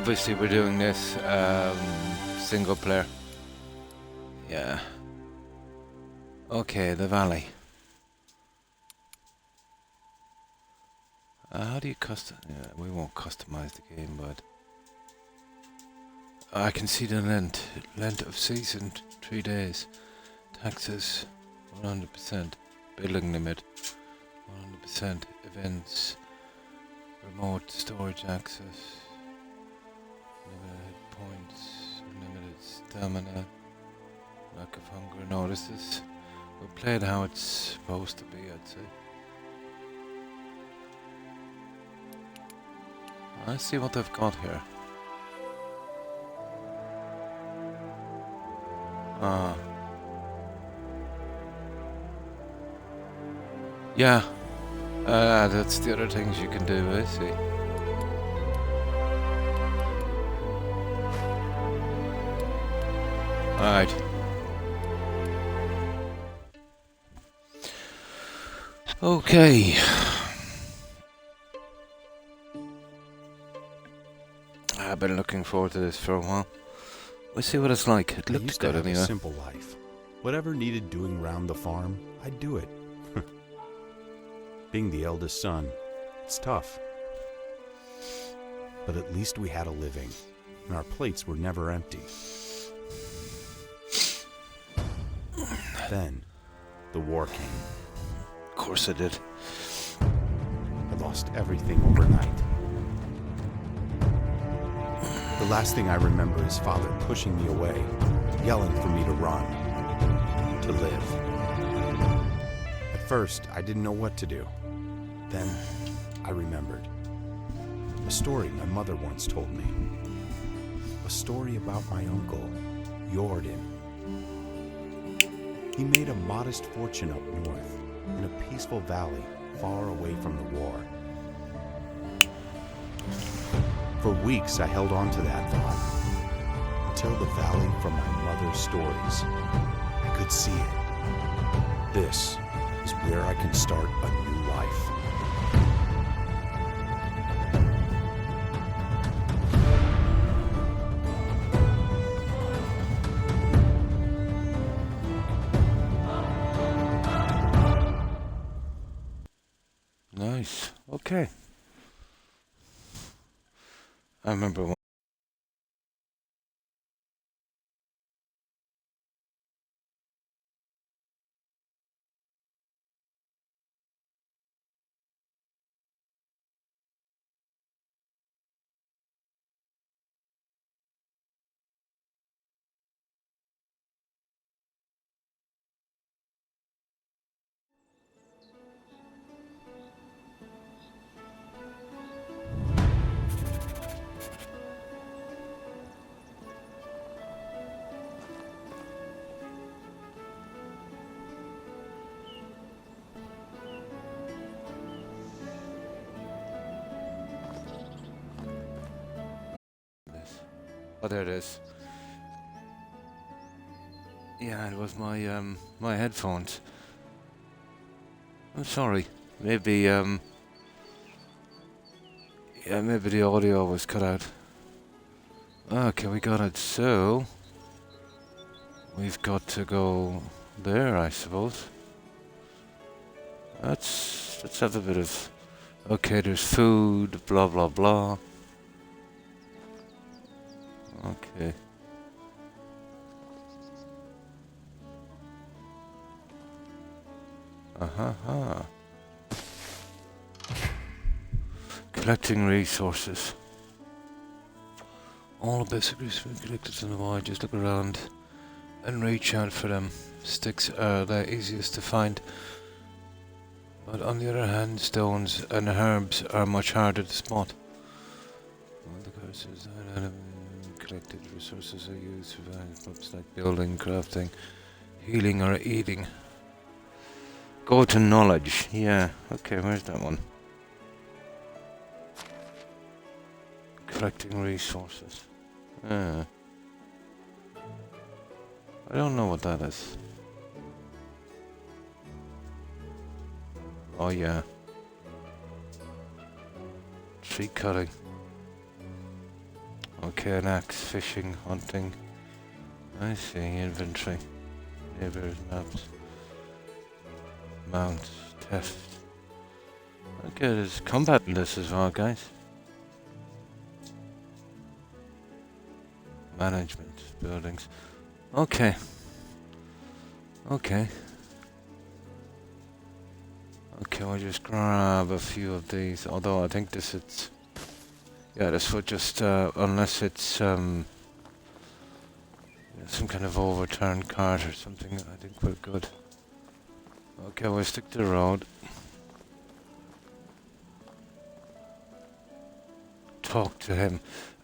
obviously we're doing this single player. Yeah. Okay, the valley. How do you custom? Yeah, we won't customize the game, but I can see the length of season 3 days. Taxes 100%. Building limit 100%. Events. Remote storage access. Limited hit points. Limited stamina. Lack of hunger. No, this is. We played how it's supposed to be, I'd say. Let's see what they've got here. Yeah. That's the other things you can do, I see. Alright. Okay. I've been looking forward to this for a while. We'll see what it's like. It looked good anyway. A simple life. Whatever needed doing round the farm, I'd do it. Being the eldest son, it's tough. But at least we had a living, and our plates were never empty. Then, the war came. Of course I did. I lost everything overnight. The last thing I remember is Father pushing me away, yelling for me to run, to live. At first, I didn't know what to do. Then, I remembered. A story my mother once told me. A story about my uncle, Jordan. He made a modest fortune up north, in a peaceful valley far away from the war. For weeks I held on to that thought, until the valley from my mother's stories. I could see it. This is where I can start a new life. Nice. Okay. I remember when oh, there it is. Yeah, it was my my headphones. I'm sorry. Maybe yeah, maybe the audio was cut out. Okay, we got it. So we've got to go there, I suppose. Let's have a bit of. Okay, there's food. Blah blah blah. Okay. Collecting resources. All the basic resources collected in the wild. Just look around and reach out for them. Sticks are the easiest to find, but on the other hand, stones and herbs are much harder to spot. All the curses collected resources are used for various purposes like building, crafting, healing, or eating. Go to knowledge. Yeah. Okay, where's that one? Collecting resources. I don't know what that is. Oh yeah. Tree cutting. Okay, an axe, fishing, hunting. I see, inventory. Neighbors, maps. Mounts, theft. Okay, there's combat in this as well, guys. Management, buildings. Okay. Okay. Okay, I'll just grab a few of these, although I think this is... Yeah, this would just, unless it's, some kind of overturned cart or something, I think we're good. Okay, we'll stick to the road. Talk to him.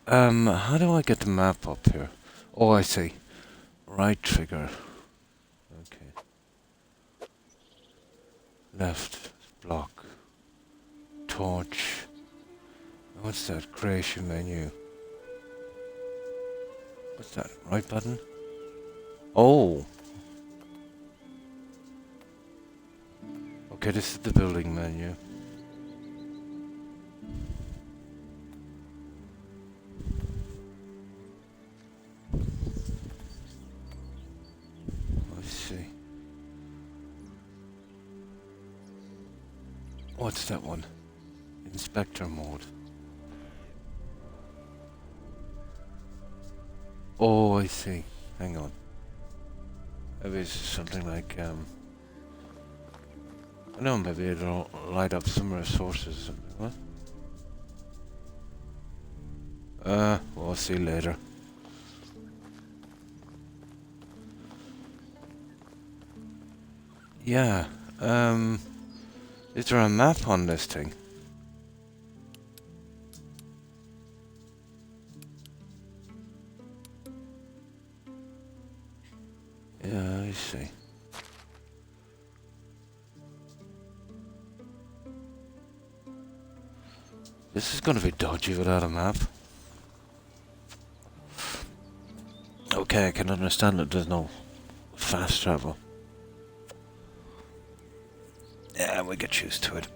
How do I get the map up here? Oh, I see. Right trigger. Okay. Left block. Torch. What's that? Creation menu. What's that? Right button? Oh! Okay, this is the building menu. Let's see. What's that one? Inspector mode. Oh, I see. Hang on. Maybe it's something like, I know, maybe it'll light up some resources or something. What? We'll see later. Yeah, is there a map on this thing? Yeah, I see. This is gonna be dodgy without a map. Okay, I can understand that there's no fast travel. Yeah, we get used to it.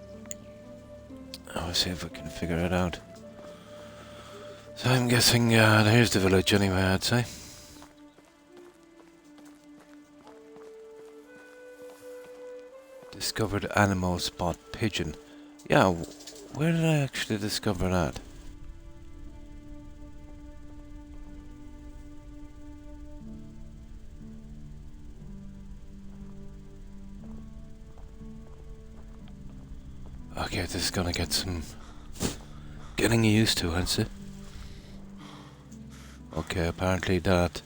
I'll see if we can figure it out. So I'm guessing, here's the village anyway, I'd say. Discovered animal spot pigeon. Yeah, where did I actually discover that? Okay, this is gonna get some getting used to, I'd say. Okay, apparently that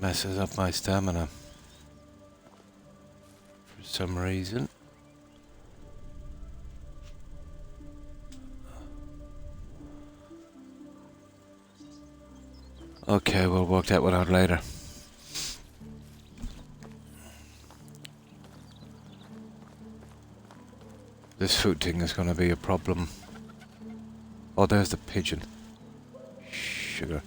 messes up my stamina for some reason. Okay, we'll work that one out later. This food thing is gonna be a problem. Oh, there's the pigeon. Sugar.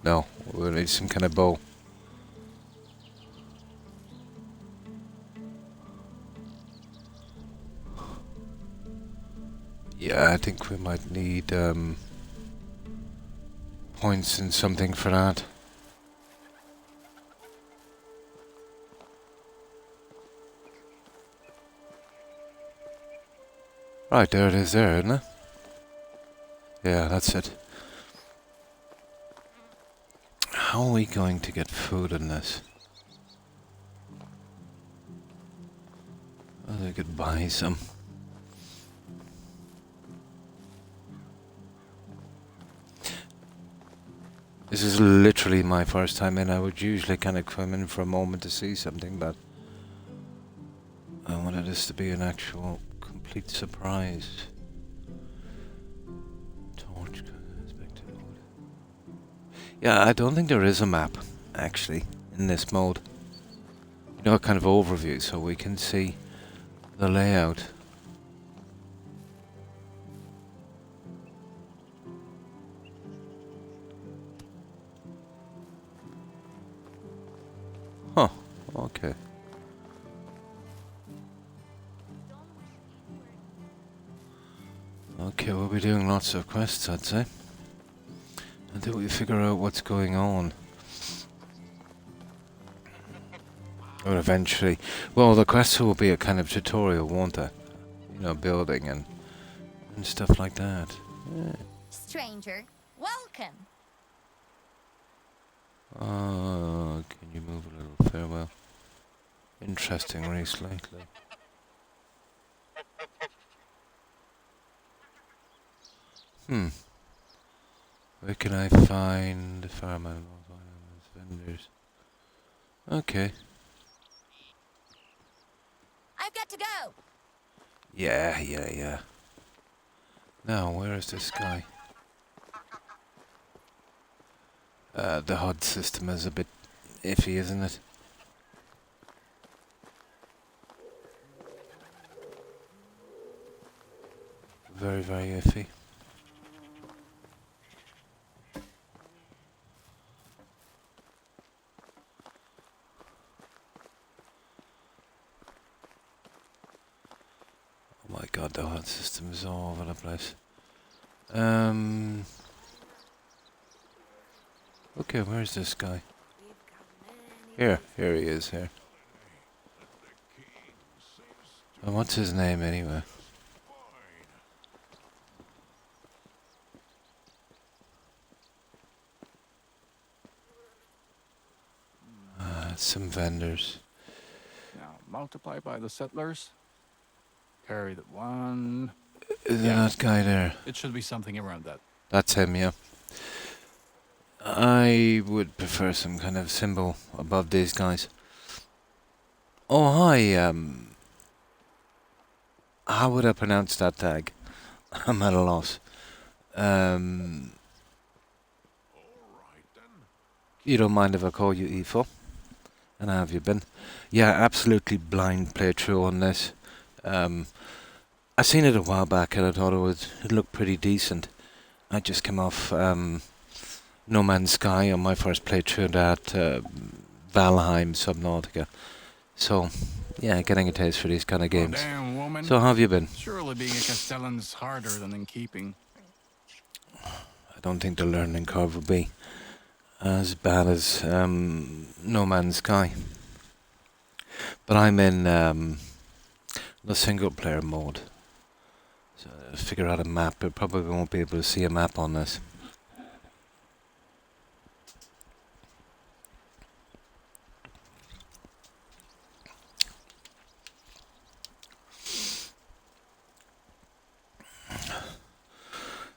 No, we'll need some kind of bow. Yeah, I think we might need points and something for that. Right, there it is there, isn't it? Yeah, that's it. How are we going to get food in this? Well, I could buy some. This is literally my first time in. I would usually kind of come in for a moment to see something, but I wanted this to be an actual complete surprise. Torch, inspector mode. Yeah, I don't think there is a map, actually, in this mode. You know, a kind of overview, so we can see the layout. Huh, okay. Okay, we'll be doing lots of quests, I'd say, until we figure out what's going on. Or eventually, well, the quests will be a kind of tutorial, won't they? You know, building and stuff like that. Yeah. Stranger, welcome. Can you move a little? Farewell. Interesting race lately. Where can I find farm animals, vendors? Okay. I've got to go. Yeah. Now, where is this guy? The HUD system is a bit iffy, isn't it? Very, very iffy. Oh my god, the HUD system is all over the place. Okay, where's this guy? Here he is, here. And what's his name, anyway? Some vendors. Now, multiply by the settlers. Carry the one. Is that guy there? It should be something around that. That's him, yeah. I would prefer some kind of symbol above these guys. Oh, hi, how would I pronounce that tag? I'm at a loss. You don't mind if I call you Efo? And how have you been? Yeah, absolutely blind playthrough on this. I seen it a while back and I thought it looked pretty decent. I just came off No Man's Sky on my first playthrough at Valheim Subnautica. So, yeah, getting a taste for these kind of games. Oh, damn, woman. So how have you been? Surely being a Castellan's harder than in keeping. I don't think the learning curve will be as bad as No Man's Sky. But I'm in the single player mode. So figure out a map. I probably won't be able to see a map on this.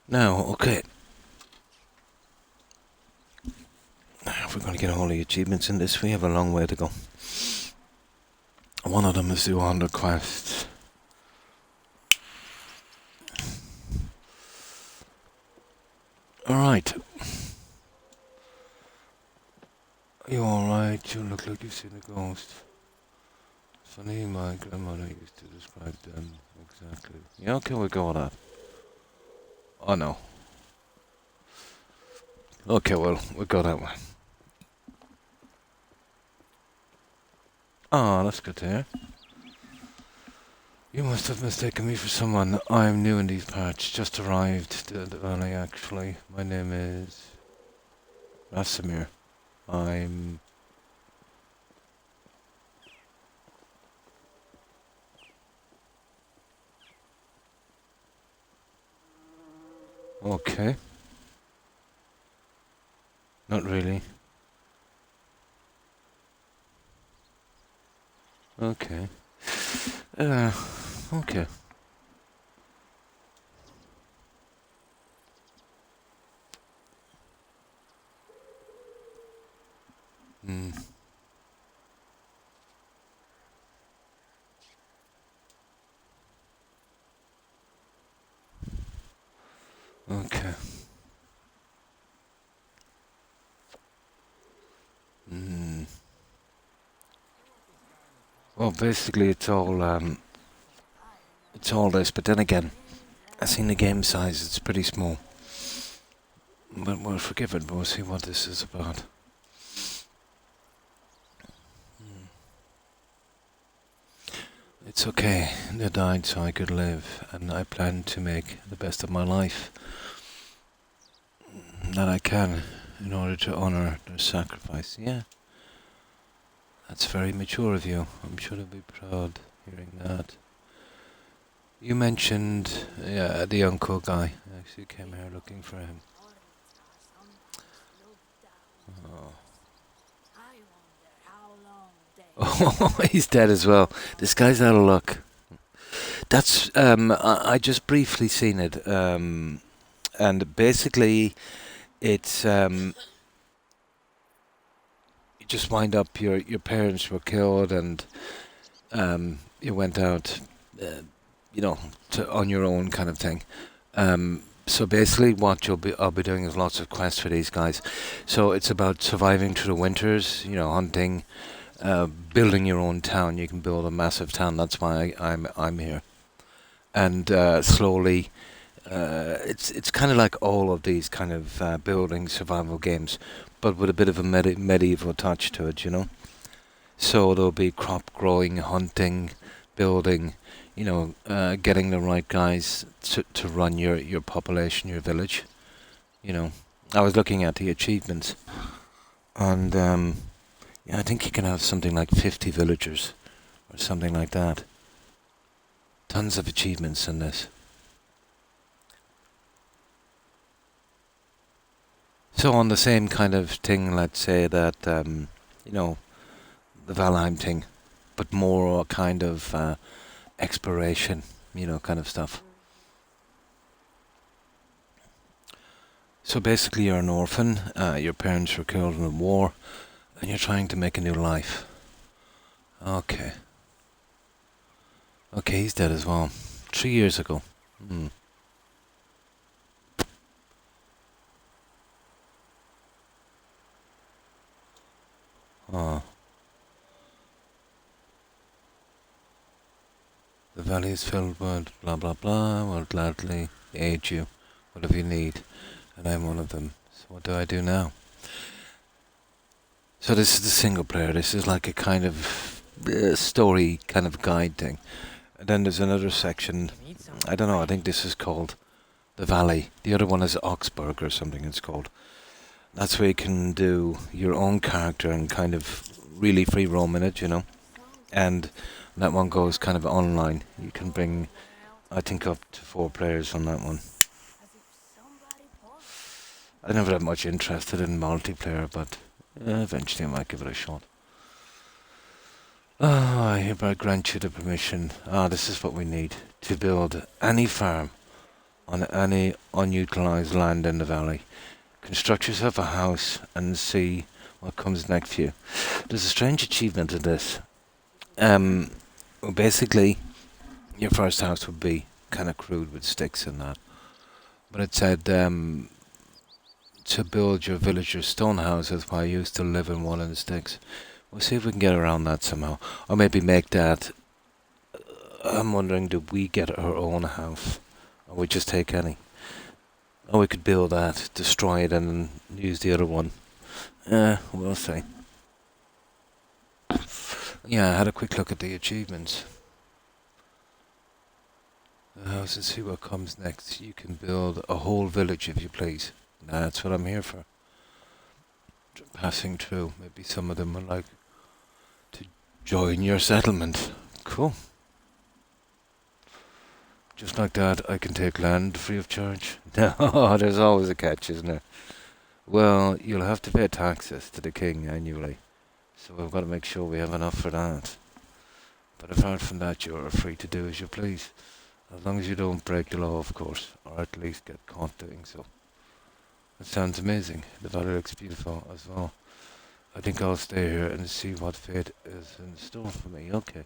Now, okay. If we're going to get all the achievements in this, we have a long way to go. One of them is the 100 quests. Alright. You alright? You look like you've seen a ghost. Funny, my grandmother used to describe them exactly. Yeah, okay, we'll go with that. Oh no. Okay, well, we'll go that way. Oh, that's good to hear. You must have mistaken me for someone. I'm new in these parts. Just arrived to the valley, actually. My name is Rasimir. I'm... Okay. Not really. Okay. Okay. Okay. Well, basically it's all this, but then again, I seen the game size, it's pretty small. But we'll forgive it, we'll see what this is about. It's It's okay. They died so I could live, and I plan to make the best of my life that I can in order to honor their sacrifice. Yeah, that's very mature of you. I'm sure they'll be proud hearing that. You mentioned, yeah, the uncle guy. I actually came here looking for him. Oh, he's dead as well. This guy's out of luck. That's I just briefly seen it, and basically, it's you just wind up your parents were killed, and you went out, you know, on your own kind of thing. So basically, what I'll be doing is lots of quests for these guys. So it's about surviving through the winters, you know, hunting, building your own town. You can build a massive town. That's why I'm here. And slowly, it's kind of like all of these kind of building survival games, but with a bit of a medieval touch to it, you know. So there'll be crop growing, hunting, building, you know, getting the right guys to run your population, your village. You know, I was looking at the achievements, and yeah, I think you can have something like 50 villagers or something like that. Tons of achievements in this. So on the same kind of thing, let's say that, you know, the Valheim thing, but more a kind of exploration, you know, kind of stuff. So basically you're an orphan, your parents were killed in the war, and you're trying to make a new life. Okay. Okay, he's dead as well. 3 years ago. Oh. The valley is filled with blah blah blah. Will gladly aid you, whatever you need, and I'm one of them. So what do I do now? So this is the single player. This is like a kind of story kind of guide thing. And then there's another section. I don't know. I think this is called the Valley. The other one is Oxburg or something. It's called. That's where you can do your own character and kind of really free roam in it, you know. And that one goes kind of online. You can bring, I think, up to 4 players on that one. I never had much interested in multiplayer, but eventually I might give it a shot. I hereby grant you the permission. This is what we need to build any farm on any unutilized land in the valley. Construct yourself a house and see what comes next for you. There's a strange achievement in this. Well, basically, your first house would be kind of crude with sticks and that. But it said to build your villager's stone houses while you still live in one in the sticks. We'll see if we can get around that somehow. Or maybe make that... I'm wondering, do we get our own house? Or we just take any? Or we could build that, destroy it, and use the other one. We'll see. Yeah, I had a quick look at the achievements. The house and see what comes next. You can build a whole village if you please. That's what I'm here for. Passing through. Maybe some of them would like to join your settlement. Cool. Just like that, I can take land free of charge. No, there's always a catch, isn't there? Well, you'll have to pay taxes to the king annually. So we've got to make sure we have enough for that. But apart from that, you're free to do as you please. As long as you don't break the law, of course. Or at least get caught doing so. That sounds amazing. The valley looks beautiful as well. I think I'll stay here and see what fate is in store for me. Okay.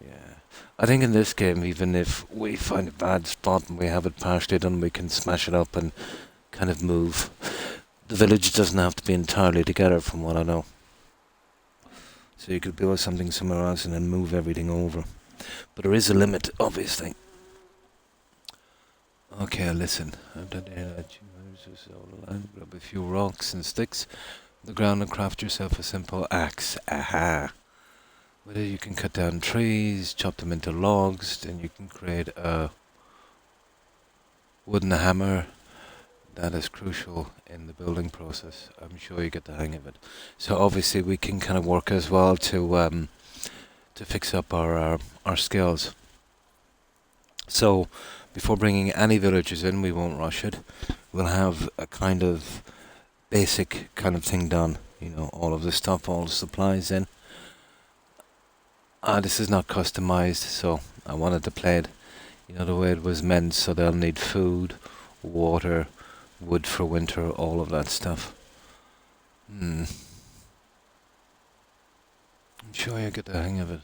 Yeah. I think in this game, even if we find a bad spot and we have it partially done, we can smash it up and kind of move. The village doesn't have to be entirely together from what I know. So you could build something somewhere else and then move everything over. But there is a limit, obviously. Okay, listen. I've done that. Grab a few rocks and sticks on the ground and craft yourself a simple axe. Aha! With it you can cut down trees, chop them into logs, then you can create a wooden hammer. That is crucial in the building process. I'm sure you get the hang of it. So obviously we can kind of work as well to fix up our skills. So before bringing any villagers in, we won't rush it. We'll have a kind of basic kind of thing done. You know, all of the stuff, all the supplies in. This is not customized, so I wanted to play it, you know, the way it was meant. So they'll need food, water, wood for winter, all of that stuff. I'm sure you get the hang of it.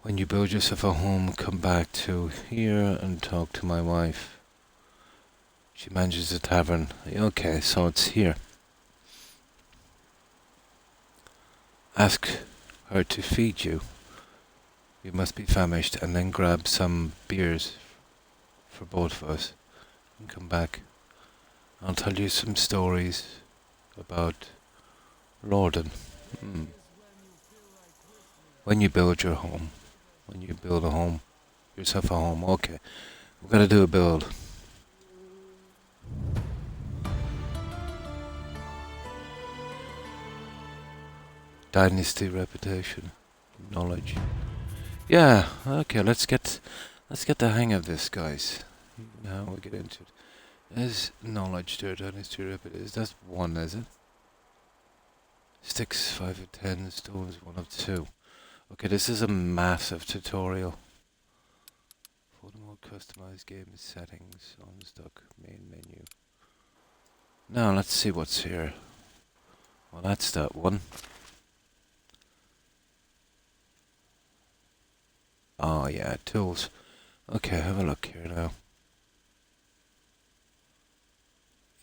When you build yourself a home, come back to here and talk to my wife. She manages a tavern. Okay, so it's here. Ask her to feed you. You must be famished, and then grab some beers for both of us and come back. I'll tell you some stories about Lorden. When you build your home, when you build a home, yourself a home. Okay, we're gonna do a build. Dynasty reputation, knowledge. Yeah, okay, let's get the hang of this, guys. Now we get into it. There's knowledge there, dynasty reputation. That's 1, is it? Sticks 5 of 10, stones 1 of 2. Okay, this is a massive tutorial. For the more customized game settings, unstuck, main menu. Now let's see what's here. Well, that's that one. Oh yeah, tools. Okay, have a look here now.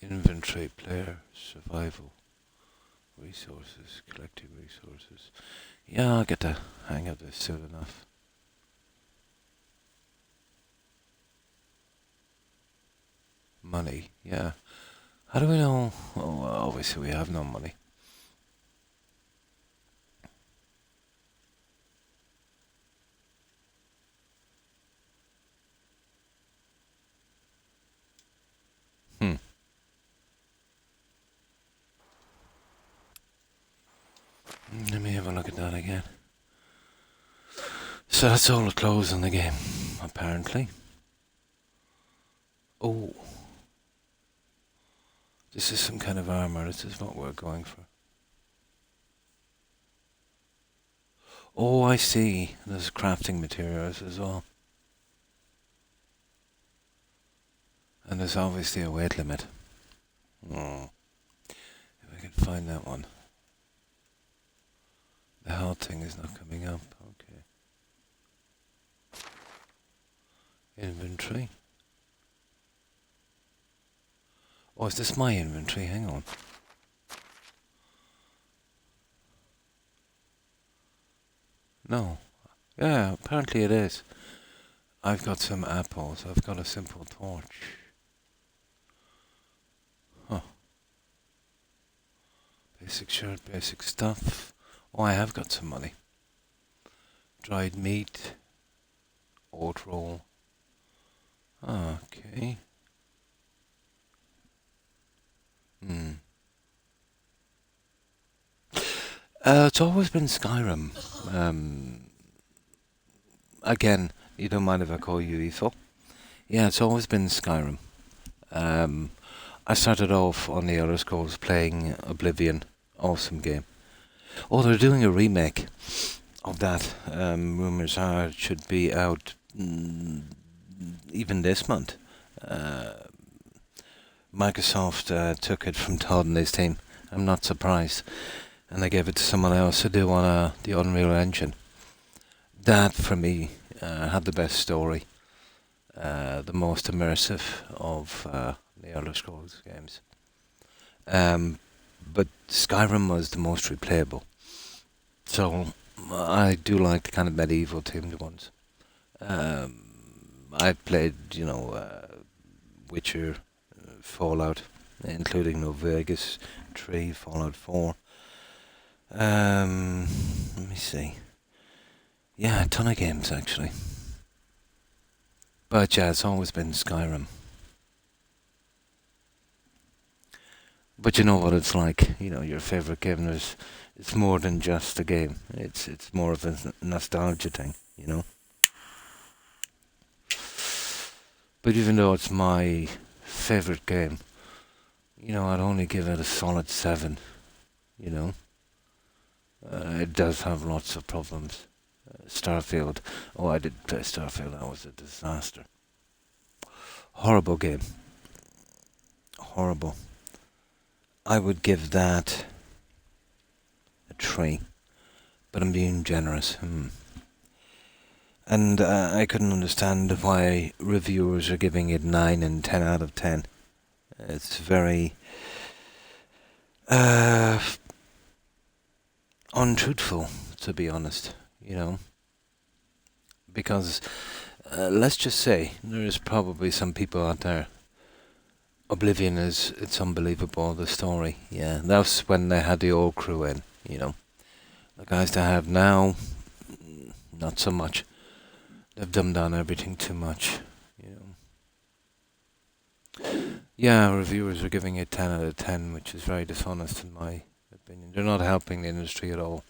Inventory, player, survival, resources, collecting resources. Yeah, I'll get the hang of this soon enough. Money, yeah. How do we know? Oh, well, obviously we have no money. Let me have a look at that again. So that's all the clothes in the game, apparently. Oh. This is some kind of armor. This is what we're going for. Oh, I see. There's crafting materials as well. And there's obviously a weight limit. If I can find that one. The health thing is not coming up. Okay. Inventory. Oh, is this my inventory? Hang on. No. Yeah, apparently it is. I've got some apples. I've got a simple torch. Huh. Basic shirt, basic stuff. Oh, I have got some money. Dried meat. Oat roll. Okay. It's always been Skyrim. Again, you don't mind if I call you Ethel? Yeah, it's always been Skyrim. I started off on the Elder Scrolls playing Oblivion. Awesome game. Oh, they're doing a remake of that. Rumors are it should be out even this month. Microsoft took it from Todd and his team. I'm not surprised. And they gave it to someone else to do on the Unreal Engine. That, for me, had the best story. The most immersive of the Elder Scrolls games. But Skyrim was the most replayable. So I do like the kind of medieval themed ones. I've played, Witcher, Fallout, including New Vegas 3, Fallout 4. Let me see. Yeah, a ton of games actually. But yeah, it's always been Skyrim. But you know what it's like. You know, your favorite game it's more than just a game. It's more of a nostalgia thing. You know. But even though it's my favorite game, you know, I'd only give it a solid 7. You know, it does have lots of problems. Starfield. Oh, I did play Starfield. That was a disaster. Horrible game. Horrible. I would give that a 3, but I'm being generous. And I couldn't understand why reviewers are giving it 9 and 10 out of 10. It's very untruthful, to be honest, you know. Because let's just say there is probably some people out there. Oblivion it's unbelievable, the story. Yeah, that's when they had the old crew in, you know. The guys they have now, not so much. They've dumbed down everything too much, you know. Yeah, reviewers are giving it 10 out of 10, which is very dishonest in my opinion. They're not helping the industry at all,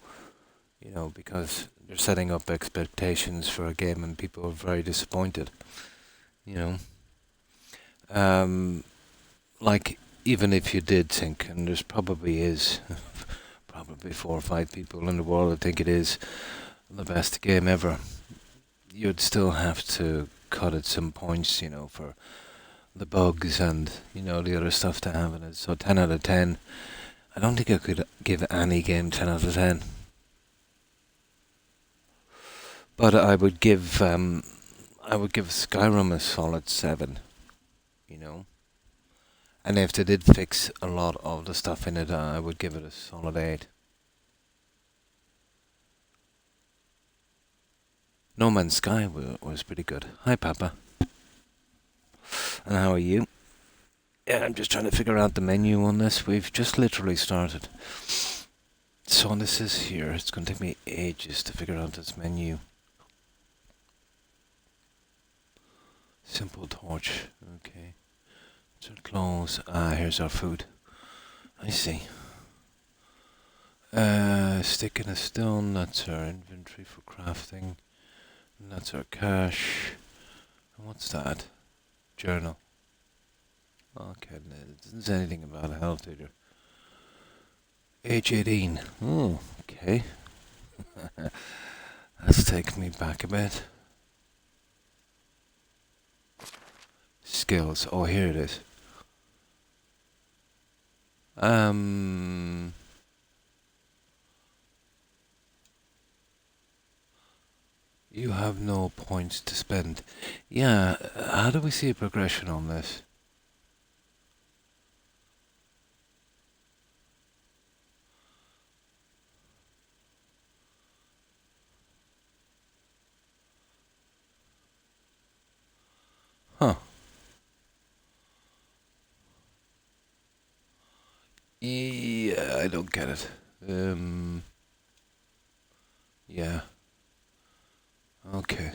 you know, because they're setting up expectations for a game and people are very disappointed, you know. Like, even if you did think, and there's probably is, probably 4 or 5 people in the world that think it is the best game ever, you'd still have to cut at some points, you know, for the bugs and, you know, the other stuff to have in it. So 10 out of 10. I don't think I could give any game 10 out of 10. But I would give Skyrim a solid 7, you know. And if they did fix a lot of the stuff in it, I would give it a solid 8. No Man's Sky was pretty good. Hi, Papa. And how are you? Yeah, I'm just trying to figure out the menu on this. We've just literally started. So this is here. It's going to take me ages to figure out this menu. Simple torch. Okay. So close. Here's our food. I see. Stick in a stone. That's our inventory for crafting. And that's our cash. And what's that? Journal. Okay, it doesn't say anything about health either. Age 18. Oh, okay. That's taking me back a bit. Skills. Oh, here it is. You have no points to spend. Yeah, how do we see a progression on this? Huh. Yeah, I don't get it. Yeah. Okay.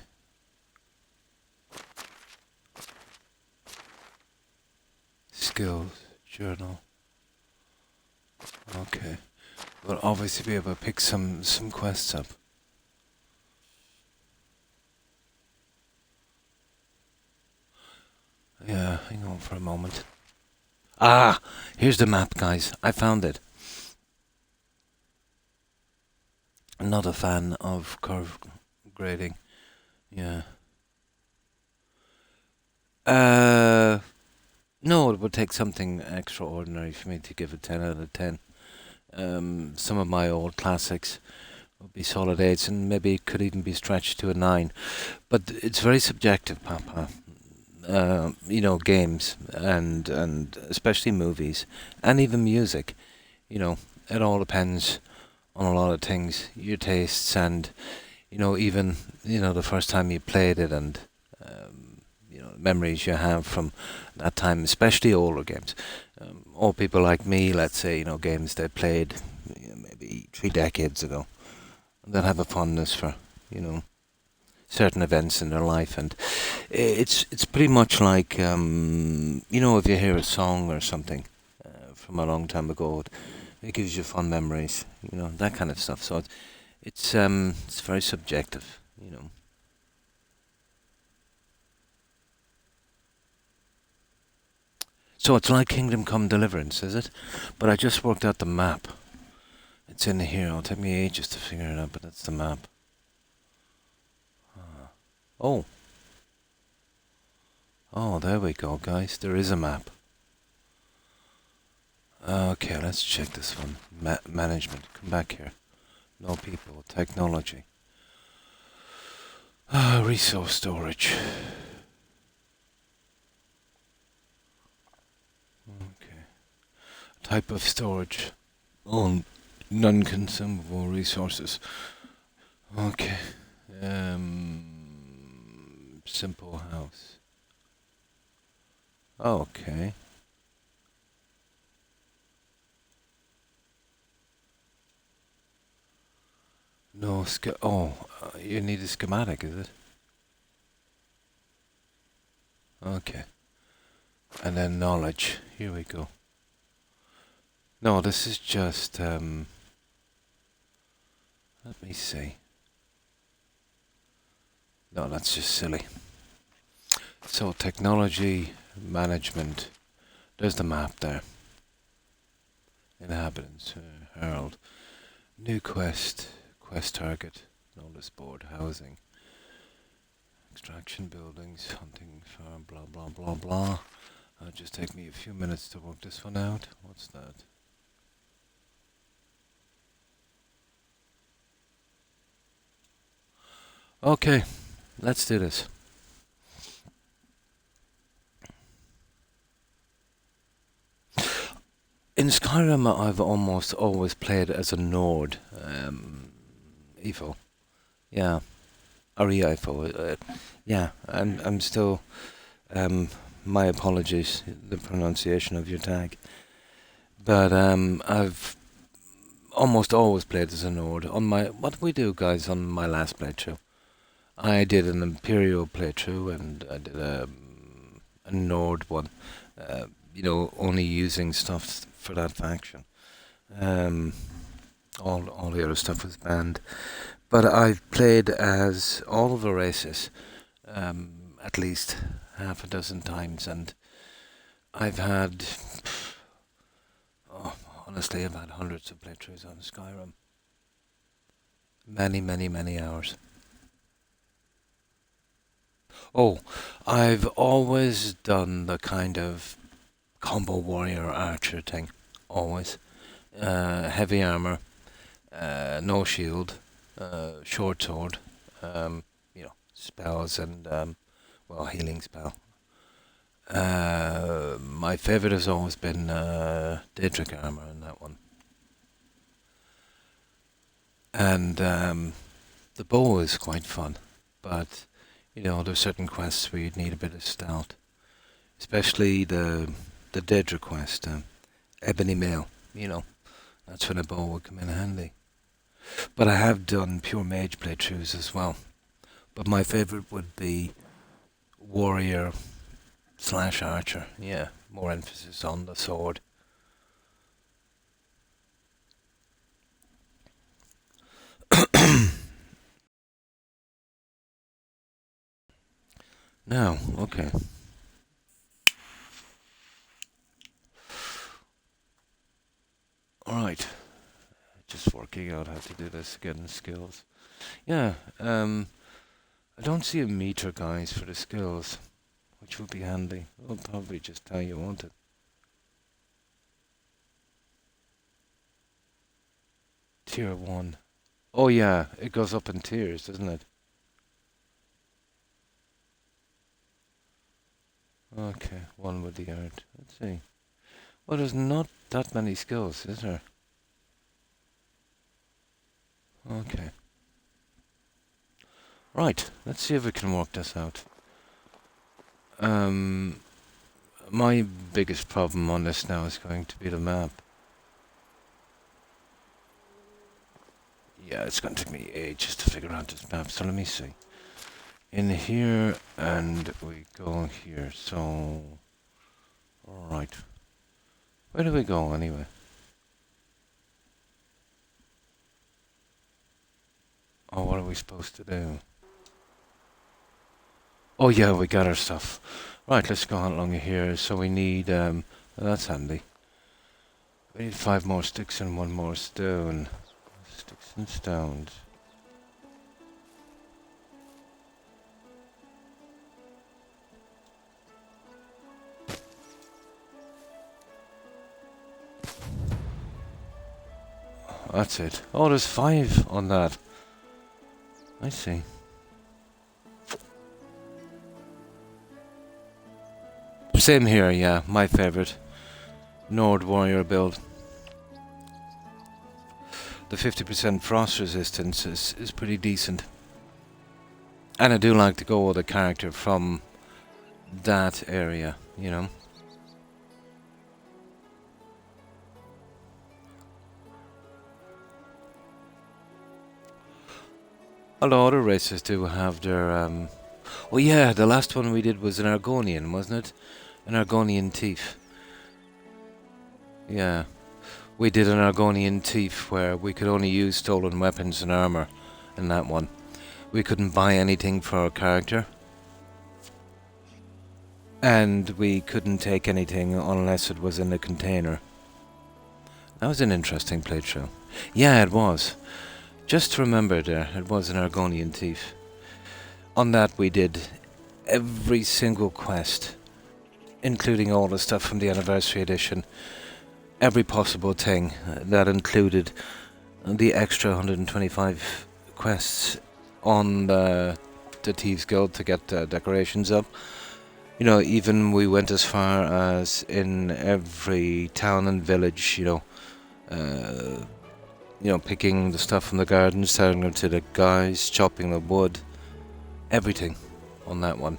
Skills, journal. Okay. We'll obviously be able to pick some quests up. Yeah, hang on for a moment. Ah, here's the map, guys. I found it. I'm not a fan of curve grading. Yeah. No, it would take something extraordinary for me to give it 10 out of 10. Some of my old classics would be solid 8s and maybe could even be stretched to a 9. But it's very subjective, Papa. You know, games and especially movies and even music. You know, it all depends on a lot of things, your tastes and, you know, even, you know, the first time you played it and, you know, memories you have from that time, especially older games. All people like me, let's say, you know, games they played, you know, maybe three decades ago. And they'll have a fondness for, you know, certain events in their life, and it's pretty much like, you know, if you hear a song or something from a long time ago, it gives you fond memories, you know, that kind of stuff. So it's very subjective, you know. So it's like Kingdom Come Deliverance, is it? But I just worked out the map. It's in here. It'll take me ages to figure it out, but that's the map. Oh. Oh, there we go, guys. There is a map. Okay, let's check this one. Management. Come back here. No people. Technology. Resource storage. Okay. Type of storage. Oh, non-consumable resources. Okay. Simple house. Okay. No you need a schematic, is it? Okay. And then knowledge. Here we go. No, this is just, let me see. No, that's just silly. So, technology, management. There's the map there. Inhabitants, Herald. New quest. Quest target. Notice board. Housing. Extraction buildings. Hunting farm. Blah, blah, blah, blah. It'll just take me a few minutes to work this one out. What's that? Okay. Let's do this. In Skyrim, I've almost always played as a Nord, Evo, yeah, or EIFO, yeah. I'm still. My apologies, the pronunciation of your tag, but I've almost always played as a Nord. On my what did we do, guys? On my last playthrough, I did an Imperial playthrough, and I did a Nord one. You know, only using stuff for that faction. All the other stuff was banned. But I've played as all of the races at least half a dozen times, and I've had, honestly, I've had hundreds of playthroughs on Skyrim. Many, many, many hours. Oh, I've always done the kind of combo warrior archer thing. Always. Heavy armor, no shield, short sword, you know, spells and, well, healing spell. My favorite has always been Daedric armor in that one. And the bow is quite fun, but you know, there's certain quests where you'd need a bit of stealth, especially the Daedric quest, Ebony Mail. You know, that's when a bow would come in handy. But I have done pure mage playthroughs as well. But my favorite would be warrior / archer. Yeah, more emphasis on the sword. Now, okay. Alright. Just working out how to do this again, skills. Yeah, I don't see a meter, guys, for the skills, which would be handy. I'll probably just tell you, won't it? Tier 1. Oh yeah, it goes up in tiers, doesn't it? Okay, one with the art. Let's see. Well, there's not that many skills, is there? Okay. Right, let's see if we can work this out. My biggest problem on this now is going to be the map. Yeah, it's gonna take me ages to figure out this map, so let me see. In here, and we go here, so... Alright. Where do we go, anyway? Oh, what are we supposed to do? Oh yeah, we got our stuff. Right, let's go along here. So we need, that's handy. We need 5 more sticks and 1 more stone. Sticks and stones. That's it. Oh, there's 5 on that. I see. Same here, yeah. My favorite. Nord Warrior build. The 50% frost resistance is pretty decent. And I do like to go with a character from that area, you know. A lot of races do have their, oh yeah, the last one we did was an Argonian, wasn't it? An Argonian thief. Yeah. We did an Argonian thief where we could only use stolen weapons and armor in that one. We couldn't buy anything for our character. And we couldn't take anything unless it was in a container. That was an interesting playthrough. Yeah, it was. Just remember there, it was an Argonian thief. On that we did every single quest, including all the stuff from the Anniversary Edition. Every possible thing that included the extra 125 quests on the Thieves Guild to get decorations up. You know, even we went as far as in every town and village, you know, picking the stuff from the gardens, selling them to the guys, chopping the wood, everything on that one.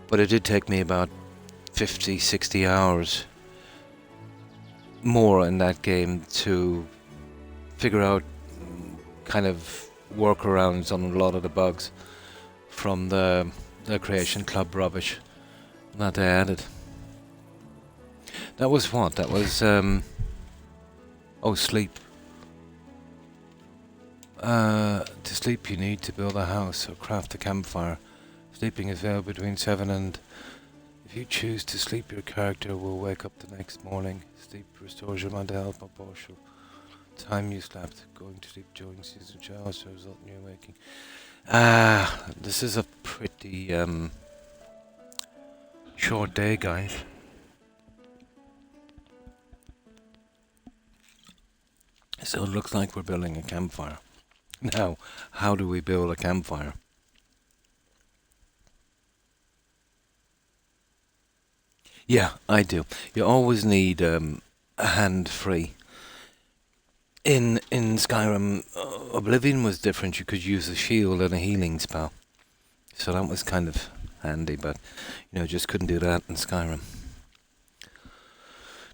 But it did take me about 50, 60 hours more in that game to figure out kind of workarounds on a lot of the bugs from the Creation Club rubbish that they added. That was what? That was, oh, sleep. To sleep you need to build a house or craft a campfire. Sleeping is available between 7 and... If you choose to sleep, your character will wake up the next morning. Sleep restores your mental health by partial time you slept. Going to sleep during season showers to result in your waking. This is a pretty short day, guys. So it looks like we're building a campfire. Now, how do we build a campfire? Yeah, I do. You always need a hand free. In Skyrim, Oblivion was different. You could use a shield and a healing spell. So that was kind of handy, but, you know, just couldn't do that in Skyrim.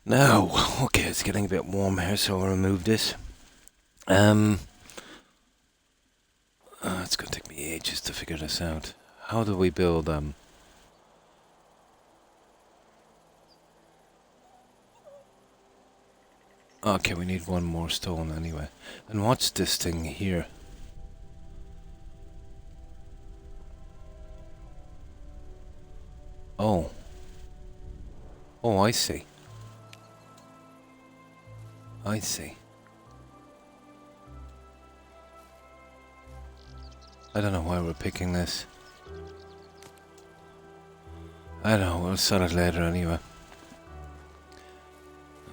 Now, okay, it's getting a bit warm here, so I'll remove this. It's gonna take me ages to figure this out. How do we build, Okay, we need 1 more stone anyway. And what's this thing here? Oh. Oh, I see. I see. I don't know why we're picking this. I don't know, we'll sell it later anyway.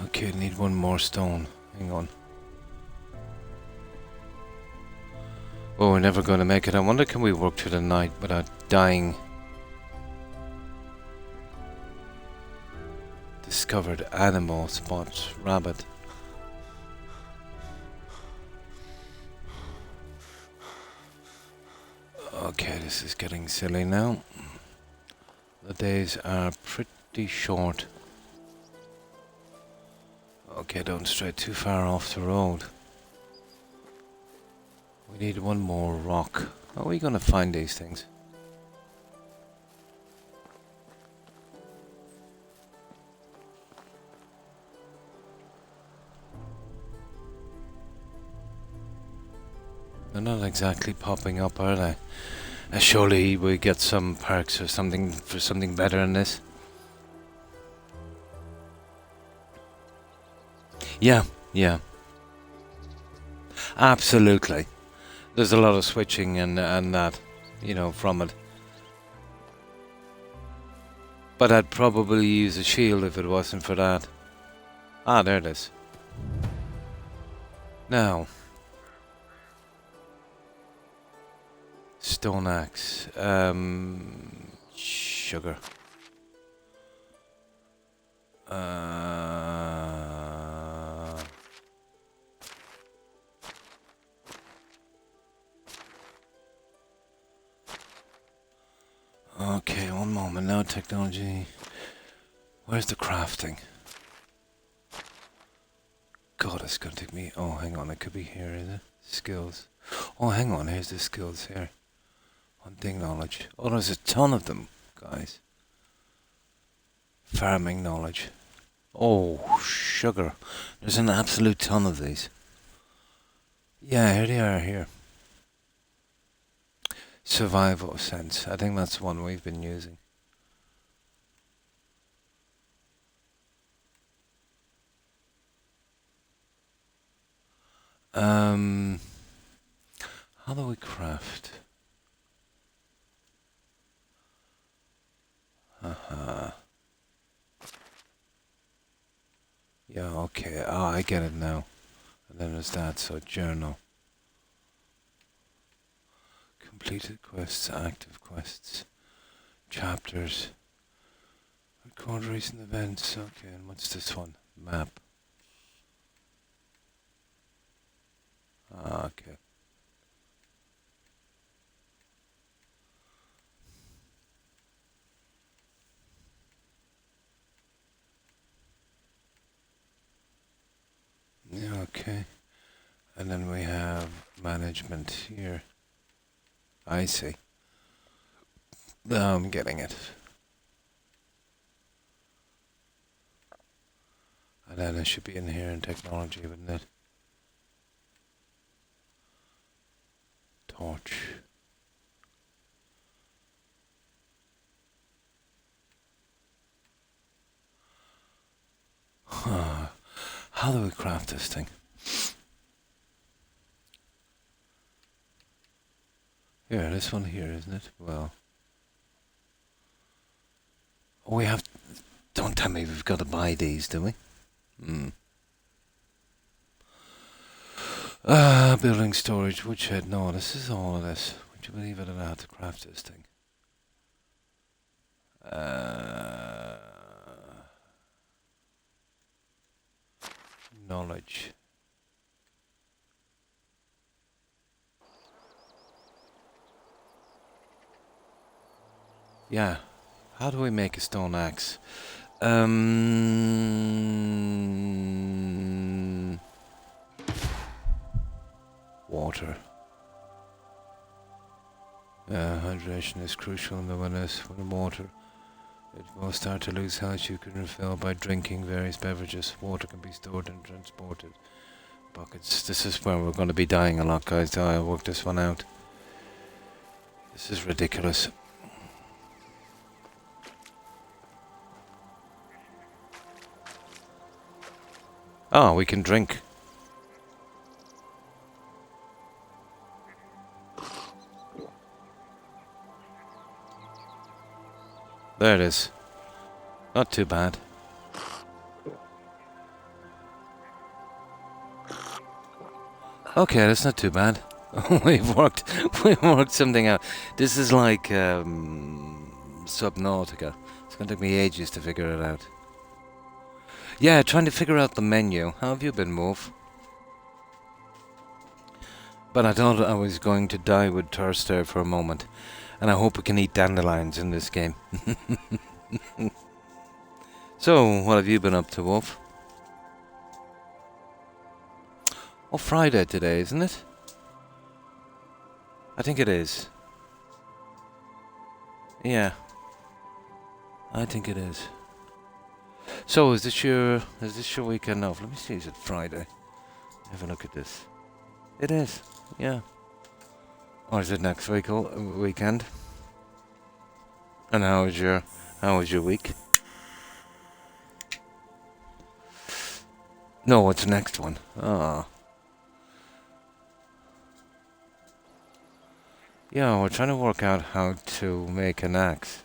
Okay, need 1 more stone. Hang on. Oh, we're never going to make it. I wonder, can we work through the night without dying? Discovered animal spot rabbit. Okay, this is getting silly now. The days are pretty short. Okay, don't stray too far off the road. We need one more rock. How are we going to find these things? They're not exactly popping up, are they? Surely we get some perks or something for something better in this. Yeah, yeah. Absolutely. There's a lot of switching and that, you know, from it. But I'd probably use a shield if it wasn't for that. Ah, there it is. Now. Stone axe. Sugar. Okay, one moment now, technology. Where's the crafting? God, it's gonna take me... Oh, hang on, it could be here, is it? Skills. Oh, hang on, here's the skills here. Hunting knowledge. Oh, there's a ton of them, guys. Farming knowledge. Oh, sugar. There's an absolute ton of these. Yeah, here they are here. Survival sense. I think that's one we've been using. How do we craft? Yeah, okay. Oh, I get it now. And then there's that, so journal. Completed quests, active quests, chapters, record recent events. Okay, and what's this one? Map. Ah, okay. Yeah, okay. And then we have management here. I see. Now I'm getting it. And then it should be in here in technology, wouldn't it? Torch. Huh. How do we craft this thing? Here, this one here, isn't it? Well. Oh, we have... Don't tell me we've got to buy these, do we? Building storage, woodshed. No, this is all of this. Would you believe I don't know how to craft this thing? Knowledge. Yeah. How do we make a stone axe? Water. Hydration is crucial in the wilderness. For the water, it will start to lose health. You can refill by drinking various beverages. Water can be stored and transported. Buckets. This is where we're going to be dying a lot, guys. I'll work this one out. This is ridiculous. Oh, we can drink. There it is. Not too bad. Okay, that's not too bad. we've worked something out. This is like Subnautica. It's gonna take me ages to figure it out. Yeah, trying to figure out the menu. How have you been, Move? But I thought I was going to die with thirst there for a moment. And I hope we can eat dandelions in this game. So, what have you been up to, Wolf? Oh, Friday today, isn't it? I think it is. Yeah, I think it is. So is this your weekend off? Let me see, is it Friday? Have a look at this. It is, yeah. Or is it next weekend? And how was your week? No, it's the next one. Ah. Yeah, we're trying to work out how to make an axe.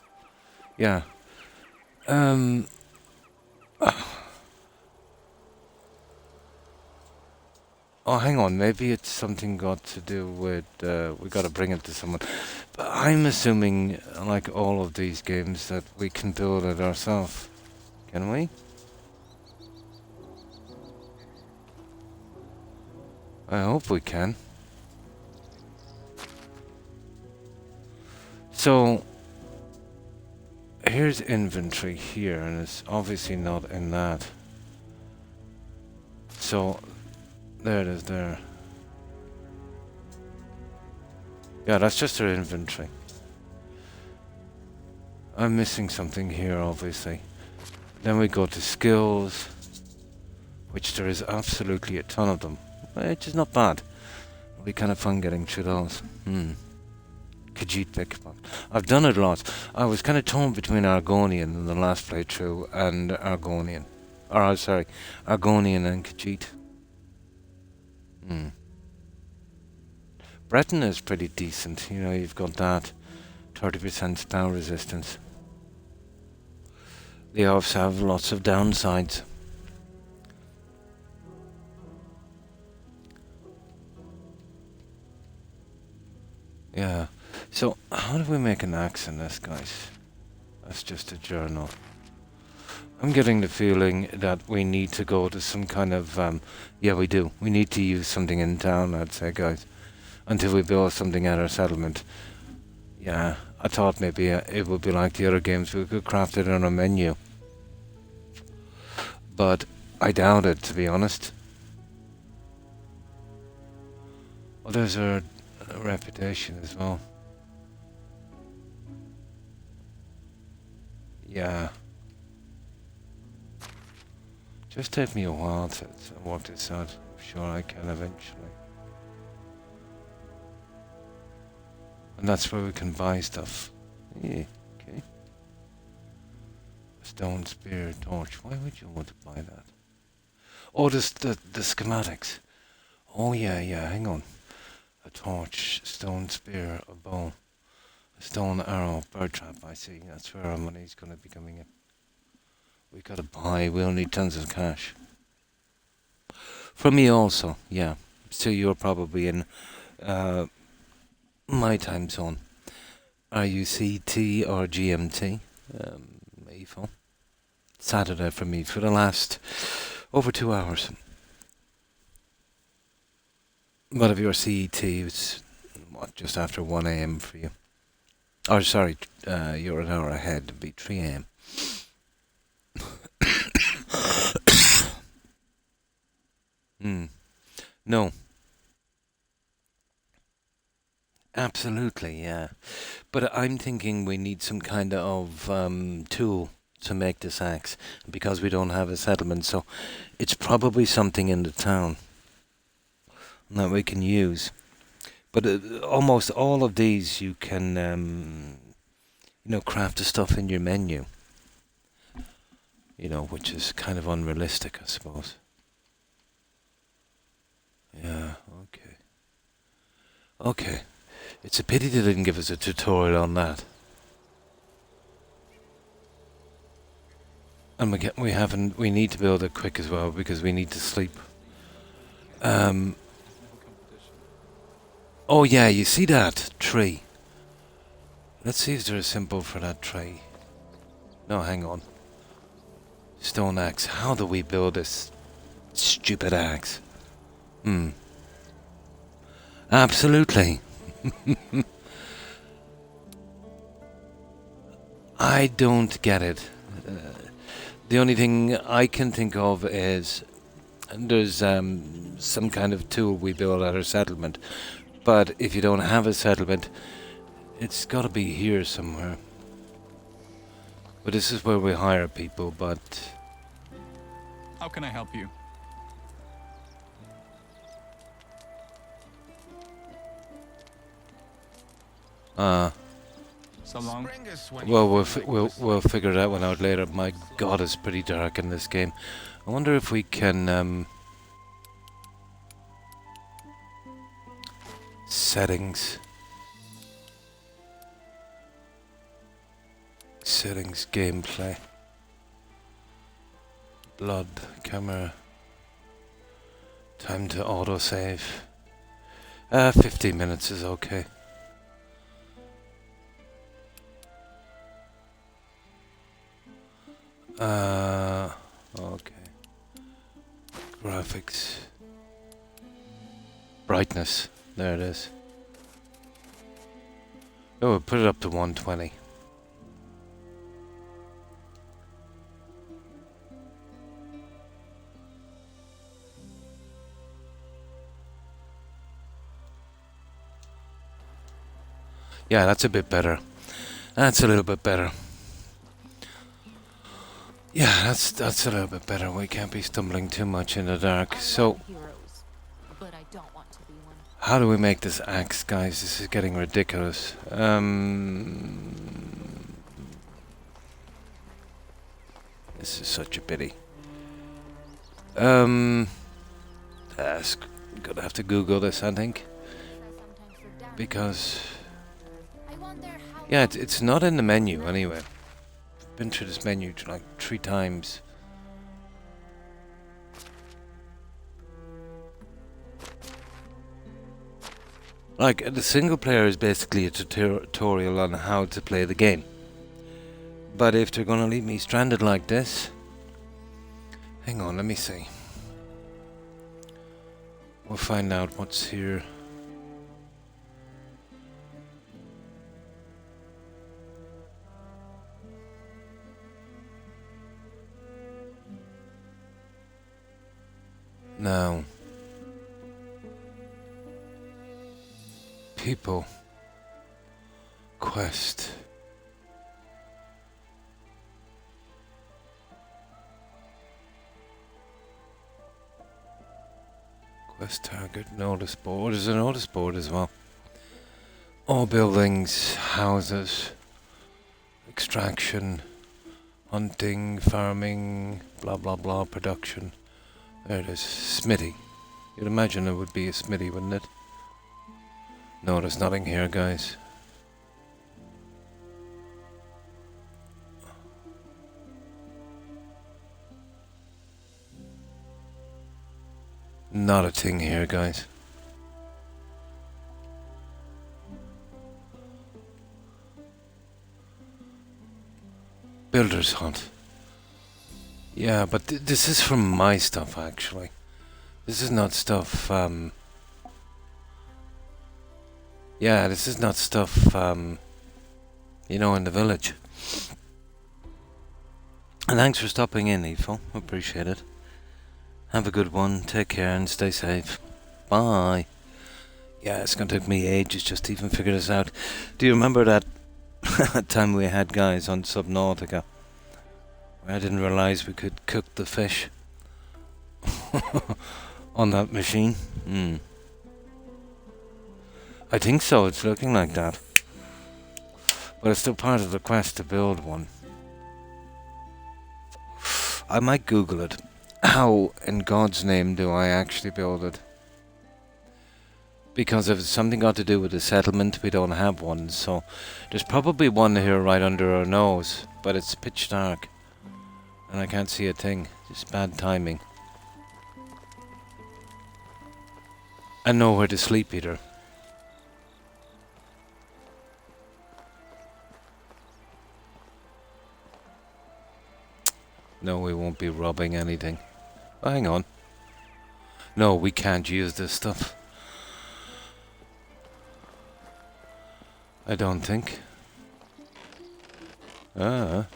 Yeah. Um. Oh, hang on. Maybe it's something got to do with we got to bring it to someone. But I'm assuming, like all of these games, that we can build it ourselves. Can we? I hope we can. So here's inventory here, and it's obviously not in that. So there it is there. Yeah, that's just our inventory. I'm missing something here, obviously. Then we go to skills, which there is absolutely a ton of them, which is not bad. It'll be kind of fun getting through those. Khajiit pickpocket. I've done it a lot. I was kind of torn between Argonian in the last playthrough and Argonian. Argonian and Khajiit. Breton is pretty decent. You know, you've got that 30% spell resistance. They also have lots of downsides. Yeah. So, how do we make an axe in this, guys? That's just a journal. I'm getting the feeling that we need to go to some kind of... yeah, we do. We need to use something in town, I'd say, guys. Until we build something at our settlement. Yeah, I thought maybe it would be like the other games. We could craft it on a menu. But I doubt it, to be honest. Well, there's our reputation as well. Yeah. Just take me a while to work this out. I'm sure I can eventually. And that's where we can buy stuff. Yeah, okay. Stone spear, torch. Why would you want to buy that? Oh, the schematics. Oh yeah, hang on. A torch, stone spear, a bow, a stone arrow, bird trap, I see. That's where our money's going to be coming in. We gotta buy, we'll need tons of cash. From me also, yeah. So you're probably in my time zone. Are you CT or GMT? Mayful. Saturday for me for the last over 2 hours. But if you're CET, it's what, just after 1 AM for you. Or sorry, you're an hour ahead, it'd be 3 AM. No. Absolutely, yeah. But I'm thinking we need some kind of tool to make this axe, because we don't have a settlement, so it's probably something in the town that we can use. But almost all of these you can, craft the stuff in your menu. Which is kind of unrealistic, I suppose. Yeah, okay. It's a pity they didn't give us a tutorial on that. And we need to build it quick as well, because we need to sleep. Oh yeah, you see that tree? Let's see if there's a symbol for that tree. No, hang on. Stone axe. How do we build this stupid axe? Absolutely. I don't get it. The only thing I can think of is there's some kind of tool we build at our settlement, But if you don't have a settlement, it's got to be here somewhere. But this is where we hire people, but... How can I help you? So long. Well, we'll figure that one out later. My God, it's pretty dark in this game. I wonder if we can settings gameplay, blood camera, time to autosave. 15 minutes is okay. Okay. Graphics. Brightness. There it is. Oh, we'll put it up to 120. Yeah, that's a bit better. That's a little bit better. Yeah, that's a little bit better. We can't be stumbling too much in the dark. So, But I don't want to be one. how do we make this axe, guys? This is getting ridiculous. This is such a pity. That's gonna have to Google this, I think, because yeah, it's not in the menu anyway. I've been through this menu like 3 times. Like, the single player is basically a tutorial on how to play the game. But if they're gonna leave me stranded like this... Hang on, let me see. We'll find out what's here. Now... People. Quest. Quest target, notice board. There's a notice board as well. All buildings, houses, extraction, hunting, farming, blah blah blah, production. There it is, smithy. You'd imagine it would be a smithy, wouldn't it? No, there's nothing here, guys. Not a thing here, guys. Builder's hut. Yeah, but this is from my stuff, actually. This is not stuff, yeah, this is not stuff, you know, in the village. And thanks for stopping in, Evo. Appreciate it. Have a good one. Take care and stay safe. Bye. Yeah, it's gonna take me ages just to even figure this out. Do you remember that time we had guys on Subnautica? Where I didn't realize we could cook the fish on that machine? I think so, it's looking like that. But it's still part of the quest to build one. I might Google it. How in God's name do I actually build it? Because if it's something got to do with a settlement, we don't have one. So there's probably one here right under our nose, but it's pitch dark. And I can't see a thing. Just bad timing. And nowhere to sleep either. No, we won't be robbing anything. Oh, hang on. No, we can't use this stuff. I don't think. Oh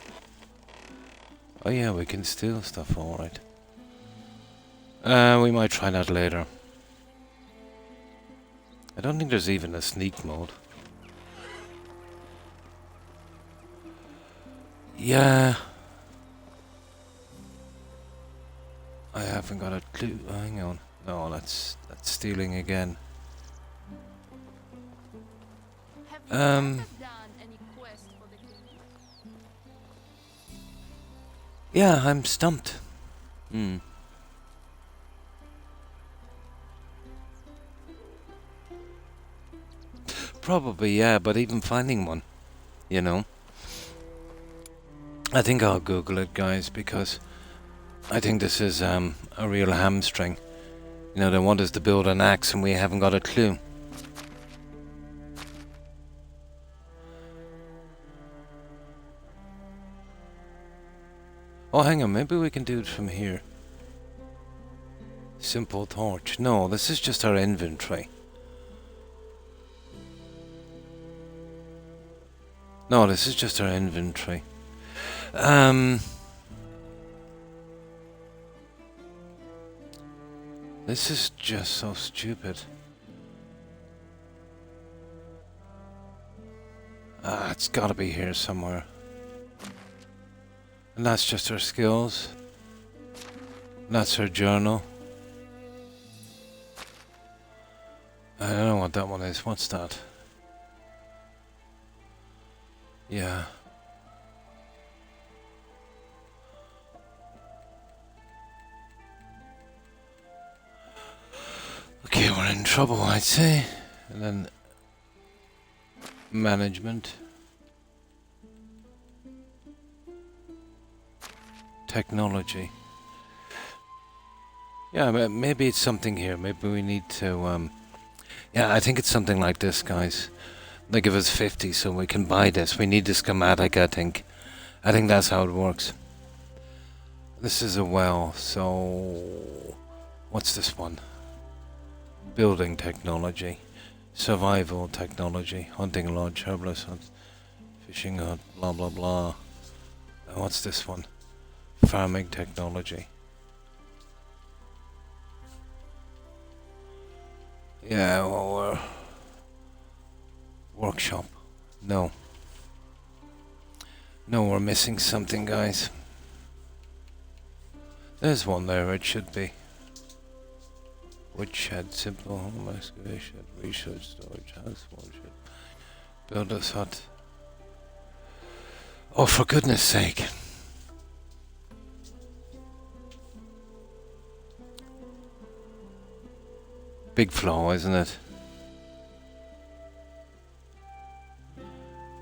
yeah, we can steal stuff, alright. We might try that later. I don't think there's even a sneak mode. Yeah. I haven't got a clue. Hang on. No, that's stealing again. Have you ever done any quest for the king? Yeah, I'm stumped. Hmm. Probably, yeah, but even finding one, you know. I think I'll Google it, guys, because I think this is a real hamstring. You know, they want us to build an axe and we haven't got a clue. Oh, hang on, maybe we can do it from here. Simple torch. No, this is just our inventory. No, this is just our inventory. This is just so stupid. Ah, it's gotta be here somewhere. And that's just her skills. And that's her journal. I don't know what that one is. What's that? Yeah. Okay, we're in trouble, I'd say. And then management. Technology. Yeah, maybe it's something here. Maybe we need to, yeah, I think it's something like this, guys. They give us 50 so we can buy this. We need the schematic, I think. I think that's how it works. This is a well, so... What's this one? Building technology. Survival technology. Hunting lodge, herbalist hut, fishing hut, blah blah blah. And what's this one? Farming technology. Yeah, well, workshop. No. No, we're missing something, guys. There's one there, it should be. Woodshed, simple home excavation, research, storage, house, watershed, builder's hut. Oh, for goodness sake. Big flaw, isn't it?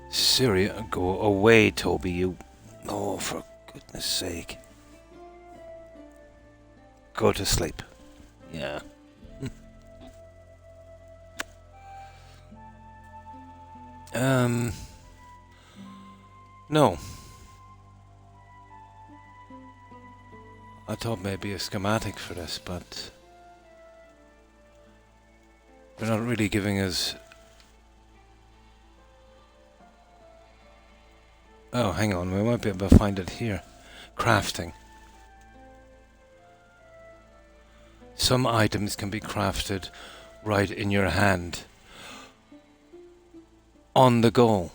Syria, go away, Toby, you... Oh, for goodness sake. Go to sleep. Yeah. No. I thought maybe a schematic for this, but... They're not really giving us... Oh, hang on, we might be able to find it here. Crafting. Some items can be crafted right in your hand. On the go.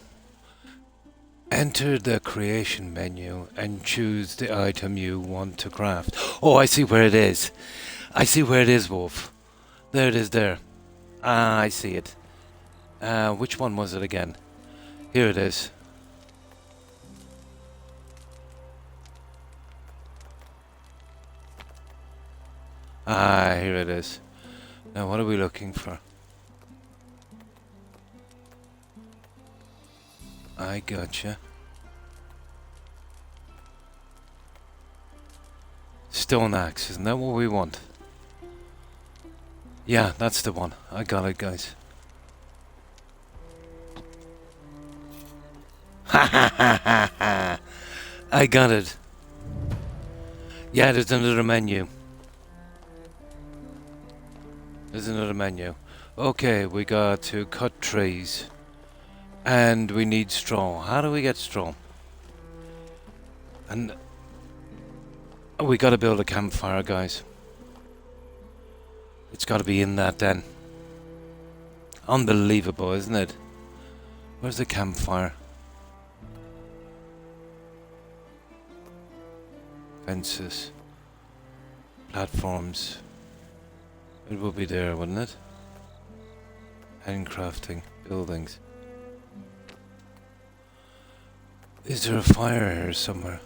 Enter the creation menu and choose the item you want to craft. Oh, I see where it is. I see where it is, Wolf. There it is there. Ah, I see it. Which one was it again? Here it is. Ah, here it is. Now, what are we looking for? I gotcha. Stone axe, isn't that what we want? Yeah, that's the one. I got it, guys. Ha ha ha ha ha! I got it. Yeah, there's another menu. There's another menu. Okay, we got to cut trees. And we need straw. How do we get straw? And we gotta build a campfire, guys. It's gotta be in that then. Unbelievable, isn't it? Where's the campfire? Fences. Platforms. It would be there, wouldn't it? Handcrafting. Buildings. Is there a fire here somewhere?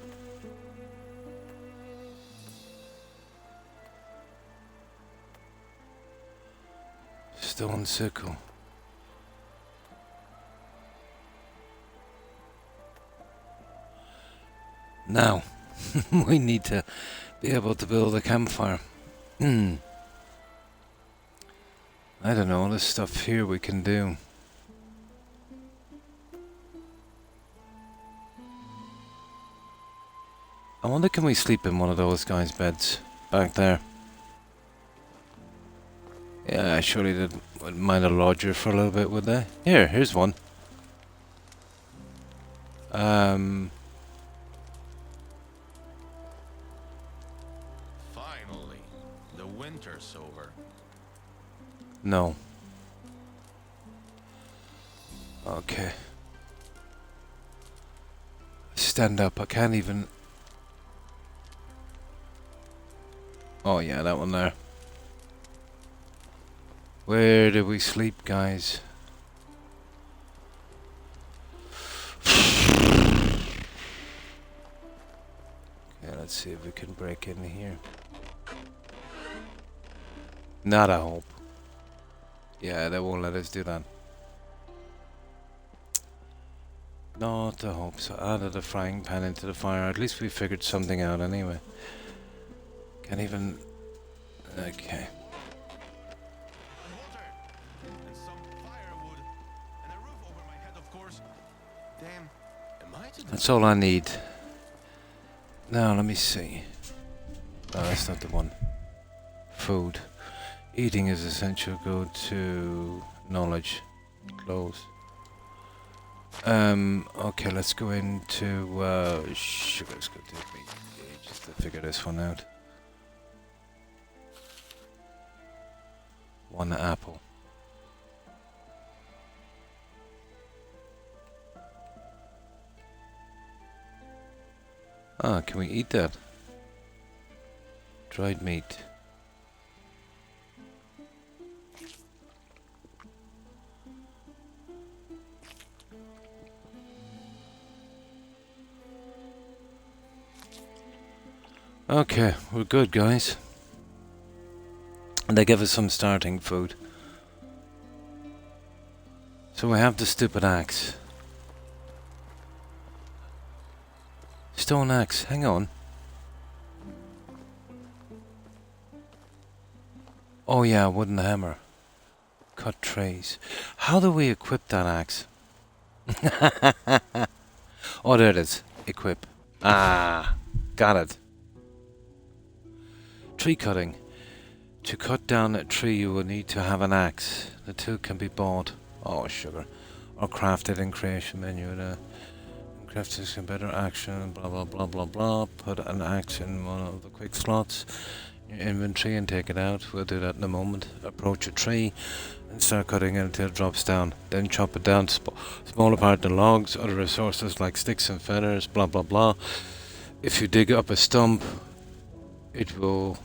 Stone sickle. Now, we need to be able to build a campfire. I don't know, all this stuff here we can do. I wonder, can we sleep in one of those guys' beds back there? Yeah, surely they wouldn't mind a lodger for a little bit, would they? Here's one. Finally, the winter's over. No. Okay. Stand up, I can't even... Oh yeah, that one there. Where do we sleep, guys? Okay, let's see if we can break in here. Not a hope. Yeah, they won't let us do that. Not a hope. So added a frying pan into the fire. At least we figured something out anyway. Can't even... Okay. That's all I need. Now, let me see. Oh, that's not the one. Food. Eating is essential. Go to knowledge. Close. Okay, let's go into sugar. It's going to take me ages to figure this one out. 1 apple. Ah, can we eat that? Dried meat. Okay, we're good, guys. And they give us some starting food. So we have the stupid axe. Stone axe, hang on. Oh yeah, wooden hammer. Cut trees. How do we equip that axe? Oh, there it is. Equip. Ah, got it. Tree cutting. To cut down a tree you will need to have an axe. The tool can be bought. Oh, sugar. Or crafted in creation menu. Crafting some better action, blah blah blah blah blah. Put an axe in one of the quick slots in your inventory and take it out. We'll do that in a moment. Approach a tree and start cutting it until it drops down. Then chop it down to smaller part than logs, other resources like sticks and feathers, blah blah blah. If you dig up a stump, it will...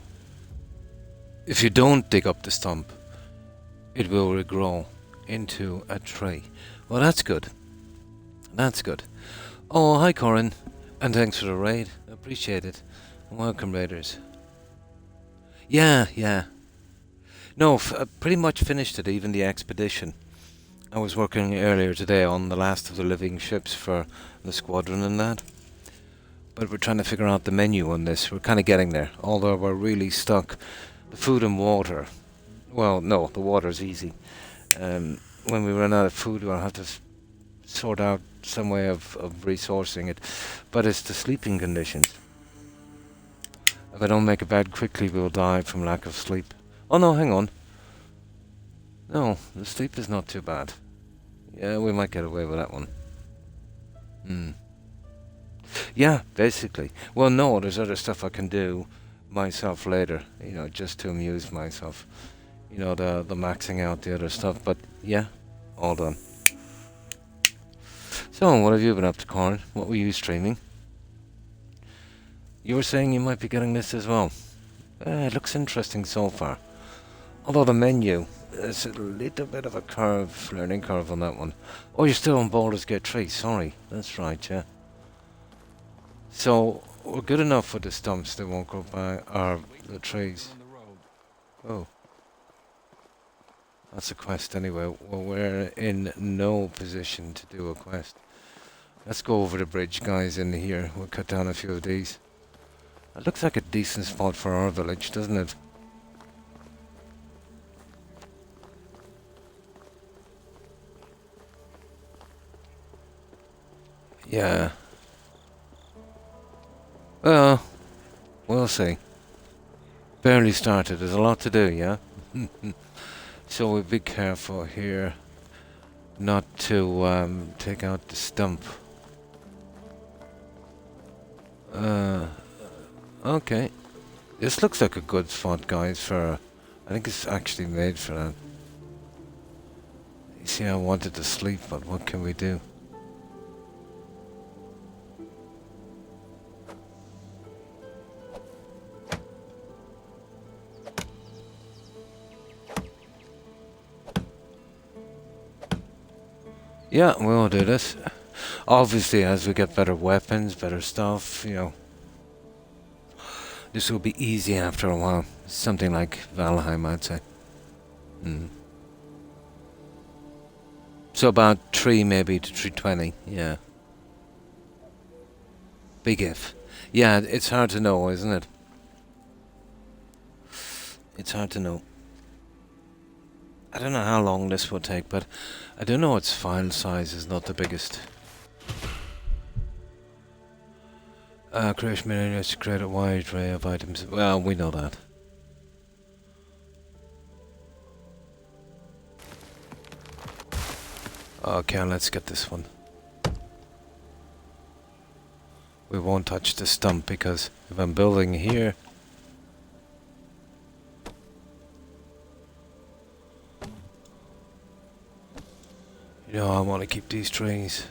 If you don't dig up the stump, it will regrow into a tree. Well, that's good. That's good. Oh, hi Corin, and thanks for the raid. Appreciate it. And welcome, raiders. Yeah. No, pretty much finished it, even the expedition. I was working earlier today on the last of the living ships for the squadron and that. But we're trying to figure out the menu on this. We're kind of getting there, although we're really stuck. The food and water. Well, no, the water's easy. When we run out of food, we'll have to sort out some way of resourcing it. But it's the sleeping conditions. If I don't make a bed quickly, we'll die from lack of sleep. Oh no, hang on. No, the sleep is not too bad. Yeah, we might get away with that one. Yeah, basically. Well, no, there's other stuff I can do myself later, just to amuse myself. you know, the maxing out the other stuff. But yeah, all done. So, what have you been up to, Corin? What were you streaming? You were saying you might be getting this as well. It looks interesting so far. Although the menu is a little bit of a learning curve on that one. Oh, you're still on Baldur's Gate 3, sorry. That's right, yeah. So, we're good enough with the stumps, they won't go by, or the trees. Oh. That's a quest anyway. Well, we're in no position to do a quest. Let's go over the bridge, guys, in here. We'll cut down a few of these. It looks like a decent spot for our village, doesn't it? Yeah. Well, we'll see. Barely started. There's a lot to do, yeah? So we'll be careful here not to take out the stump. Okay. This looks like a good spot, guys, for... I think it's actually made for that. You see, I wanted to sleep, but what can we do? Yeah, we'll do this. Obviously, as we get better weapons, better stuff, you know, this will be easy after a while. Something like Valheim, I'd say. So about 3 maybe to 320, yeah. Big if. Yeah, it's hard to know, isn't it? It's hard to know. I don't know how long this will take, but I do know its file size is not the biggest. Creation menus to create a wide array of items. Well, we know that. Okay, let's get this one. We won't touch the stump because if I'm building here... You know, I want to keep these trees.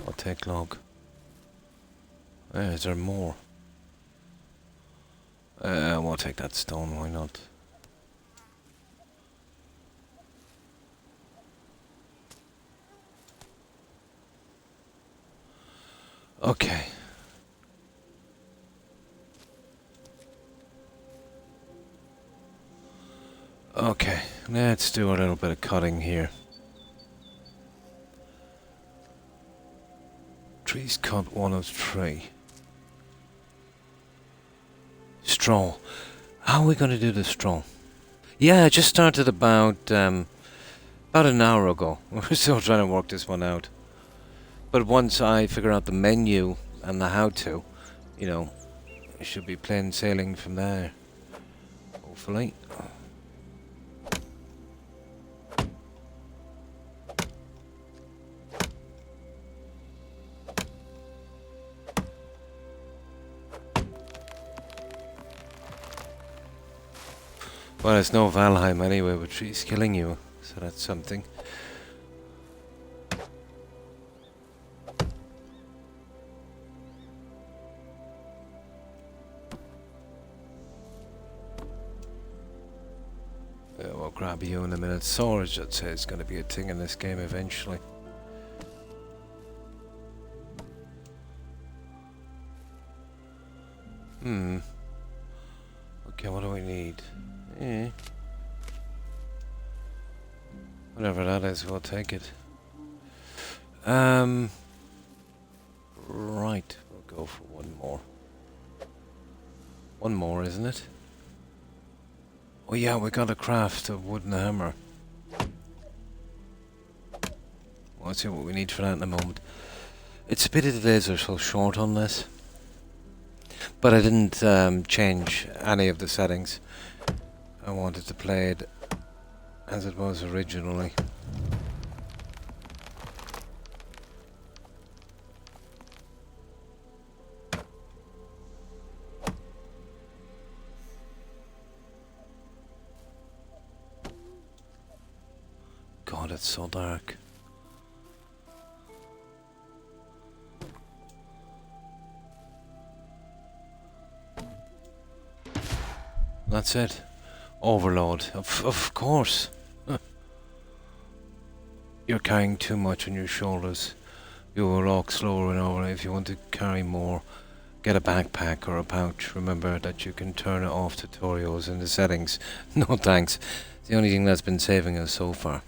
I'll take log. Is there more? We'll take that stone, why not? Okay. Okay, let's do a little bit of cutting here. Trees cut 1 of 3. Straw. How are we going to do the straw? Yeah, I just started about an hour ago. We're still trying to work this one out. But once I figure out the menu and the how-to, you know, it should be plain sailing from there. Hopefully. Well, it's no Valheim anyway, but she's killing you, so that's something. Yeah, we'll grab you in a minute. Swords, I'd say, is going to be a thing in this game eventually. Okay, what do we need? Whatever that is, we'll take it. Right, we'll go for one more. One more, isn't it? Oh yeah, we got to craft a wooden hammer. Well, let's see what we need for that in a moment. It's a pity the days are so short on this. But I didn't change any of the settings. I wanted to play it as it was originally. it's so dark. That's it. Overload. Of course. Huh. You're carrying too much on your shoulders. You will walk slower and over. If you want to carry more, get a backpack or a pouch. Remember that you can turn it off tutorials in the settings. No thanks. It's the only thing that's been saving us so far.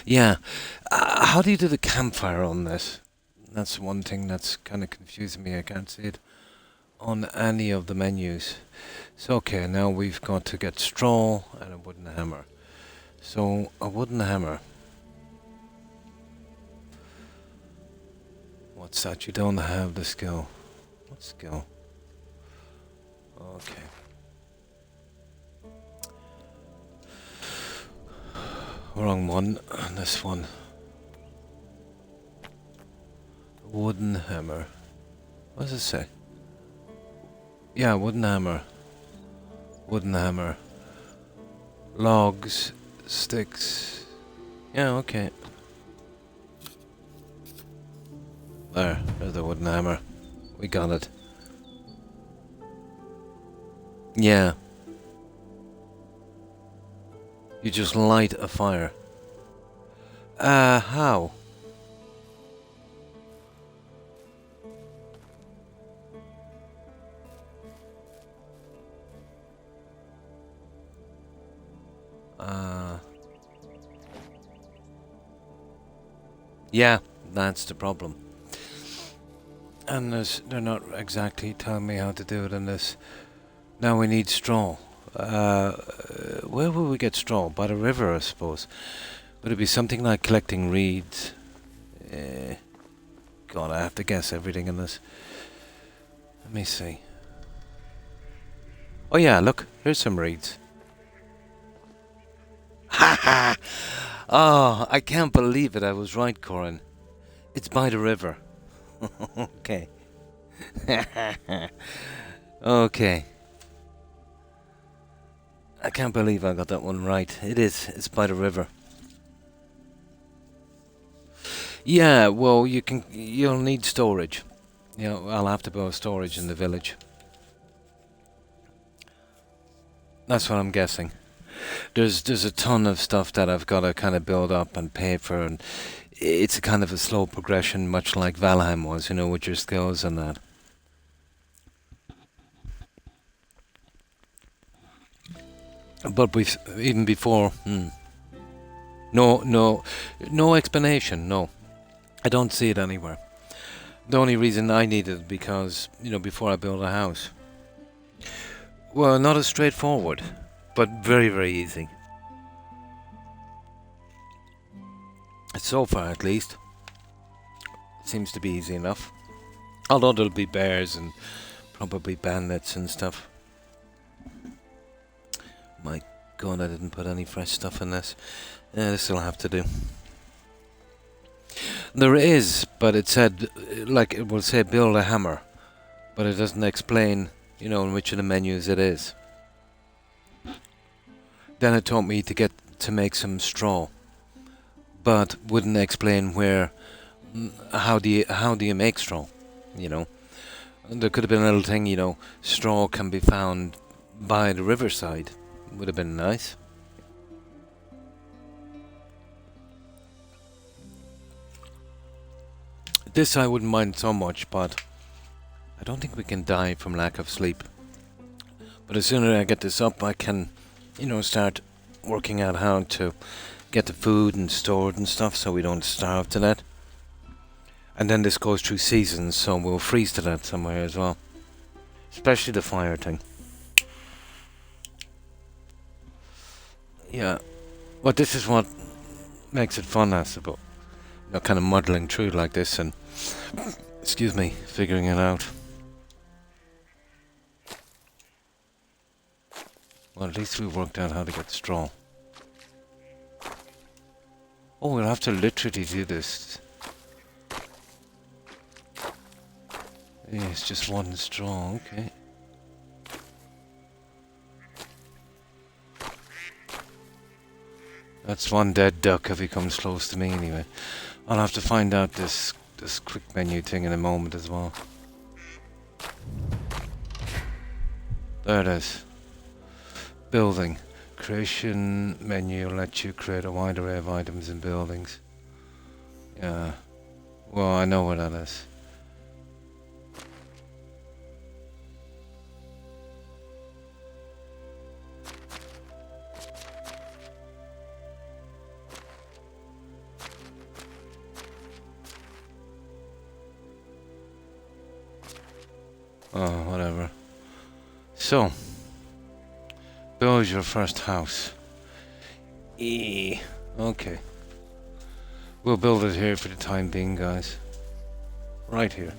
Yeah. How do you do the campfire on this? That's one thing that's kind of confusing me. I can't see it on any of the menus. So okay, now we've got to get straw and a wooden hammer. So a wooden hammer. What's that? You don't have the skill. What skill? Okay. Wrong one. This one. Wooden hammer. What does it say? Yeah, wooden hammer. Wooden hammer. Logs. Sticks. Yeah, okay. There's the wooden hammer. We got it. Yeah. You just light a fire. How? Yeah, that's the problem. And they're not exactly telling me how to do it in this. Now we need straw. Where will we get straw? By the river, I suppose. Would it be something like collecting reeds? God, I have to guess everything in this. Let me see. Oh yeah, look, here's some reeds. Ha ha! Oh, I can't believe it. I was right, Corin. It's by the river. Okay. Okay. I can't believe I got that one right. It is. It's by the river. Yeah, well, you'll need storage. You know, I'll have to build storage in the village. That's what I'm guessing. There's a ton of stuff that I've got to kind of build up and pay for, and it's a kind of a slow progression, much like Valheim was, you know, with your skills and that. But we've even before, no explanation. No, I don't see it anywhere. The only reason I need it because, you know, before I build a house. Well, not as straightforward, but very, very easy. So far, at least, it seems to be easy enough. Although there'll be bears and probably bandits and stuff. My God, I didn't put any fresh stuff in this. This will have to do. There is, but it said, like, it will say build a hammer, but it doesn't explain, you know, in which of the menus it is. Then it told me to make some straw, but wouldn't explain where, how do you make straw, you know. There could have been a little thing, you know, straw can be found by the riverside. Would have been nice. This I wouldn't mind so much, but I don't think we can die from lack of sleep. But as soon as I get this up, I can, you know, start working out how to get the food and stored and stuff so we don't starve to that. And then this goes through seasons, so we'll freeze to that somewhere as well. Especially the fire thing. Yeah, but this is what makes it fun, I suppose. You know, kind of muddling through like this and, excuse me, figuring it out. Well, at least we've worked out how to get straw. Oh, we'll have to literally do this. Yeah, it's just one straw, okay. That's one dead duck if he comes close to me anyway. I'll have to find out this quick menu thing in a moment as well. There it is. Building. Creation menu lets you create a wide array of items and buildings. Yeah. Well, I know what that is. Oh, whatever. So, build your first house. Okay. We'll build it here for the time being, guys. Right here.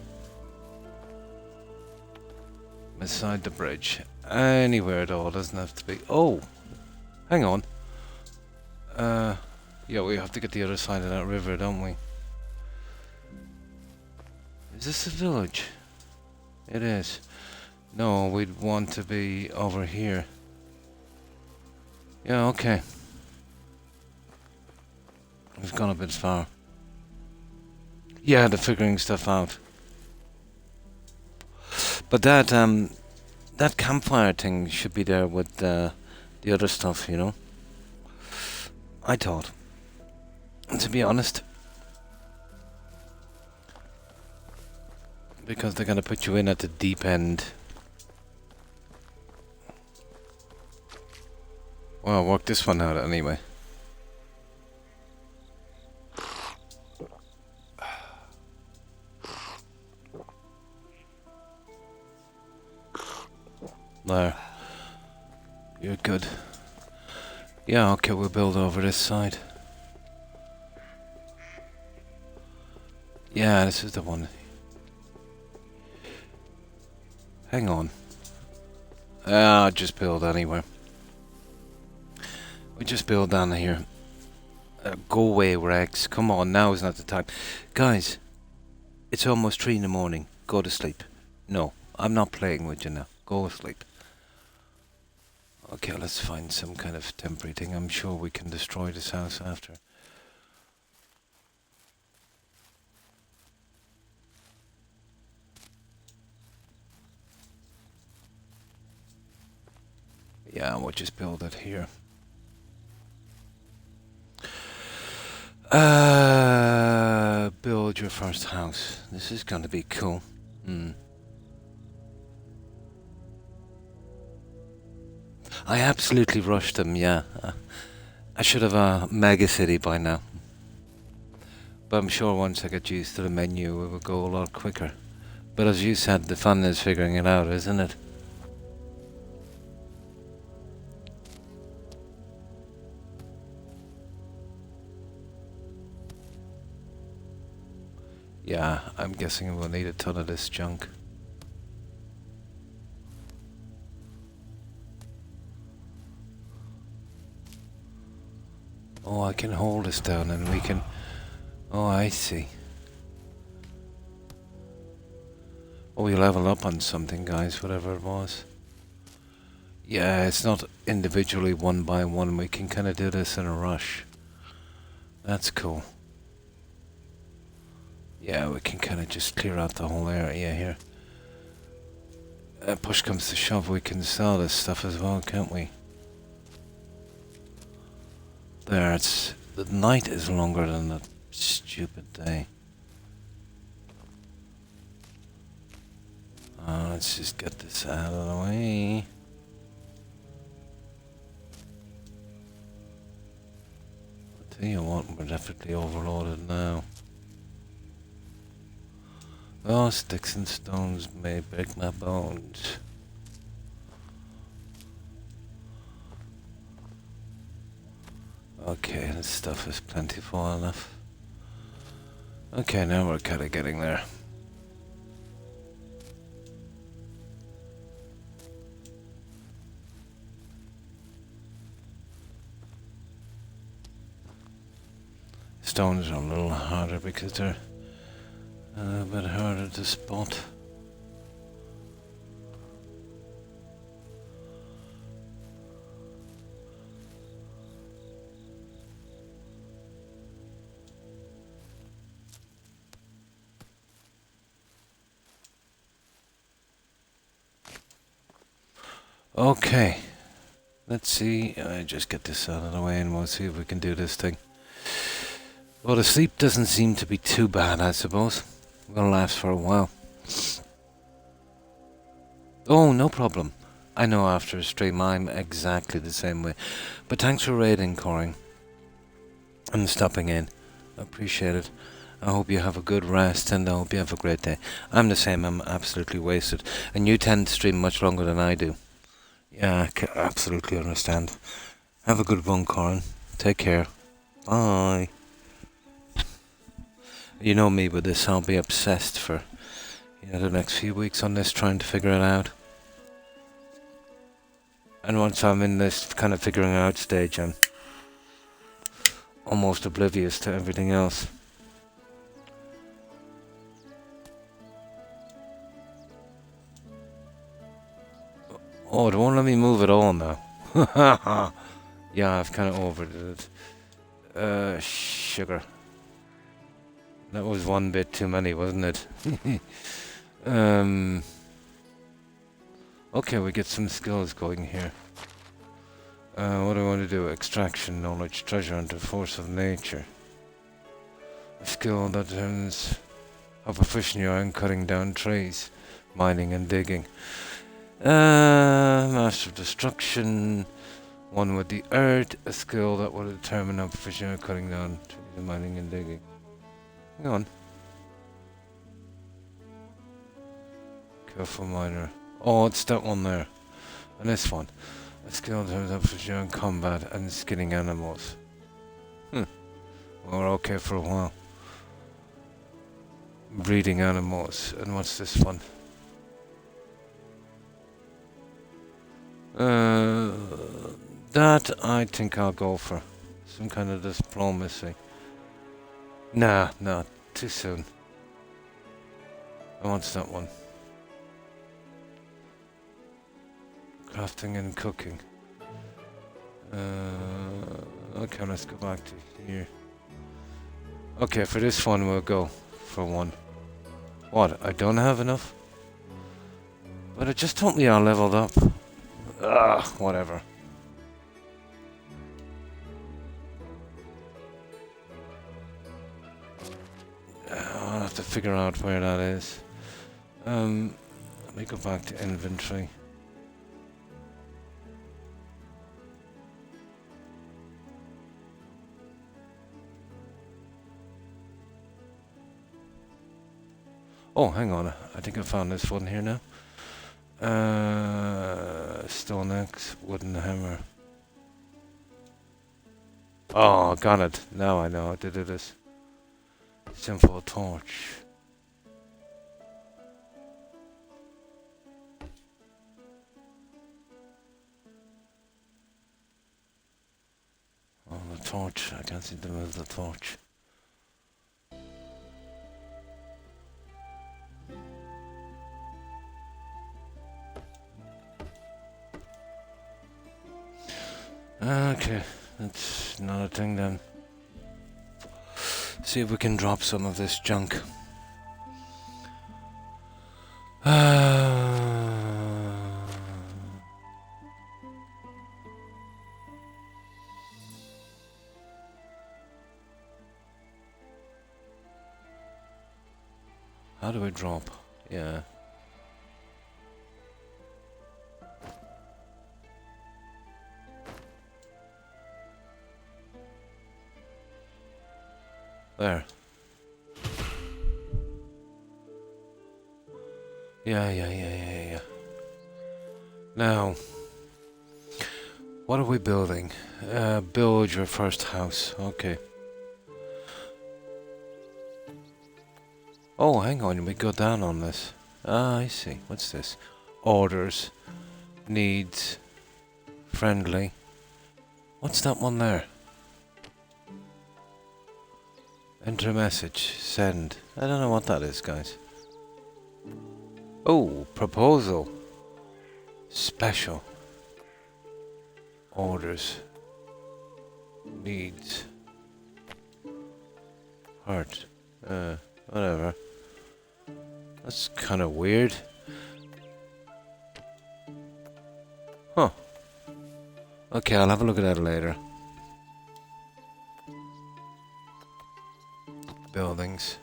Beside the bridge. Anywhere at all, doesn't have to be. Oh! Hang on. Yeah, we have to get the other side of that river, don't we? Is this a village? It is. No, we'd want to be over here. Yeah, okay. We've gone a bit far. Yeah, the figuring stuff out. But that campfire thing should be there with the other stuff, you know? I thought. To be honest. Because they're gonna put you in at the deep end. Well, I'll work this one out anyway. There. You're good. Yeah, okay, we'll build over this side. Yeah, this is the one. Hang on. I'll just build anywhere. We just build down here. Go away, Rex. Come on, now is not the time. Guys, it's almost 3 in the morning. Go to sleep. No, I'm not playing with you now. Go to sleep. Okay, let's find some kind of temporary thing. I'm sure we can destroy this house after. Yeah, we'll just build it here. Build your first house. This is gonna be cool. I absolutely rushed them, yeah. I should have a mega city by now. But I'm sure once I get used to the menu, it will go a lot quicker. But as you said, the fun is figuring it out, isn't it? Yeah, I'm guessing we'll need a ton of this junk. Oh, I can hold this down and we can... Oh, I see. Oh, we level up on something, guys, whatever it was. Yeah, it's not individually one by one. We can kind of do this in a rush. That's cool. Yeah, we can kind of just clear out the whole area here. Push comes to shove, we can sell this stuff as well, can't we? There, it's... The night is longer than the stupid day. Let's just get this out of the way. I'll tell you what, we're definitely overloaded now. Oh, sticks and stones may break my bones. Okay, this stuff is plentiful enough. Okay, now we're kind of getting there. Stones are a little harder because they're a bit harder to spot. Okay. Let's see. I just get this out of the way and we'll see if we can do this thing. Well, the sleep doesn't seem to be too bad, I suppose. Will last for a while. Oh, no problem. I know after a stream I'm exactly the same way. But thanks for raiding, Corin. And stopping in. I appreciate it. I hope you have a good rest and I hope you have a great day. I'm the same, I'm absolutely wasted. And you tend to stream much longer than I do. Yeah, I absolutely understand. Have a good one, Corin. Take care. Bye. You know me with this, I'll be obsessed for the next few weeks on this, trying to figure it out. And once I'm in this kind of figuring out stage, I'm almost oblivious to everything else. Oh, it won't let me move at all now. Yeah, I've kind of overdid it. Sugar. That was one bit too many, wasn't it? Okay, we get some skills going here. What do I want to do? Extraction, knowledge, treasure, and the force of nature. A skill that turns how proficient you are in cutting down trees, mining and digging. Master of destruction. One with the earth, a skill that will determine how proficient you are cutting down trees, mining and digging. Hang on. Careful miner. Oh, it's that one there. And this one. A skill in terms of precision combat and skinning animals. Well, we're okay for a while. Breeding animals. And what's this one? That I think I'll go for. Some kind of diplomacy. Nah, too soon. I want that one. Crafting and cooking. Okay, let's go back to here. Okay, for this one we'll go for one. What? I don't have enough? But it just told me I leveled up. Ugh, whatever. I'll have to figure out where that is. Let me go back to inventory. Oh, hang on. I think I found this one here now. Stone axe, wooden hammer. Oh, got it. Now I know how to do this. Simple torch. Oh, the torch. I can't seem to move the torch. Okay, that's another thing then. See if we can drop some of this junk. How do we drop? Yeah. There. Yeah. Now, what are we building? Build your first house. Okay. Oh, hang on. We go down on this. Ah, I see. What's this? Orders. Needs. Friendly. What's that one there? Enter a message. Send. I don't know what that is, guys. Oh, proposal. Special. Orders. Needs. Heart. Whatever. That's kind of weird. Huh. Okay, I'll have a look at that later. Buildings.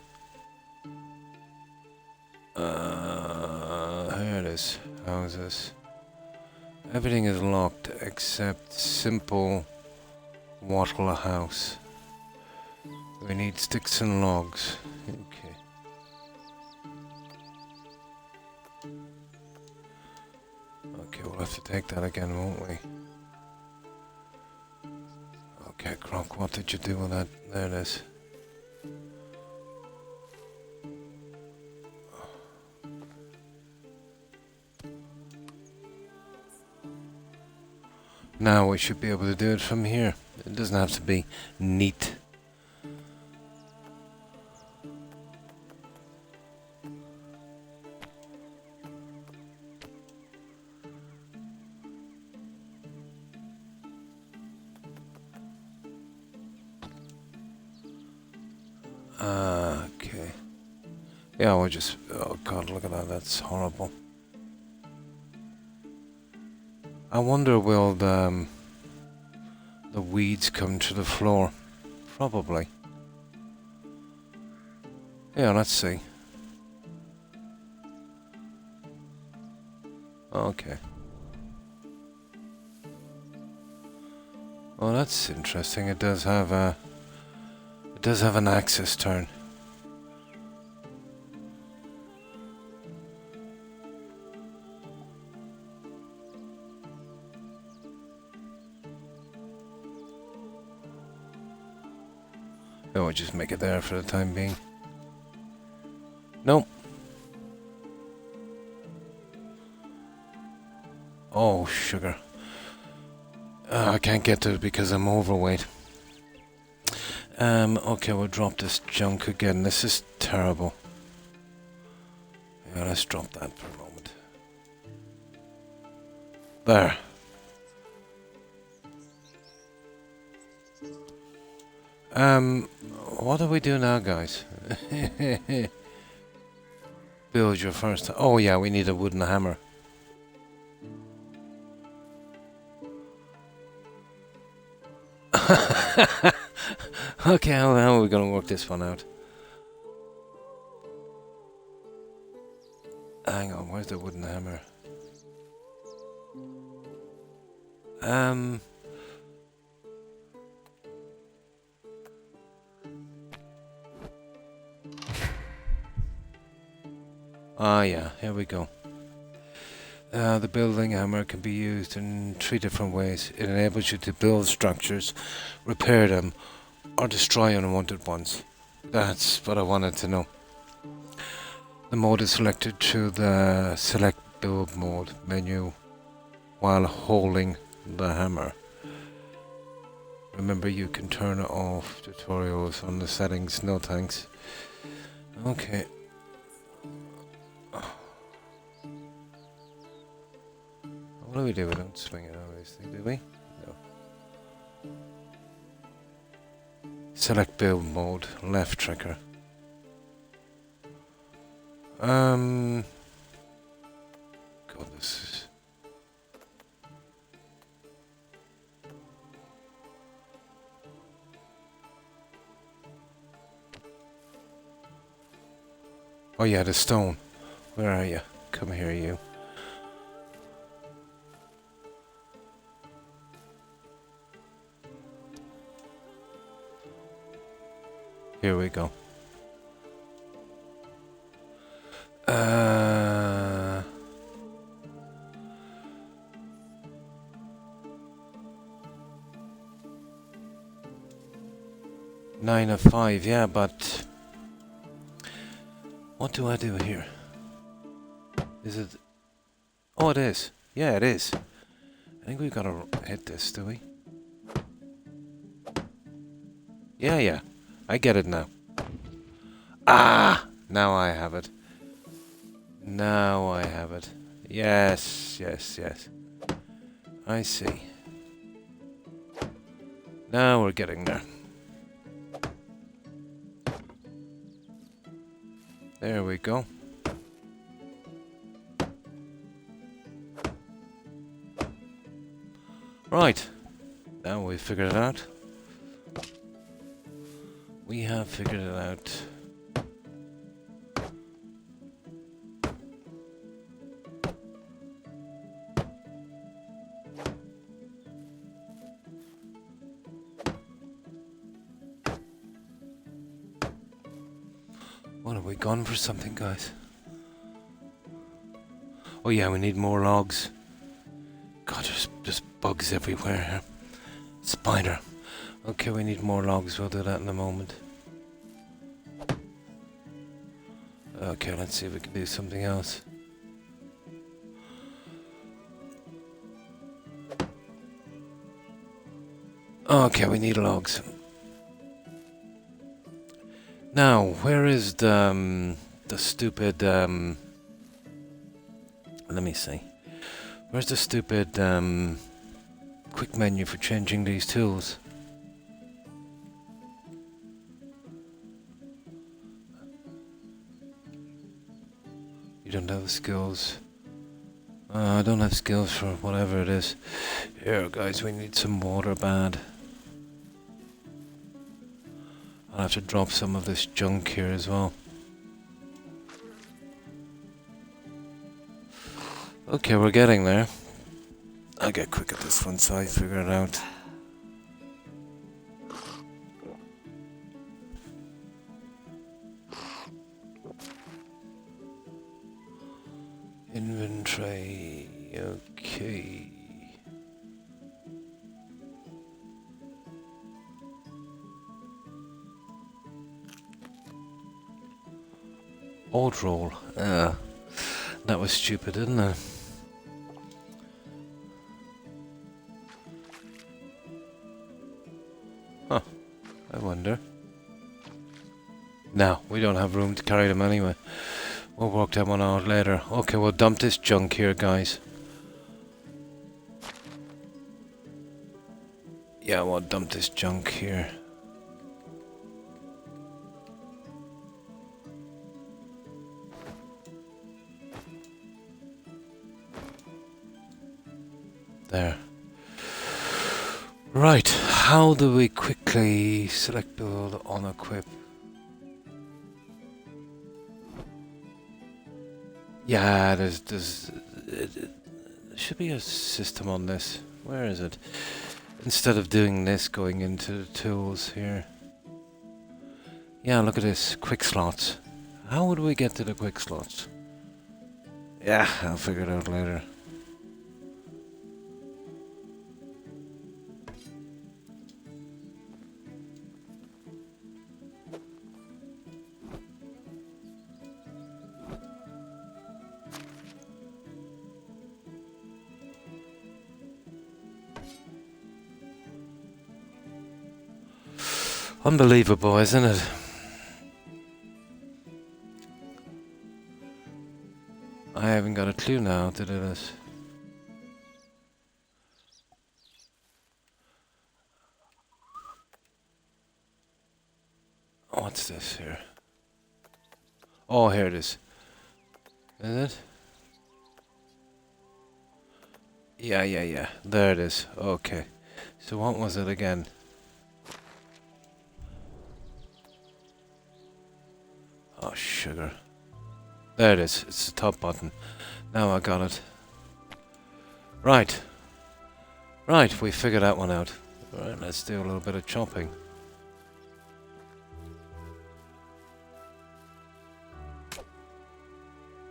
Here it is. Houses. Everything is locked except simple wattle house. We need sticks and logs. Okay. Okay, we'll have to take that again, won't we? Okay, Croc, what did you do with that? There it is. Now we should be able to do it from here. It doesn't have to be neat. Okay. Yeah, we'll just... Oh god, look at that. That's horrible. I wonder will the weeds come to the floor? Probably. Yeah, let's see. Okay. Well, that's interesting. It does have a... It does have an axis turn. Oh, we'll just make it there for the time being. Nope. Oh, sugar. I can't get to it because I'm overweight. Okay, we'll drop this junk again. This is terrible. Yeah, let's drop that for a moment. There. What do we do now, guys? Build your first... Oh yeah, we need a wooden hammer. Okay, how are we going to work this one out? Hang on, where's the wooden hammer? Ah yeah, here we go. The building hammer can be used in 3 different ways. It enables you to build structures, repair them, or destroy unwanted ones. That's what I wanted to know. The mode is selected through the Select Build Mode menu while holding the hammer. Remember, you can turn off tutorials on the settings. No thanks. Okay. What do we do? We don't swing it, obviously, do we? No. Select build mode, left trigger. God, this is... Oh yeah, the stone. Where are you? Come here, you. Here we go. 9 of 5, yeah, but what do I do here? Is it... Oh, it is. Yeah, it is. I think we've got to hit this, do we? Yeah. I get it now. Ah! Now I have it. Now I have it. Yes. I see. Now we're getting there. There we go. Right, Now we figured it out. We have figured it out. What have we gone for something, guys? Oh yeah, we need more logs. God, there's bugs everywhere here. Spider. Okay, we need more logs. We'll do that in a moment. Okay, let's see if we can do something else. Okay, we need logs. Now, where is the stupid, let me see. Where's the stupid, quick menu for changing these tools? You don't have the skills. I don't have skills for whatever it is. Here, guys, we need some water bad. I'll have to drop some of this junk here as well. Okay, we're getting there. I'll get quick at this once I figure it out. Inventory, okay. Old roll. That was stupid, didn't it? Huh. I wonder. No, we don't have room to carry them anyway. We'll work that one out later. Okay, we'll dump this junk here, guys. Yeah, we'll dump this junk here. There. Right, how do we quickly select build on equip? Yeah, there should be a system on this. Where is it? Instead of doing this, going into the tools here. Yeah, look at this, quick slots. How would we get to the quick slots? Yeah, I'll figure it out later. Unbelievable, isn't it? I haven't got a clue now to do this. What's this here? Oh, here it is. Is it? Yeah. There it is. Okay. So what was it again? Oh, sugar. There it is. It's the top button. Now I got it. Right. Right, we figured that one out. Alright, let's do a little bit of chopping.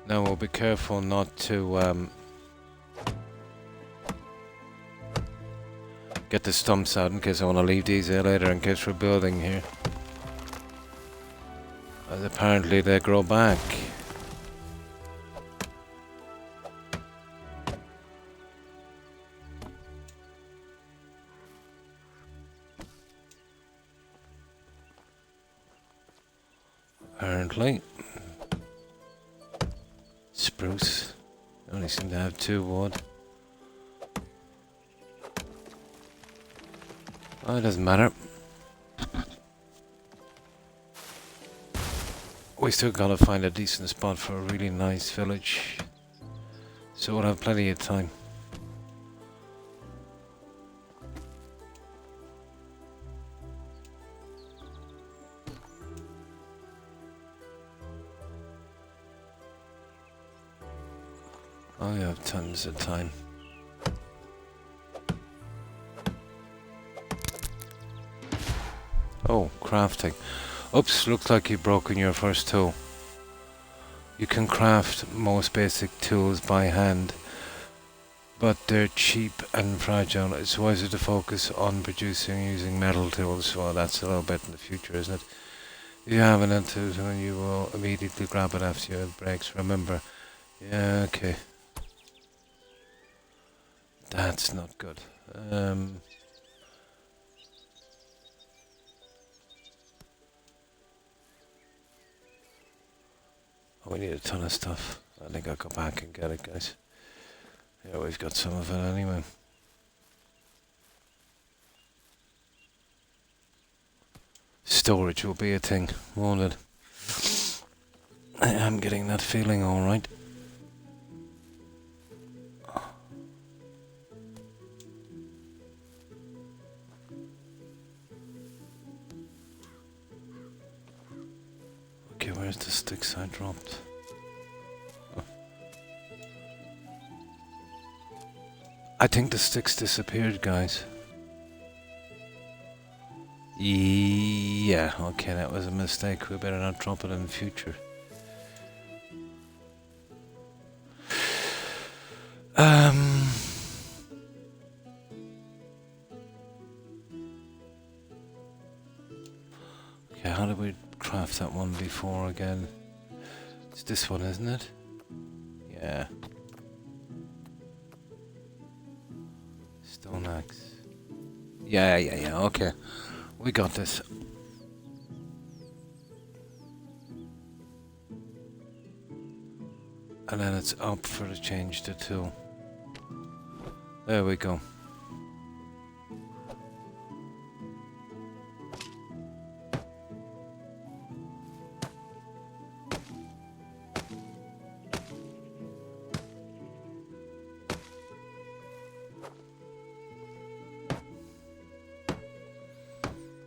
Now we'll be careful not to get the stumps out in case I want to leave these here later in case we're building here. As apparently they grow back. Apparently. Spruce. Only seem to have 2 wood. Oh, it doesn't matter. We still gotta find a decent spot for a really nice village. So we'll have plenty of time. Oh, you have tons of time. Oh, crafting. Oops, looks like you've broken your first tool. You can craft most basic tools by hand, but they're cheap and fragile. It's wiser to focus on producing using metal tools. Well, that's a little bit in the future, isn't it? If you have an tool, you will immediately grab it after it breaks. Remember. Yeah, okay. That's not good. Oh, we need a ton of stuff. I think I'll go back and get it, guys. Yeah, we've got some of it anyway. Storage will be a thing, won't it? I am getting that feeling, alright. Okay, where's the sticks I dropped? Oh. I think the sticks disappeared, guys. Yeah, okay, that was a mistake. We better not drop it in the future. Okay, how did we craft that one before again? It's this one, isn't it? Yeah. Stone axe. Yeah, okay. We got this. And then it's up for the change to tool. There we go.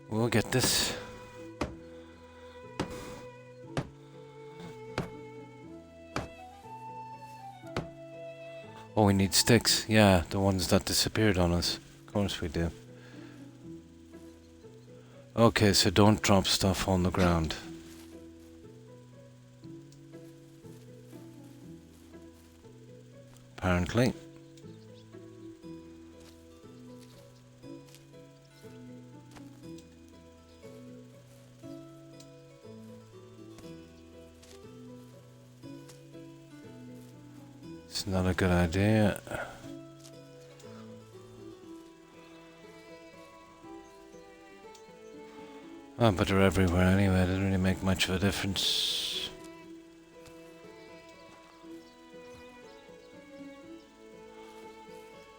We'll get this. Oh, we need sticks. Yeah, the ones that disappeared on us. Of course we do. Okay, so don't drop stuff on the ground. Apparently. It's not a good idea. Oh, but they're everywhere anyway. It doesn't really make much of a difference.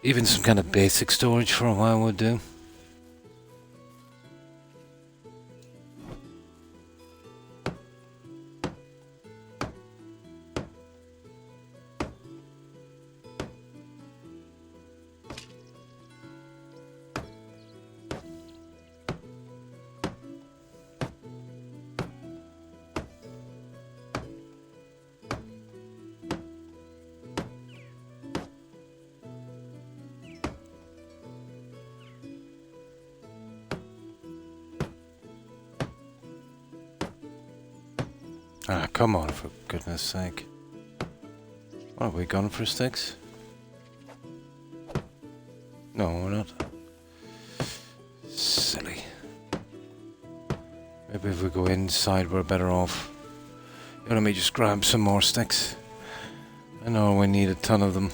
Even some kind of basic storage for a while would do. Ah, come on, for goodness sake. What, have we gone for sticks? No, we're not. Silly. Maybe if we go inside, we're better off. Let me just grab some more sticks. I know we need a ton of them.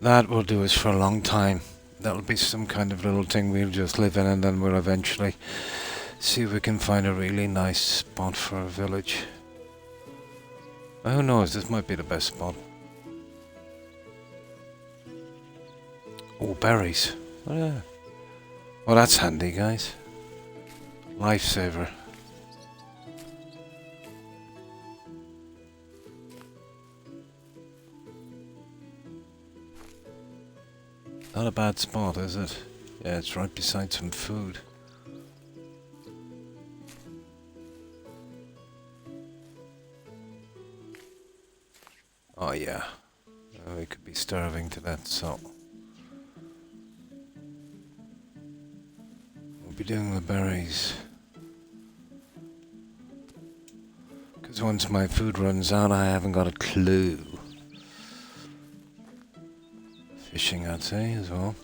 That will do us for a long time. That'll be some kind of little thing we'll just live in, and then we'll eventually see if we can find a really nice spot for a village. Well, who knows, this might be the best spot. Oh, berries. Oh, yeah. Well, that's handy, guys. Lifesaver. Not a bad spot, is it? Yeah, it's right beside some food. Oh yeah. We could be starving to death, so we'll be doing the berries. Because once my food runs out, I haven't got a clue. Fishing, I'd say, as well.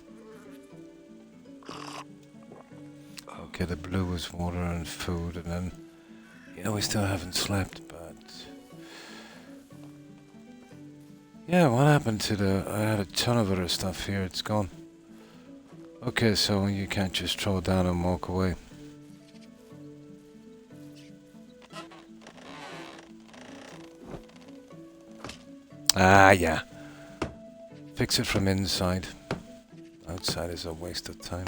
Okay, the blue was water and food, and then... Yeah, we still haven't slept, but... Yeah, what happened to the... I had a ton of other stuff here, it's gone. Okay, so you can't just throw it down and walk away. Ah, yeah. Fix it from inside. Outside is a waste of time.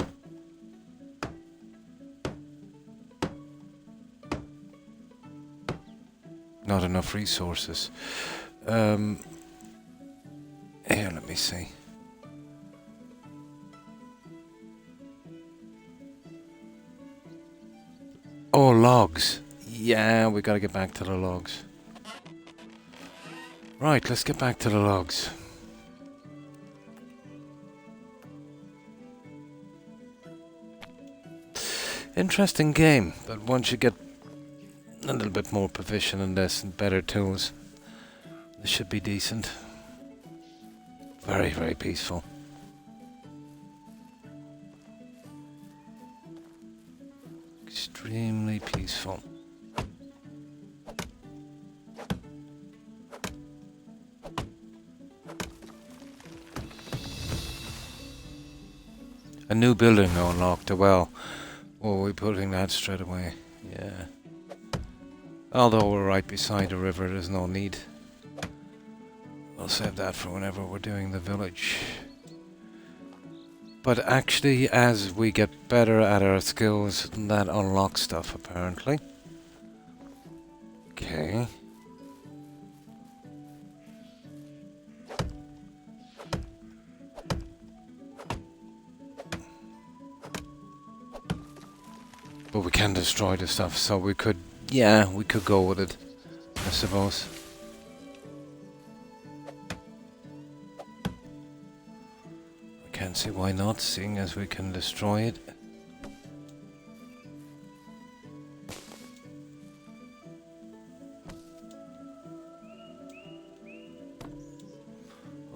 Not enough resources. Here, let me see. Oh, logs. Yeah, we gotta get back to the logs. Right, let's get back to the logs. Interesting game, but once you get a little bit more proficient in this and better tools, this should be decent. Very, very peaceful. Extremely peaceful. A new building unlocked, a well. Oh, we're putting that straight away. Yeah. Although we're right beside the river, there's no need. We'll save that for whenever we're doing the village. But actually, as we get better at our skills, that unlocks stuff, apparently. Okay. But we can destroy the stuff, so we could... Yeah, we could go with it, I suppose. I can't see why not, seeing as we can destroy it.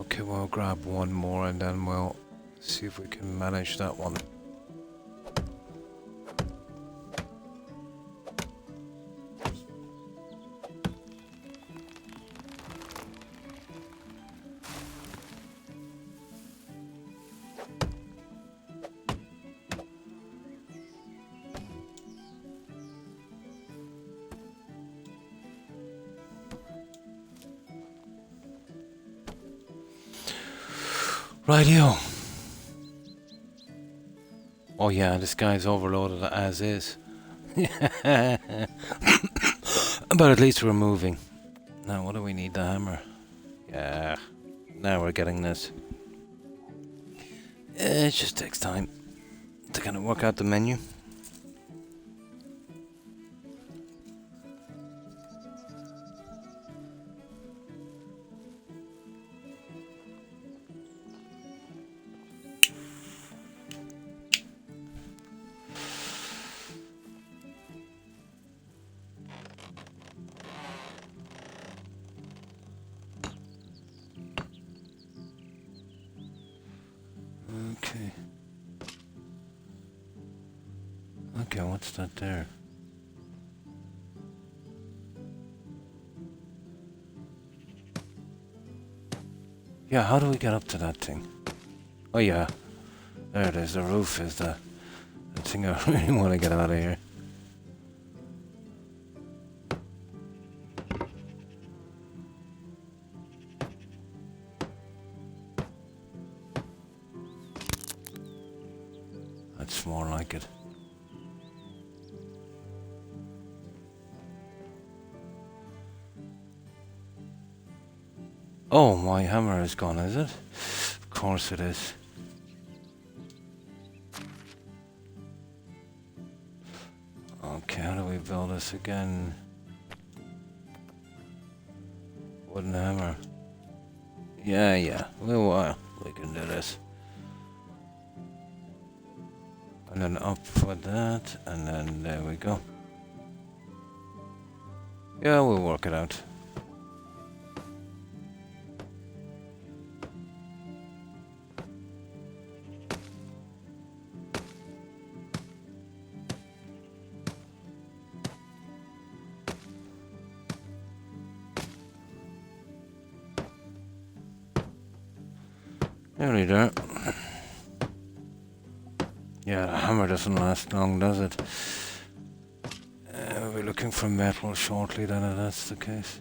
Okay, we'll grab one more and then we'll see if we can manage that one. Rightio. Oh yeah, this guy's overloaded as is. But at least we're moving. Now what do we need? The hammer. Yeah. Now we're getting this. It just takes time to kind of work out the menu. Okay. Okay, what's that there? Yeah, how do we get up to that thing? Oh yeah. There it is, the roof is the thing I really want to get out of here. That's more like it. Oh, my hammer is gone, is it? Of course it is. Okay, how do we build this again? Wooden hammer. Yeah. We can do this. And then up for that, and then there we go. Yeah, we'll work it out. Nearly there. Yeah, the hammer doesn't last long, does it? We'll be looking for metal shortly then, if that's the case.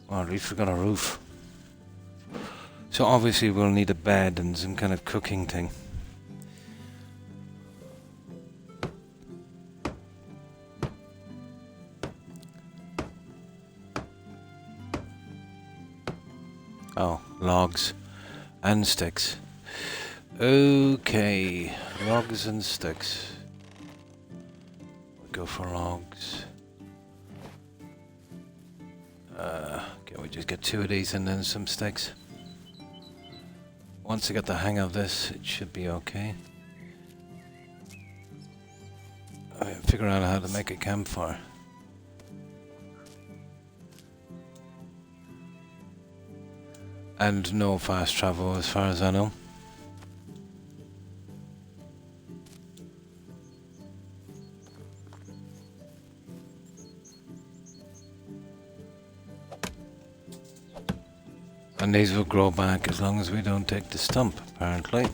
Well, at least we got a roof. So obviously we'll need a bed and some kind of cooking thing. Oh, logs and sticks. Okay, logs and sticks. We'll go for logs. Can we just get 2 of these and then some sticks? Once I get the hang of this, it should be okay. I'll figure out how to make a campfire. And no fast travel as far as I know. And these will grow back as long as we don't take the stump, apparently.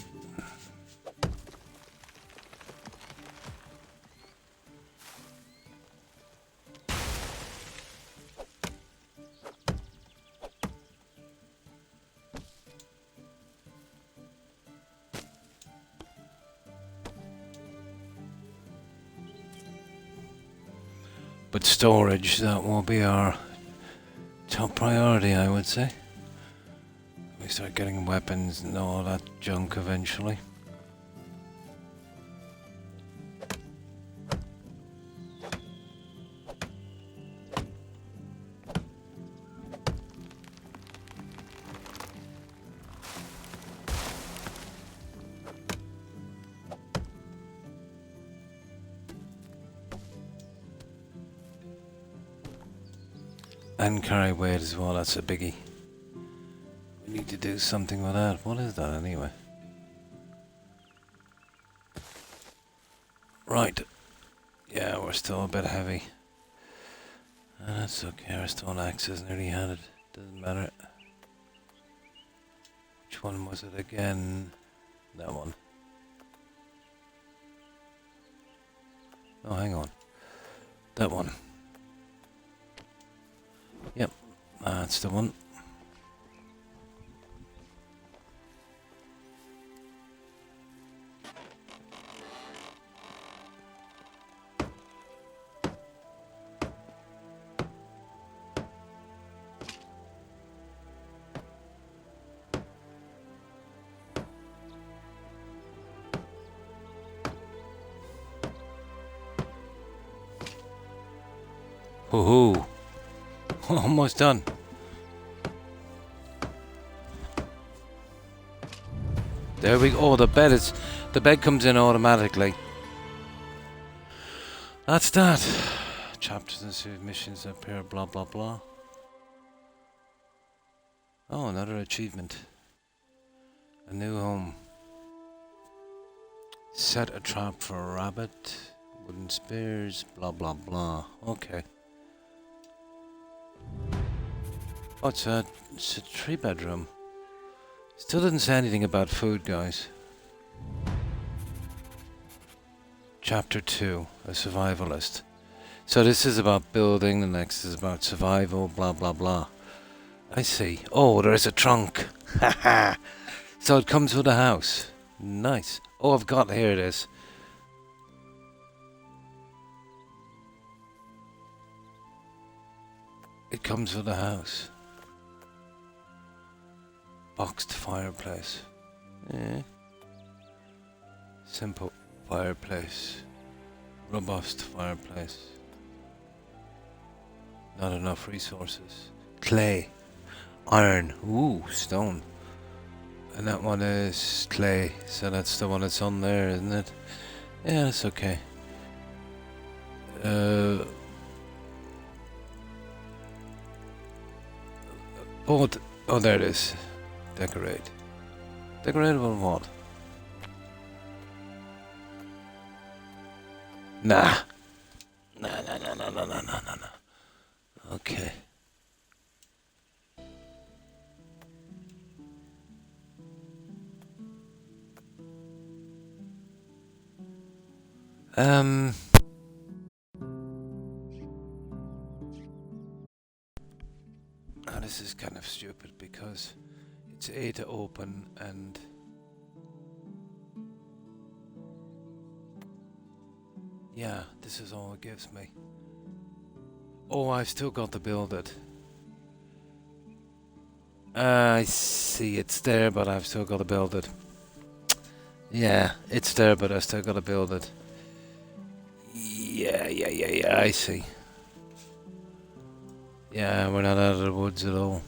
But storage, that will be our top priority, I would say. We start getting weapons and all that junk eventually. And carry weight as well, that's a biggie. We need to do something with that. What is that anyway? Right. Yeah, we're still a bit heavy. That's okay, our stone axe is nearly had it. Doesn't matter. Which one was it again? That one. Oh, hang on. That one. Yep, that's the one. Hoo-hoo. Almost done. There we go. Oh, the bed comes in automatically. That's that. Chapters and submissions appear, blah blah blah. Oh, another achievement. A new home. Set a trap for a rabbit. Wooden spears, blah blah blah. Okay. Oh, it's a 3-bedroom. Still didn't say anything about food, guys. Chapter 2, a survivalist. So this is about building, the next is about survival, blah blah blah. I see. Oh, there's a trunk. Haha. So it comes with a house. Nice. Oh, here it is. It comes with the house. Boxed fireplace. Yeah. Simple fireplace. Robust fireplace. Not enough resources. Clay. Iron. Ooh, stone. And that one is clay. So that's the one that's on there, isn't it? Yeah, that's okay. Oh, there it is. Decorate. Decoratable what? Nah. Nah. Okay. Now this is kind of stupid because it's A to open and yeah, this is all it gives me. Oh, I've still got to build it. I see, it's there, but I've still got to build it. Yeah, it's there, but I still got to build it. Yeah, I see. Yeah, we're not out of the woods at all.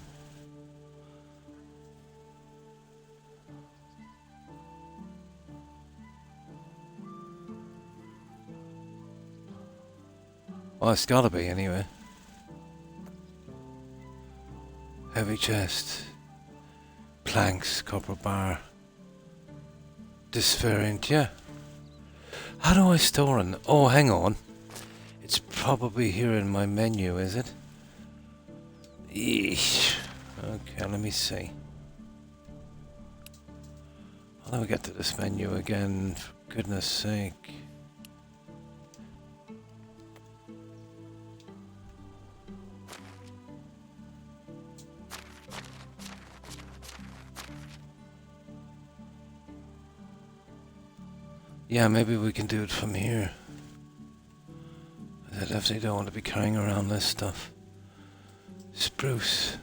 Well, it's gotta be anyway. Heavy chest. Planks, copper bar. This variant, yeah. How do I store it? Oh, hang on. It's probably here in my menu, is it? Eesh. Okay, let me see. How do we get to this menu again? For goodness sake. Yeah, maybe we can do it from here. I definitely don't want to be carrying around this stuff. Spruce.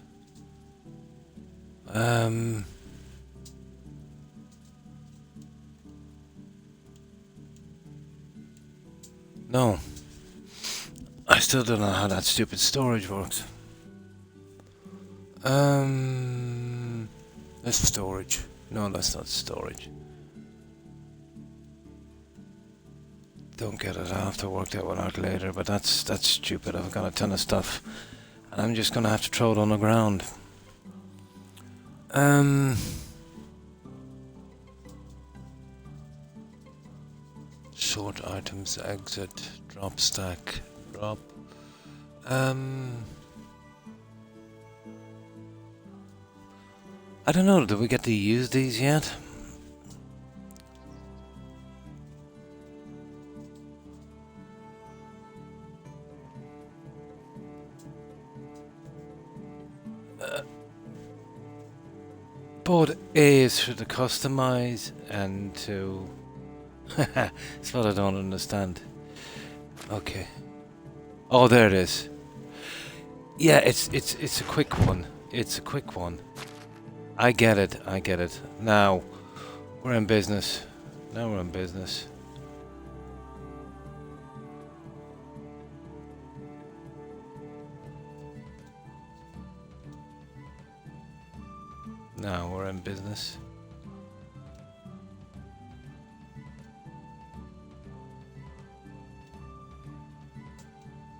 No. I still don't know how that stupid storage works. That's storage. No, that's not storage. Don't get it. I'll have to work that one out later, but that's stupid. I've got a ton of stuff, and I'm just gonna have to throw it on the ground. Sort items, exit, drop stack, drop. I don't know. Did we get to use these yet? Board A is for the customize and to... That's what I don't understand. Okay. Oh, there it is. Yeah, it's a quick one. It's a quick one. I get it. Now, we're in business. Now we're in business.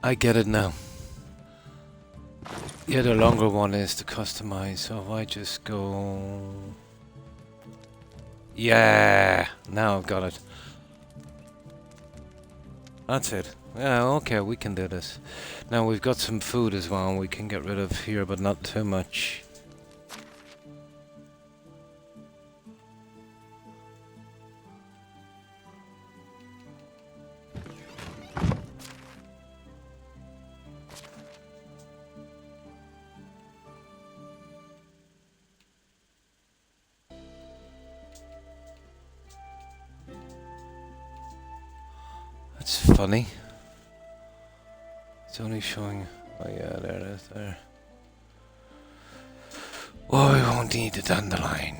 I get it now. Yeah, the longer one is to customize, so if I just go... Yeah! Now I've got it. That's it. Yeah, okay, we can do this. Now we've got some food as well, we can get rid of here, but not too much. That's funny. It's only showing Oh yeah, there it is there. Oh, we won't need the dandelion.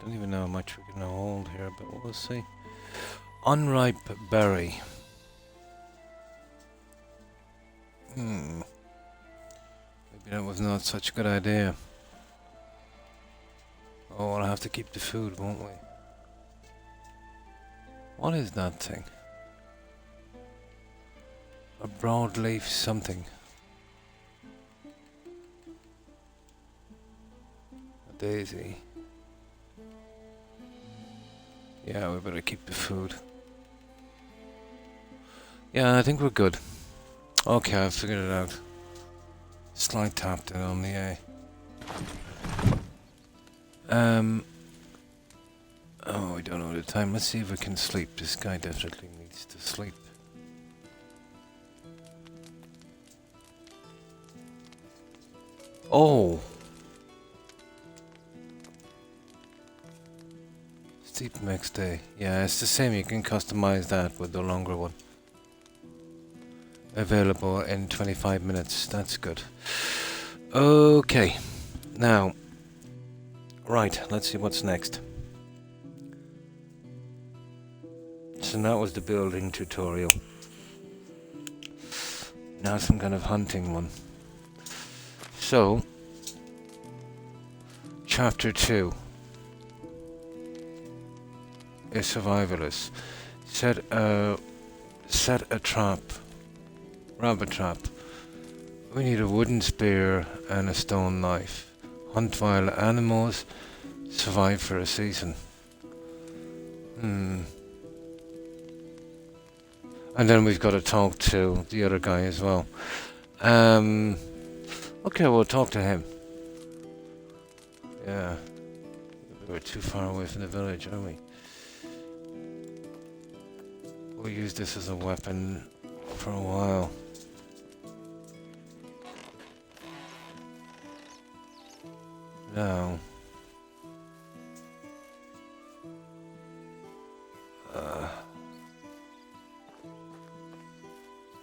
Don't even know how much we can hold here, but we'll see. Unripe berry. Maybe that was not such a good idea. Oh, we'll have to keep the food, won't we? What is that thing? A broadleaf something. A daisy. Yeah, we better keep the food. Yeah, I think we're good. Okay, I figured it out. Slight tap then on the A. Oh, we don't know the time. Let's see if we can sleep. This guy definitely needs to sleep. Oh! Sleep next day. Yeah, it's the same. You can customize that with the longer one. Available in 25 minutes. That's good. Okay. Now. Right, let's see what's next. So that was the building tutorial. Now some kind of hunting one. So, Chapter 2 is survivalist. Set a trap. Rabbit trap. We need a wooden spear and a stone knife. Hunt wild animals. Survive for a season. And then we've got to talk to the other guy as well. Okay, we'll talk to him. Yeah. We're too far away from the village, aren't we? We'll use this as a weapon for a while. Now.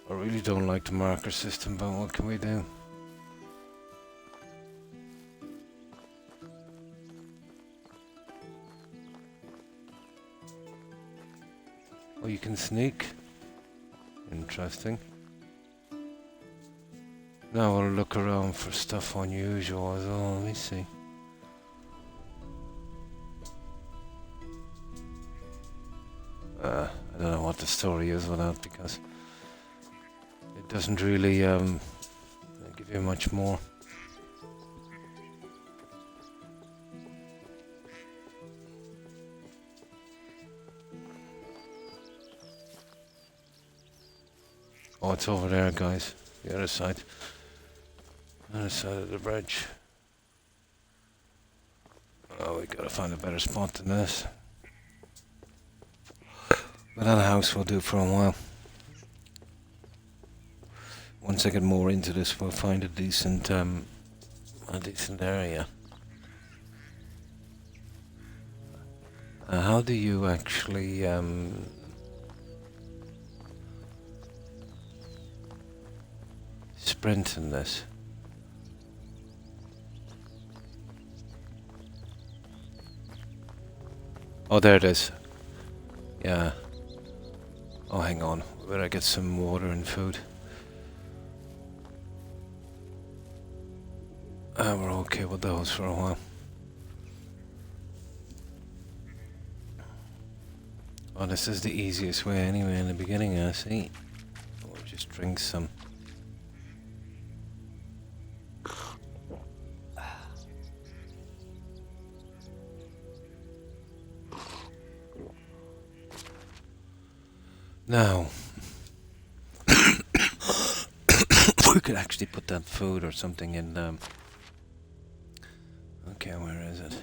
I really don't like the marker system, but what can we do? Oh, you can sneak. Interesting. Now we'll look around for stuff unusual as well. Let me see. I don't know what the story is with that because it doesn't really give you much more. Oh, it's over there, guys. The other side. Other side of the bridge. Oh, we gotta find a better spot than this. But that house will do for a while. Once I get more into this, we'll find a decent area. How do you actually sprint in this? Oh, there it is. Yeah. Oh, hang on. We better get some water and food. We're okay with those for a while. Oh, this is the easiest way anyway in the beginning, I see. We'll just drink some. Now, we could actually put that food or something in. Okay, where is it?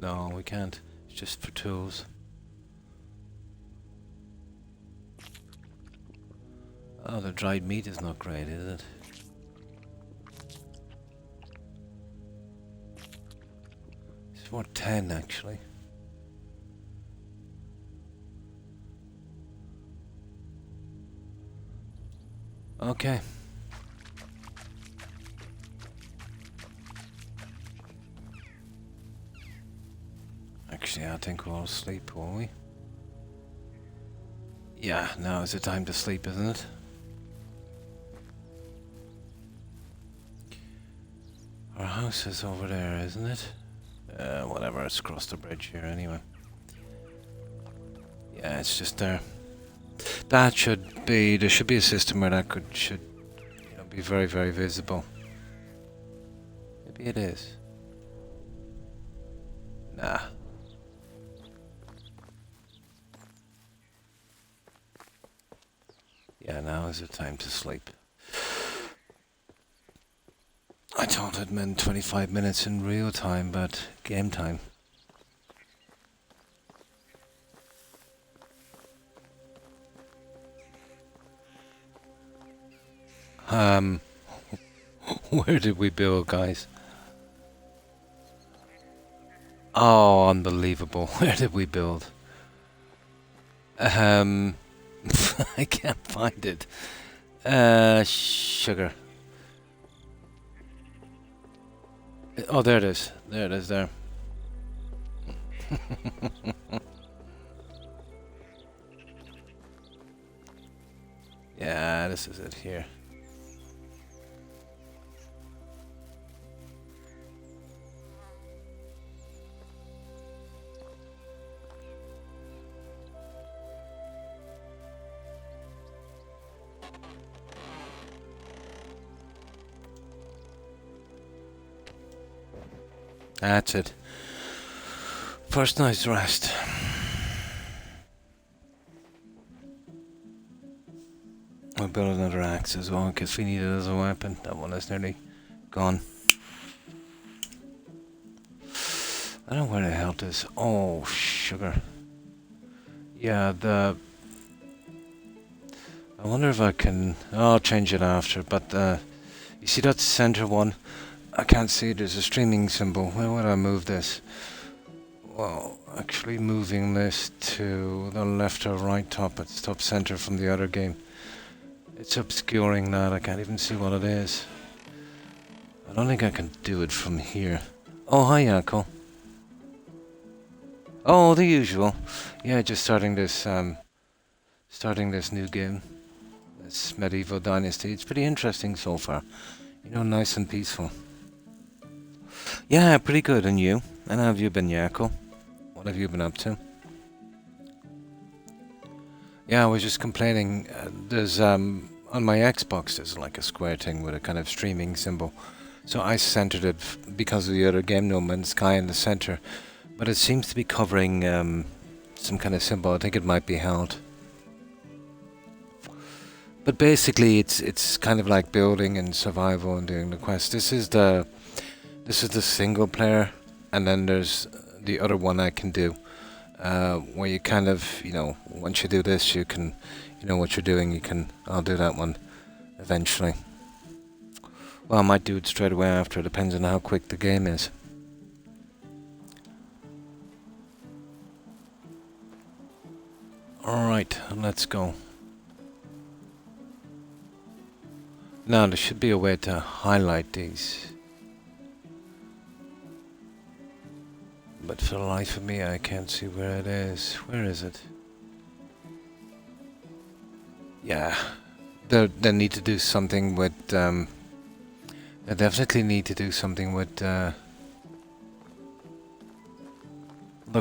No, we can't. It's just for tools. Oh, the dried meat is not great, is it? It's worth 10 actually. Okay. Actually, I think we'll sleep, won't we? Yeah, now is the time to sleep, isn't it? Our house is over there, isn't it? Whatever, it's across the bridge here anyway. Yeah, it's just there. That should be, there should be a system where that should, you know, be very, very visible. Maybe it is. Nah. Yeah, now is the time to sleep. I thought it meant 25 minutes in real time, but game time. Where did we build, guys? Oh, unbelievable. Where did we build? I can't find it. Sugar. Oh, there it is. There it is, there. Yeah, this is it here. That's it. First night's rest. We'll build another axe as well, because we need it as a weapon. That one is nearly gone. I don't know where the hell it is. Oh, sugar. Yeah, I wonder if I can... I'll change it after, but you see that center one? I can't see it. There's a streaming symbol. Where would I move this? Well, actually moving this to the left or right top. It's top center from the other game. It's obscuring that. I can't even see what it is. I don't think I can do it from here. Oh, hi, Yako. Oh, the usual. Yeah, just starting this new game. This medieval dynasty. It's pretty interesting so far. You know, nice and peaceful. Yeah, pretty good. And you? And how have you been, Yako? What have you been up to? Yeah, I was just complaining. There's on my Xbox, there's like a square thing with a kind of streaming symbol. So I centered it because of the other game, No Man's Sky, in the center. But it seems to be covering some kind of symbol. I think it might be held. But basically, it's kind of like building and survival and doing the quest. This is the single player, and then there's the other one I can do, where you kind of, you know, once you do this, you can, you know what you're doing. I'll do that one eventually. Well, I might do it straight away after. It depends on how quick the game is. Alright, let's go. Now, there should be a way to highlight these. But for the life of me, I can't see where it is. Where is it? Yeah. They need to do something with... they definitely need to do something with... the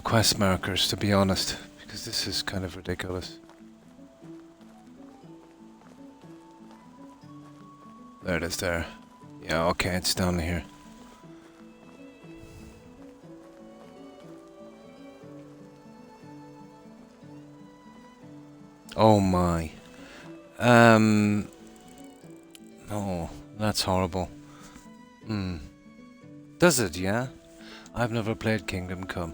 quest markers, to be honest. Because this is kind of ridiculous. There it is there. Yeah, okay, it's down here. Oh my. Oh, that's horrible. Does it, yeah? I've never played Kingdom Come.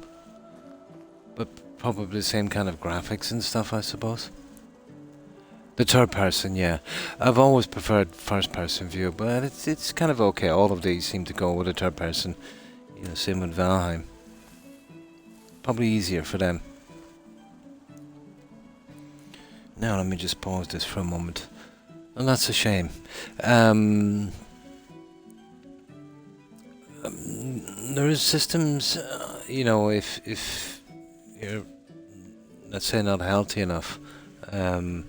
But probably the same kind of graphics and stuff, I suppose. The third person, yeah. I've always preferred first person view, but it's kind of okay. All of these seem to go with a third person. You know, same with Valheim. Probably easier for them. Now let me just pause this for a moment. And that's a shame. There is systems, you know, if you're, let's say, not healthy enough, there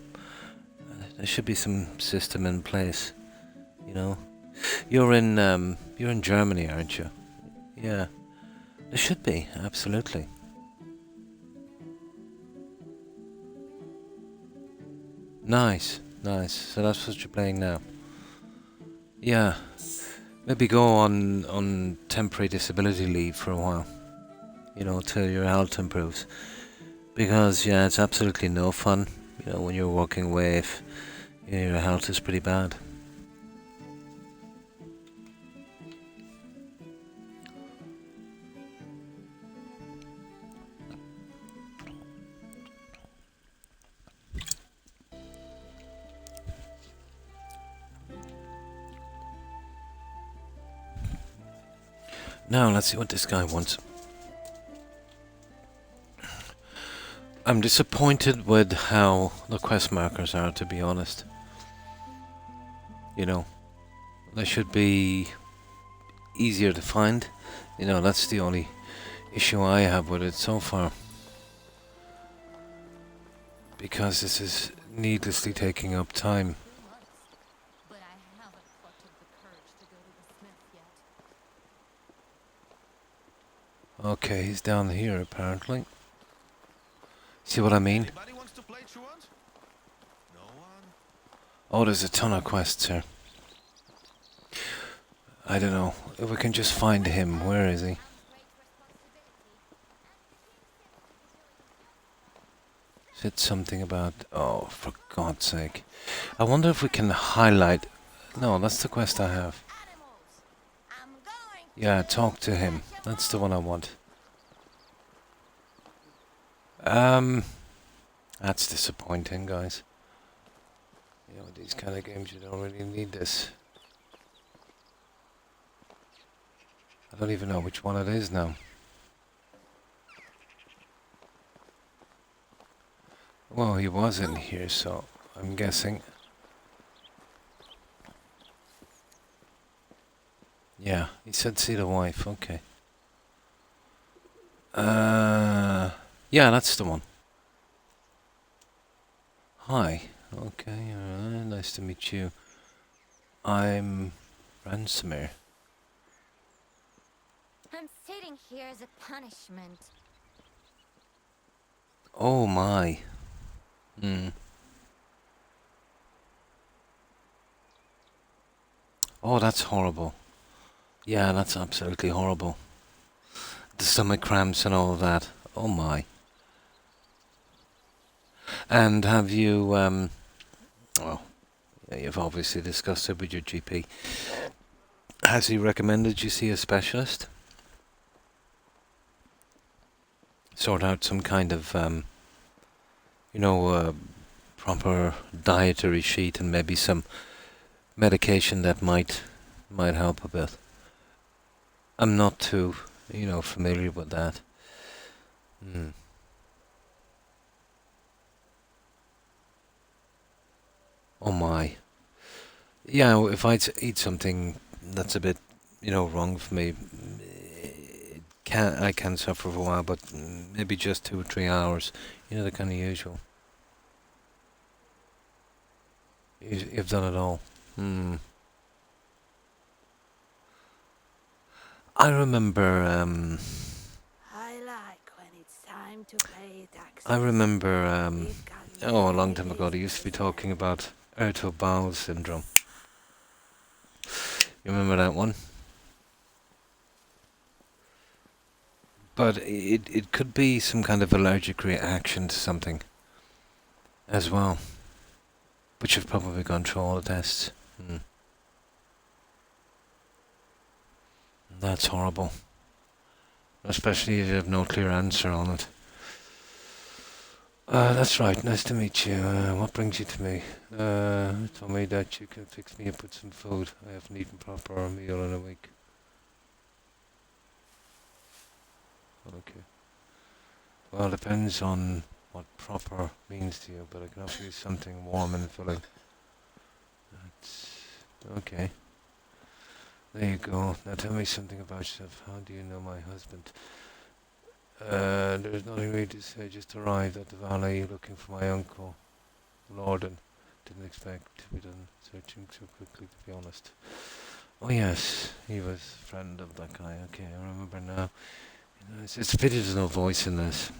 should be some system in place. You know, you're in Germany, aren't you? Yeah, there should be, absolutely. Nice, nice. So that's what you're playing now. Yeah. Maybe go on temporary disability leave for a while, you know, till your health improves. Because, yeah, it's absolutely no fun, you know, when you're walking away if you know, your health is pretty bad. Now, let's see what this guy wants. I'm disappointed with how the quest markers are, to be honest. You know, they should be easier to find. You know, that's the only issue I have with it so far. Because this is needlessly taking up time. But I haven't plucked up the courage to go to the smith yet. Okay, he's down here apparently. See what I mean? Anybody wants to play truant? No one? Oh, there's a ton of quests here. I don't know. If we can just find him. Where is he? Said something about... Oh, for God's sake. I wonder if we can highlight... No, that's the quest I have. Yeah, talk to him. That's the one I want. That's disappointing, guys. You know, these kind of games, you don't really need this. I don't even know which one it is now. Well, he was in here, so I'm guessing. Yeah, he said see the wife, okay. Yeah, that's the one. Hi. Okay, nice to meet you. I'm Ransomir. I'm sitting here as a punishment. Oh my. Oh, that's horrible. Yeah, that's absolutely horrible. The stomach cramps and all of that. Oh my. And have you, well, yeah, you've obviously discussed it with your GP. Has he recommended you see a specialist? Sort out some kind of, you know, proper dietary sheet and maybe some medication that might help a bit. I'm not too, you know, familiar with that. Oh my. Yeah, if I eat something that's a bit, you know, wrong for me, I can suffer for a while, but maybe just 2 or 3 hours. You know, the kind of usual. You've done it all. I remember, I like when it's time to pay taxes. I remember, We've got oh, a long time many ago, they used to be talking about irritable bowel syndrome. You remember that one? But it could be some kind of allergic reaction to something as well. But you've probably gone through all the tests. That's horrible. Especially if you have no clear answer on it. That's right. Nice to meet you. What brings you to me? Told me that you can fix me up with some food. I haven't eaten proper meal in a week. Okay. Well, depends on what proper means to you, but I can offer you something warm and filling. That's okay. There you go. Now tell me something about yourself. How do you know my husband? There's nothing really to say. Just arrived at the valley looking for my uncle, Lorden. Didn't expect to be done searching so quickly, to be honest. Oh yes, he was a friend of that guy. Okay, I remember now. You know, it's a pity there's no voice in this.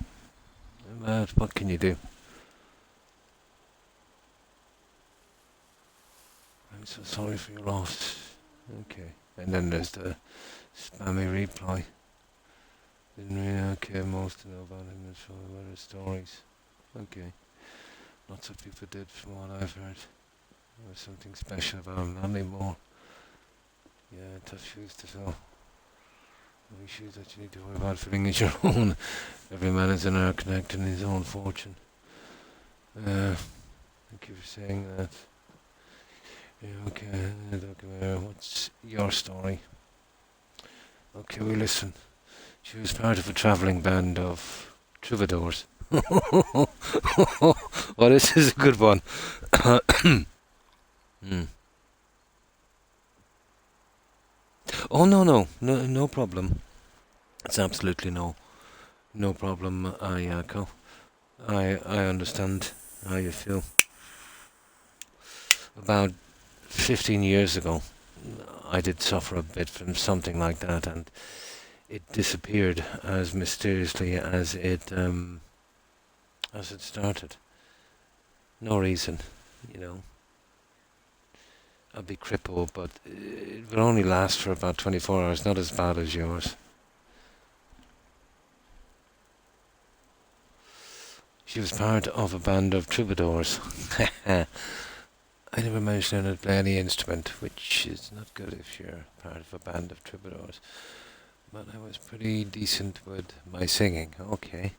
But what can you do? I'm so sorry for your loss. Okay. And then there's the spammy reply. Didn't really care most to know about him and so about his stories. Okay. Lots of people did from what I've heard. There was something special about him, not anymore. Yeah, tough shoes to fill. Only shoes that you need to worry about filling is your own. Every man is an architect in his own fortune. Thank you for saying that. Yeah, okay, what's your story? Okay, we listen. She was part of a travelling band of troubadours. Well, this is a good one. Oh, no problem. It's absolutely no problem, Ayako. I understand how you feel. About 15 years ago, I did suffer a bit from something like that, and it disappeared as mysteriously as it started. No reason, you know. I'd be crippled, but it will only last for about 24 hours, not as bad as yours. She was part of a band of troubadours. I never managed to learn how to play any instrument, which is not good if you're part of a band of troubadours. But I was pretty decent with my singing. Okay.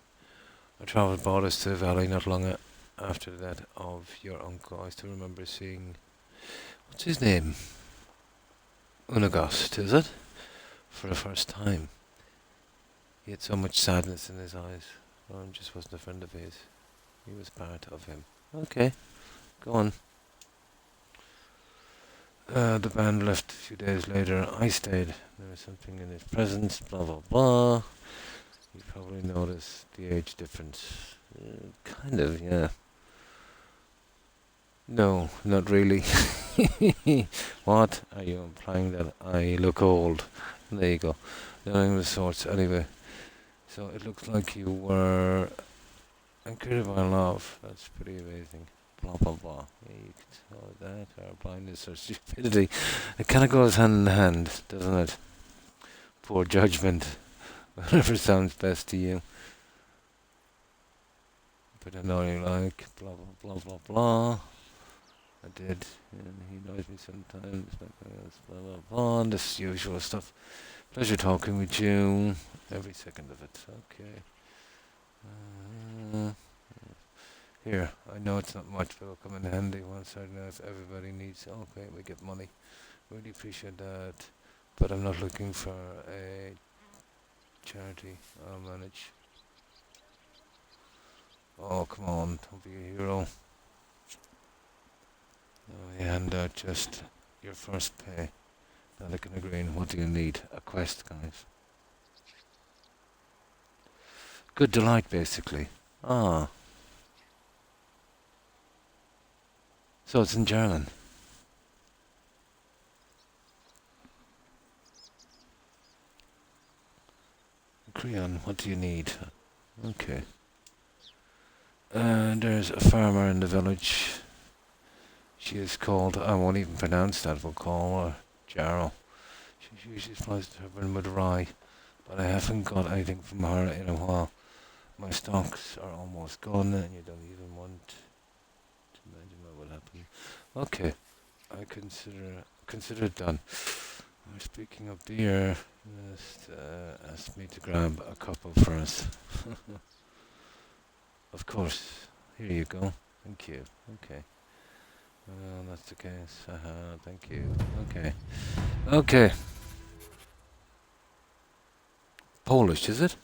I travelled borders to the valley not long after that of your uncle. I still remember seeing... What's his name? Unagast, is it? For the first time. He had so much sadness in his eyes. Ron just wasn't a friend of his. He was part of him. Okay. Go on. The band left a few days later. I stayed. There was something in his presence, blah blah blah. You probably noticed the age difference. Kind of, yeah. No, not really. What? Are you implying that I look old? There you go. Nothing of the sorts, anyway. So it looks like you were anchored by love. That's pretty amazing. Blah blah blah. Yeah, you can tell that, or blindness or stupidity. It kind of goes hand in hand, doesn't it? Poor judgment. Whatever sounds best to you. But I know you like blah blah blah blah blah. I did, and he annoys me sometimes. Blah blah blah. This usual stuff. Pleasure talking with you. Every second of it. Okay. Here, I know it's not much, but it'll come in handy once I know if everybody needs. Okay, we get money. Really appreciate that. But I'm not looking for a charity. I'll manage. Oh, come on, don't be a hero. You hand out just your first pay. Pelican Green, what do you need? A quest, guys. Good delight, basically. Ah. So it's in German. Creon, what do you need? Okay. There's a farmer in the village. She is called, I won't even pronounce that, we'll call her Jarl. She usually supplies the turban with rye, but I haven't got anything from her in a while. My stocks are almost gone, and you don't even want to imagine what would happen. Okay, I consider it done. Speaking of beer, just asked me to grab a couple for us. Of course. Here you go. Thank you. Okay. That's the case. Thank you. Okay. Okay. Polish, is it?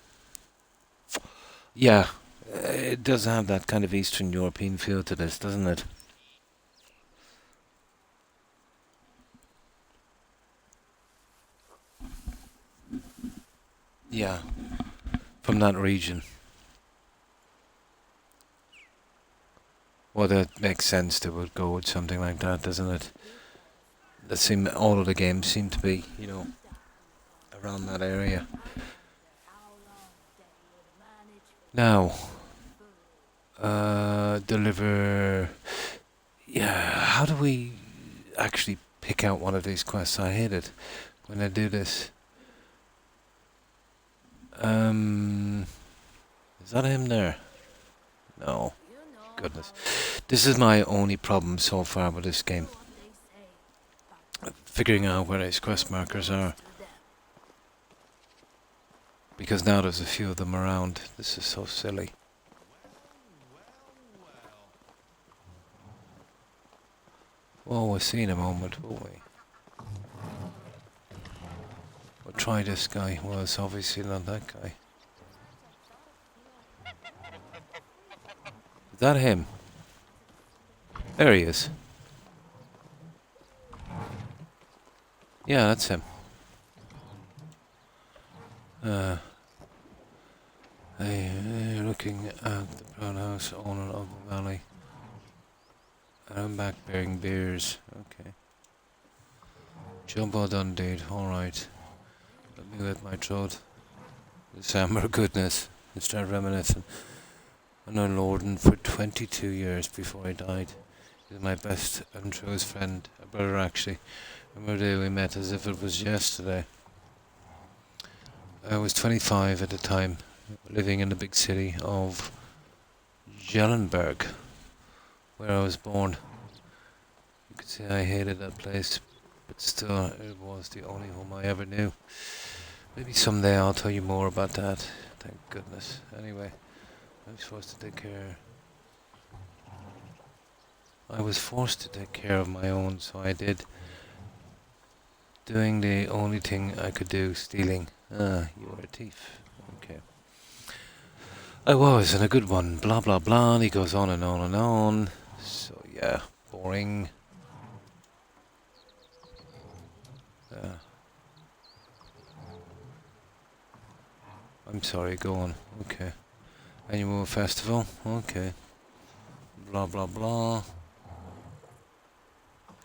Yeah. It does have that kind of Eastern European feel to this, doesn't it? Yeah. From that region. Well, that makes sense. They would go with something like that, doesn't it? All of the games seem to be, around that area. Now, deliver. Yeah, how do we actually pick out one of these quests? I hate it when I do this. Is that him there? No. Goodness. This is my only problem so far with this game. Figuring out where his quest markers are. Because now there's a few of them around. This is so silly. Well, we'll see in a moment, won't we? We'll try this guy. Well, it's obviously not that guy. Is that him? There he is. Yeah, that's him. Hey, looking at the brown house owner of the valley. And I'm back bearing beers. Okay. Jumbo done, dude. Alright. Let me let my throat. The summer goodness. And start reminiscing. I know Lorden for 22 years before he died. He was my best and truest friend. A brother, actually. Remember the day we met as if it was yesterday. I was 25 at the time, living in the big city of Jellenberg, where I was born. You could say I hated that place, but still it was the only home I ever knew. Maybe someday I'll tell you more about that. Thank goodness. Anyway, I was forced to take care of my own, so I did. Doing the only thing I could do, stealing. Ah, you were a thief. Okay. I was, and a good one. Blah, blah, blah. And he goes on and on and on. So, yeah, boring. I'm sorry, go on. Okay. Annual festival. Okay. Blah, blah, blah.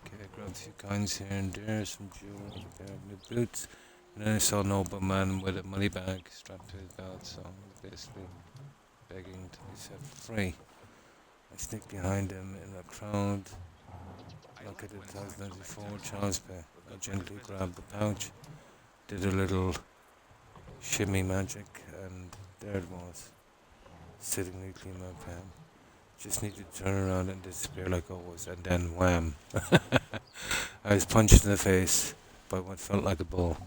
Okay, I grabbed a few coins here and there, some jewelry, a pair of new boots. And then I saw an old man with a money bag strapped to his belt, so he was basically begging to be set free. I sneaked behind him in a crowd. Look at the 2094 Charles Bay. I gently grabbed the pouch, did a little shimmy magic, and there it was, sitting neatly in my palm. Just needed to turn around and disappear like always, and then wham! I was punched in the face by what felt like a ball.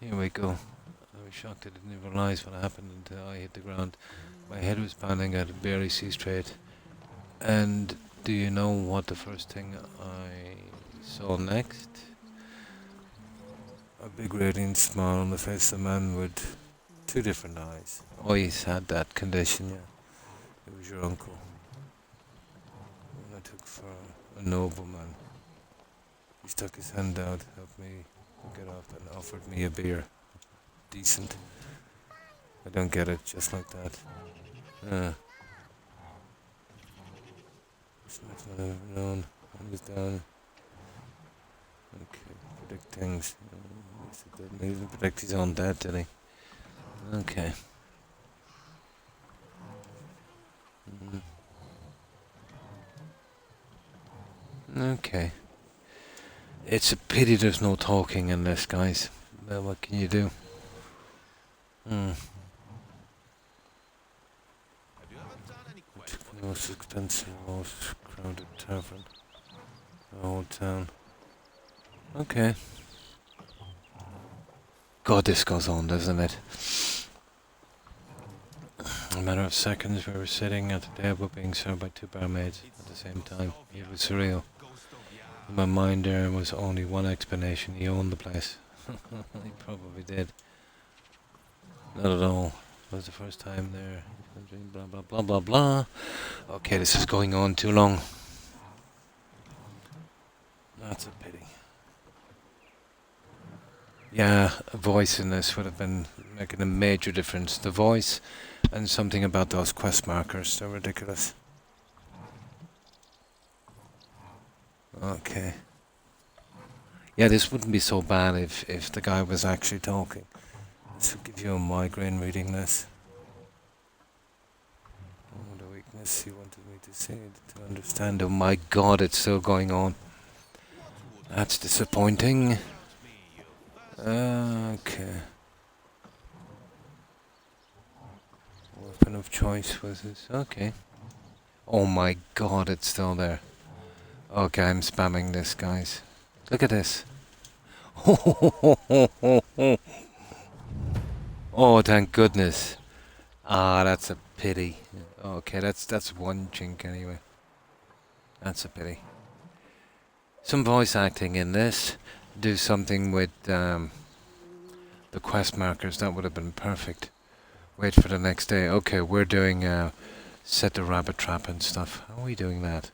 Here we go. I was shocked I didn't even realize what happened until I hit the ground. My head was pounding, I could barely see straight. And do you know what the first thing I saw next? A big radiant smile on the face of a man with two different eyes. Oh, he's had that condition, yeah. It was your uncle. One I took for a nobleman. He stuck his hand out, helped me get up, and offered me a beer. Decent. I don't get it, just like that. It's not I've known. I was down. Okay, predict things. He didn't predict his own death, did he? Okay. Okay. It's a pity there's no talking in this, guys. Well, what can you do? Most expensive, most crowded tavern. The whole town. Okay. God, this goes on, doesn't it? In a matter of seconds, we were sitting at the table being served by 2 barmaids at the same time. It was surreal. In my mind, there was only one explanation. He owned the place. He probably did. Not at all. It was the first time there. Blah, blah, blah, blah, blah. Okay, this is going on too long. That's a pity. Yeah, a voice in this would have been making a major difference. The voice and something about those quest markers. They're ridiculous. Okay. Yeah, this wouldn't be so bad if the guy was actually talking. This will give you a migraine reading this. Oh, the weakness he wanted me to see, to understand. Oh my god, it's still going on. That's disappointing. Okay. Weapon of choice was this. Okay. Oh my god, it's still there. Okay, I'm spamming this, guys. Look at this. Oh, thank goodness. Ah, that's a pity. Okay, that's one chink anyway. That's a pity. Some voice acting in this. Do something with the quest markers. That would have been perfect. Wait for the next day. Okay, we're doing set the rabbit trap and stuff. How are we doing that?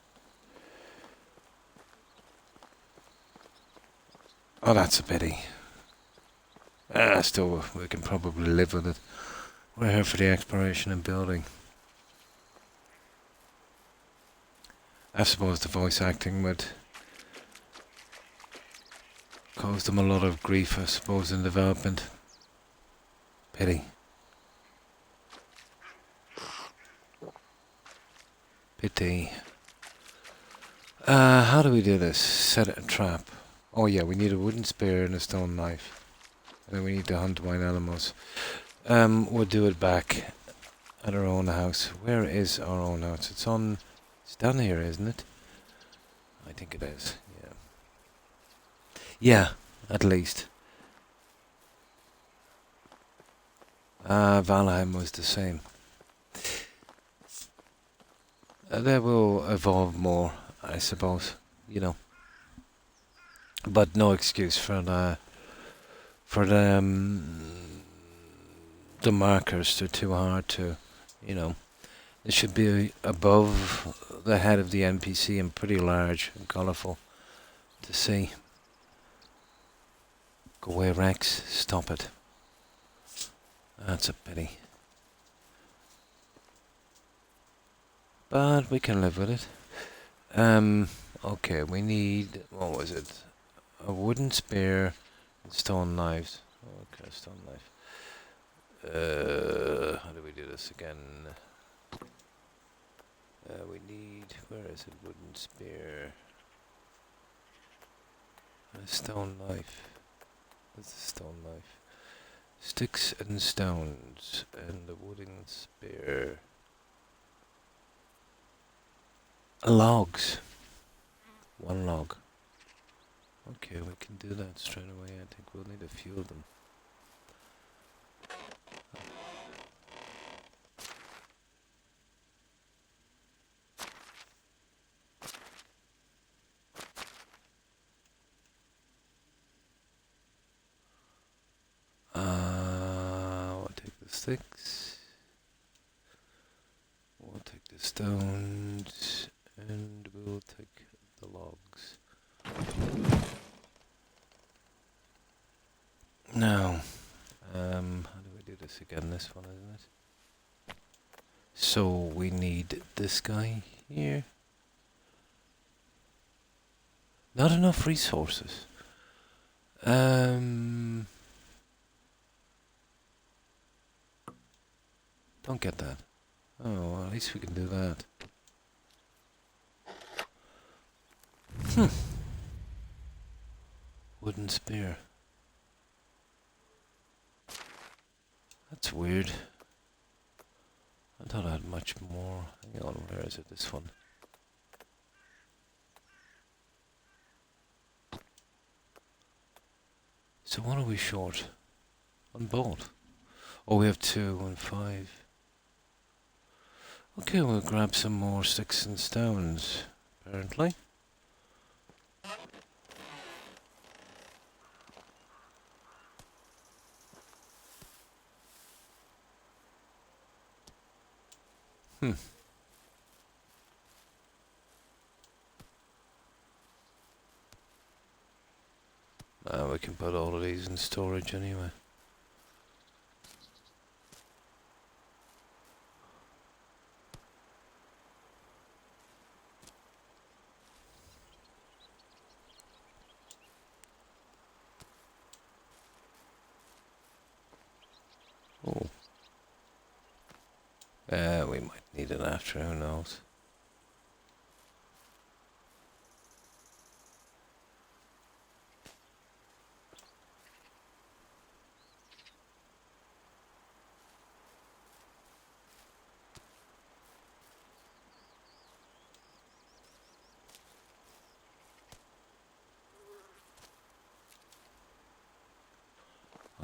Oh, that's a pity. Still, we can probably live with it. We're here for the exploration and building. I suppose the voice acting would cause them a lot of grief, I suppose, in development. Pity. Pity. How do we do this? Set a trap. Oh yeah, we need a wooden spear and a stone knife. And then we need to hunt wild animals. We'll do it back at our own house. Where is our own house? It's down here, isn't it? I think it is, yeah. Yeah, at least. Valheim was the same. They will evolve more, I suppose, you know. But no excuse for the markers. They're too hard to, you know. They should be above the head of the NPC and pretty large and colourful to see. Go away, Rex. Stop it. That's a pity. But we can live with it. Okay, we need, what was it? A wooden spear and stone knives. Okay, stone knife. How do we do this again? We need, where is it? Wooden spear. And a stone knife. What's a stone knife? Sticks and stones and the wooden spear. Logs. One log. Okay, we can do that straight away. I think we'll need a few of them. We'll take the sticks. We'll take the stones. And we'll take the logs. Now, how do we do this again? This one, isn't it? So we need this guy here. Not enough resources. Don't get that. Oh, well, at least we can do that. Wooden spear. That's weird. I thought I had much more. Hang on, where is it? This one. So what are we short? On both? Oh, we have 2 and 5. Okay, we'll grab some more sticks and stones, apparently. We can put all of these in storage anyway. Oh. We might need it after, who knows.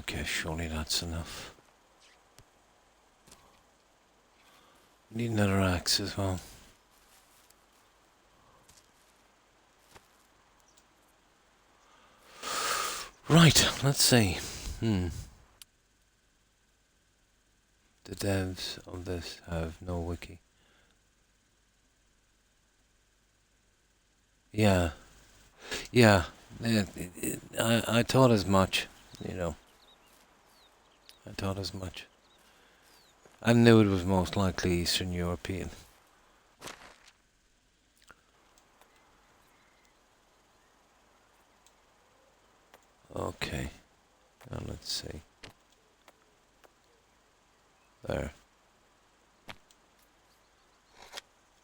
Okay, surely that's enough. Need another axe as well. Right, let's see. The devs of this have no wiki. Yeah. I thought as much, you know. I thought as much. I knew it was most likely Eastern European. Okay. Now let's see. There.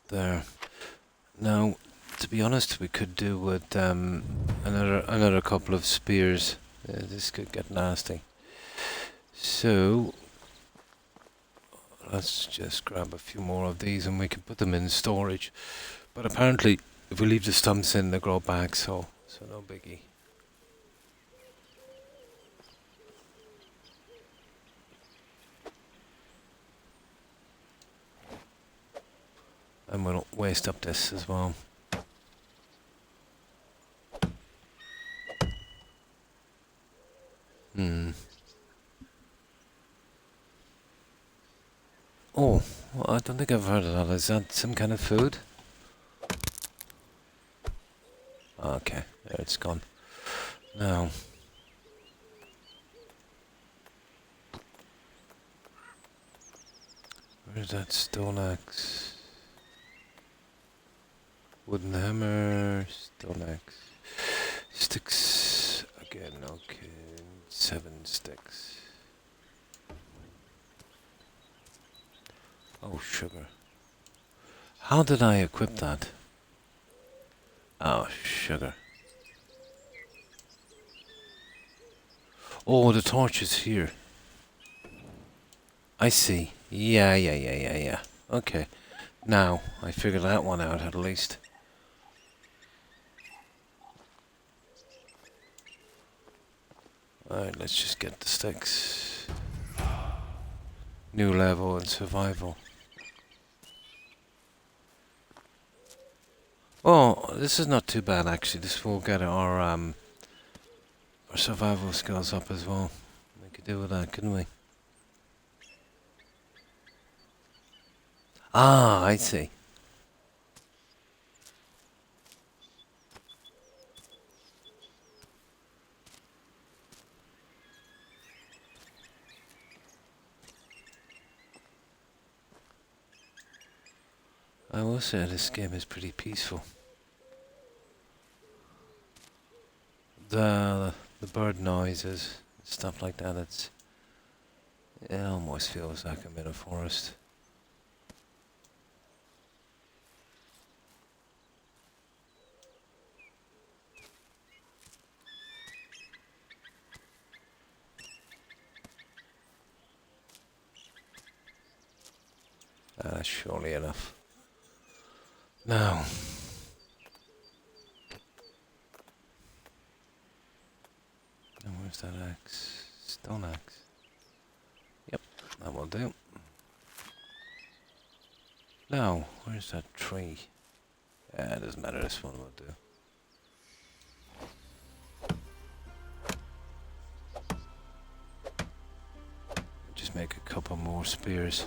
There. Now, to be honest, we could do with another couple of spears. This could get nasty. So, let's just grab a few more of these and we can put them in storage. But apparently, if we leave the stumps in, they grow back, so no biggie. And we'll waste up this as well. Oh, well, I don't think I've heard of that. Is that some kind of food? Okay, there it's gone. Now, where's that stone axe? Wooden hammer, stone axe. Sticks again, okay. 7 sticks. Oh, sugar. How did I equip that? Oh, sugar. Oh, the torch is here. I see. Yeah. Okay. Now, I figured that one out at least. Alright, let's just get the sticks. New level and survival. Oh, this is not too bad actually. This will get our survival skills up as well. We could do with that, couldn't we? Ah, I see. I will say this game is pretty peaceful. The bird noises, stuff like that, it almost feels like I'm in a forest. That's surely enough. Now, and where's that axe? Stone axe. Yep, that will do. Now, where's that tree? It doesn't matter, this one will do. Just make a couple more spears.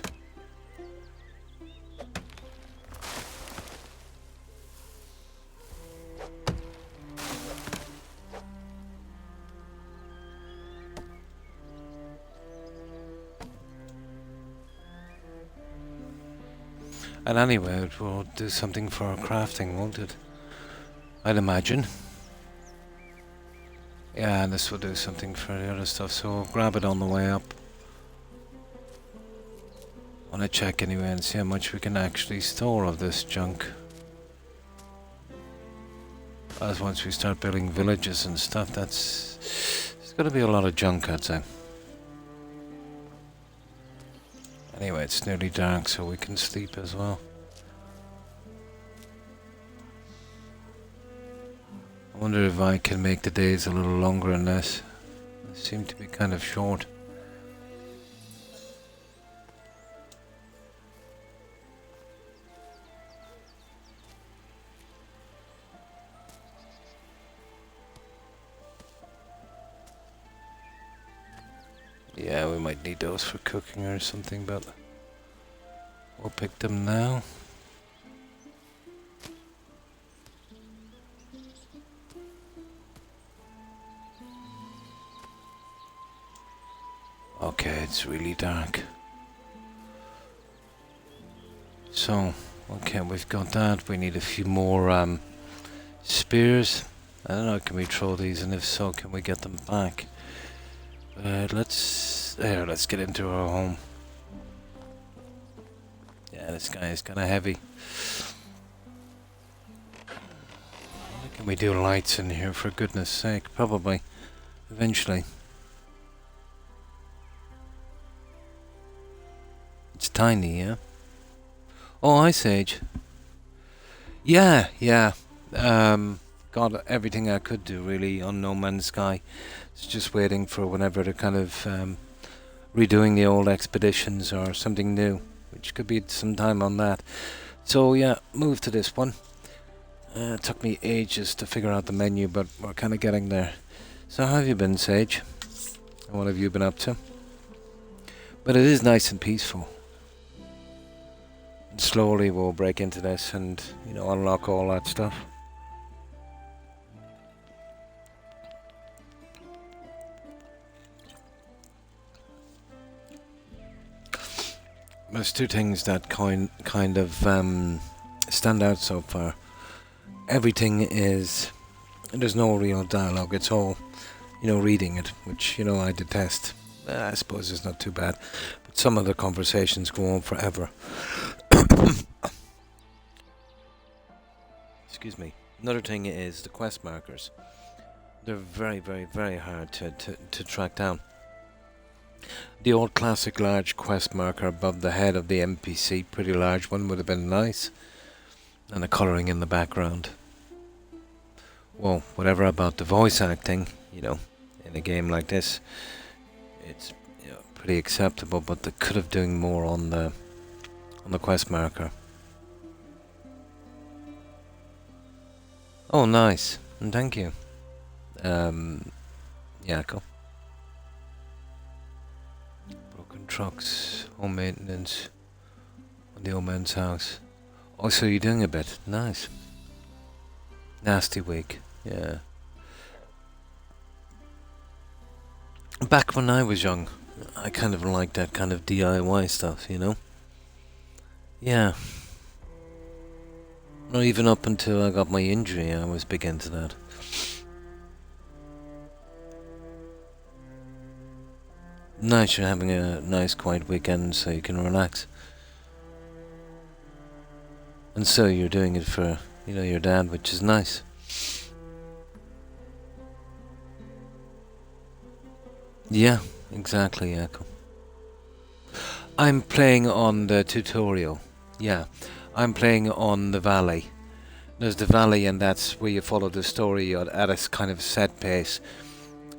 And anyway, it will do something for our crafting, won't it? I'd imagine. Yeah, and this will do something for the other stuff, so we'll grab it on the way up. I want to check anyway and see how much we can actually store of this junk. As once we start building villages and stuff, there's got to be a lot of junk, I'd say. Anyway, it's nearly dark, so we can sleep as well. I wonder if I can make the days a little longer than this. They seem to be kind of short. Yeah, we might need those for cooking or something, but we'll pick them now. Okay, it's really dark. So, okay, we've got that. We need a few more spears. I don't know, can we throw these, and if so, can we get them back? Let's get into our home. Yeah, this guy is kind of heavy. Can we do lights in here, for goodness sake? Probably, eventually. It's tiny, yeah? Oh, Ice Age. Yeah. Got everything I could do, really, on No Man's Sky. It's just waiting for whenever they're kind of redoing the old expeditions or something new, which could be some time on that. So yeah, move to this one. It took me ages to figure out the menu, but we're kind of getting there. So how have you been, Sage? And what have you been up to? But it is nice and peaceful. And slowly we'll break into this and, you know, unlock all that stuff. There's two things that kind of stand out so far. Everything is, there's no real dialogue. It's all, you know, reading it, which, you know, I detest. I suppose it's not too bad, but some of the conversations go on forever. Excuse me. Another thing is the quest markers. They're very, very, very hard to track down. The old classic large quest marker above the head of the NPC, pretty large one, would have been nice. And the colouring in the background. Well, whatever about the voice acting, you know, in a game like this, it's, you know, pretty acceptable, but they could have done more on the quest marker. Oh, nice. And thank you. Yeah, cool. Broken trucks, home maintenance on the old man's house. Oh, so you're doing a bit. Nice. Nasty week. Yeah. Back when I was young, I kind of liked that kind of DIY stuff, you know? Yeah. Not even up until I got my injury, I was big into that. Nice, you're having a nice quiet weekend so you can relax. And so you're doing it for, you know, your dad, which is nice. Yeah, exactly, Echo. I'm playing on the tutorial. Yeah, I'm playing on the valley. There's the valley, and that's where you follow the story at a kind of set pace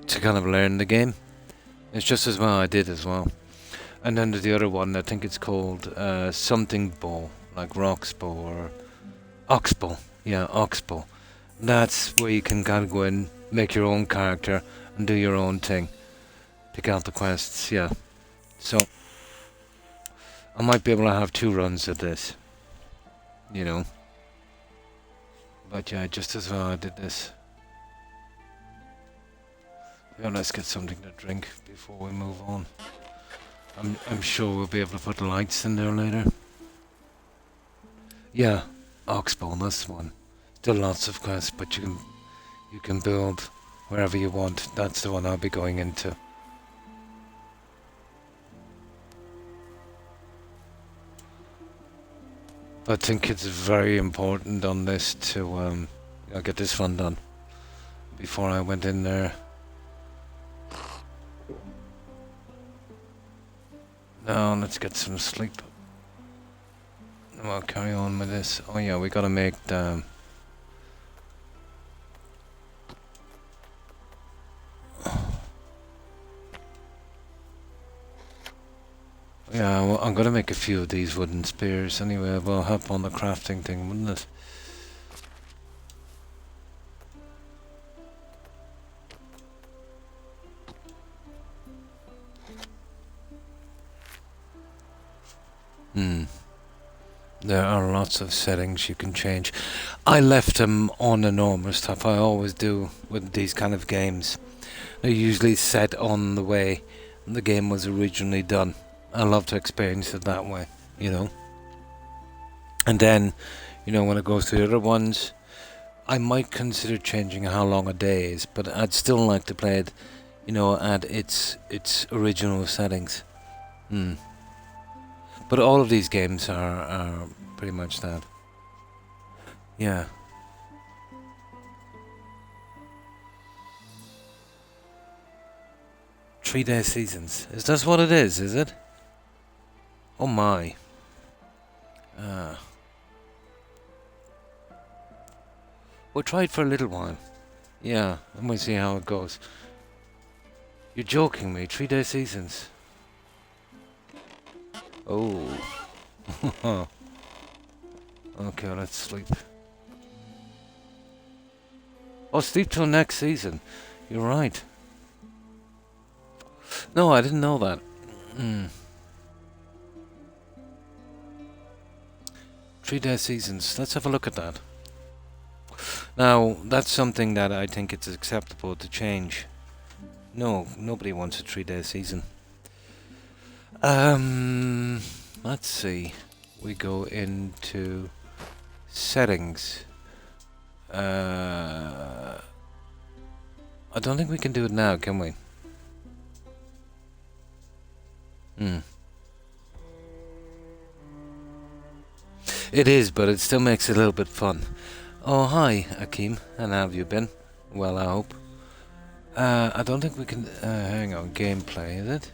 to kind of learn the game. It's just as well I did as well. And then there's the other one, I think it's called something ball. like Roxbow or Oxbow. Yeah, Oxbow. That's where you can kind of go in, make your own character, and do your own thing. Pick out the quests, yeah. So, I might be able to have 2 runs of this. You know. But yeah, just as well I did this. Yeah, let's get something to drink before we move on. I'm sure we'll be able to put lights in there later. Yeah, Oxbow, that's the one. Still lots of quests, but you can build wherever you want. That's the one I'll be going into. I think it's very important on this to get this run done before I went in there. Now let's get some sleep. I'll carry on with this. Oh yeah, we gotta make the... Yeah, well, I'm gonna make a few of these wooden spears anyway. Will help on the crafting thing, wouldn't it? There are lots of settings you can change. I left them on the normal stuff. I always do with these kind of games. They're usually set on the way the game was originally done. I love to experience it that way, you know. And then, you know, when it goes to the other ones, I might consider changing how long a day is, but I'd still like to play it, you know, at its original settings. But all of these games are pretty much that. Yeah. Three-day seasons. Is that what it is it? Oh my. We'll try it for a little while. Yeah, and we'll see how it goes. You're joking me, 3-day seasons. Oh. Okay, let's sleep. Oh, sleep till next season. You're right. No, I didn't know that. 3-day seasons. Let's have a look at that. Now, that's something that I think it's acceptable to change. No, nobody wants a 3-day season. Let's see. We go into settings. I don't think we can do it now, can we? It is, but it still makes it a little bit fun. Oh, hi, Akeem. And how have you been? Well, I hope. I don't think we can... hang on, gameplay, is it?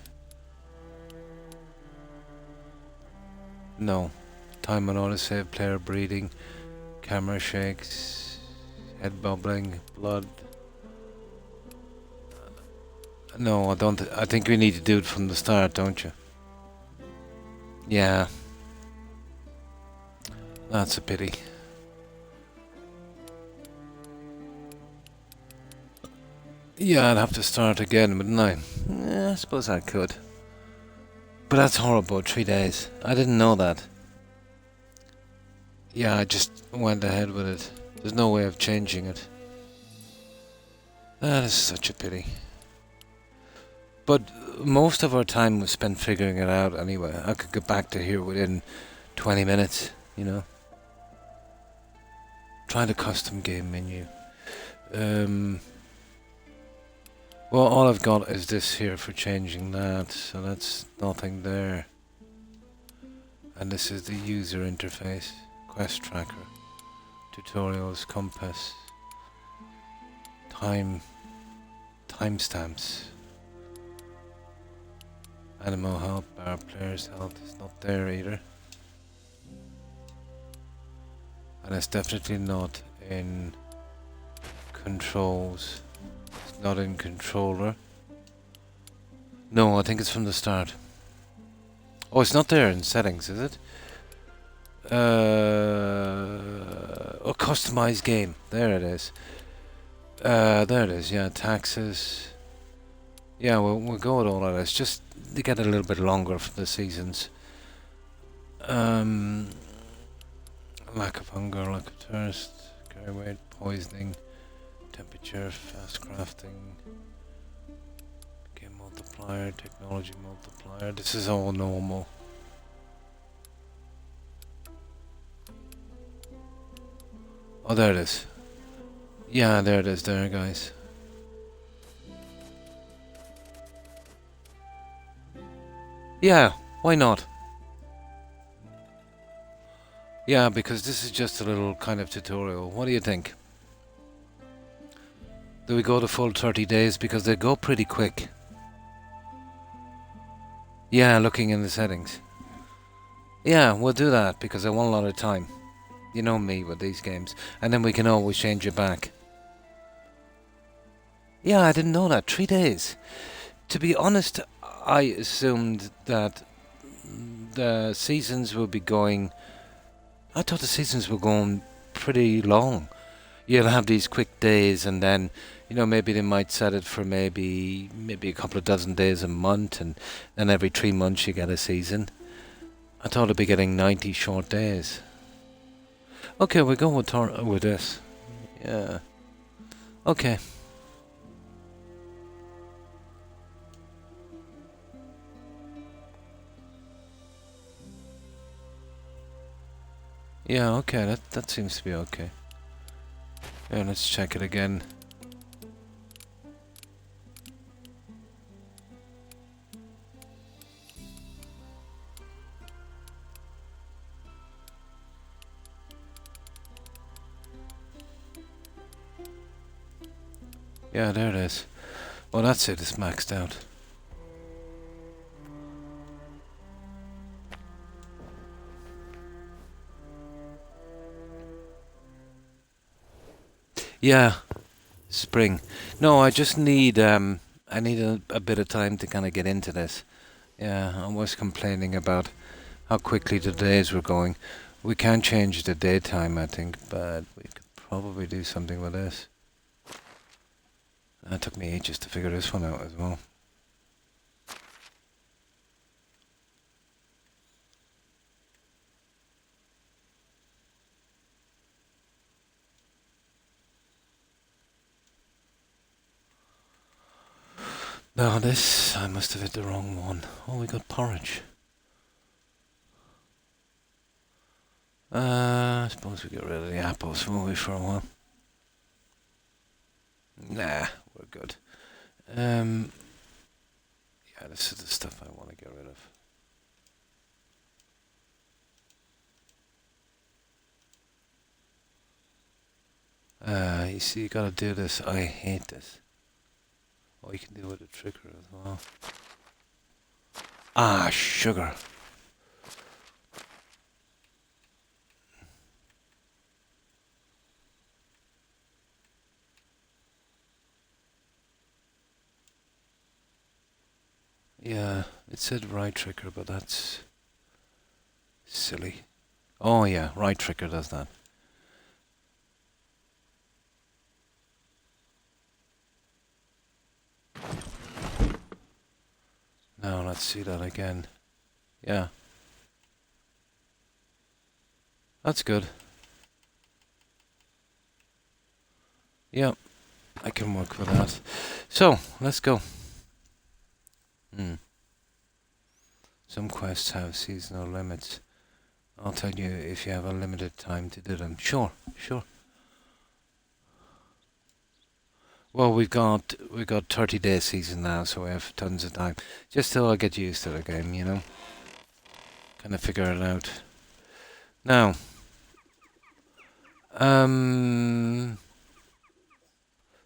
No. Time on autosave, player breathing, camera shakes, head bubbling, blood. No, I don't. I think we need to do it from the start, don't you? Yeah. That's a pity. Yeah, I'd have to start again, wouldn't I? Yeah, I suppose I could. But that's horrible, 3 days. I didn't know that. Yeah, I just went ahead with it. There's no way of changing it. That is such a pity. But most of our time was spent figuring it out anyway. I could get back to here within 20 minutes, you know. Try the custom game menu. Well, all I've got is this here for changing that, so that's nothing there. And this is the user interface, quest tracker, tutorials, compass, timestamps, animal health bar, player's health is not there either. And it's definitely not in controls. It's not in controller. No, I think it's from the start. Oh, it's not there in settings, is it? Oh, customized game. There it is. There it is. Yeah, taxes. Yeah, we'll go with all of this. Just to get a little bit longer for the seasons. Lack of hunger, lack of thirst, carry weight, poisoning, temperature, fast crafting, game multiplier, technology multiplier. This is all normal. Oh, there it is. Yeah, there it is there, guys. Yeah, why not? Yeah, because this is just a little kind of tutorial. What do you think? Do we go the full 30 days? Because they go pretty quick. Yeah, looking in the settings. Yeah, we'll do that because I want a lot of time. You know me with these games. And then we can always change it back. Yeah, I didn't know that. 3 days. To be honest, I assumed that the seasons will be going... I thought the seasons were going pretty long. You'll have these quick days and then, you know, maybe they might set it for maybe a couple of dozen days a month, and then every 3 months you get a season. I thought I'd be getting 90 short days. Okay, we're going with this. Yeah. Okay. Yeah, okay, that seems to be okay. Yeah, let's check it again. Yeah, there it is. Well, that's it, it's maxed out. Yeah, spring. No, I just need I need a bit of time to kind of get into this. Yeah, I was complaining about how quickly the days were going. We can change the daytime, I think, but we could probably do something with this. It took me ages to figure this one out as well. No, this, I must have hit the wrong one. Oh, we got porridge. I suppose we get rid of the apples, won't we, for a while? Nah, we're good. Yeah, this is the stuff I want to get rid of. You see, you gotta do this. I hate this. Oh, you can do it with a trigger as well. Ah, sugar. Yeah, it said right trigger, but that's silly. Oh yeah, right trigger does that. Now let's see that again. Yeah. That's good. Yeah, I can work with that. So, let's go. Some quests have seasonal limits. I'll tell you if you have a limited time to do them. Sure, sure. Well, we've got 30-day season now, so we have tons of time. Just till I get used to the game, you know. Kind of figure it out. Now,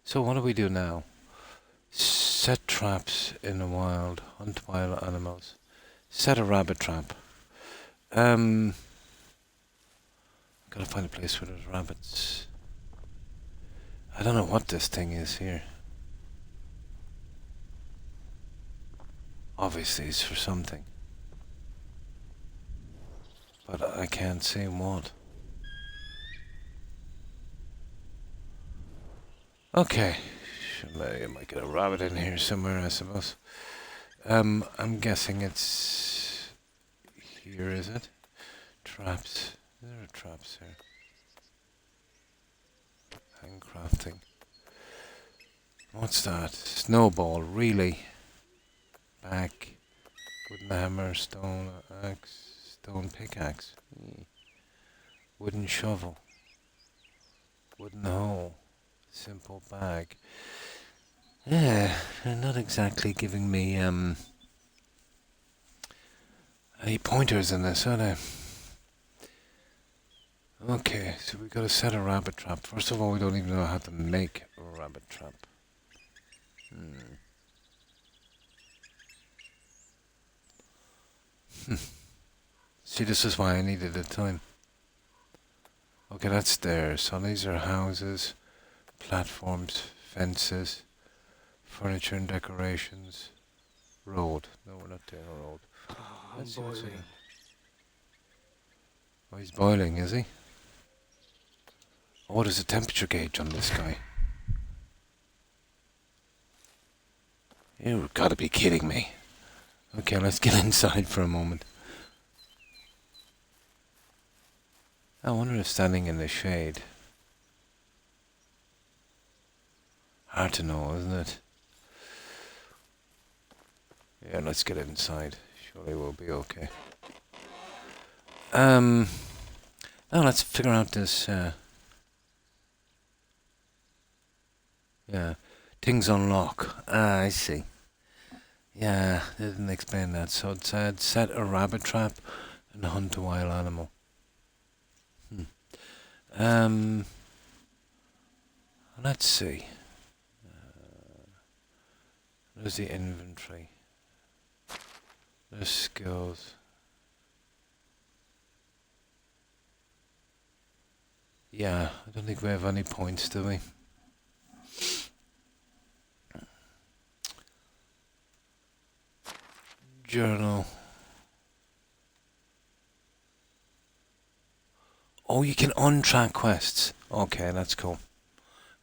so what do we do now? Set traps in the wild, hunt wild animals. Set a rabbit trap. Gotta find a place where there's rabbits. I don't know what this thing is here. Obviously it's for something. but I can't see what. Okay, I might get a rabbit in here somewhere, I suppose. I'm guessing it's here, is it? Traps. There are traps here. Handcrafting. What's that? Snowball, really? Back. Wooden hammer, stone axe, stone pickaxe. Wooden shovel. Wooden hoe. Simple bag. Yeah, they're not exactly giving me any pointers in this, are they? Okay, so we gotta set a rabbit trap. First of all, we don't even know how to make a rabbit trap. See, this is why I needed the time. Okay, that's stairs. So these are houses, platforms, fences, furniture and decorations, road. No, we're not doing a road. Let's see what's here. Oh, he's boiling, is he? Oh, what is the temperature gauge on this guy? You've got to be kidding me. Okay, let's get inside for a moment. I wonder if standing in the shade. Hard to know, isn't it? Yeah, let's get inside. Surely we'll be okay. Now let's figure out this, yeah, things unlock. Ah, I see. Yeah, they didn't explain that. So it said set a rabbit trap and hunt a wild animal. Let's see. There's the inventory. There's skills. Yeah, I don't think we have any points, do we? Journal. Oh, you can untrack quests. Okay, that's cool.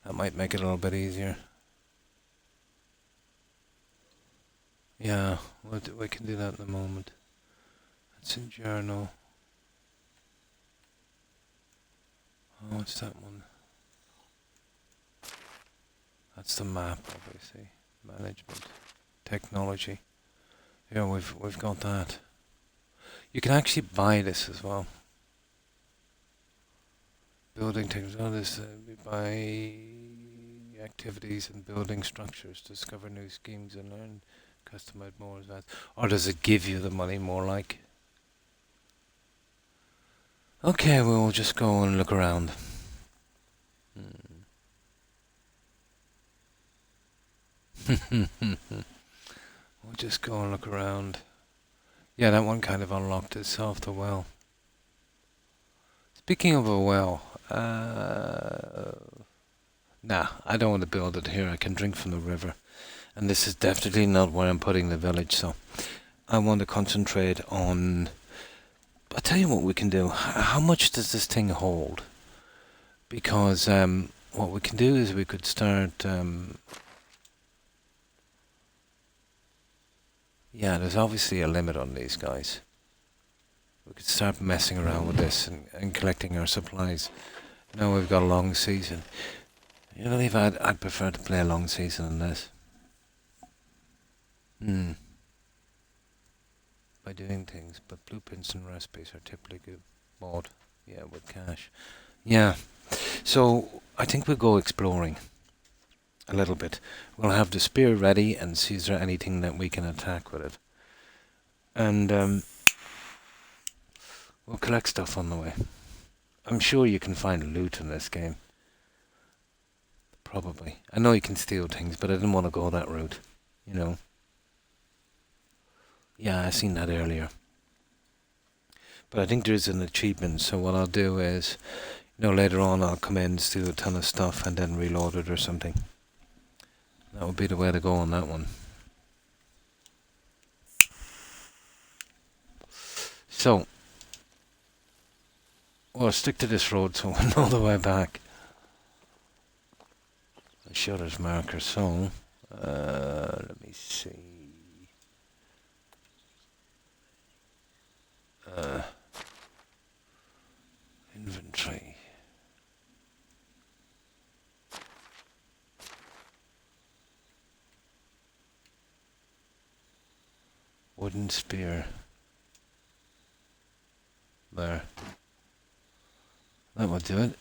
That might make it a little bit easier. Yeah, we can do that in a moment. That's in journal. Oh, what's that one? That's the map, obviously. Management, technology. Yeah, we've got that. You can actually buy this as well. Building things. Oh, this we buy activities and building structures. Discover new schemes and learn. Customize more advanced. Or does it give you the money more like? Okay, we'll just go and look around. We'll just go and look around. Yeah, that one kind of unlocked itself, the well. Speaking of a well, nah, I don't want to build it here. I can drink from the river. And this is definitely not where I'm putting the village, so I want to concentrate on... I'll tell you what we can do. How much does this thing hold? Because what we can do is we could start... yeah, there's obviously a limit on these guys. We could start messing around with this and collecting our supplies. Now we've got a long season. You know, I'd prefer to play a long season than this. By doing things, but blueprints and recipes are typically bought, yeah, with cash. Yeah, so I think we'll go exploring a little bit. We'll have the spear ready and see is there anything that we can attack with it. And we'll collect stuff on the way. I'm sure you can find loot in this game. Probably. I know you can steal things, but I didn't want to go that route, you know. Yeah, I seen that earlier. But I think there's an achievement, so what I'll do is, you know, later on I'll come in, steal a ton of stuff, and then reload it or something. That would be the way to go on that one. So, Well, stick to this road so we're all the way back. I showed his marker, so let me see. Inventory. Wooden spear. There. That will do it.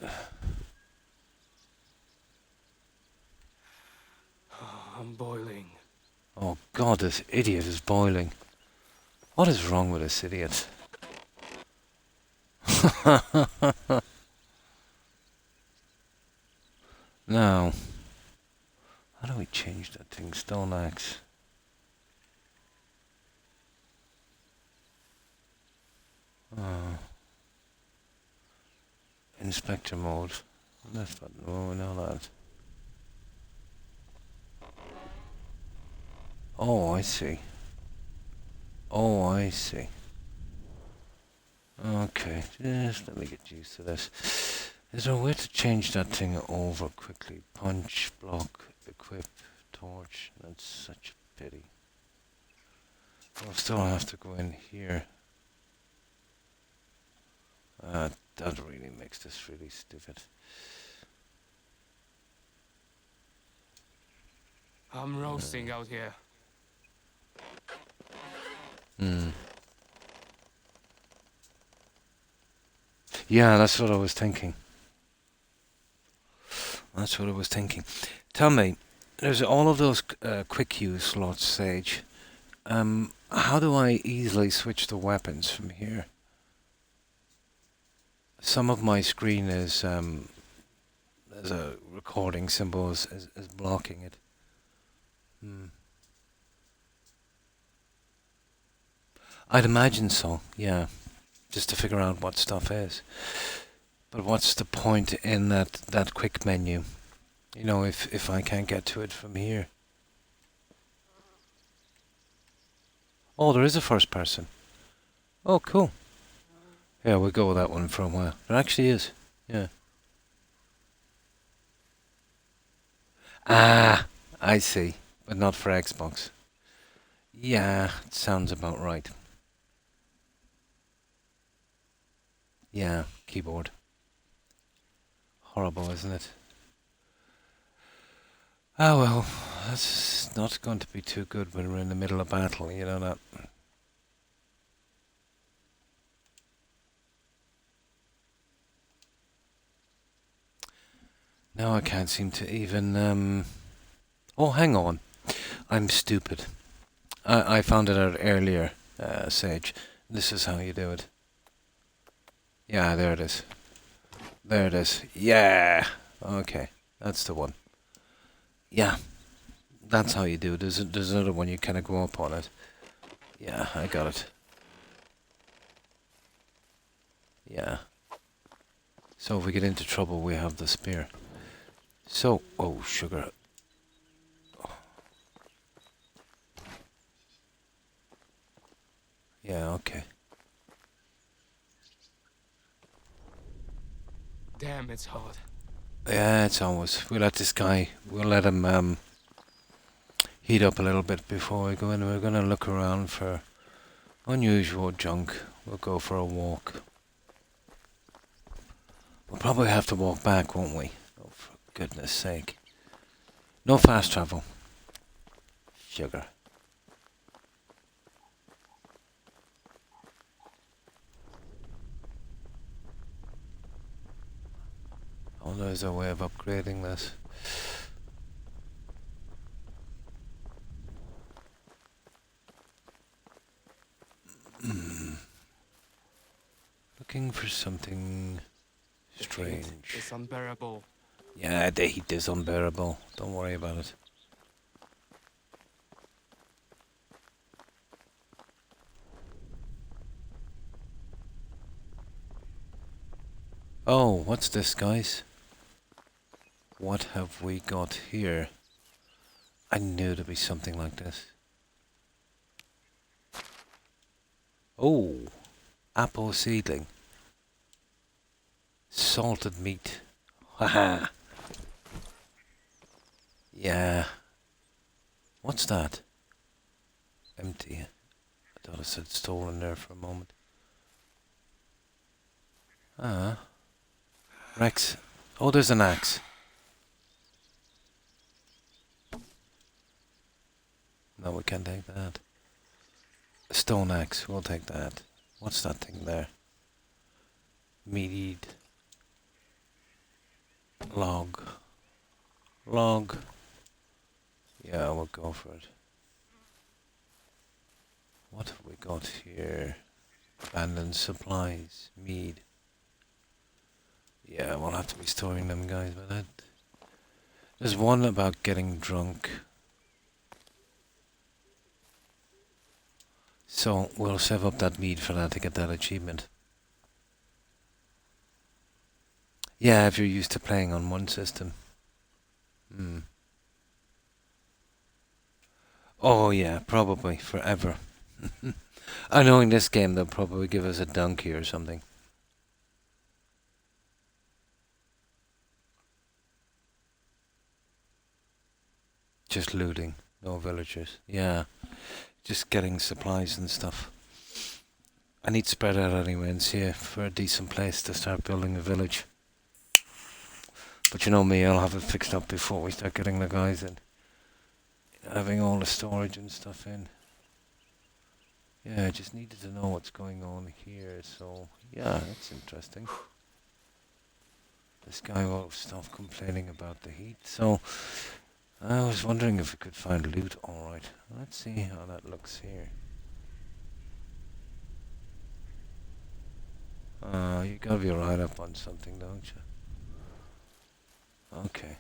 I'm boiling. Oh god, this idiot is boiling. What is wrong with this idiot? Now, how do we change that thing? Stone axe. Inspector mode. Left button. Oh, we know that. Oh, I see. Oh, I see. Okay, just let me get used to this. Is there a way to change that thing over quickly? Punch, block, equip, torch. That's such a pity. I'll still have to go in here. That really makes this really stupid. I'm roasting out here. Yeah, that's what I was thinking. That's what I was thinking. Tell me, there's all of those quick use slots, Sage. How do I easily switch the weapons from here? Some of my screen is there's a recording symbol is blocking it. I'd imagine so, yeah. Just to figure out what stuff is. But what's the point in that quick menu? You know, if I can't get to it from here. Oh, there is a first person. Oh, cool. Yeah, we'll go with that one for a while. There actually is. Yeah. Ah, I see. But not for Xbox. Yeah, it sounds about right. Yeah, keyboard. Horrible, isn't it? Ah well, that's not going to be too good when we're in the middle of battle, you know that. Now I can't seem to even, Oh, hang on. I'm stupid. I found it out earlier, Sage. This is how you do it. Yeah, there it is. There it is. Yeah! Okay, that's the one. Yeah, that's how you do it. There's another one, you kind of go up on it. Yeah, I got it. Yeah. So if we get into trouble, we have the spear. So, oh, sugar. Yeah, okay. Damn, it's hot. Yeah, it's always. We'll let this guy, we'll let him heat up a little bit before we go in. We're going to look around for unusual junk. We'll go for a walk. We'll probably have to walk back, won't we? Oh, for goodness sake. No fast travel. Sugar. Oh, there's a way of upgrading this. Looking for something strange. It's unbearable. Yeah, the heat is unbearable. Don't worry about it. Oh, what's this, guys? What have we got here? I knew there'd be something like this. Oh, apple seedling. Salted meat. Haha. Yeah. What's that? Empty. I thought I said stolen there for a moment. Ah. Rex. Oh, there's an axe. No, we can't take that. A stone axe. We'll take that. What's that thing there? Meat. Log. Log. Yeah, we'll go for it. What have we got here? Abandoned supplies. Mead. Yeah, we'll have to be storing them, guys, but that... There's one about getting drunk. So, we'll save up that mead for that to get that achievement. Yeah, if you're used to playing on one system. Oh yeah, probably, forever. I know in this game they'll probably give us a donkey or something. Just looting, no villagers. Yeah, just getting supplies and stuff. I need to spread out anyway and see for a decent place to start building a village. But you know me, I'll have it fixed up before we start getting the guys in. Having all the storage and stuff in. Yeah, I just needed to know what's going on here, so yeah, that's interesting. This guy won't stop complaining about the heat, so I was wondering if we could find loot. Alright, let's see how that looks here. You gotta be right up on something, don't you? Okay,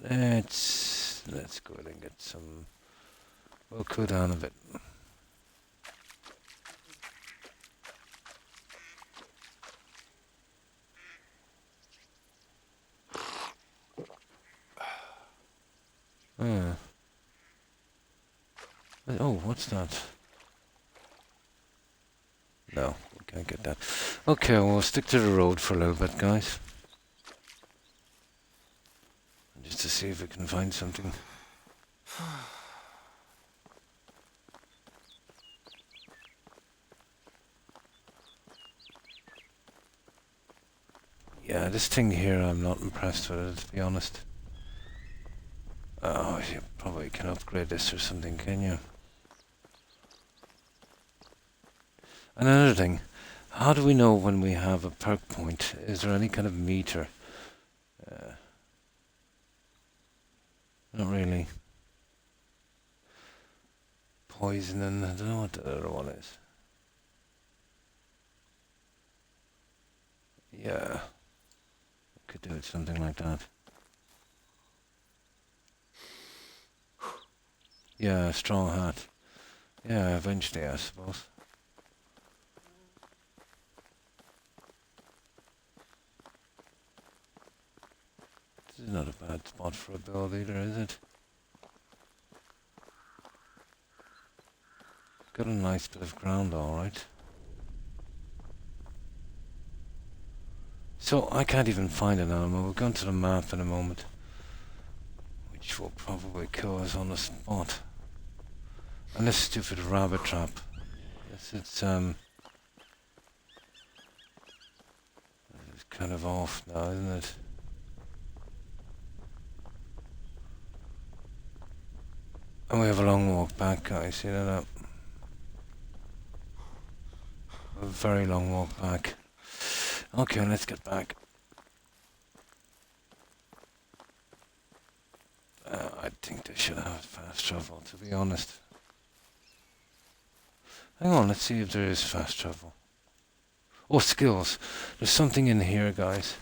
let's go ahead and get some. We'll cool down a bit. Oh, what's that? No, we can't get that. Okay, we'll stick to the road for a little bit, guys. Just to see if we can find something. Yeah, this thing here I'm not impressed with it, to be honest. Oh, you probably can upgrade this or something, can you? Another thing, how do we know when we have a perk point? Is there any kind of meter? Not really. Poisoning, I don't know what the other one is. Yeah. Could do it something like that. Yeah, straw hat. Yeah, eventually I suppose. This is not a bad spot for a build either, is it? Got a nice bit of ground, alright. So, I can't even find an animal. We'll go into the map in a moment. Which will probably kill us on the spot. And this stupid rabbit trap. It's kind of off now, isn't it? And we have a long walk back, guys, you know that? A very long walk back. Okay, let's get back. I think they should have fast travel, to be honest. Hang on, let's see if there is fast travel. Oh, skills. There's something in here, guys.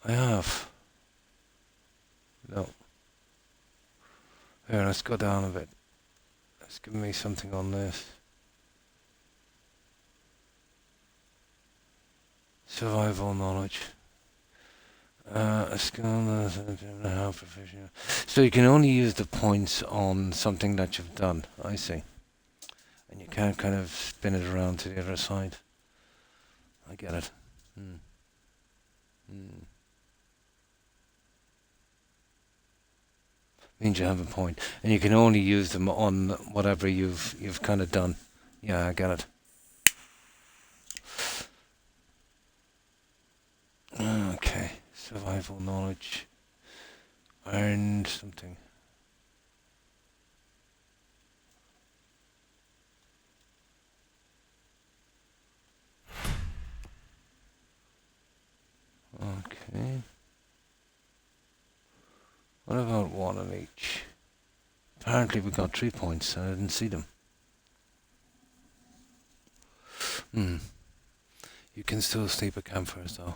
I have. No. Here, let's go down a bit. Let's give me something on this. Survival knowledge. A skill, how proficient. So you can only use the points on something that you've done. I see. And you can't kind of spin it around to the other side. I get it. Hmm. Means you have a point, and you can only use them on whatever you've kind of done. Yeah, I get it. Okay, survival knowledge. Earned something. Okay. What about one on each? Apparently we got 3 points and I didn't see them. You can still sleep at campfires though.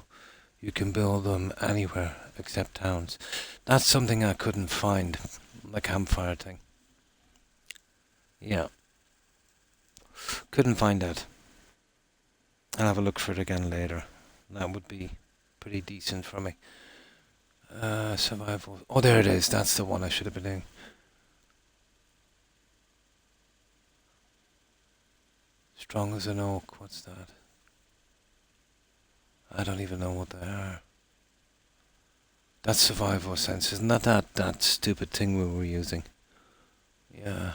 You can build them anywhere except towns. That's something I couldn't find, the campfire thing. Yeah. Couldn't find that. I'll have a look for it again later. That would be pretty decent for me. Survival. Oh, there it is. That's the one I should have been doing. Strong as an oak. What's that? I don't even know what they are. That's survival sense. Isn't that stupid thing we were using? Yeah.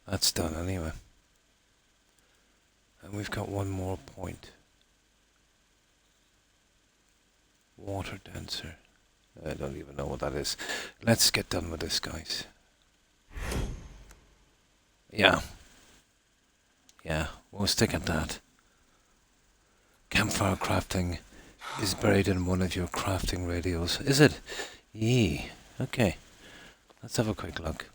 That's done anyway. And we've got one more point. Water denser. I don't even know what that is. Let's get done with this, guys. Yeah. Yeah, we'll stick at that. Campfire crafting is buried in one of your crafting radios. Is it? Yee. Okay. Let's have a quick look.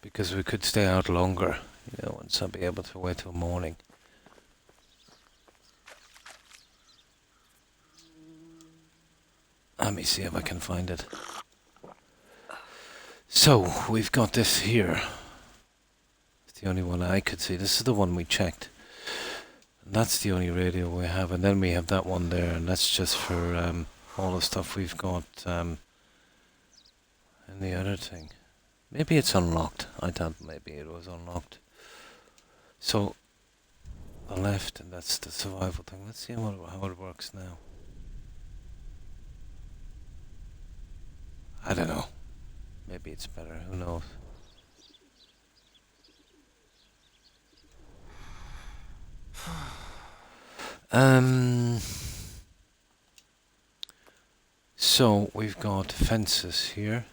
Because we could stay out longer, you know, and so be able to wait till morning. Let me see if I can find it. So, we've got this here. It's the only one I could see. This is the one we checked. And that's the only radio we have. And then we have that one there. And that's just for all the stuff we've got in the other thing. Maybe it's unlocked. I thought maybe it was unlocked. So, the left, and that's the survival thing. Let's see how it works now. I don't know. Maybe it's better. Who knows? So we've got fences here,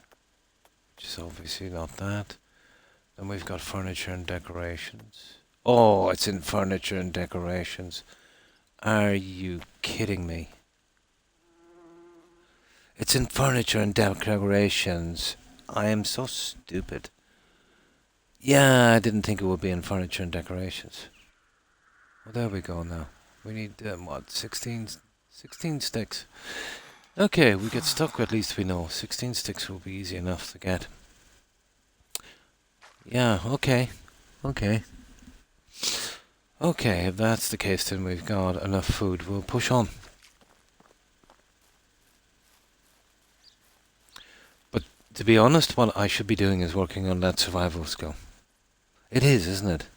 which is obviously not that. Then we've got furniture and decorations. Oh, it's in furniture and decorations. Are you kidding me? It's in furniture and decorations. I am so stupid. Yeah, I didn't think it would be in furniture and decorations. Well, there we go now. We need, what, 16 sticks. Okay, we get stuck, at least we know. 16 sticks will be easy enough to get. Yeah, okay. Okay, if that's the case, then we've got enough food. We'll push on. But to be honest, what I should be doing is working on that survival skill. It is, isn't it?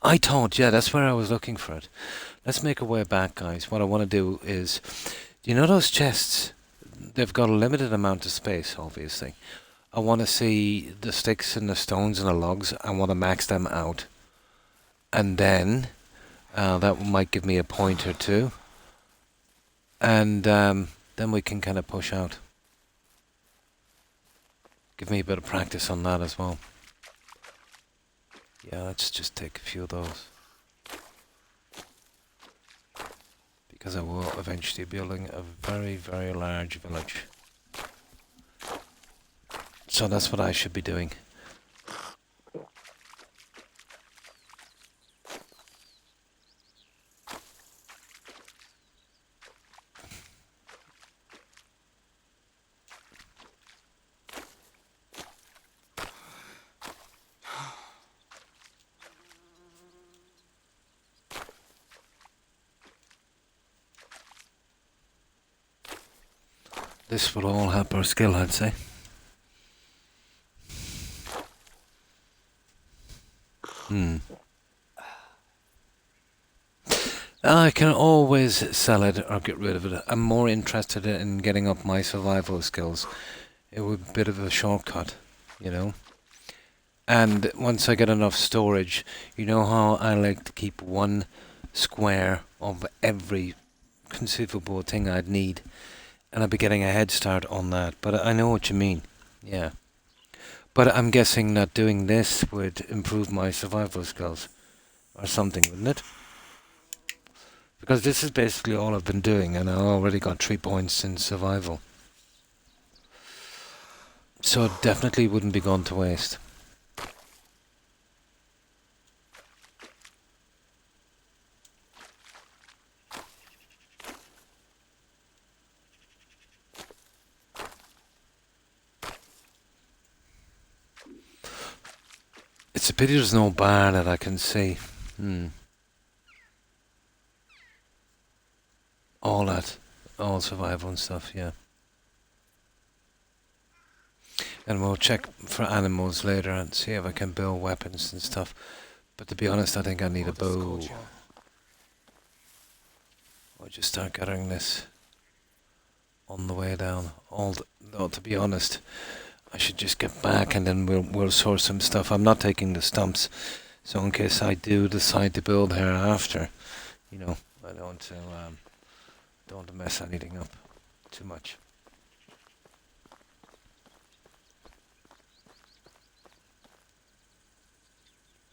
I thought, yeah, that's where I was looking for it. Let's make our way back, guys. What I want to do is, do you know those chests? They've got a limited amount of space, obviously. I want to see the sticks and the stones and the logs. I want to max them out. And then, that might give me a point or two. And then we can kind of push out. Give me a bit of practice on that as well. Yeah, let's just take a few of those. Because I will eventually be building a very, very large village. So that's what I should be doing. This will all help our skill, I'd say. Hmm. I can always sell it or get rid of it. I'm more interested in getting up my survival skills. It would be a bit of a shortcut, you know. And once I get enough storage, you know how I like to keep one square of every conceivable thing I'd need, and I'd be getting a head start on that. But I know what you mean, yeah. But I'm guessing that doing this would improve my survival skills, or something, wouldn't it? Because this is basically all I've been doing, and I already got 3 points in survival. So it definitely wouldn't be gone to waste. It's a pity there's no bar that I can see. All that. All survival and stuff, yeah. And we'll check for animals later and see if I can build weapons and stuff. But to be honest, I think I need a bow. I'll just start gathering this on the way down. No, to be honest, I should just get back and then we'll source some stuff. I'm not taking the stumps, so in case I do decide to build here after, you know, I don't want to mess anything up too much.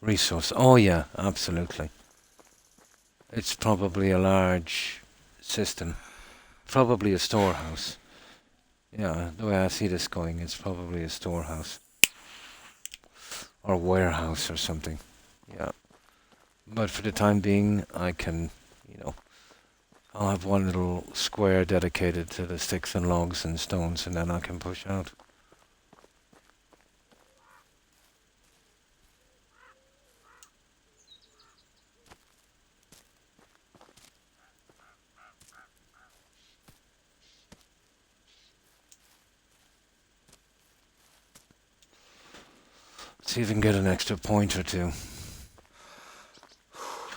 Resource. Oh yeah, absolutely. It's probably a large system. Probably a storehouse. Yeah, the way I see this going, it's probably a storehouse. Or warehouse or something. Yeah. But for the time being, I can, you know, I'll have one little square dedicated to the sticks and logs and stones, and then I can push out. See if we can get an extra point or two.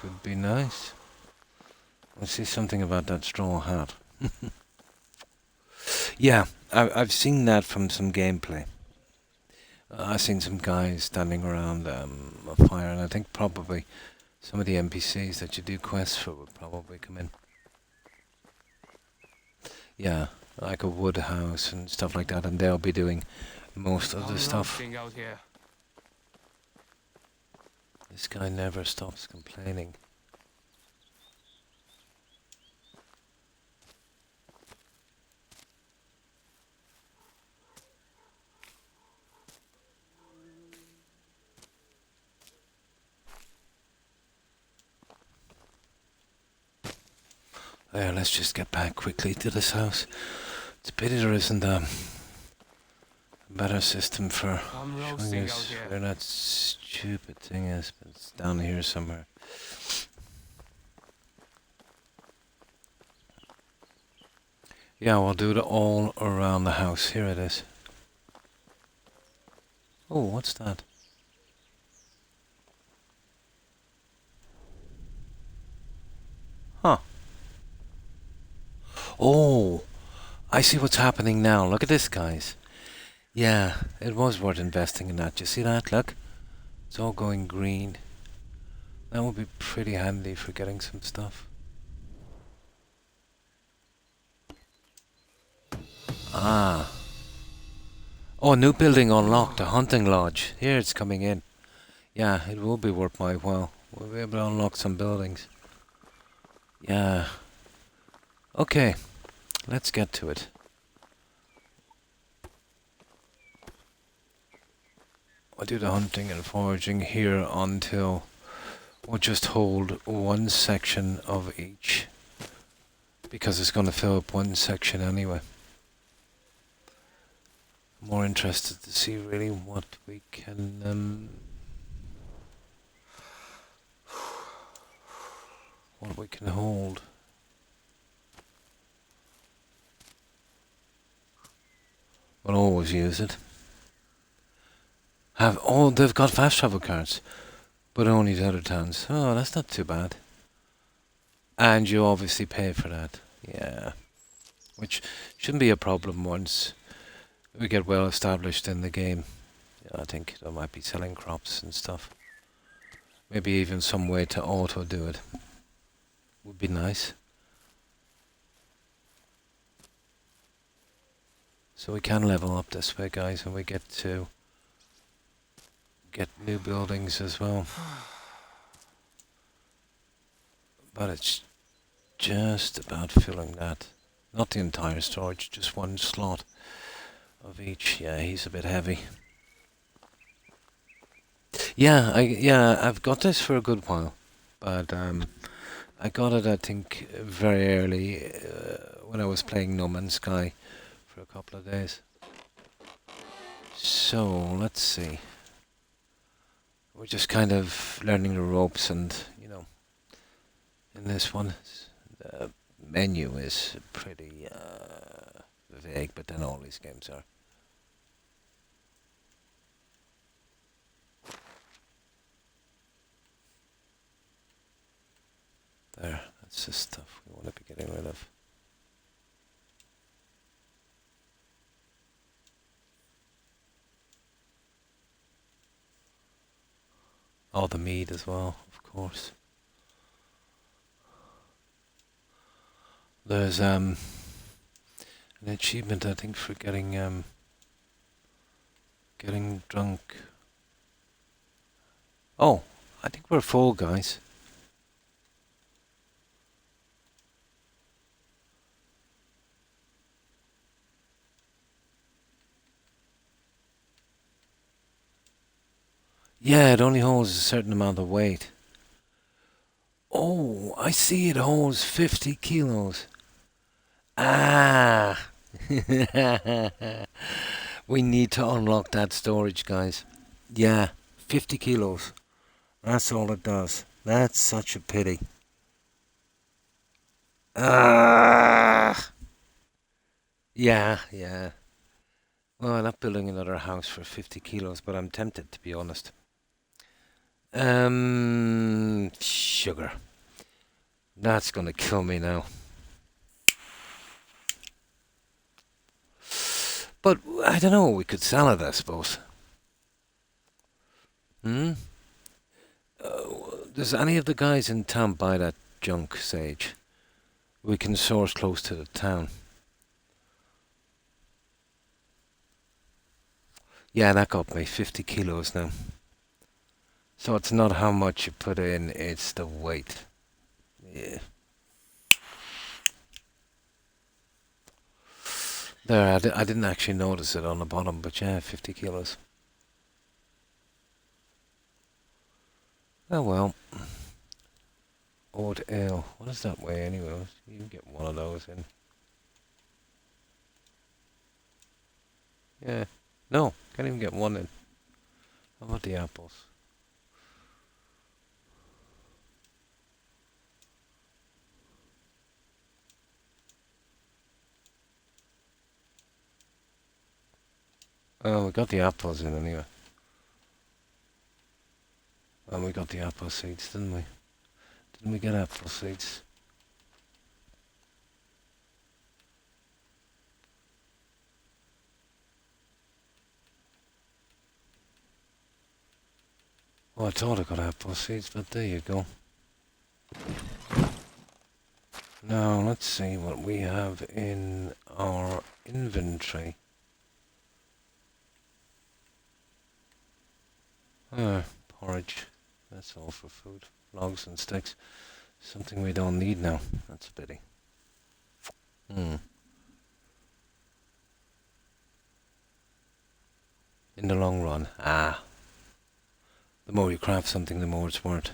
Would be nice. I see something about that straw hat. Yeah, I've seen that from some gameplay. I've seen some guys standing around a fire, and I think probably some of the NPCs that you do quests for would probably come in. Yeah, like a wood house and stuff like that, and they'll be doing most of the stuff. Out here. This guy never stops complaining. There, let's just get back quickly to this house. It's a pity there isn't a better system for showing us where that stupid thing is, but it's down here somewhere. Yeah, we'll do it all around the house. Here it is. Oh, what's that? Huh. Oh, I see what's happening now. Look at this, guys. Yeah, it was worth investing in that. You see that? Look. It's all going green. That would be pretty handy for getting some stuff. Ah. Oh, a new building unlocked. A hunting lodge. Here it's coming in. Yeah, it will be worth my while. We'll be able to unlock some buildings. Yeah. Okay. Let's get to it. I'll do the hunting and foraging here until we'll just hold one section of each, because it's going to fill up one section anyway. More interested to see really what we can hold. We'll always use it. They've got fast travel cards. But only the other towns. Oh, that's not too bad. And you obviously pay for that. Yeah. Which shouldn't be a problem once we get well established in the game. Yeah, I think there might be selling crops and stuff. Maybe even some way to auto do it. Would be nice. So we can level up this way, guys, and we get to get new buildings as well. But it's just about filling that. Not the entire storage, just one slot of each. Yeah, he's a bit heavy. Yeah, I've got this for a good while, but I got it, I think, very early when I was playing No Man's Sky for a couple of days. So let's see. We're just kind of learning the ropes, and you know, in this one, the menu is pretty vague, but then all these games are. There, that's the stuff we want to be getting rid of. Oh, the mead as well, of course. There's an achievement, I think, for getting drunk. Oh, I think we're full, guys. Yeah, it only holds a certain amount of weight. Oh, I see, it holds 50 kilos. Ah! We need to unlock that storage, guys. Yeah, 50 kilos. That's all it does. That's such a pity. Ah! Yeah. Well, I'm not building another house for 50 kilos, but I'm tempted, to be honest. Sugar. That's gonna kill me now. But, I don't know, we could sell it, I suppose. Does any of the guys in town buy that junk, Sage? We can source close to the town. Yeah, that got me 50 kilos now. So it's not how much you put in, it's the weight. Yeah. There, I didn't actually notice it on the bottom, but yeah, 50 kilos. Oh well. Oat ale. What is that weigh anyway? You can get one of those in. Yeah. No, can't even get one in. How about the apples? Oh, we got the apples in anyway. And we got the apple seeds, didn't we? Didn't we get apple seeds? Oh, I thought I got apple seeds, but there you go. Now, let's see what we have in our inventory. Porridge. That's all for food. Logs and sticks. Something we don't need now. That's a pity. In the long run. The more you craft something, the more it's worth.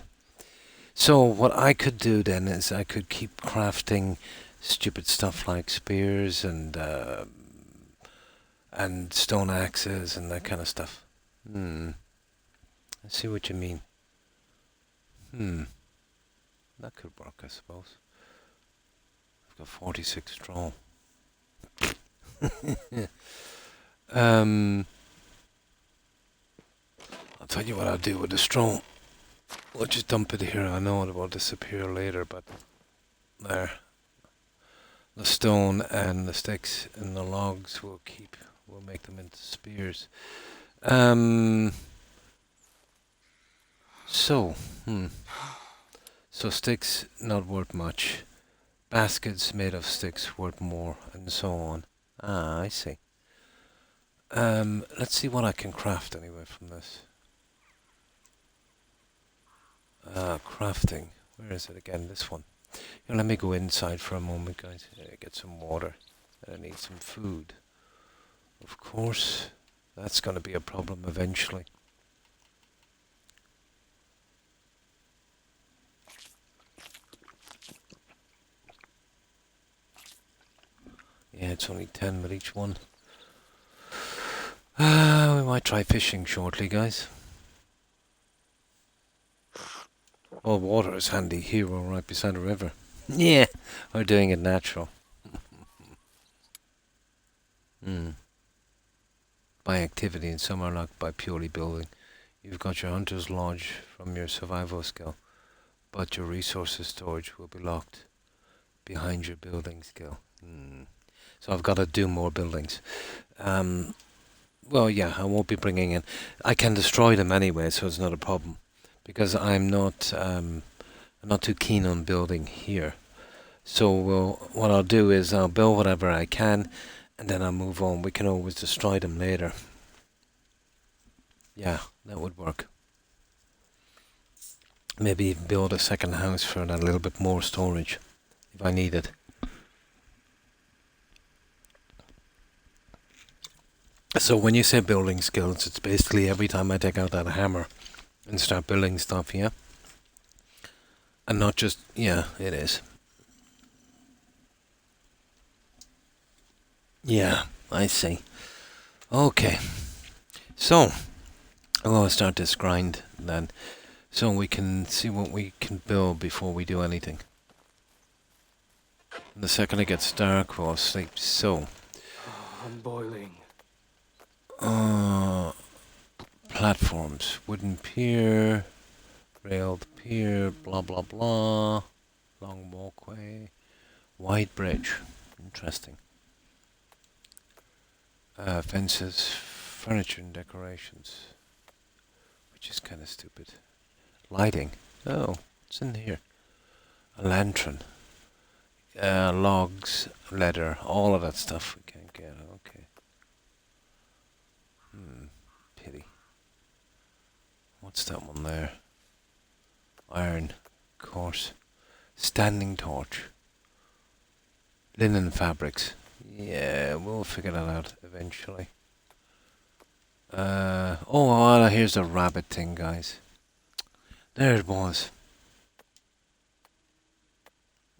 So what I could do then is I could keep crafting stupid stuff like spears and stone axes and that kind of stuff. I see what you mean. That could work, I suppose. I've got 46 straw. I'll tell you what I'll do with the straw. We'll just dump it here. I know it will disappear later, but there. The stone and the sticks and the logs will keep. We'll make them into spears. So, So sticks not worth much. Baskets made of sticks worth more, and so on. Ah, I see. Let's see what I can craft anyway from this. Crafting. Where is it again? This one. Here, let me go inside for a moment, guys. Get some water. I need some food. Of course, that's going to be a problem eventually. Yeah, it's only 10 with each one. We might try fishing shortly, guys. Oh, water is handy here. We're right beside a river. Yeah, we're doing it natural. By activity, and some are locked by purely building. You've got your hunter's lodge from your survival skill, but your resources storage will be locked behind your building skill. So I've got to do more buildings. Well, yeah, I won't be bringing in. I can destroy them anyway, so it's not a problem, because I'm not too keen on building here. So what I'll do is I'll build whatever I can, and then I'll move on. We can always destroy them later. Yeah, that would work. Maybe even build a second house for that, a little bit more storage, if I need it. So when you say building skills, it's basically every time I take out that hammer and start building stuff, yeah? And not just, yeah, it is. Yeah, I see. Okay. So, I'm going to start this grind then, so we can see what we can build before we do anything. And the second it gets dark, we'll sleep. So, I'm boiling. Platforms, wooden pier, railed pier, blah blah blah, long walkway, wide bridge, interesting. Fences, furniture and decorations, which is kind of stupid. Lighting, oh, what's in here? A lantern, logs, leather, all of that stuff we can't get, okay. Pity. What's that one there? Iron, course. Standing torch. Linen fabrics. Yeah, we'll figure that out eventually. Oh, here's the rabbit thing, guys. There it was.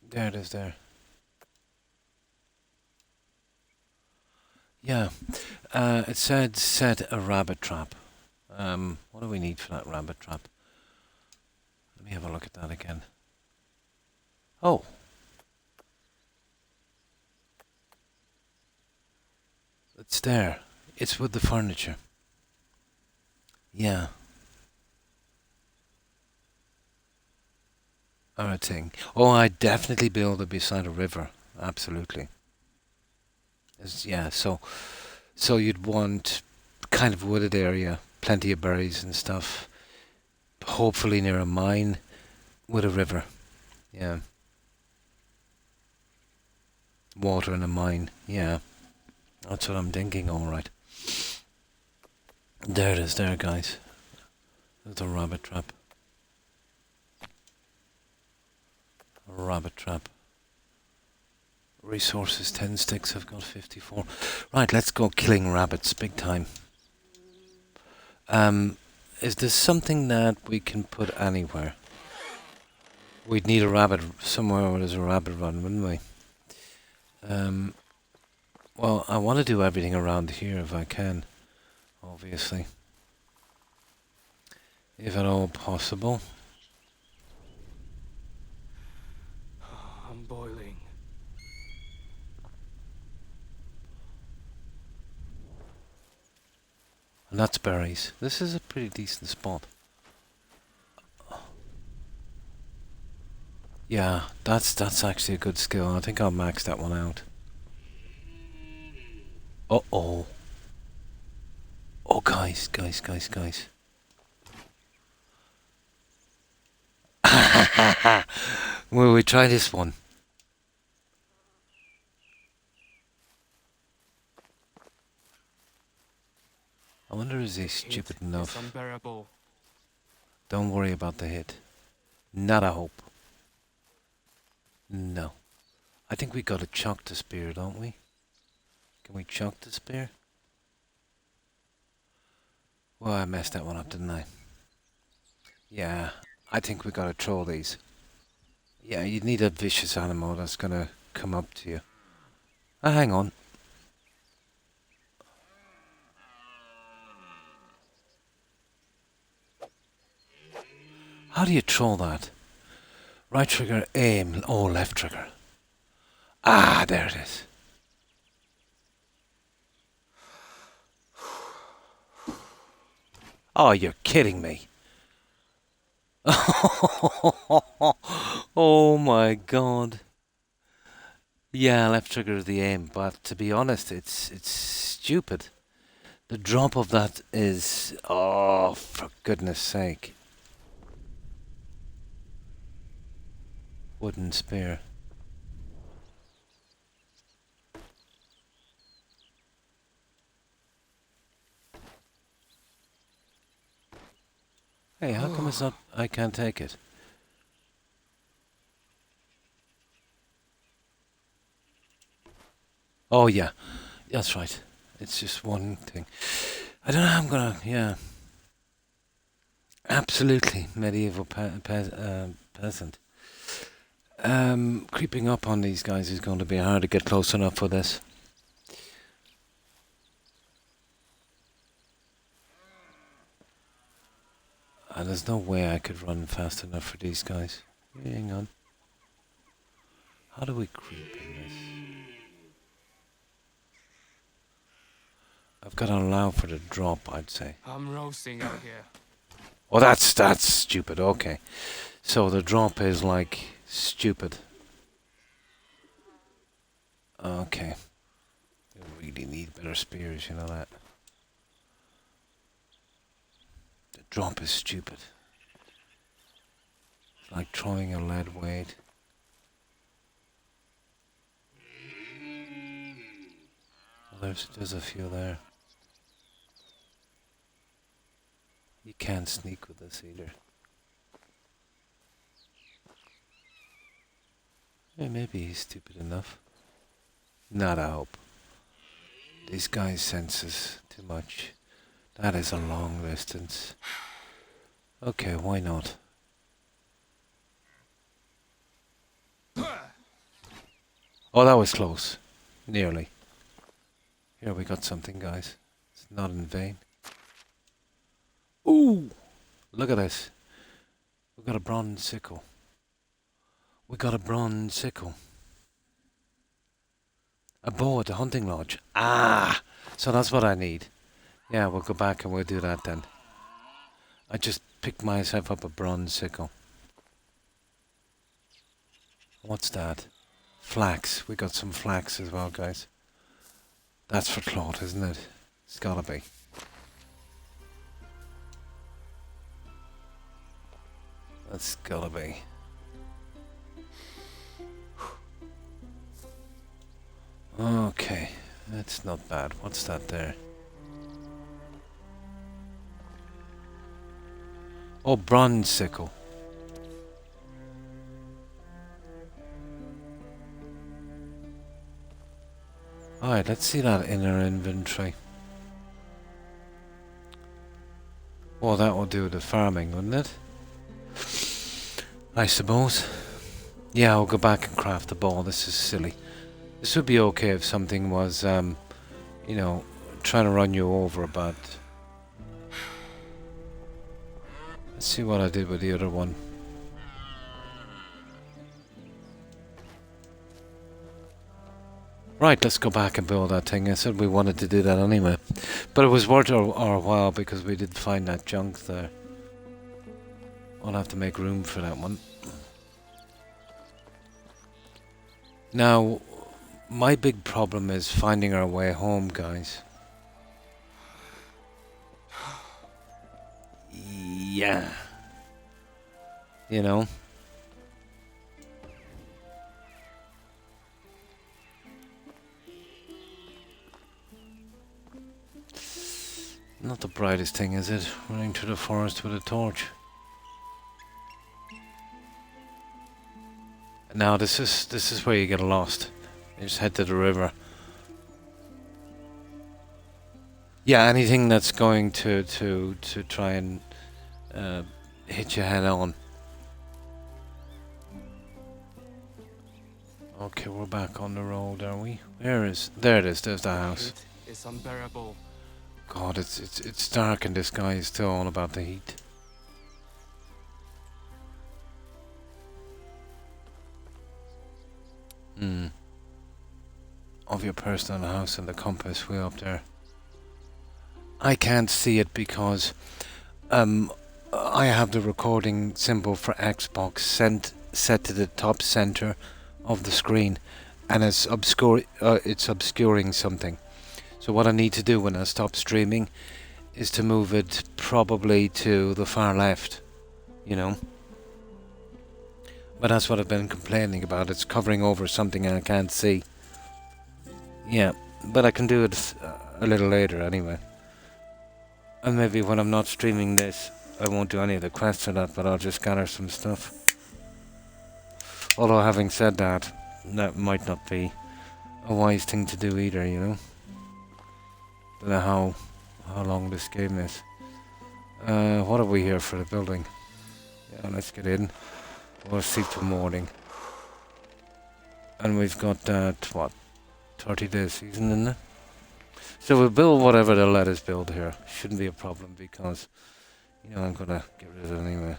There it is there. Yeah. It said set a rabbit trap. What do we need for that rabbit trap? Let me have a look at that again. Oh. It's there. It's with the furniture. Yeah. Alright thing. Oh, I'd definitely build it beside a river. Absolutely. Yeah, so you'd want kind of wooded area, plenty of berries and stuff. Hopefully near a mine with a river. Yeah. Water in a mine. Yeah. That's what I'm thinking, alright. There it is there, guys. There's a rabbit trap. A rabbit trap. Resources 10 sticks, I've got 54. Right, let's go killing rabbits big time. Is this something that we can put anywhere? We'd need a rabbit somewhere where there's a rabbit run, wouldn't we? Well, I want to do everything around here if I can, obviously. If at all possible. I'm boiling. And that's berries. This is a pretty decent spot. Yeah, that's actually a good skill. I think I'll max that one out. Uh-oh. Oh, guys. Will we try this one? I wonder is he stupid enough? It's unbearable. Don't worry about the hit. Not a hope. No. I think we gotta chuck the spear, don't we? Can we chuck the spear? Well, I messed that one up, didn't I? Yeah, I think we gotta troll these. Yeah, you need a vicious animal that's gonna come up to you. Hang on. How do you troll that? Right trigger, aim. Oh, left trigger. Ah, there it is. Oh, you're kidding me. Oh my god. Yeah, left trigger is the aim, but to be honest, it's stupid. The drop of that is... Oh, for goodness sake. Wooden spear. Hey, how come it's not... I can't take it? Oh, yeah. That's right. It's just one thing. I don't know how I'm gonna... Yeah. Absolutely. Medieval peasant. Creeping up on these guys is going to be hard to get close enough for this. There's no way I could run fast enough for these guys. Hang on. How do we creep in this? I've got to allow for the drop, I'd say. I'm roasting out here. Oh, that's stupid. Okay. So the drop is like stupid. Okay. We really need better spears, you know that. The drop is stupid. It's like throwing a lead weight. Well, there's a few there. You can't sneak with this either. Yeah, maybe he's stupid enough. Not a hope. These guys senses too much. That is a long distance. Okay, why not? Oh, that was close. Nearly. Here we got something, guys. It's not in vain. Ooh! Look at this. We got a bronze sickle. We got a bronze sickle. A bow at the hunting lodge. Ah! So that's what I need. Yeah, we'll go back and we'll do that then. I just picked myself up a bronze sickle. What's that? Flax. We got some flax as well, guys. That's for cloth, isn't it? It's gotta be. That's gotta be. Okay, that's not bad. What's that there? Oh, bronze sickle. Alright, let's see that in our inventory. Well, that will do the farming, wouldn't it? I suppose. Yeah, I'll go back and craft the ball. This is silly. This would be okay if something was, you know, trying to run you over, but... Let's see what I did with the other one. Right, let's go back and build that thing. I said we wanted to do that anyway. But it was worth our while because we did find that junk there. I'll have to make room for that one. Now, my big problem is finding our way home, guys. Yeah. You know? Not the brightest thing, is it? Running through the forest with a torch. Now this is where you get lost. You just head to the river. Yeah, anything that's going to try and hit you head on. Okay, we're back on the road, are we? There it is. There's the house. It's unbearable. God, it's dark and this guy is still on about the heat. Of your personal house and the compass way up there. I can't see it because I have the recording symbol for Xbox set to the top center of the screen, and it's obscuring something. So what I need to do when I stop streaming is to move it probably to the far left, you know. But that's what I've been complaining about. It's covering over something I can't see. Yeah, but I can do it a little later anyway. And maybe when I'm not streaming this, I won't do any of the quests or that, but I'll just gather some stuff. Although having said that, that might not be a wise thing to do either, you know. Don't know how long this game is. What are we here for the building? Yeah, let's get in. We'll see till morning. And we've got what, 30 days season in it. So we'll build whatever they'll let us build here. Shouldn't be a problem because, you know, I'm gonna get rid of it anyway.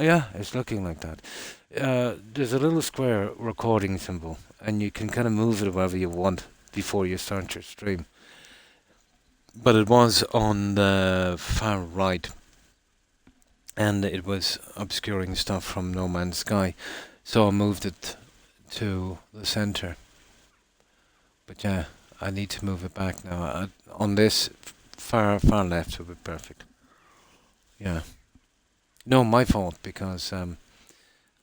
Yeah, it's looking like that. There's a little square recording symbol, and you can kind of move it wherever you want before you start your stream. But it was on the far right, and it was obscuring stuff from No Man's Sky, so I moved it to the center. But yeah, I need to move it back now. On this far left would be perfect. Yeah. No, my fault, because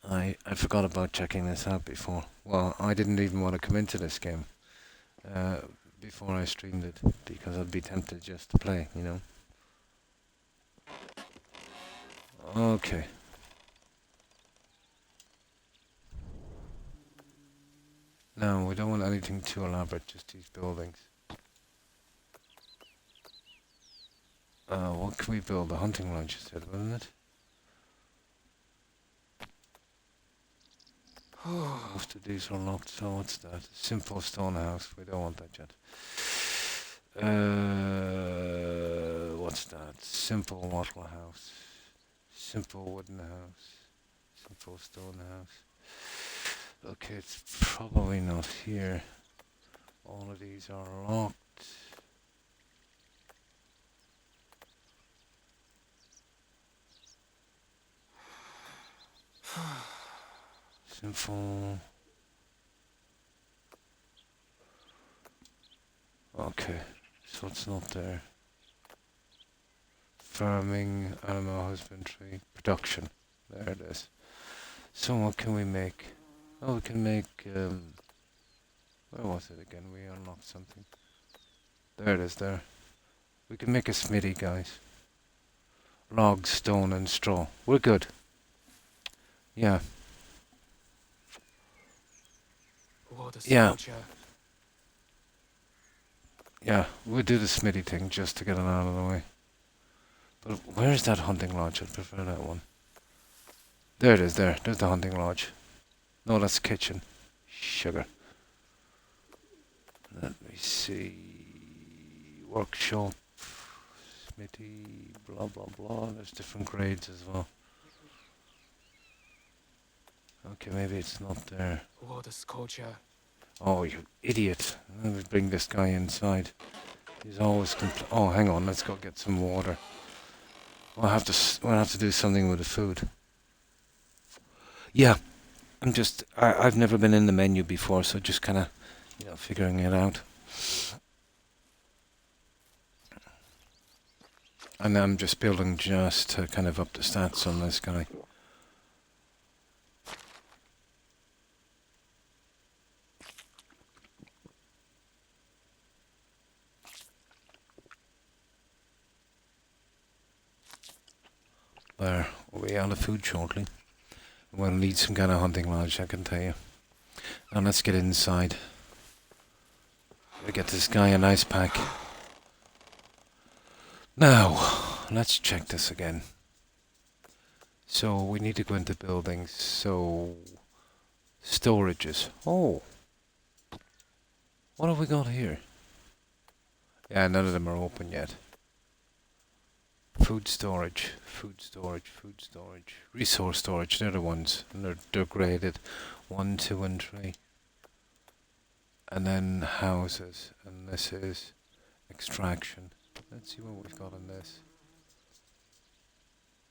I forgot about checking this out before. Well, I didn't even want to come into this game before I streamed it, because I'd be tempted just to play, you know. Okay. No, we don't want anything too elaborate, just these buildings. What can we build? A hunting lodge, you said, wasn't it? Most of these are locked, so what's that? Simple stone house, we don't want that yet. What's that? Simple wattle house. Simple wooden house. Simple stone house. Okay, it's probably not here. All of these are locked. Simple. Okay, so it's not there. Farming, animal husbandry, production. There it is. So what can we make? Oh, we can make, where was it again? We unlocked something. There it is there. We can make a smithy, guys. Logs, stone and straw. We're good. Yeah. Yeah. Yeah, we'll do the smithy thing just to get it out of the way. But where's that hunting lodge? I'd prefer that one. There it is, there. There's the hunting lodge. No, that's the kitchen. Sugar. Let me see. Workshop. Smithy. Blah, blah, blah. There's different grades as well. Okay, maybe it's not there. What a sculpture. Oh, you idiot. Let me bring this guy inside. He's always oh, hang on. Let's go get some water. We'll have to do something with the food. Yeah, I've never been in the menu before, so just kind of, figuring it out. And I'm just building just to kind of up the stats on this guy. There, we'll be out of food shortly. We'll need some kind of hunting lodge, I can tell you. Now let's get inside. We'll get this guy an ice pack. Now, let's check this again. So, we need to go into buildings. So, storages. Oh! What have we got here? Yeah, none of them are open yet. Food storage, food storage, food storage. Resource storage, they're the ones. And they're graded. 1, 2, and 3. And then houses. And this is extraction. Let's see what we've got in this.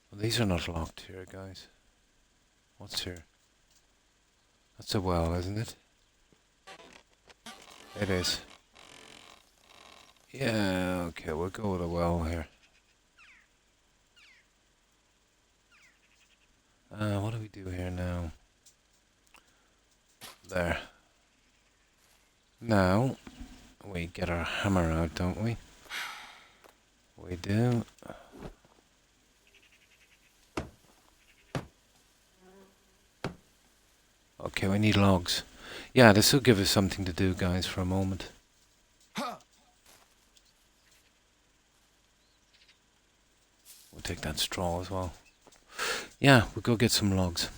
Well, these are not locked here, guys. What's here? That's a well, isn't it? It is. Yeah, okay, we'll go with a well here. What do we do here now? There. Now, we get our hammer out, don't we? We do. Okay, we need logs. Yeah, this will give us something to do, guys, for a moment. We'll take that straw as well. Yeah, we'll go get some logs.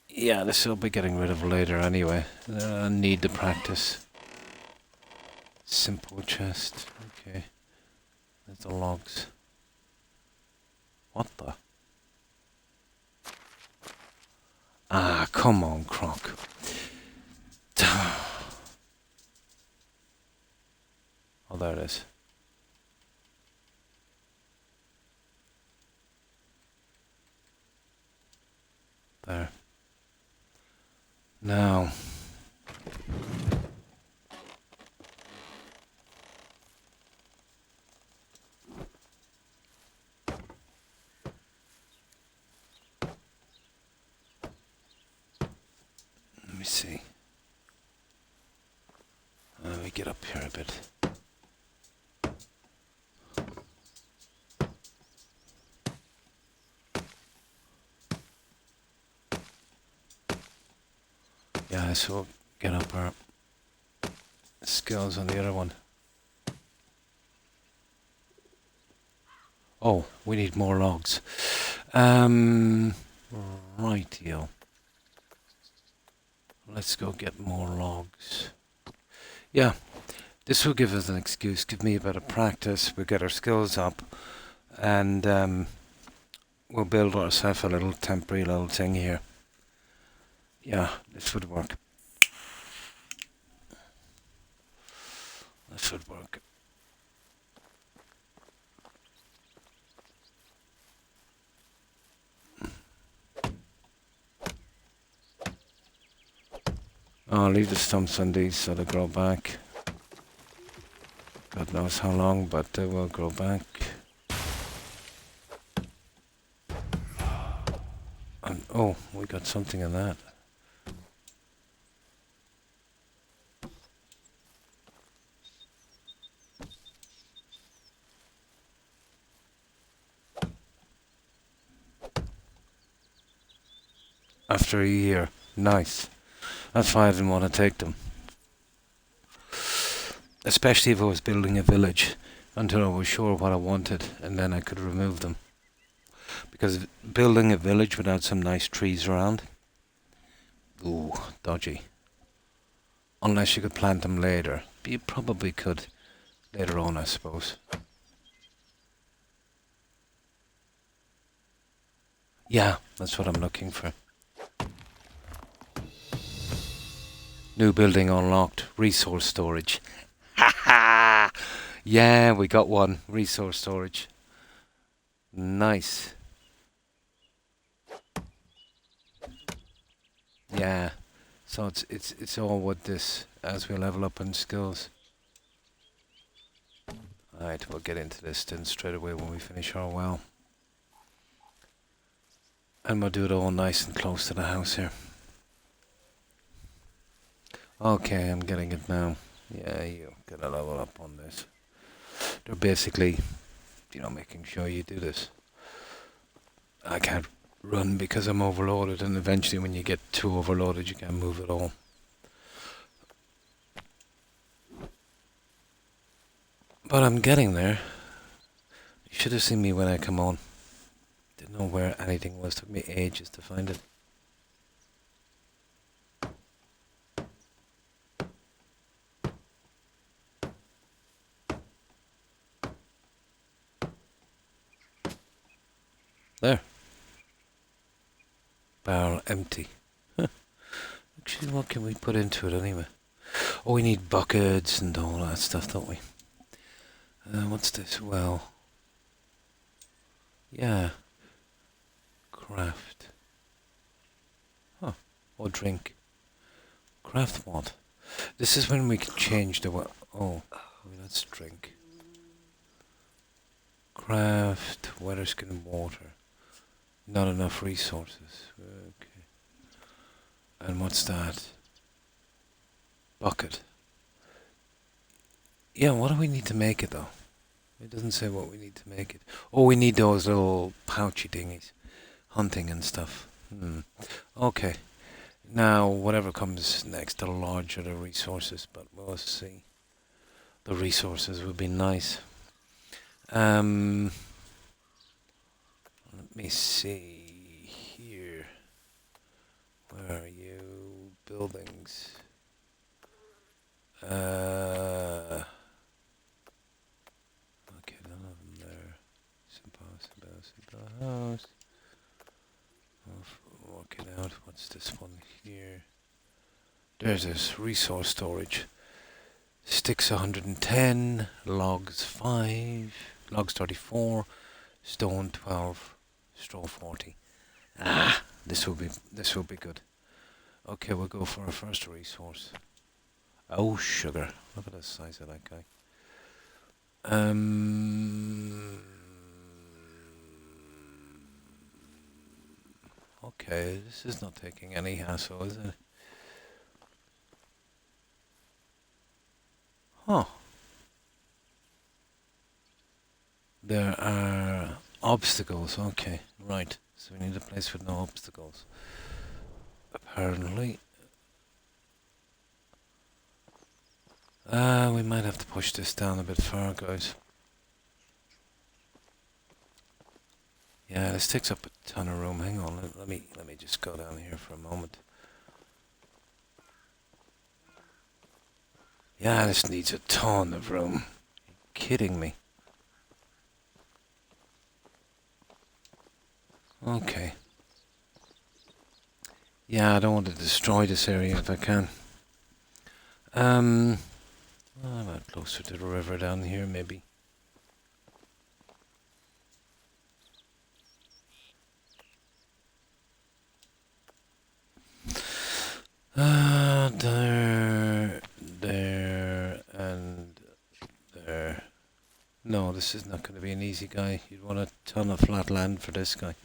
Yeah, this will be getting rid of later anyway. I need to practice. Simple chest. Okay. There's the logs. What the? Ah, come on, Croc. Oh, there it is. There. Now. Let me see. Let me get up here a bit. Yeah, so we'll get up our skills on the other one. Oh, we need more logs. Rightio. Let's go get more logs. Yeah, this will give us an excuse, give me a bit of practice, we'll get our skills up, and we'll build ourselves a little temporary little thing here. Yeah, this would work. This would work. I'll leave the stumps on these so they grow back. God knows how long, but they will grow back. And oh, we got something in that. After a year. Nice. That's why I didn't want to take them. Especially if I was building a village until I was sure what I wanted, and then I could remove them. Because building a village without some nice trees around, ooh, dodgy. Unless you could plant them later. But you probably could later on, I suppose. Yeah, that's what I'm looking for. New building unlocked. Resource storage. Ha ha! Yeah, we got one. Resource storage. Nice. Yeah. So it's all with this as we level up in skills. Alright, we'll get into this then straight away when we finish our well. And we'll do it all nice and close to the house here. Okay, I'm getting it now. Yeah, you gotta level up on this. They're basically, making sure you do this. I can't run because I'm overloaded, and eventually when you get too overloaded you can't move at all. But I'm getting there. You should have seen me when I come on. Didn't know where anything was. Took me ages to find it. There. Barrel empty. Huh. Actually, what can we put into it anyway? Oh, we need buckets and all that stuff, don't we? What's this? Well. Yeah. Craft. Huh. Or drink. Craft what? This is when we can change the oh, let's drink. Craft, weather skin, water. Not enough resources. Okay. And what's that? Bucket. Yeah, what do we need to make it though? It doesn't say what we need to make it. Oh, we need those little pouchy thingies. Hunting and stuff. Okay. Now, whatever comes next, the larger the resources, but we'll see. The resources would be nice. Let me see here. Where are you? Buildings. Okay, none of them there. Simple house. I'll work it out. What's this one here? There's this resource storage. Sticks 110, logs 5, logs 34, stone 12, straw 40. This will be good. Okay, we'll go for our first resource. Oh, sugar. Look at the size of that guy. Okay, this is not taking any hassle, is it? Huh. There are obstacles, okay, right. So we need a place with no obstacles. Apparently. We might have to push this down a bit far, guys. Yeah, this takes up a ton of room. Hang on, let me just go down here for a moment. Yeah, this needs a ton of room. Are you kidding me? Okay. Yeah, I don't want to destroy this area if I can. I'm about closer to the river down here, maybe. There, and there. No, this is not going to be an easy guy. You'd want a ton of flat land for this guy.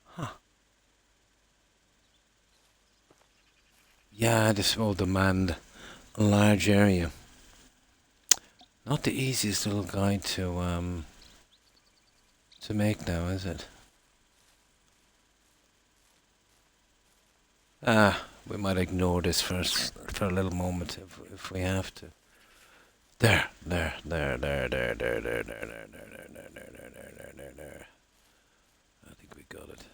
Huh. Yeah, this will demand a large area. Not the easiest little guy to make now, is it? We might ignore this first for a little moment if we have to. There. I think we got it.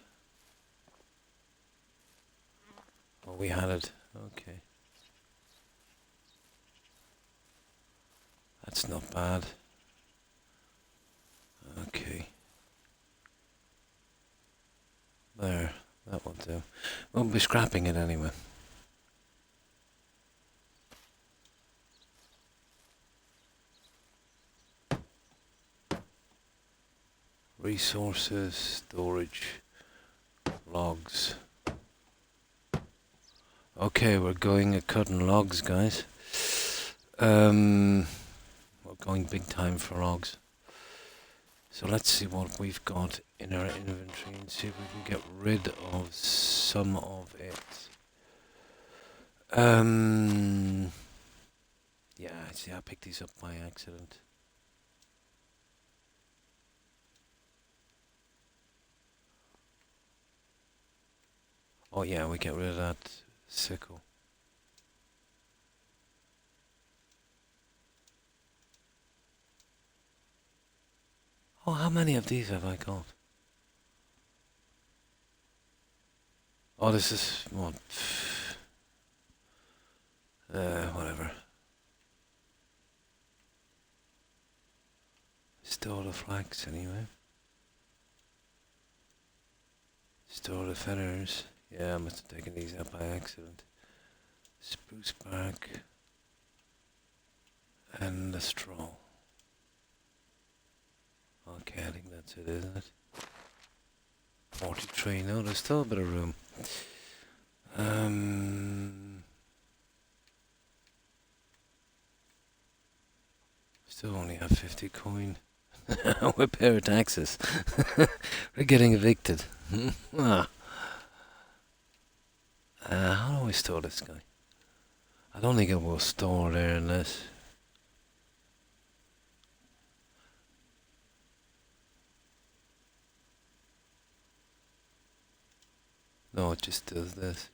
Oh, we had it. Okay. That's not bad. Okay. There. That will do. We'll be scrapping it anyway. Resources, storage, logs. Okay, we're going at cutting logs, guys. We're going big time for logs. So let's see what we've got in our inventory and see if we can get rid of some of it. Yeah, see, I picked these up by accident. Oh yeah, we get rid of that sickle. Oh, how many of these have I got? Oh, this is what? Whatever. Store the flax anyway. Store the feathers. Yeah, I must have taken these out by accident. Spruce bark. And the straw. Okay, I think that's it, isn't it? 43. No, there's still a bit of room. Still only have 50 coin. We pay our taxes. We're getting evicted. How do we store this guy? I don't think it will store there unless... No, it just does this.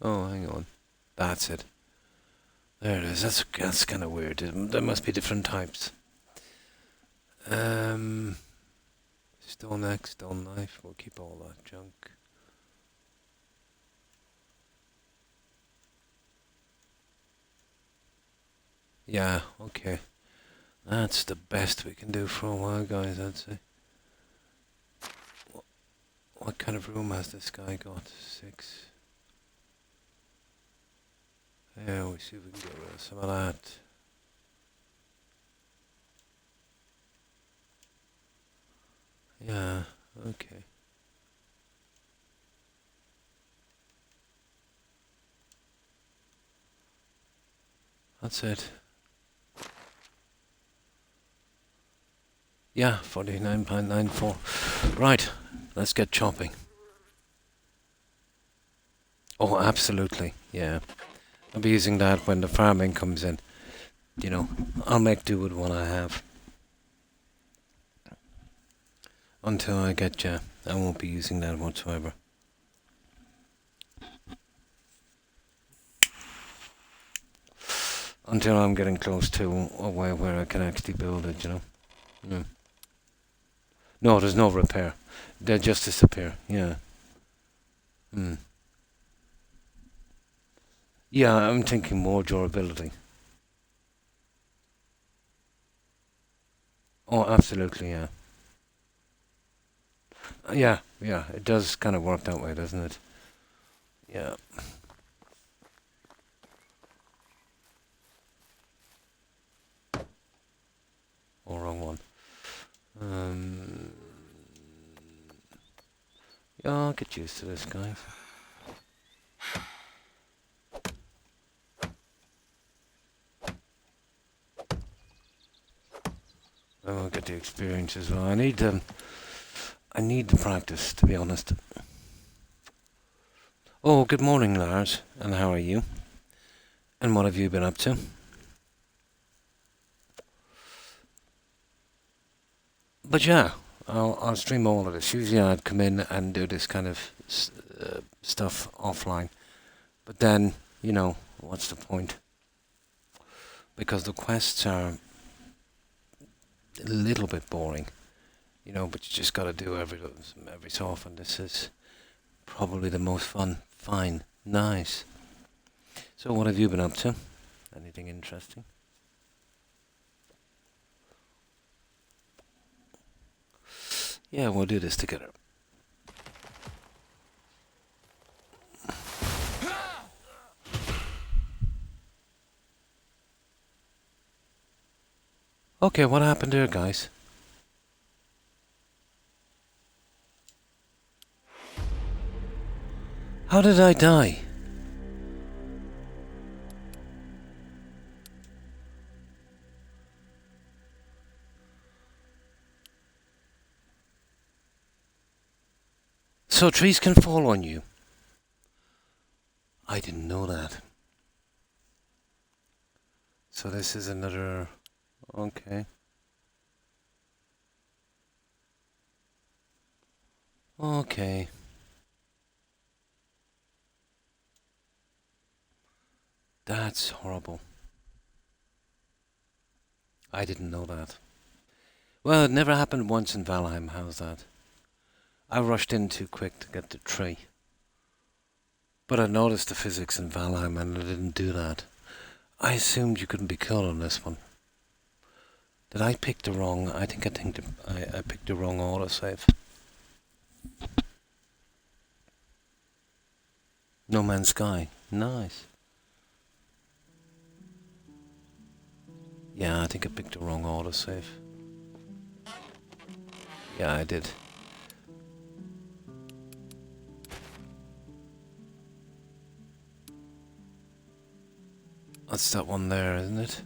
Oh, hang on. That's it. There it is. That's kind of weird. There must be different types. Stone axe, stone knife. We'll keep all that junk. Yeah, okay. That's the best we can do for a while, guys, I'd say. What kind of room has this guy got? 6. Yeah, we see if we can get rid of some of that. Yeah, okay. That's it. Yeah, 49.94. Right, let's get chopping. Oh, absolutely, yeah. I'll be using that when the farming comes in. You know, I'll make do with what I have. Until I get I won't be using that whatsoever. Until I'm getting close to a way where I can actually build it, you know. Yeah. No, there's no repair. They just disappear, yeah. Yeah, I'm thinking more durability. Oh, absolutely, yeah. Yeah, it does kind of work that way, doesn't it? Yeah. Oh, wrong one. Yeah, I'll get used to this, guys. I'll get the experience as well. I need the practice, to be honest. Oh, good morning, Lars. And how are you? And what have you been up to? But yeah, I'll stream all of this. Usually I'd come in and do this kind of stuff offline. But then, you know, what's the point? Because the quests are a little bit boring. You know, but you just got to do every so often. This is probably the most fun. Fine. Nice. So what have you been up to? Anything interesting? Yeah, we'll do this together. Okay, what happened there, guys? How did I die? So trees can fall on you. I didn't know that. So this is another... Okay. Okay. That's horrible. I didn't know that. Well, it never happened once in Valheim. How's that? I rushed in too quick to get the tree. But I noticed the physics in Valheim and I didn't do that. I assumed you couldn't be killed on this one. Did I pick the wrong... I think I picked the wrong autosave. No Man's Sky. Nice. Yeah, I think I picked the wrong autosave. Yeah, I did. That's that one there, isn't it?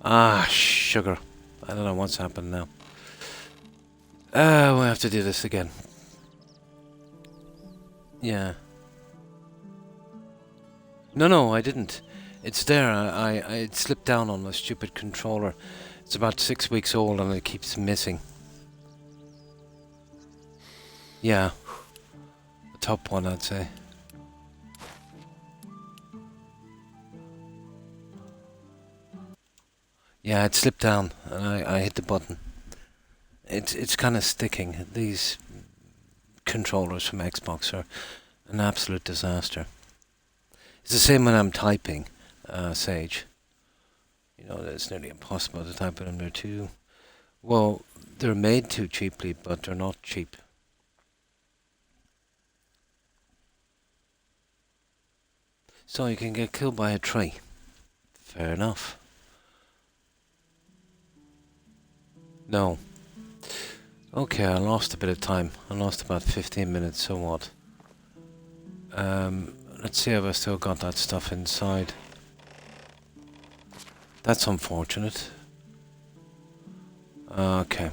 Ah, sugar. I don't know what's happened now. We'll have to do this again. Yeah. No, I didn't. It's there. I slipped down on the stupid controller. It's about 6 weeks old and it keeps missing. Yeah. The top one, I'd say. Yeah, it slipped down and I hit the button. It's kind of sticking. These controllers from Xbox are an absolute disaster. It's the same when I'm typing, Sage. You know, it's nearly impossible to type it under too. Well, they're made too cheaply, but they're not cheap. So you can get killed by a tree. Fair enough. No. Okay, I lost a bit of time. I lost about 15 minutes, so what? Let's see if I still got that stuff inside. That's unfortunate. Okay.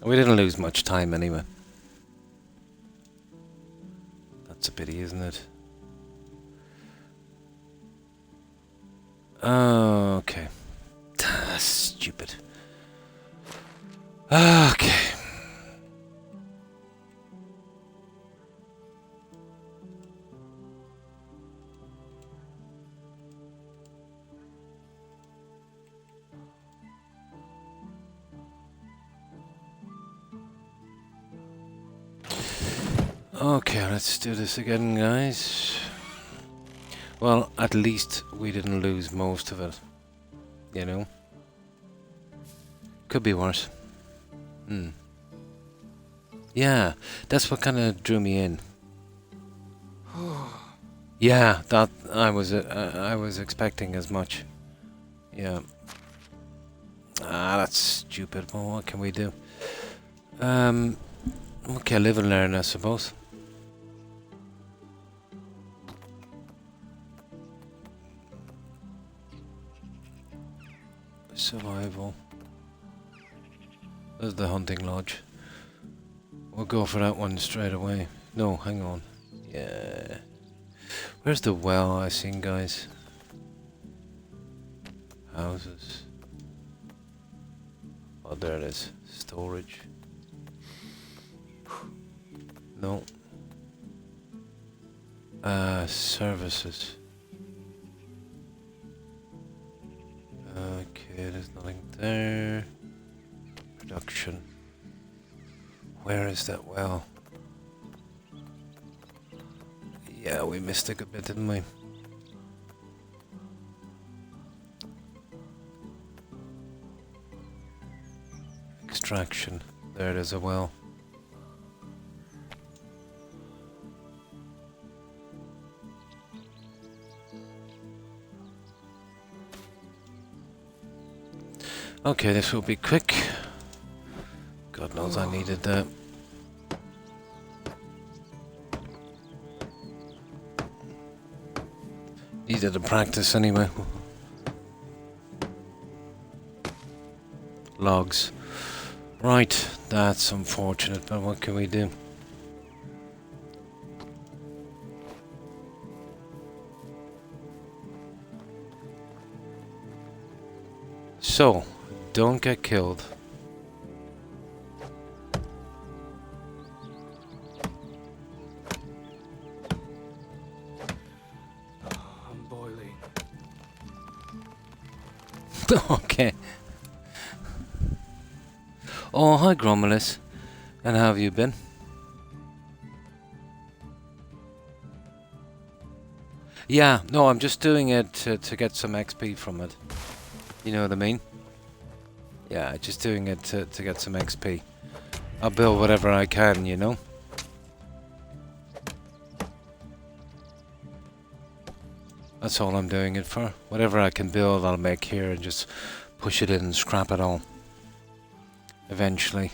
We didn't lose much time anyway. That's a pity, isn't it? Okay. Stupid. Okay. Okay, let's do this again, guys. Well, at least we didn't lose most of it. You know? Could be worse. Yeah, that's what kind of drew me in. Yeah, that I was expecting as much. Yeah. That's stupid. Well, what can we do? Okay, live and learn, I suppose. Survival. There's the hunting lodge. We'll go for that one straight away. No, hang on. Yeah. Where's the well I seen, guys? Houses. Oh, there it is. Storage. No. Services. Okay, there's nothing there. Production. Where is that well? Yeah, we missed it a bit, didn't we? Extraction. There it is, a well. Okay, this will be quick. God knows I needed that. Needed to practice anyway. Logs. Right, that's unfortunate, but what can we do? So, don't get killed. I'm boiling. Okay. Oh, hi Gromulus. And how have you been? Yeah, no, I'm just doing it to get some XP from it. You know what I mean? Yeah, just doing it to get some XP. I'll build whatever I can, you know? That's all I'm doing it for. Whatever I can build, I'll make here and just push it in and scrap it all. Eventually.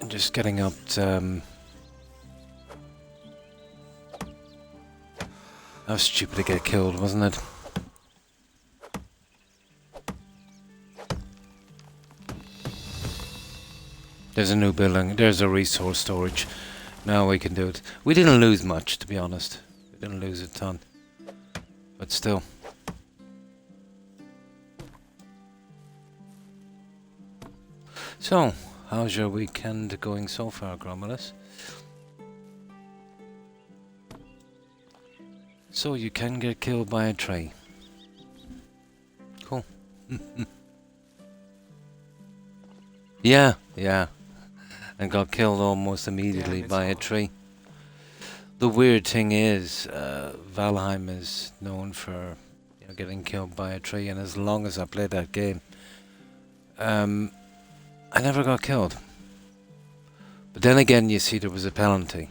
And just getting up to... That was stupid to get killed, wasn't it? There's a new building. There's a resource storage. Now we can do it. We didn't lose much, to be honest. We didn't lose a ton. But still. So, how's your weekend going so far, Gromulus? So you can get killed by a tree. Cool. Yeah, yeah. And got killed almost immediately by a tree. The weird thing is, Valheim is known for getting killed by a tree, and as long as I played that game, I never got killed. But then again, you see, there was a penalty.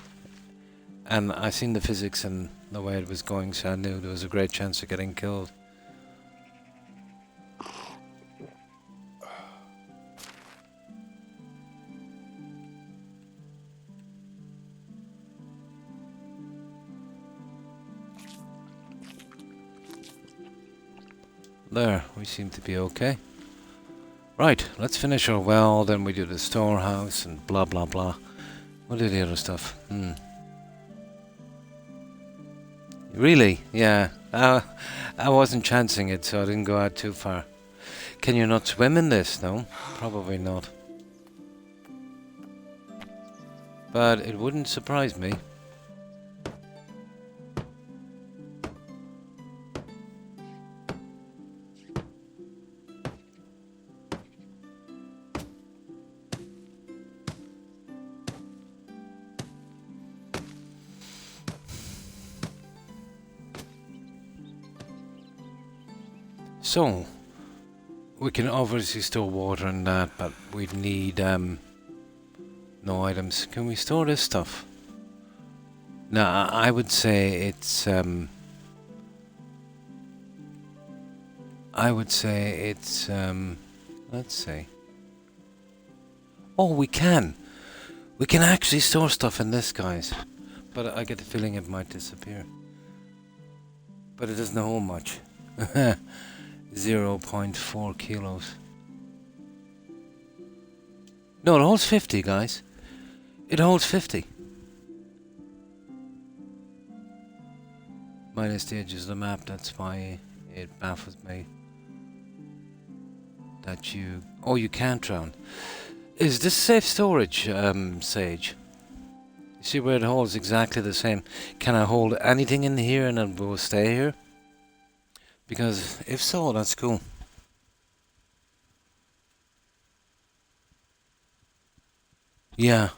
And I seen the physics and the way it was going, so I knew there was a great chance of getting killed. There, we seem to be okay. Right, let's finish our well, then we do the storehouse and blah blah blah. We'll do the other stuff. Really? Yeah. I wasn't chancing it, so I didn't go out too far. Can you not swim in this? No? Probably not. But it wouldn't surprise me. So, we can obviously store water and that, but we'd need no items. Can we store this stuff? No, I would say it's let's see. Oh, we can. We can actually store stuff in this, guys. But I get the feeling it might disappear. But it doesn't hold much. 0.4 kilos. No, it holds 50, guys. It holds 50. Minus the edges of the map, that's why it baffles me. That you... Oh, you can't drown. Is this safe storage, Sage? You see where it holds exactly the same. Can I hold anything in here and it will stay here? Because if so, that's cool. Yeah.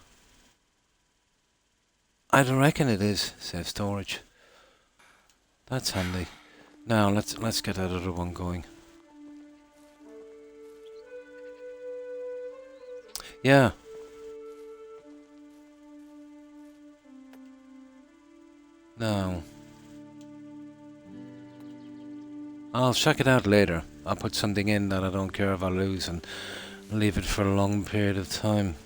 I don't reckon it is safe storage. That's handy. Now let's get that other one going. Yeah. Now. I'll check it out later. I'll put something in that I don't care if I lose and leave it for a long period of time.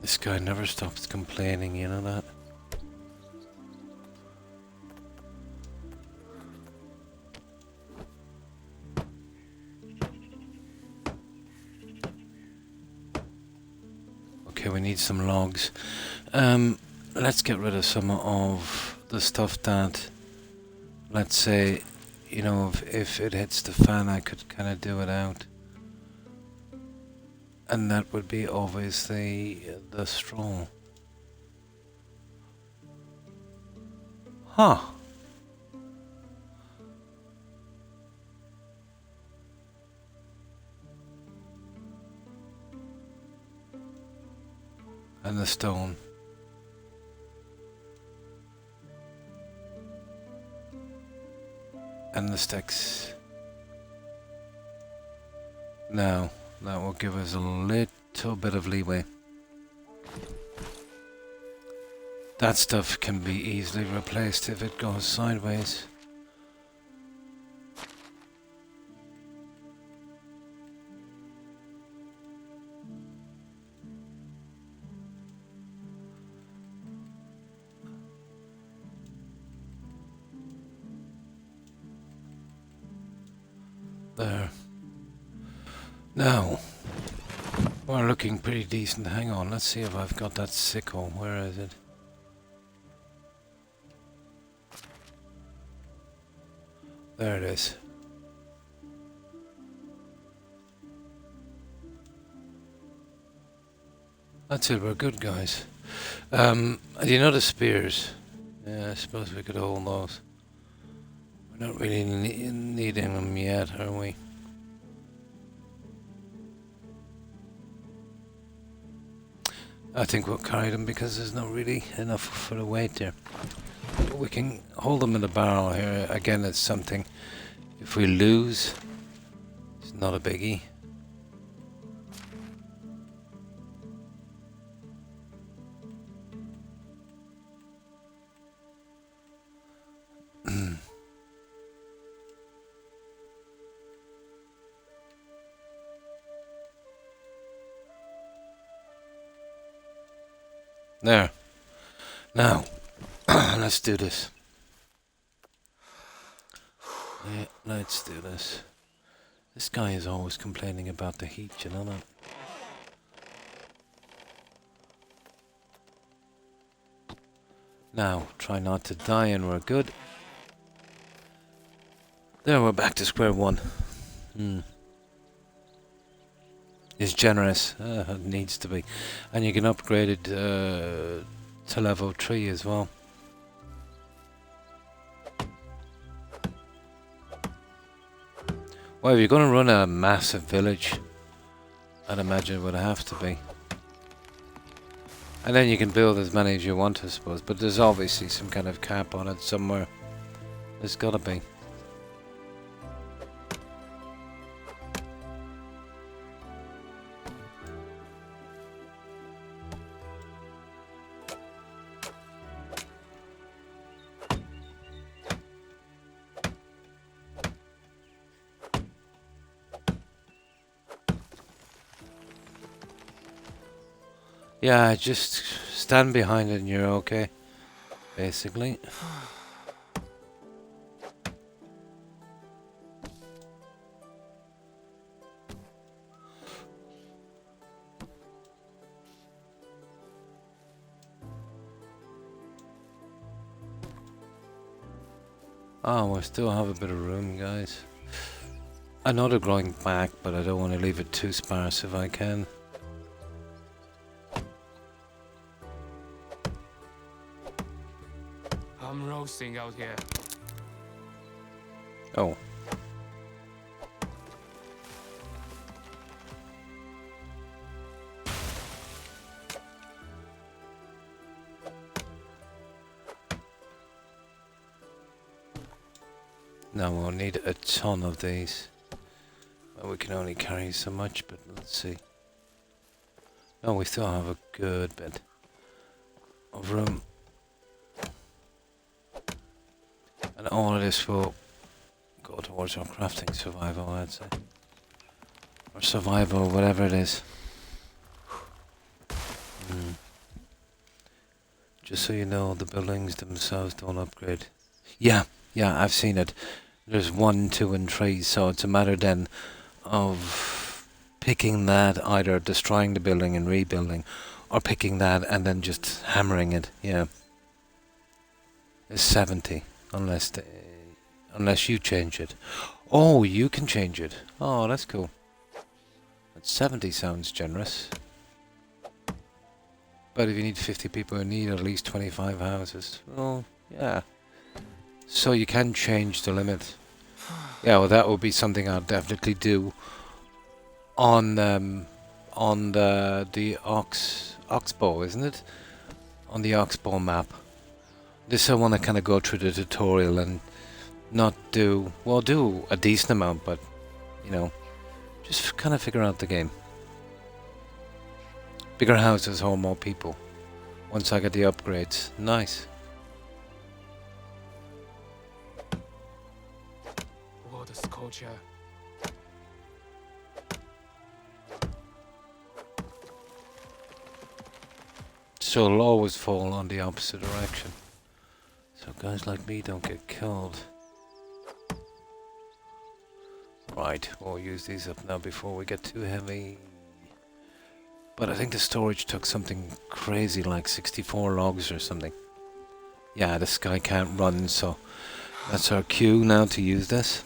This guy never stops complaining, you know that? Okay, we need some logs. Let's get rid of some of the stuff that, let's say, you know, if it hits the fan, I could kind of do it out. And that would be obviously the straw. Huh. And the stone. And the sticks. Now, that will give us a little bit of leeway. That stuff can be easily replaced if it goes sideways. There. Now, we're looking pretty decent. Hang on, let's see if I've got that sickle. Where is it? There it is. That's it, we're good, guys. Do you know the spears? Yeah, I suppose we could hold those. We're not really needing them yet, are we? I think we'll carry them because there's not really enough for the weight there. But we can hold them in the barrel here. Again, it's something. If we lose, it's not a biggie. There. Now, let's do this. Yeah, let's do this. This guy is always complaining about the heat, you know that? Now, try not to die and we're good. There, we're back to square one. It's generous. It needs to be. And you can upgrade it to level 3 as well. Well, if you're going to run a massive village, I'd imagine it would have to be. And then you can build as many as you want, I suppose. But there's obviously some kind of cap on it somewhere. There's got to be. Yeah, just stand behind it and you're okay, basically. Oh, we still have a bit of room, guys. I know they're growing back, but I don't want to leave it too sparse if I can. I'm roasting out here. Oh. Now we'll need a ton of these. Well, we can only carry so much, but let's see. Oh, we still have a good bit of room. And all of this will go towards our crafting survival, I'd say. Or survival, whatever it is. Just so you know, the buildings themselves don't upgrade. Yeah, I've seen it. There's 1, 2 and 3, so it's a matter then of picking that, either destroying the building and rebuilding, or picking that and then just hammering it, yeah. It's 70, unless you change it. Oh, you can change it. Oh, that's cool. But 70 sounds generous. But if you need 50 people, you need at least 25 houses. Well, yeah. So you can change the limit. Yeah, well, that would be something I'll definitely do on the Oxbow, isn't it? On the Oxbow map. This I want to kind of go through the tutorial and not do, well, do a decent amount, but, you know, just kind of figure out the game. Bigger houses hold more people. Once I get the upgrades. Nice. What a sculpture. So it'll always fall on the opposite direction. So guys like me don't get killed. Right, we'll use these up now before we get too heavy. But I think the storage took something crazy like 64 logs or something. Yeah, this guy can't run, so that's our cue now to use this.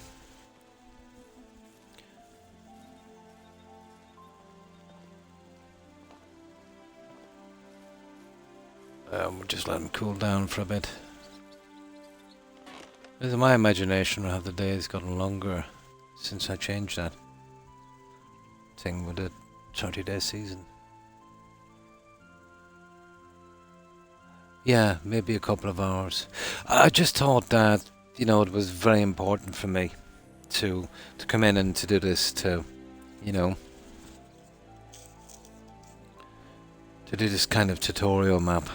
We'll just let him cool down for a bit. In my imagination, have the days gotten longer since I changed that thing with the 30-day season? Yeah, maybe a couple of hours. I just thought that, you know, it was very important for me to come in and to do this, to, you know, to do this kind of tutorial map.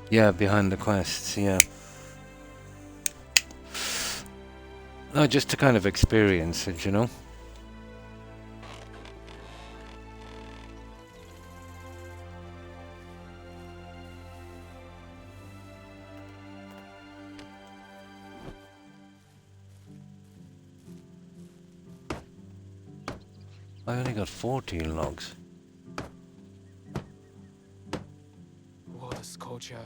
Yeah, behind the quests, yeah. No, just to kind of experience it, you know? I only got 14 logs. What a sculpture.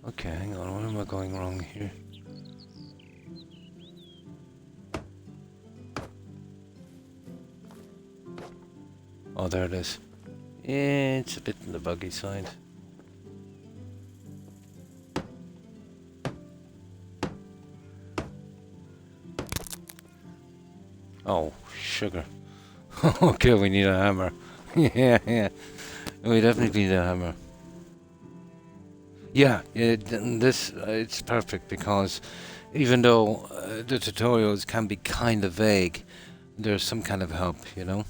Okay, hang on, what am I going wrong here? Oh, there it is. Yeah, it's a bit on the buggy side. Oh, sugar. Okay, we need a hammer. Yeah. We definitely need a hammer. Yeah, this it's perfect because even though the tutorials can be kind of vague, there's some kind of help, you know?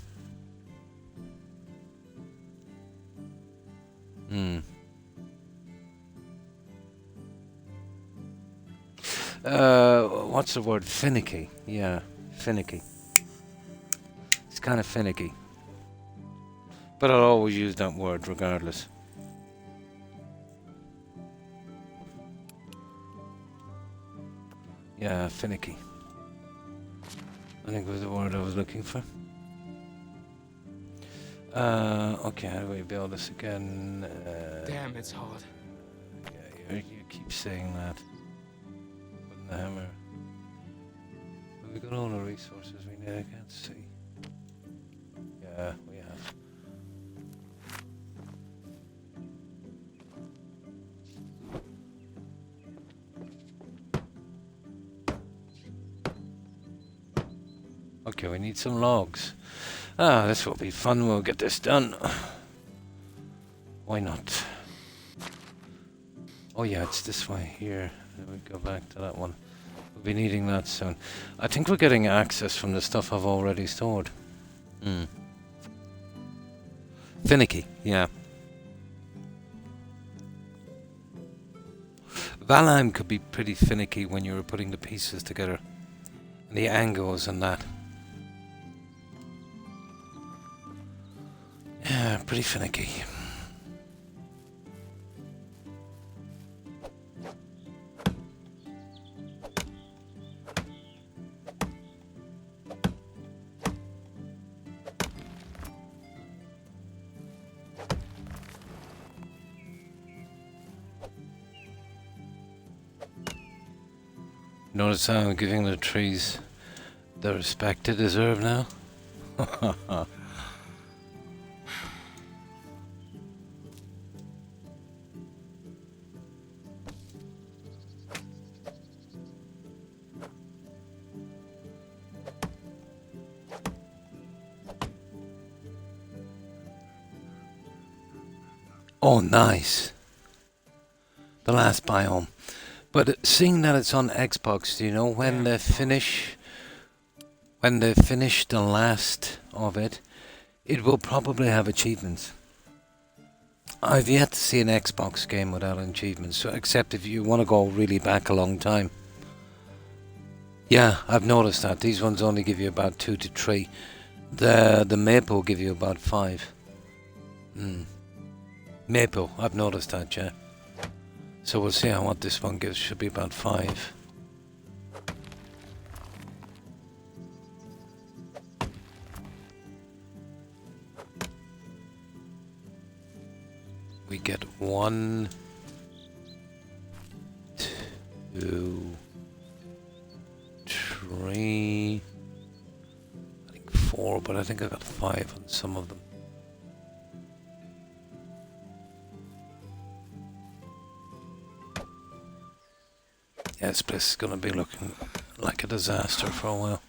What's the word? Finicky. Yeah, finicky. It's kind of finicky. But I'll always use that word regardless. Yeah, finicky. I think was the word I was looking for. Okay, how do we build this again? Damn, it's hard. Yeah, you keep saying that. With the hammer. Have we got all the resources we need? I can't see. Yeah, we have. Okay, we need some logs. Ah, this will be fun. We'll get this done. Why not? Oh yeah, it's this way here. We go back to that one. We'll be needing that soon. I think we're getting access from the stuff I've already stored. Hmm. Finicky, yeah. Valheim could be pretty finicky when you were putting the pieces together. And the angles and that. Yeah, pretty finicky. Notice how I'm giving the trees the respect they deserve now? Oh, nice. The last biome. But seeing that it's on Xbox, do you know when they finish the last of it, it will probably have achievements. I've yet to see an Xbox game without achievements, so except if you want to go really back a long time. Yeah, I've noticed that. These ones only give you about 2 to 3. The Maple will give you about 5. Maple, I've noticed that, yeah. So we'll see how what this one gives. Should be about 5. We get 1, 2, 3, I think 4, but I think I got 5 on some of them. Yeah, this place is going to be looking like a disaster for a while.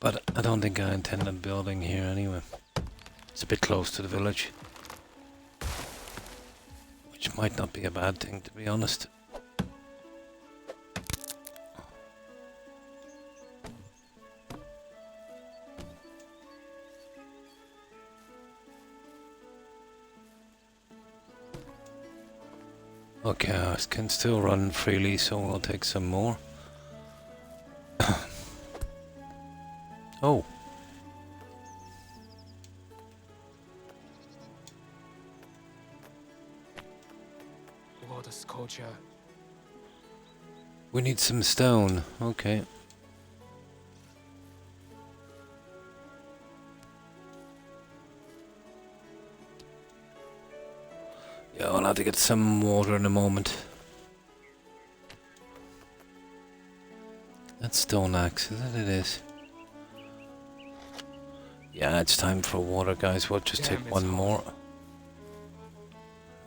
But I don't think I intended building here anyway. It's a bit close to the village. Which might not be a bad thing, to be honest. Okay, I can still run freely, so we'll take some more. Oh. Water sculpture. We need some stone. Okay. Yeah, I'll have to get some water in a moment. That's stone axe, isn't it? It is. Yeah, it's time for water, guys. We'll just take one more.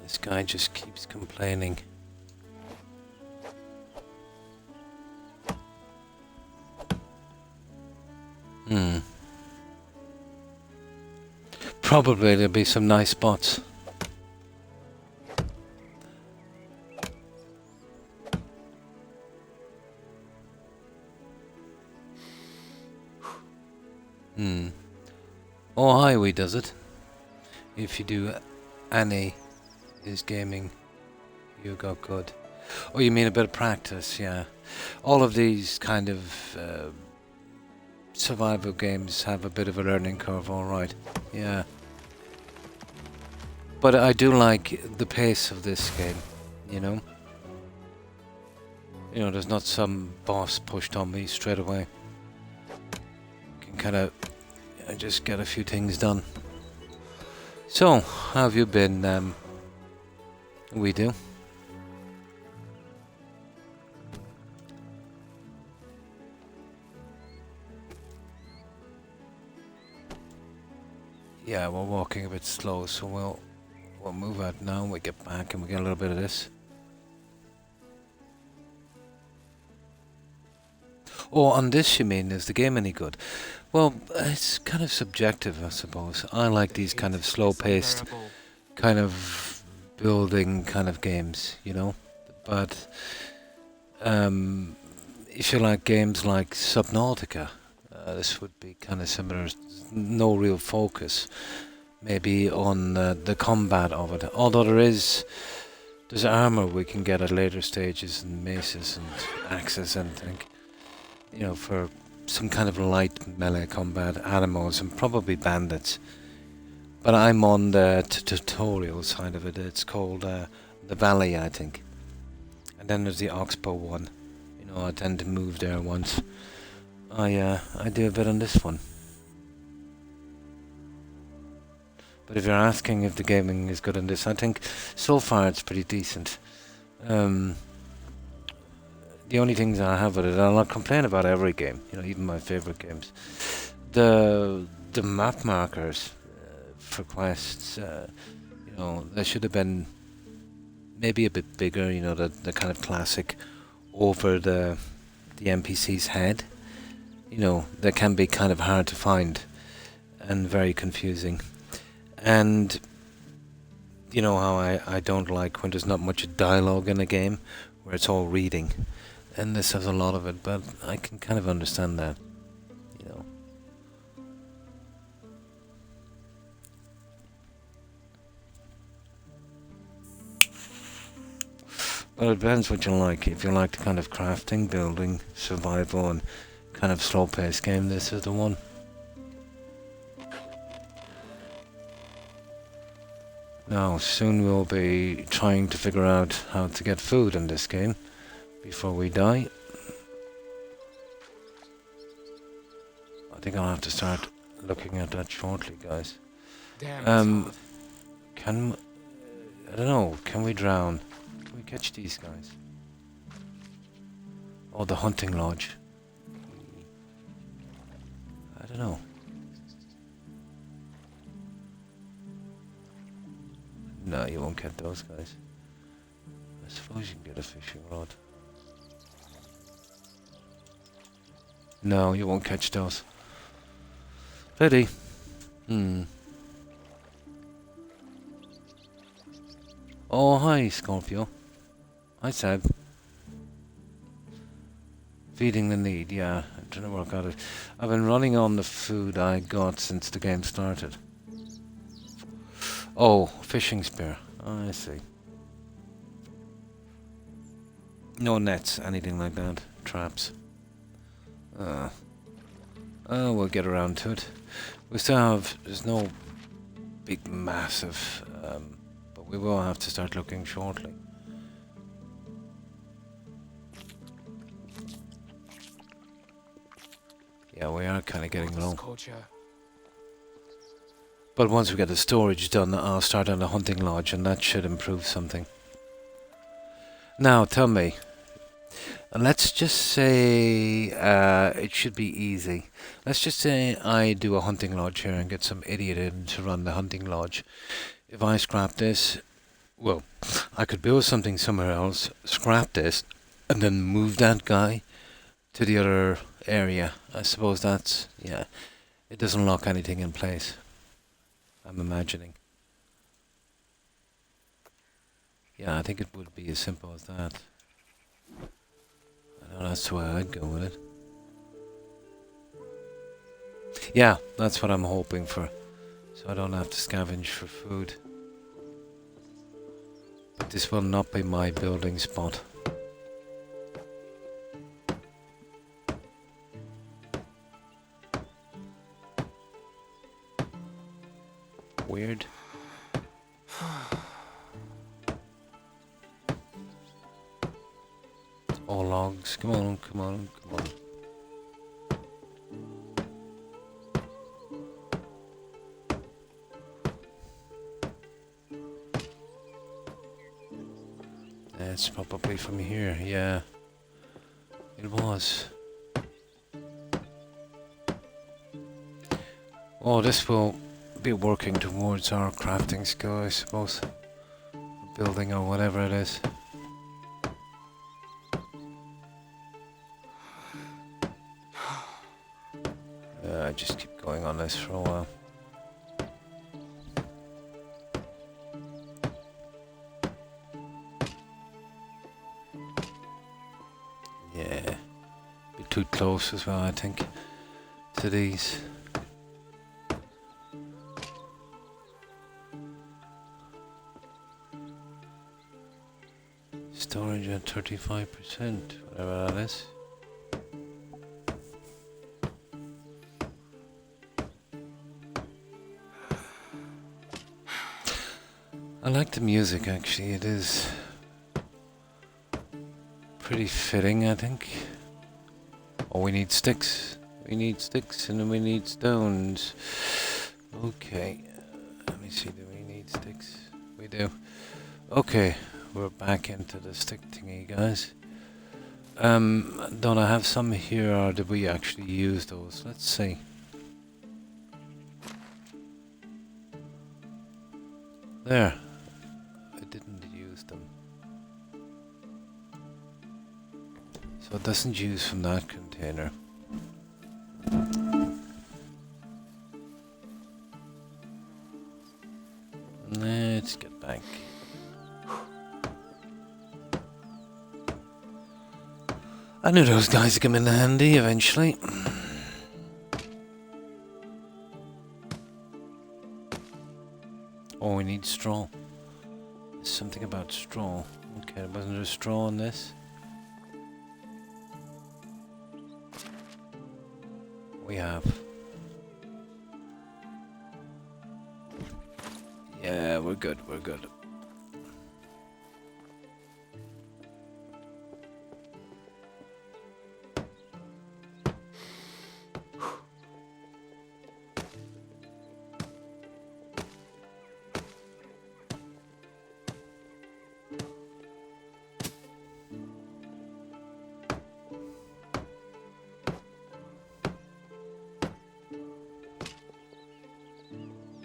This guy just keeps complaining. Probably there'll be some nice spots. Oh, highway does it. If you do any is gaming, you got good. Oh, you mean a bit of practice, yeah. All of these kind of survival games have a bit of a learning curve, alright. Yeah. But I do like the pace of this game, you know? You know, there's not some boss pushed on me straight away. Can kind of just get a few things done. So, how have you been, we do? Yeah, we're walking a bit slow, so we'll move out now and we get back and we get a little bit of this. Oh, on this you mean, is the game any good? Well, it's kind of subjective, I suppose. I like these kind of slow-paced, kind of building kind of games, you know? but if you like games like Subnautica, this would be kind of similar. No real focus, maybe on the combat of it. Although there's armor we can get at later stages, and maces and axes, and think, for some kind of light melee combat, animals, and probably bandits. But I'm on the tutorial side of it. It's called the Valley, I think. And then there's the Oxbow one. I tend to move there once. I do a bit on this one. But if you're asking if the gaming is good on this, I think so far it's pretty decent. The only things I have with it, I'll not complain about every game, even my favorite games. The map markers for quests, they should have been maybe a bit bigger, the kind of classic over the NPC's head. They can be kind of hard to find and very confusing. And you know how I don't like when there's not much dialogue in a game, where it's all reading. And this has a lot of it, but I can kind of understand that, Well, it depends what you like. If you like the kind of crafting, building, survival, and kind of slow-paced game, this is the one. Now, soon we'll be trying to figure out how to get food in this game before we die. I think I'll have to start looking at that shortly, guys. Damn, it's hot. I don't know, can we drown? Can we catch these guys? Oh, the hunting lodge. I don't know. No, you won't get those guys. I suppose you can get a fishing rod. No, you won't catch those. Pity. Oh, hi, Scorpio. Hi, Seb. Feeding the need, yeah. I'm trying to work out it. I've been running on the food I got since the game started. Oh, fishing spear. Oh, I see. No nets, anything like that. Traps. Oh, we'll get around to it. We still have... There's no big, massive... but we will have to start looking shortly. Yeah, we are kind of getting low. Culture. But once we get the storage done, I'll start on the hunting lodge, and that should improve something. Now, tell me. Let's just say it should be easy. Let's just say I do a hunting lodge here and get some idiot in to run the hunting lodge. If I scrap this, well, I could build something somewhere else, scrap this, and then move that guy to the other area. I suppose that's, yeah, it doesn't lock anything in place. I'm imagining. Yeah, I think it would be as simple as that. I know that's the way I'd go with it. Yeah, that's what I'm hoping for. So I don't have to scavenge for food. But this will not be my building spot. Weird. All logs. Come on, come on, come on. It's probably from here, yeah. It was. Oh, this will be working towards our crafting skill, I suppose. Building or whatever it is. I just keep going on this for a while. close as well, I think, to these. Storage at 35%, whatever that is. I like the music, actually. It is pretty fitting, I think. Oh, we need sticks. We need sticks and we need stones. Okay. Let me see, do we need sticks? We do. Okay, we're back into the stick thingy, guys. Don't I have some here, or did we actually use those? Let's see. There. I didn't use them. So it doesn't use from that container. Let's get back. I knew those guys would come in handy eventually. Oh, we need straw. There's something about straw. Okay, wasn't there straw in this? We have. Yeah, we're good, we're good.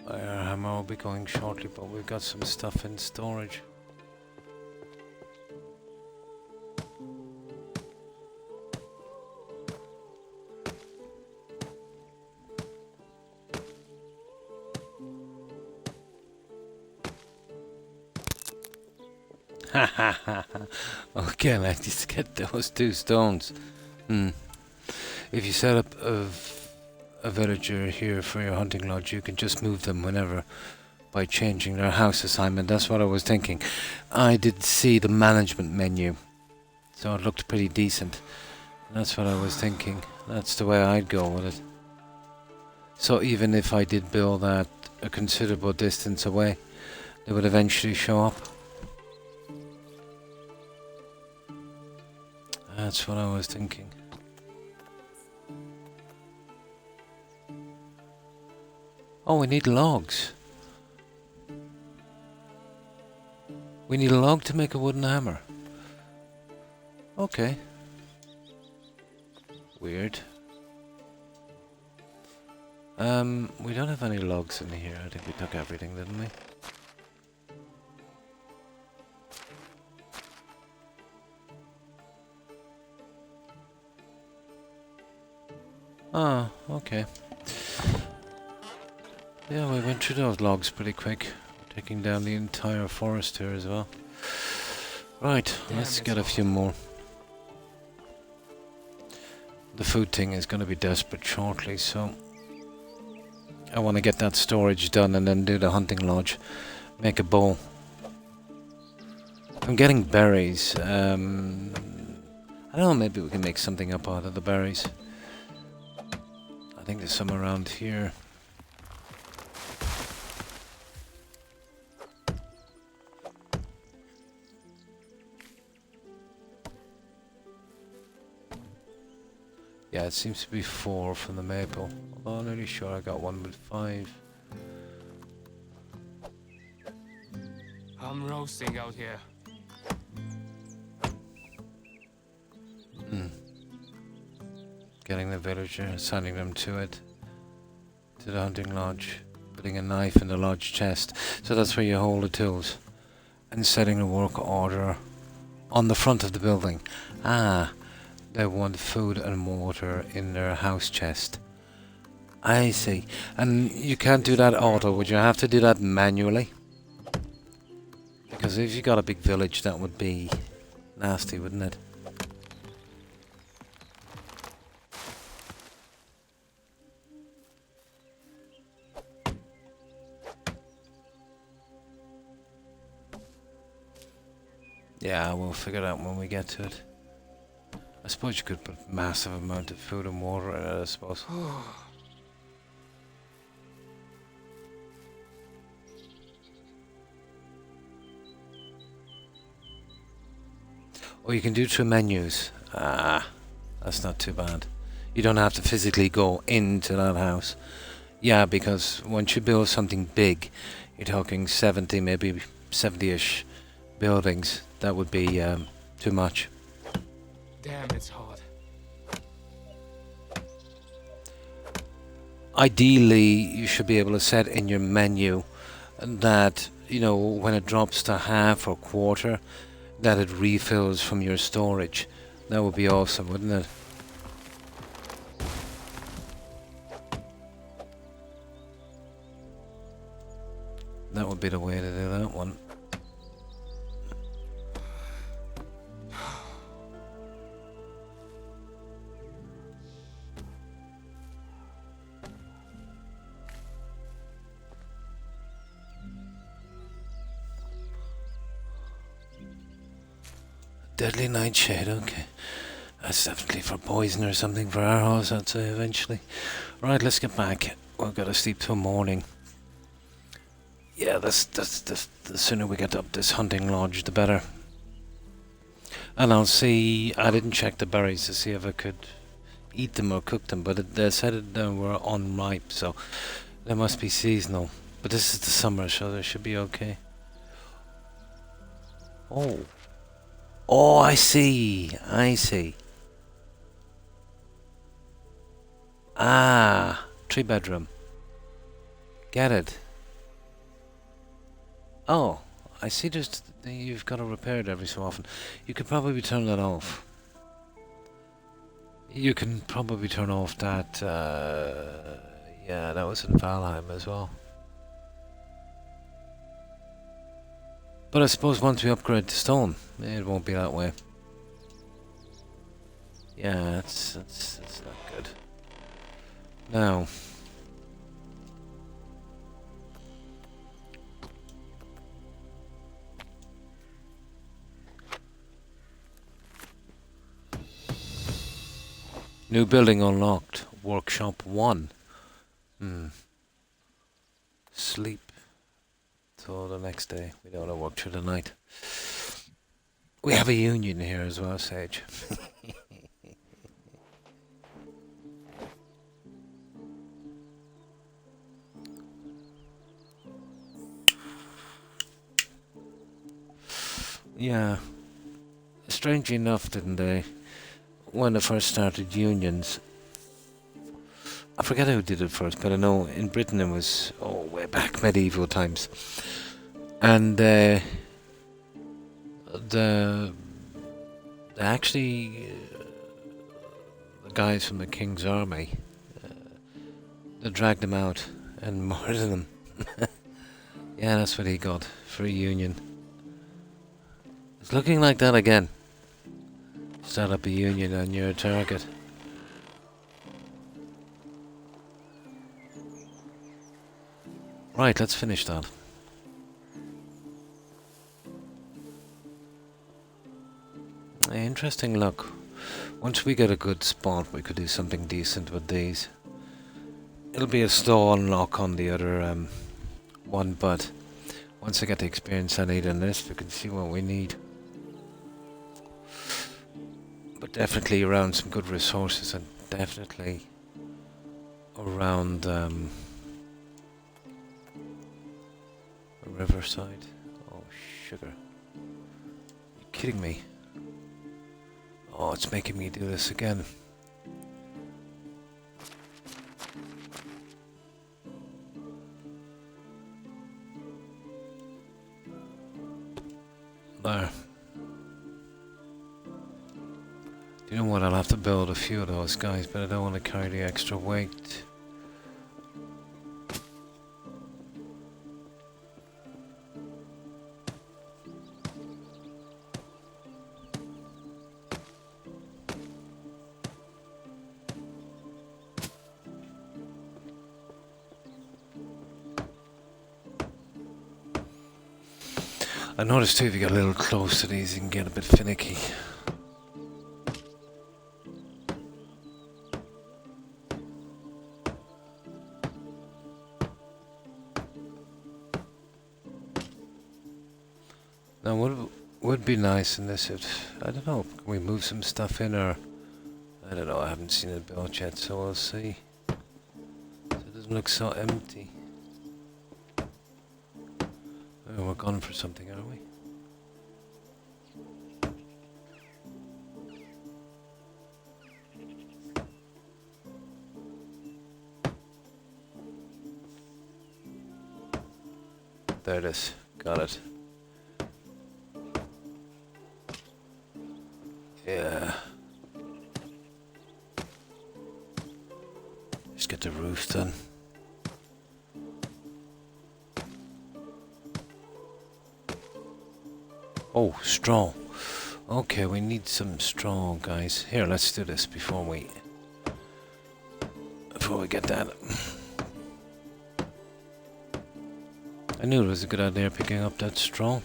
Our hammer will be going shortly, but we've got some stuff in storage. Ha ha ha ha. Okay, let's just get those 2 stones. If you set up a villager here for your hunting lodge, you can just move them whenever by changing their house assignment. That's what I was thinking. I did see the management menu, so it looked pretty decent. That's what I was thinking. That's the way I'd go with it. So even if I did build that a considerable distance away, they would eventually show up. That's what I was thinking. Oh, we need logs. We need a log to make a wooden hammer. Okay. Weird. We don't have any logs in here. I think we took everything, didn't we? Oh, okay. Yeah, we went through those logs pretty quick. Taking down the entire forest here as well. Right, let's get a few more. The food thing is going to be desperate shortly, so I want to get that storage done and then do the hunting lodge. Make a bowl. I'm getting berries. I don't know, maybe we can make something up out of the berries. I think there's some around here. Yeah, it seems to be 4 from the maple. Although I'm not really sure I got one with 5. I'm roasting out here. Getting the villager, assigning them to it. To the hunting lodge. Putting a knife in the lodge chest. So that's where you hold the tools. And setting the work order on the front of the building. Ah. They want food and water in their house chest. I see. And you can't do that auto, would you have to do that manually? Because if you got a big village, that would be nasty, wouldn't it? Yeah, we'll figure it out when we get to it. I suppose you could put a massive amount of food and water in it, I suppose. Or you can do through menus. Ah, that's not too bad. You don't have to physically go into that house. Yeah, because once you build something big, you're talking 70, maybe 70-ish buildings. That would be too much. Damn, it's hot. Ideally, you should be able to set in your menu that, you know, when it drops to half or quarter, that it refills from your storage. That would be awesome, wouldn't it? That would be the way to do that one. Deadly nightshade, okay. That's definitely for poison or something for our house, I'd say, eventually. Right, let's get back. We've got to sleep till morning. Yeah, the sooner we get up this hunting lodge, the better. And I'll see, I didn't check the berries to see if I could eat them or cook them, but they said they were unripe, so they must be seasonal. But this is the summer, so they should be okay. Oh. Oh, I see. I see. Ah, 3-bedroom. Get it. Oh, I see you've got to repair it every so often. You could probably turn that off. You can probably turn off that, yeah, that was in Valheim as well. But I suppose once we upgrade to stone, it won't be that way. Yeah, it's not good. Now, new building unlocked. Workshop 1. Sleep till the next day. We don't want to work through the night. We have a union here as well, Sage. Yeah. Strangely enough, didn't they? When they first started unions, I forget who did it first, but I know in Britain it was way back medieval times, and the actually the guys from the King's Army they dragged him out and murdered him. Yeah, that's what he got for a union. It's looking like that again. Start up a union and you're a target. Right, let's finish that. Interesting look. Once we get a good spot, we could do something decent with these. It'll be a slow unlock on the other one, but once I get the experience I need in this, we can see what we need. But definitely around some good resources, and definitely around Riverside. Oh, sugar. Are you kidding me? Oh, it's making me do this again. There. Do you know what? I'll have to build a few of those guys, but I don't want to carry the extra weight. I noticed too, if you get a little close to these, you can get a bit finicky. Now, what would be nice in this, if, I don't know, can we move some stuff in, or, I don't know, I haven't seen it built yet, so we'll see. So it doesn't look so empty. Oh, we're gone for something, are we? There it is. Got it. Yeah. Just get the roof done. Oh, straw. Okay, we need some straw, guys. Here, let's do this before we get that. I knew it was a good idea picking up that straw.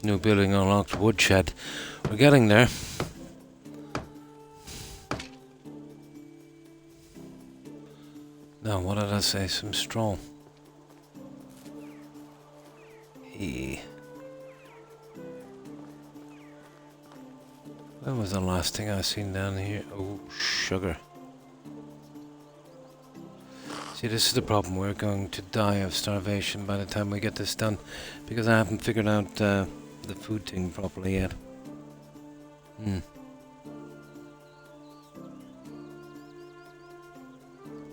New building unlocked, woodshed. We're getting there. Now, what did I say? Some straw. When was the last thing I seen down here? Oh, sugar. See, this is the problem. We're going to die of starvation by the time we get this done, because I haven't figured out the food thing properly yet.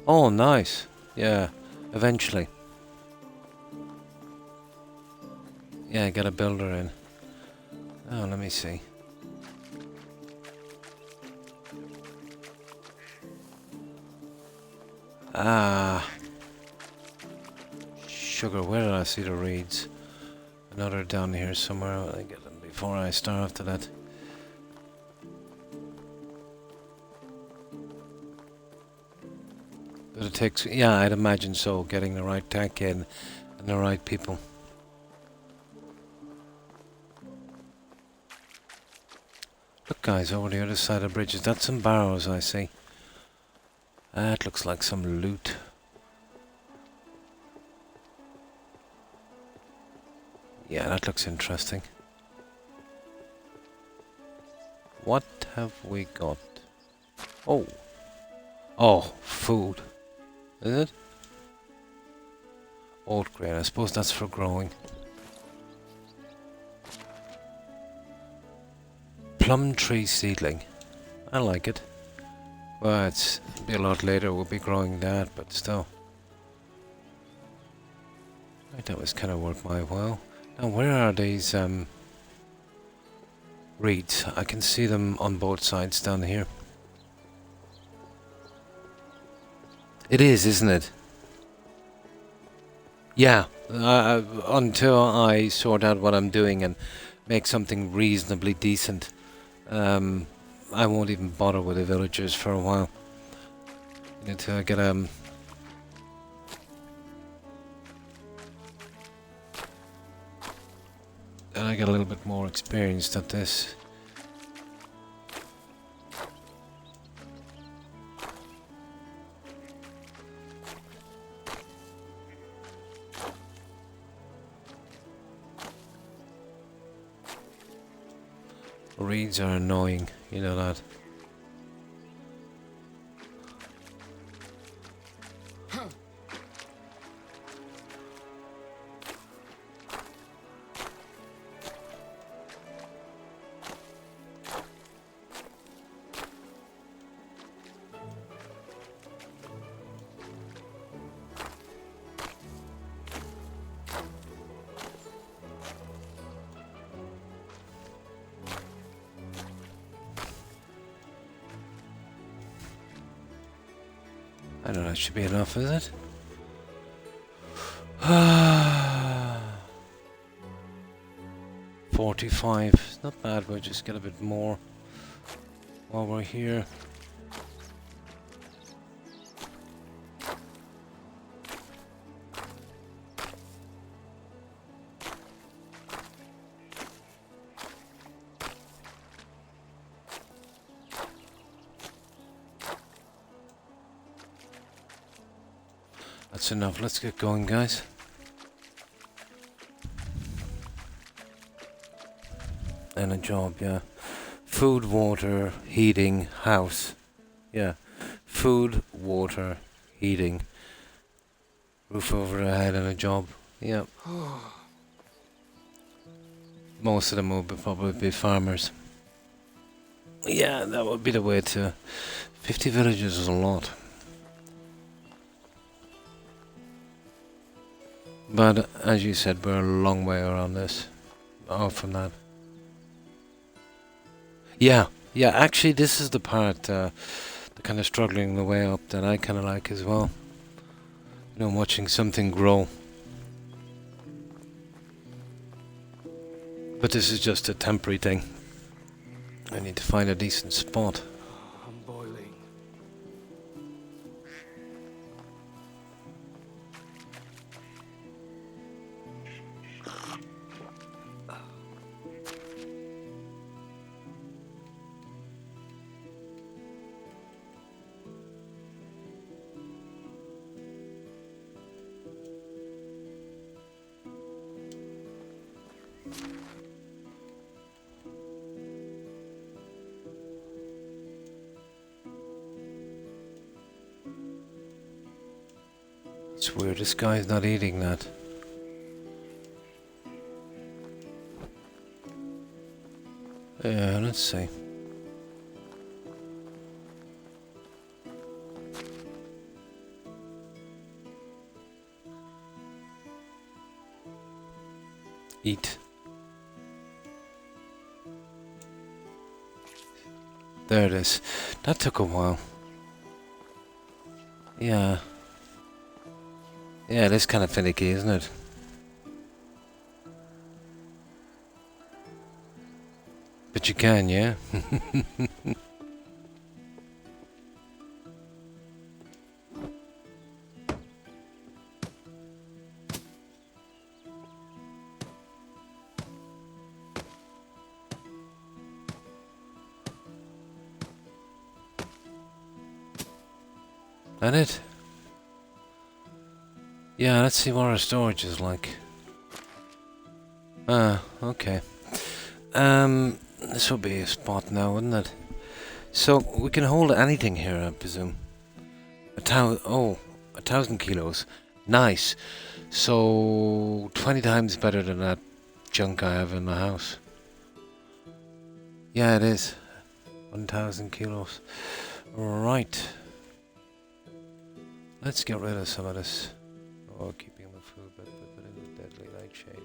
Oh, nice. Yeah, eventually. Yeah, get a builder in. Oh, let me see. Ah. Sugar, where did I see the reeds? Another down here somewhere. I'll get them before I starve to that. But it takes, yeah, I'd imagine so, getting the right tech in and the right people. Look, guys, over the other side of the bridge. Is that some barrows I see? That looks like some loot. Yeah, that looks interesting. What have we got? Oh. Oh, food. Is it? Oat grain. I suppose that's for growing. Plum tree seedling. I like it. Well, it's be a lot later we'll be growing that, but still. Right, that was kind of worth my while. Now, where are these reeds? I can see them on both sides down here. It is, isn't it? Yeah, until I sort out what I'm doing and make something reasonably decent, I won't even bother with the villagers for a while. Until I get and I get a little bit more experienced at this. Reeds are annoying, you know that. I don't know, that should be enough, is it? 45. It's not bad, we'll just get a bit more while we're here. That's enough. Let's get going, guys. And a job, yeah. Food, water, heating, house. Yeah. Food, water, heating. Roof over our head and a job. Yeah. Most of them will probably be farmers. Yeah, that would be the way to... 50 villages is a lot. But, as you said, we're a long way around this. Oh, from that. Yeah, actually this is the part, the kind of struggling the way up that I kind of like as well. You know, watching something grow. But this is just a temporary thing. I need to find a decent spot. I'm boiling. It's weird, this guy's not eating that. Yeah, let's see. Eat. There it is. That took a while. Yeah. Yeah, it is kind of finicky, isn't it? But you can, yeah? That it? Yeah, let's see what our storage is like. Okay. This will be a spot now, wouldn't it? So, we can hold anything here, I presume. 1,000 kilos. Nice. So, 20 times better than that junk I have in my house. Yeah, it is. 1,000 kilos. Right. Let's get rid of some of this. Oh, keeping the food, but in the deadly nightshade.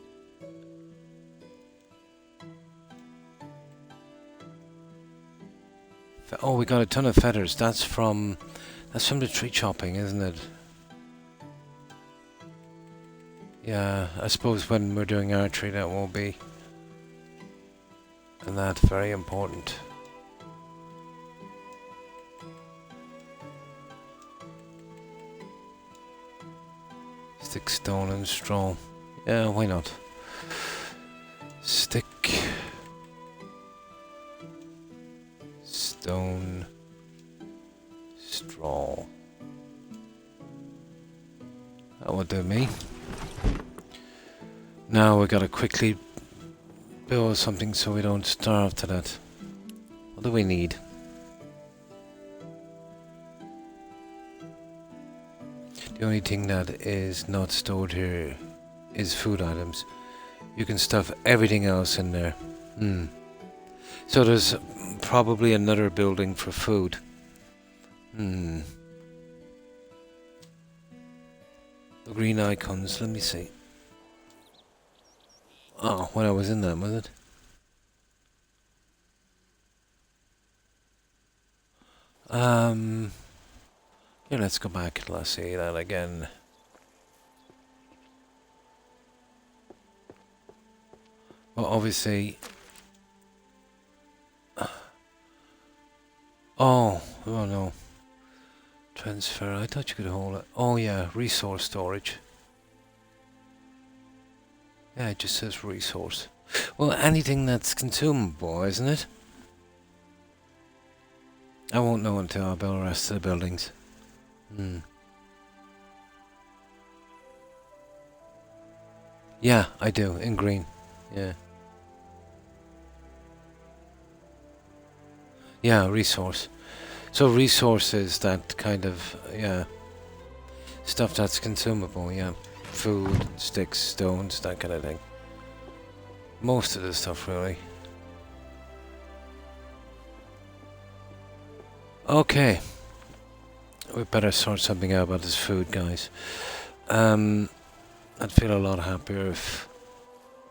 Oh, we got a ton of feathers. That's from the tree chopping, isn't it? Yeah, I suppose when we're doing archery that won't be. And that's very important. Stick, stone and straw. Yeah, why not? Stick, stone, straw. That would do me. Now we gotta quickly build something so we don't starve to that. What do we need? The only thing that is not stored here is food items. You can stuff everything else in there. So there's probably another building for food. The green icons, let me see. Oh, when I was in them, was it? Yeah, let's go back and let's see that again. Well, obviously... Oh no. Transfer, I thought you could hold it. Oh yeah, resource storage. Yeah, it just says resource. Well, anything that's consumable, isn't it? I won't know until I build the rest of the buildings. Yeah, I do, in green. Yeah. Yeah, resource. So resources that kind of, yeah. Stuff that's consumable, yeah. Food, sticks, stones, that kind of thing. Most of the stuff, really. Okay. We better sort something out about this food, guys. I'd feel a lot happier if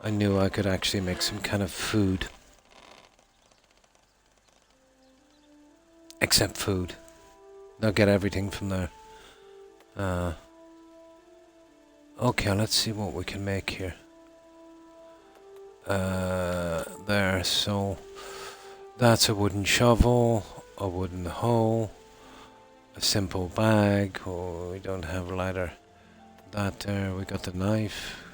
I knew I could actually make some kind of food. Except food. They'll get everything from there. Okay, let's see what we can make here. There, so that's a wooden shovel, a wooden hoe, a simple bag. Oh, we don't have a ladder. That there, we got the knife,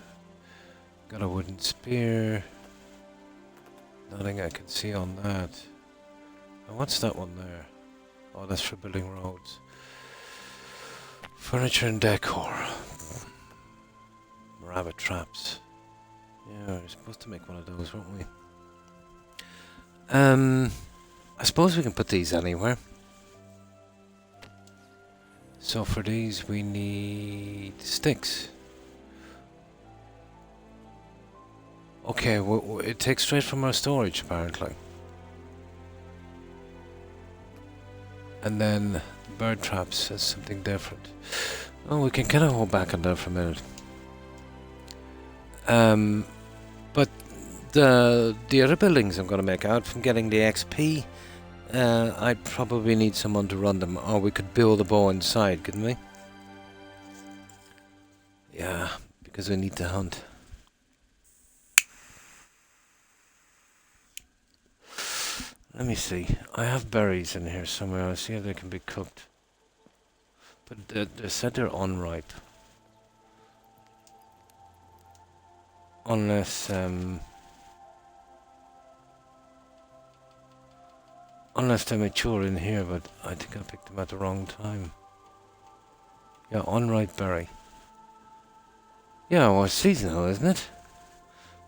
got a wooden spear. Nothing I can see on that. And what's that one there? Oh, that's for building roads. Furniture and decor. Rabbit traps. Yeah, we're supposed to make one of those, weren't we? I suppose we can put these anywhere. So for these we need sticks. Okay, it takes straight from our storage apparently. And then bird traps is something different. Oh, we can kind of hold back on that for a minute. But the other buildings I'm going to make out from getting the XP, I'd probably need someone to run them, or we could build a bow inside, couldn't we? Yeah, because we need to hunt. Let me see. I have berries in here somewhere. I'll see if they can be cooked. But they said they're unripe. Unless they're mature in here, but I think I picked them at the wrong time. Yeah, unripe berry. Yeah, well, it's seasonal, isn't it?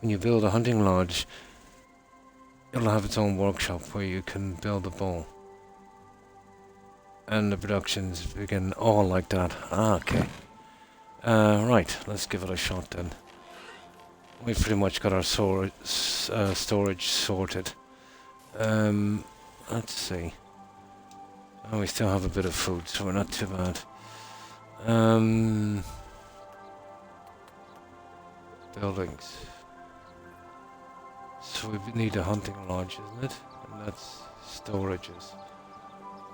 When you build a hunting lodge, it'll have its own workshop where you can build a bow. And the productions begin all like that. Ah, okay. Right, let's give it a shot then. We've pretty much got our storage sorted. Let's see. Oh, we still have a bit of food, so we're not too bad. Buildings. So we need a hunting lodge, isn't it? And that's storages.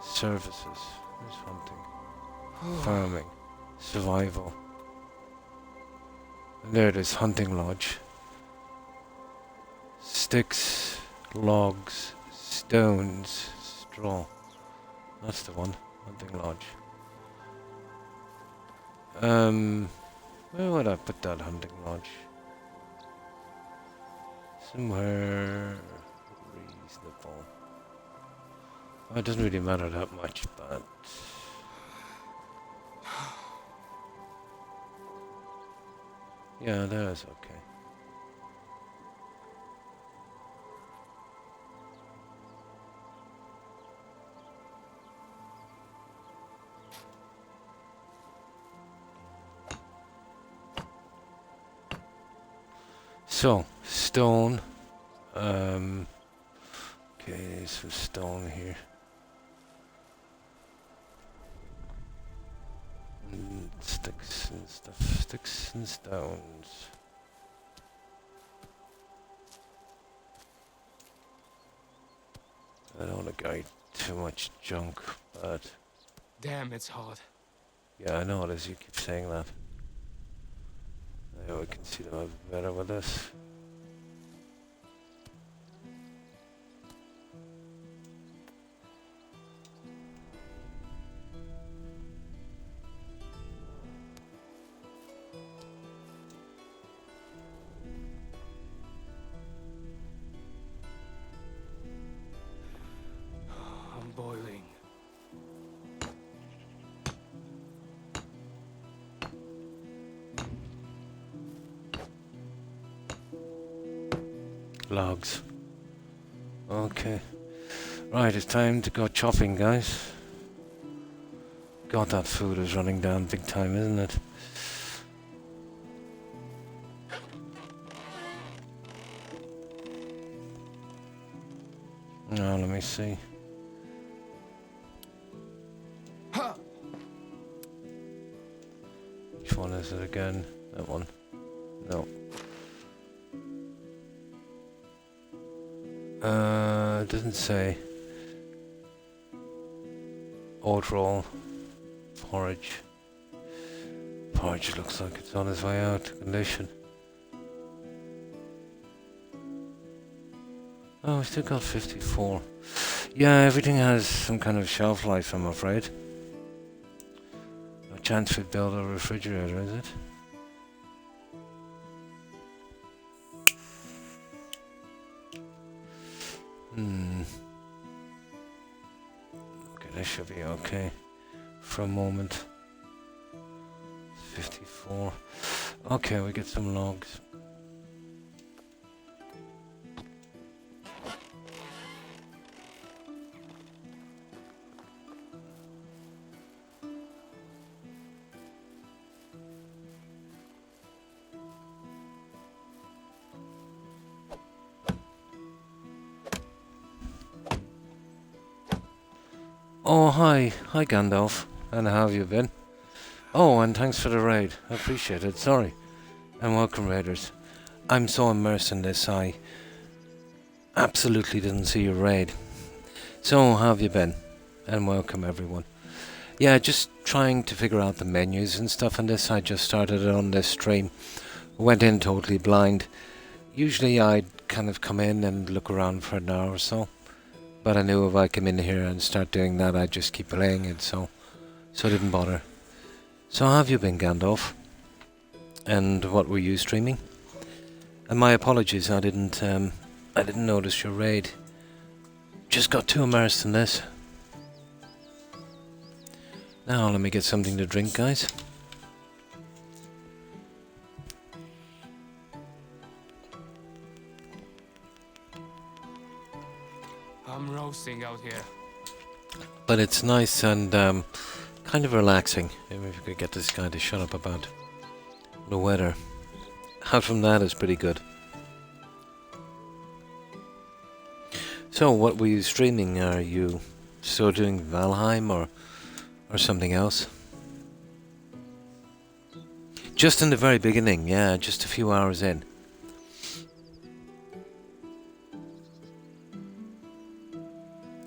Services. There's hunting. Farming. Survival. And there it is, hunting lodge. Sticks, logs, stones, straw. That's the one, hunting lodge. Where would I put that hunting lodge? Somewhere reasonable. Well, it doesn't really matter that much, but yeah, that is okay. So, stone. Okay, some stone here. And sticks and stuff. Sticks and stones. I don't want to carry too much junk, but Damn, it's hot. Yeah, I know it is. You keep saying that. There we can see them a bit better with this. I'm boiling. Logs. Okay. Right, it's time to go chopping, guys. God, that food is running down big time, isn't it? Now, let me see. Which one is it again? That one. No. It doesn't say. Oat roll. Porridge. Porridge looks like it's on its way out to condition. Oh, we still got 54. Yeah, everything has some kind of shelf life, I'm afraid. No chance we build a refrigerator, is it? Okay, this should be okay for a moment. 54. Okay, we get some logs. Oh, hi. Hi, Gandalf. And how have you been? Oh, and thanks for the raid. I appreciate it. Sorry. And welcome, raiders. I'm so immersed in this, I absolutely didn't see your raid. So, how have you been? And welcome, everyone. Yeah, just trying to figure out the menus and stuff on this. I just started it on this stream. Went in totally blind. Usually I'd kind of come in and look around for an hour or so. But I knew if I come in here and start doing that, I'd just keep playing it, so I didn't bother. So how have you been, Gandalf? And what were you streaming? And my apologies, I didn't notice your raid. Just got too immersed in this. Now let me get something to drink, guys. I'm roasting out here. But it's nice and kind of relaxing. Maybe if we could get this guy to shut up about the weather. Out from that is pretty good. So, what were you streaming? Are you still doing Valheim or something else? Just in the very beginning, yeah, just a few hours in.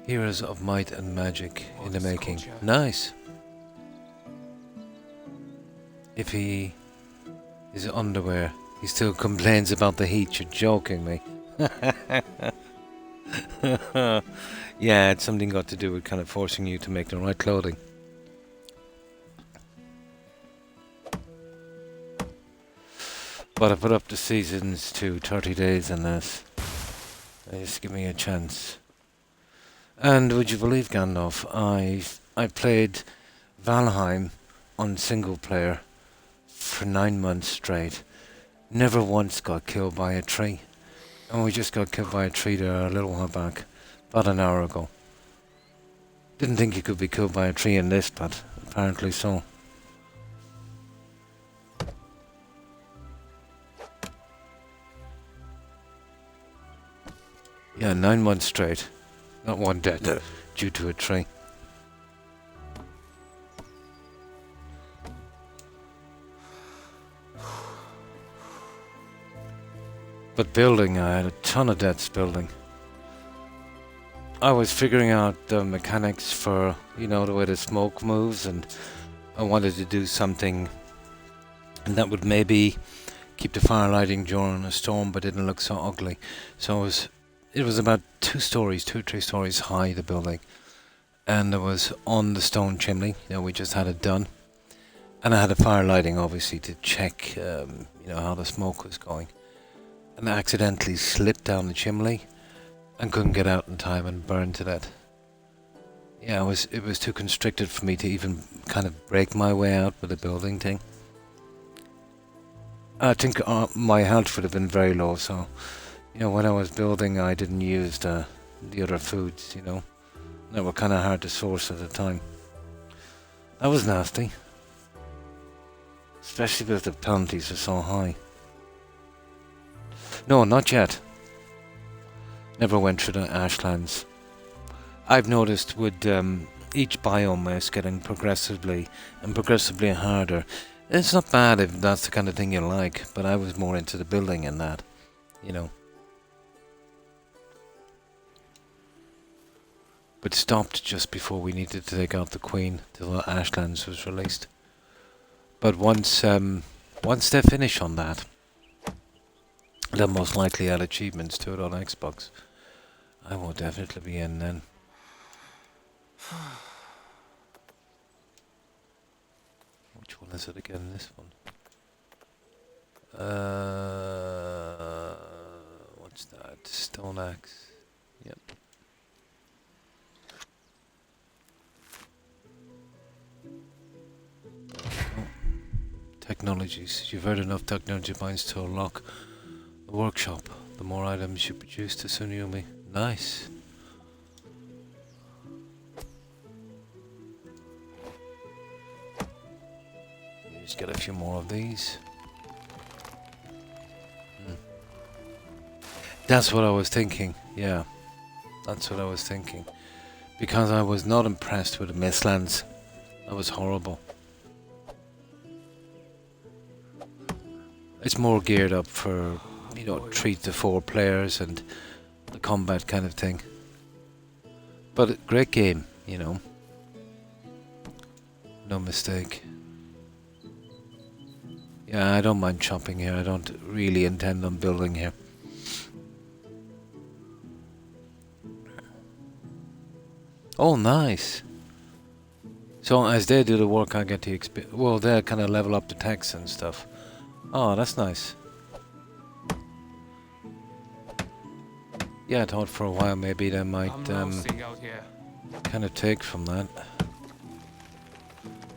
Heroes of Might and Magic in the making. Nice. If he is underwear, he still complains about the heat. You're joking me. Yeah, it's something got to do with kind of forcing you to make the right clothing. But I put up the seasons to 30 days in this. Just give me a chance. And would you believe, Gandalf, I played Valheim on single player for 9 months straight. Never once got killed by a tree. And we just got killed by a tree there a little while back. About an hour ago. Didn't think you could be killed by a tree in this, but apparently so. Yeah, 9 months straight. Not one death due to a tree. But building, I had a ton of deaths building. I was figuring out the mechanics for, you know, the way the smoke moves and I wanted to do something that would maybe keep the fire lighting during a storm, but didn't look so ugly. So it was about 2 stories, 2 or 3 stories high, the building, and it was on the stone chimney. We just had it done, and I had a fire lighting, obviously, to check, how the smoke was going. And I accidentally slipped down the chimney and couldn't get out in time and burned to death. Yeah, it was too constricted for me to even kind of break my way out with the building thing. I think my health would have been very low, so, when I was building, I didn't use the other foods, that were kind of hard to source at the time. That was nasty. Especially because the penalties are so high. No, not yet. Never went through the ashlands. I've noticed with each biome is getting progressively harder. It's not bad if that's the kind of thing you like, but I was more into the building and that, But stopped just before we needed to take out the Queen till the Ashlands was released. But once they finish on that, they'll most likely add achievements to it on Xbox. I will definitely be in then. Which one is it again? This one. What's that? Stone axe. Yep. Technologies. You've heard enough technology points to unlock the workshop. The more items you produce, the sooner you'll be. Nice. Just get a few more of these. That's what I was thinking. Yeah, that's what I was thinking. Because I was not impressed with the Mistlands. That was horrible. It's more geared up for, 3 to 4 players and the combat kind of thing. But a great game, No mistake. Yeah, I don't mind chopping here. I don't really intend on building here. Oh, nice. So as they do the work, I get the experience. Well, they kind of level up the text and stuff. Oh, that's nice. Yeah, I thought for a while maybe they might kind of take from that.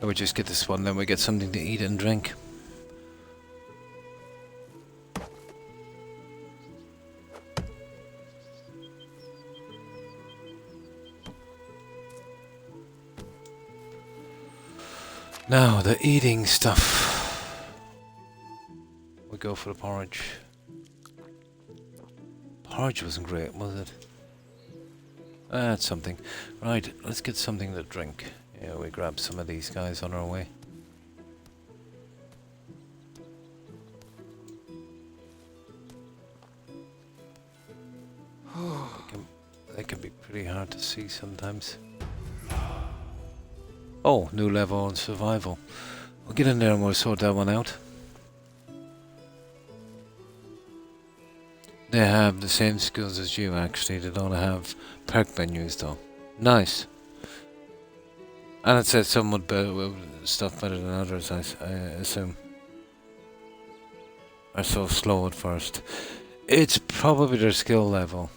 Or we just get this one, then we get something to eat and drink. Now, the eating stuff. We go for the porridge. Porridge wasn't great, was it? That's something. Right, let's get something to drink. Yeah, we grab some of these guys on our way. They can be pretty hard to see sometimes. Oh, new level on survival. We'll get in there and we'll sort that one out. They have the same skills as you, actually. They don't have perk menus, though. Nice. And it says some would better, stuff better than others, I assume. Are so slow at first. It's probably their skill level.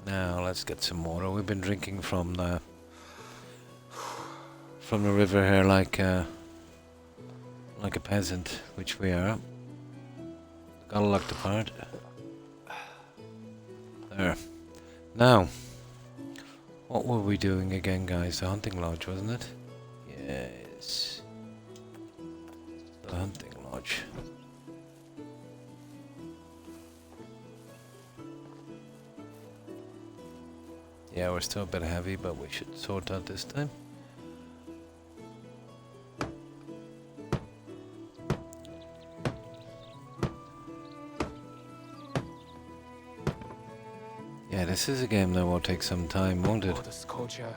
Now let's get some water. We've been drinking from the river here like a peasant, which we are. Gotta look the part. There. Now, what were we doing again, guys? The hunting lodge, wasn't it? Yes. The hunting lodge. Yeah, we're still a bit heavy, but we should sort out this time. Yeah, this is a game that will take some time, won't it? All this culture.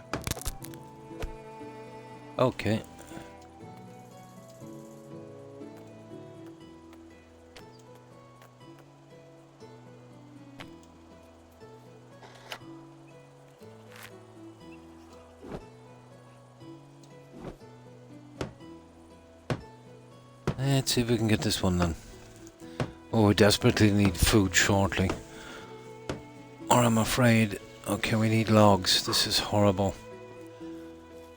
Okay. Let's see if we can get this one done. Oh, we desperately need food shortly. Or I'm afraid... Okay, we need logs. This is horrible.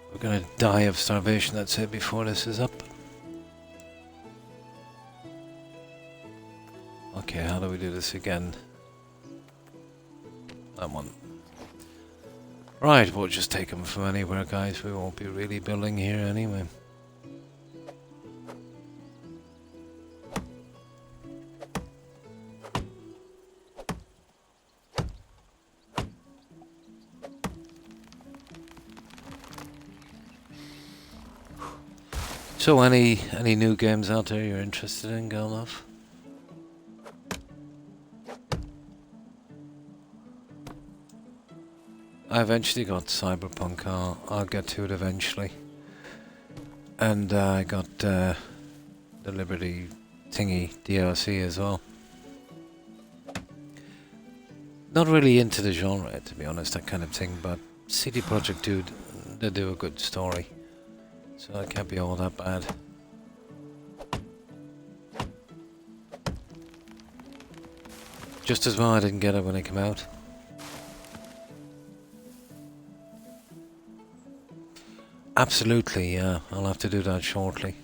We're gonna die of starvation, that's it, before this is up. Okay, how do we do this again? That one. Right, we'll just take them from anywhere, guys. We won't be really building here anyway. So any new games out there you're interested in, Galnov? I eventually got Cyberpunk. I'll get to it eventually. And I got the Liberty thingy DLC as well. Not really into the genre, to be honest, that kind of thing, but CD Projekt Dude, they do a good story. So it can't be all that bad. Just as well I didn't get it when it came out. Absolutely, yeah. I'll have to do that shortly.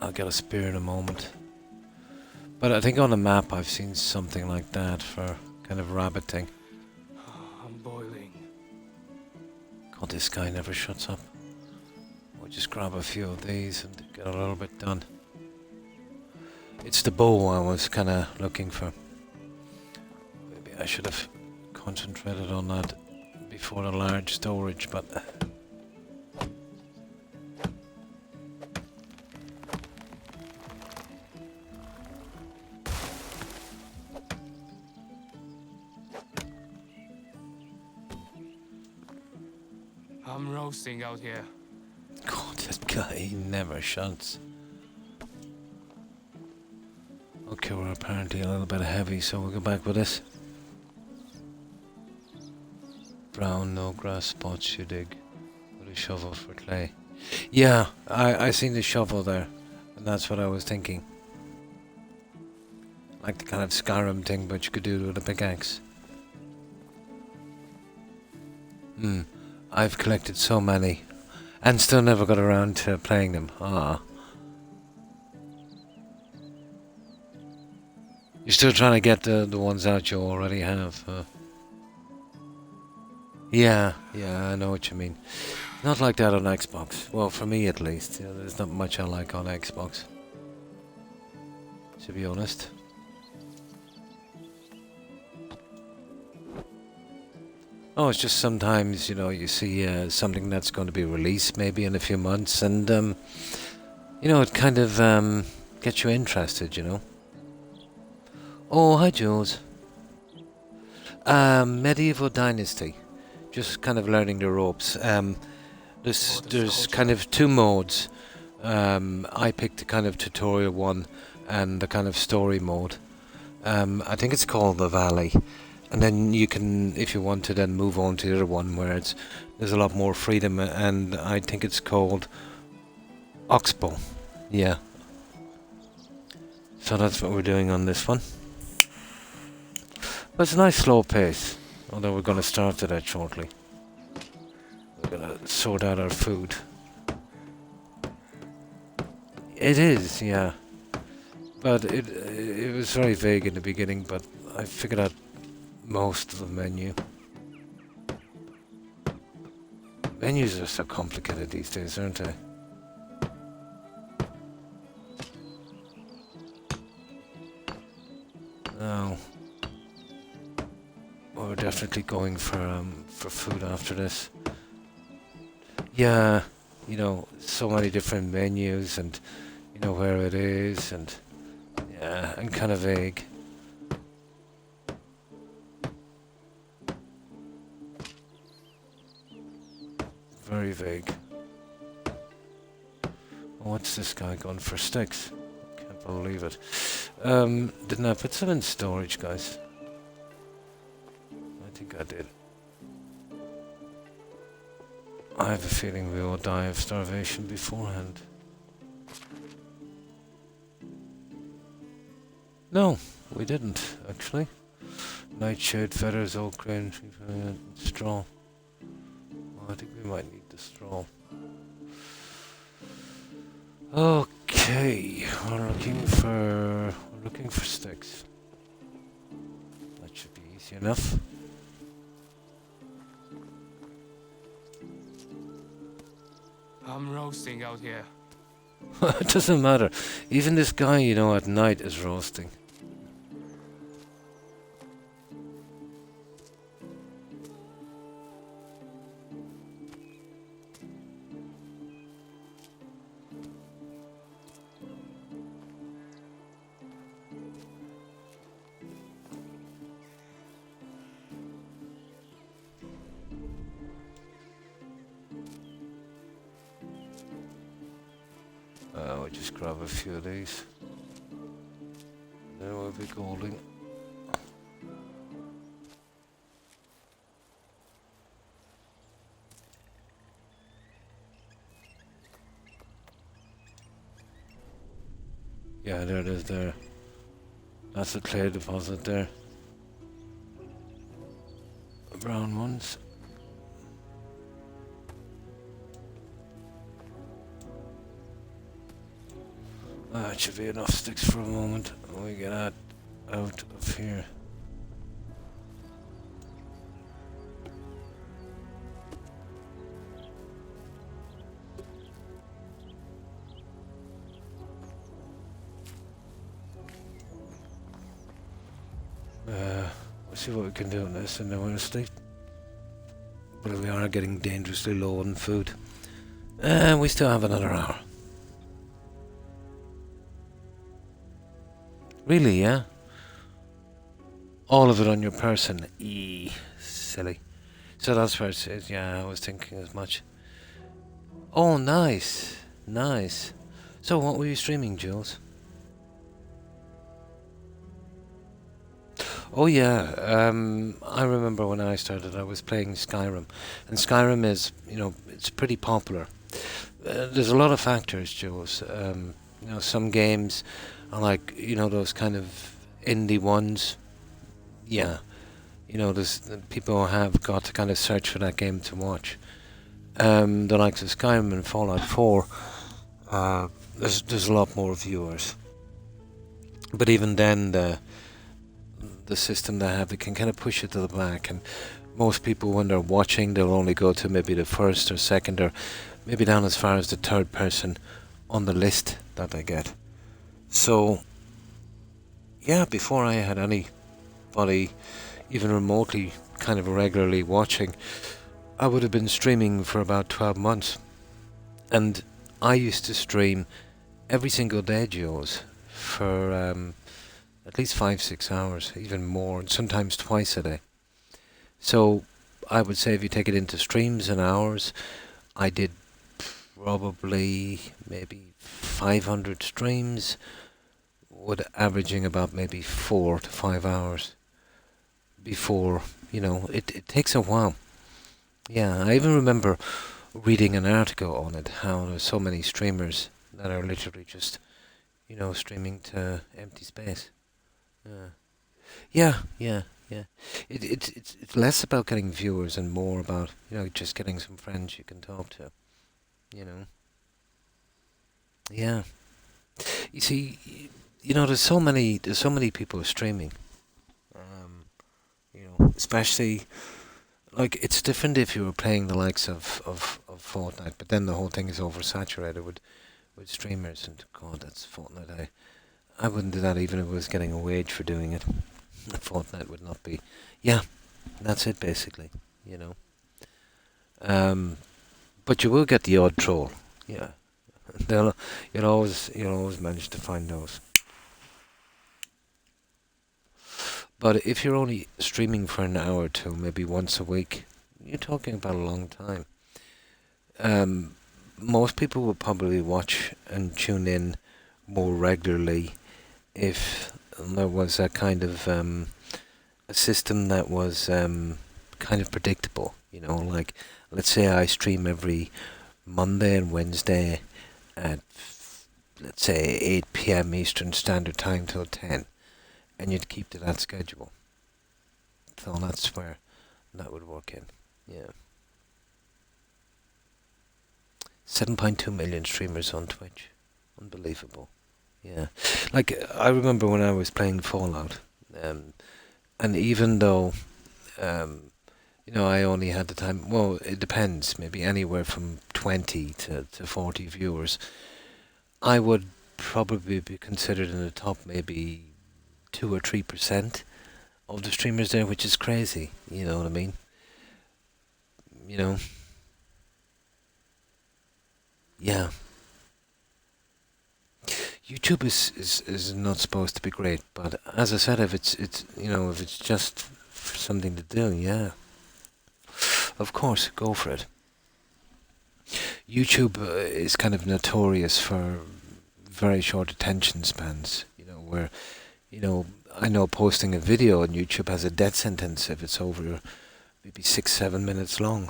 I'll get a spear in a moment. But I think on the map I've seen something like that for kind of rabbiting. I'm boiling. God, this guy never shuts up. We'll just grab a few of these and get a little bit done. It's the bow I was kind of looking for. Maybe I should have concentrated on that before the large storage, but... I'm roasting out here. God, that guy, he never shuts. Okay, we're apparently a little bit heavy, so we'll go back with this. Brown, no grass spots you dig with a shovel for clay. Yeah, I seen the shovel there, and that's what I was thinking. Like the kind of Skyrim thing, but you could do it with a pickaxe. I've collected so many, and still never got around to playing them. Ah. You're still trying to get the ones out you already have, huh? Yeah, I know what you mean. Not like that on Xbox. Well, for me at least. Yeah, there's not much I like on Xbox, to be honest. Oh, it's just sometimes, you know, you see something that's going to be released maybe in a few months, and, you know, it kind of gets you interested, you know. Oh, hi, Jules. Medieval Dynasty. Just kind of learning the ropes. There's kind of two modes. I picked the kind of tutorial one and the kind of story mode. I think it's called the Valley. And then you can, if you want to, then move on to the other one where there's a lot more freedom, and I think it's called Oxbow. Yeah. So that's what we're doing on this one. But it's a nice slow pace, although we're going to start to that shortly. We're going to sort out our food. It is, yeah. But it was very vague in the beginning, but I figured out most of the menu. Menus are so complicated these days, aren't they? No. Well, we're definitely going for food after this. Yeah, you know, so many different menus, and you know where it is, and Yeah, and kind of vague. Very vague. What's this guy going for sticks? Can't believe it. Didn't I put some in storage, guys? I think I did. I have a feeling we all die of starvation beforehand. No, we didn't, actually. Nightshade, feathers, oak grain, straw. Well, I think we might need the straw. Okay, we're looking for sticks. That should be easy enough. I'm roasting out here. It doesn't matter. Even this guy, you know, at night is roasting. We'll just grab a few of these. Then we'll be golden. Yeah, there it is there. That's a clay deposit there. Brown ones. That should be enough sticks for a moment when we get out of here. We'll see what we can do in this and then we'll sleep. But we are getting dangerously low on food. And we still have another hour. Really, yeah? All of it on your person. Silly. So that's where it says, yeah, I was thinking as much. Oh, nice. Nice. So what were you streaming, Jules? Oh yeah, I remember when I started I was playing Skyrim. And Skyrim is, you know, it's pretty popular. There's a lot of factors, Jules. You know, some games are like, you know, those kind of indie ones. Yeah. You know, there's people have got to kind of search for that game to watch. The likes of Skyrim and Fallout 4, there's a lot more viewers. But even then, the system they have, it can kind of push it to the back. And most people, when they're watching, they'll only go to maybe the first or second or maybe down as far as the third person on the list that they get. So, yeah, before I had anybody even remotely kind of regularly watching, I would have been streaming for about 12 months. And I used to stream every single day, Jules, for at least 5-6 hours, even more, and sometimes twice a day. So I would say if you take it into streams and hours, I did probably maybe 500 streams, with averaging about maybe 4 to 5 hours before, you know, it takes a while. Yeah, I even remember reading an article on it, how there's so many streamers that are literally just, you know, streaming to empty space. Yeah. It's less about getting viewers and more about, you know, just getting some friends you can talk to, you know. Yeah. You see, you know, there's so many people streaming. You know, especially, like, it's different if you were playing the likes of Fortnite, but then the whole thing is oversaturated with streamers, and God, that's Fortnite. I wouldn't do that even if I was getting a wage for doing it. Fortnite would not be. Yeah, that's it basically, you know. But you will get the odd troll. Yeah, you'll always manage to find those. But if you're only streaming for an hour or two, maybe once a week, you're talking about a long time. Most people will probably watch and tune in more regularly if there was a kind of a system that was kind of predictable. You know, like let's say I stream every Monday and Wednesday at let's say 8 p.m. Eastern Standard Time till 10, and you'd keep to that schedule. So that's where that would work in. Yeah. 7.2 million streamers on Twitch. Unbelievable. Yeah. Like, I remember when I was playing Fallout, and even though, I only had the time, well, it depends, maybe anywhere from 20 to 40 viewers, I would probably be considered in the top maybe 2 or 3% of the streamers there, which is crazy, you know what I mean? You know? Yeah. YouTube is not supposed to be great, but as I said, if it's just something to do, yeah, of course, go for it. YouTube is kind of notorious for very short attention spans, where, I know posting a video on YouTube has a death sentence if it's over maybe 6-7 minutes long.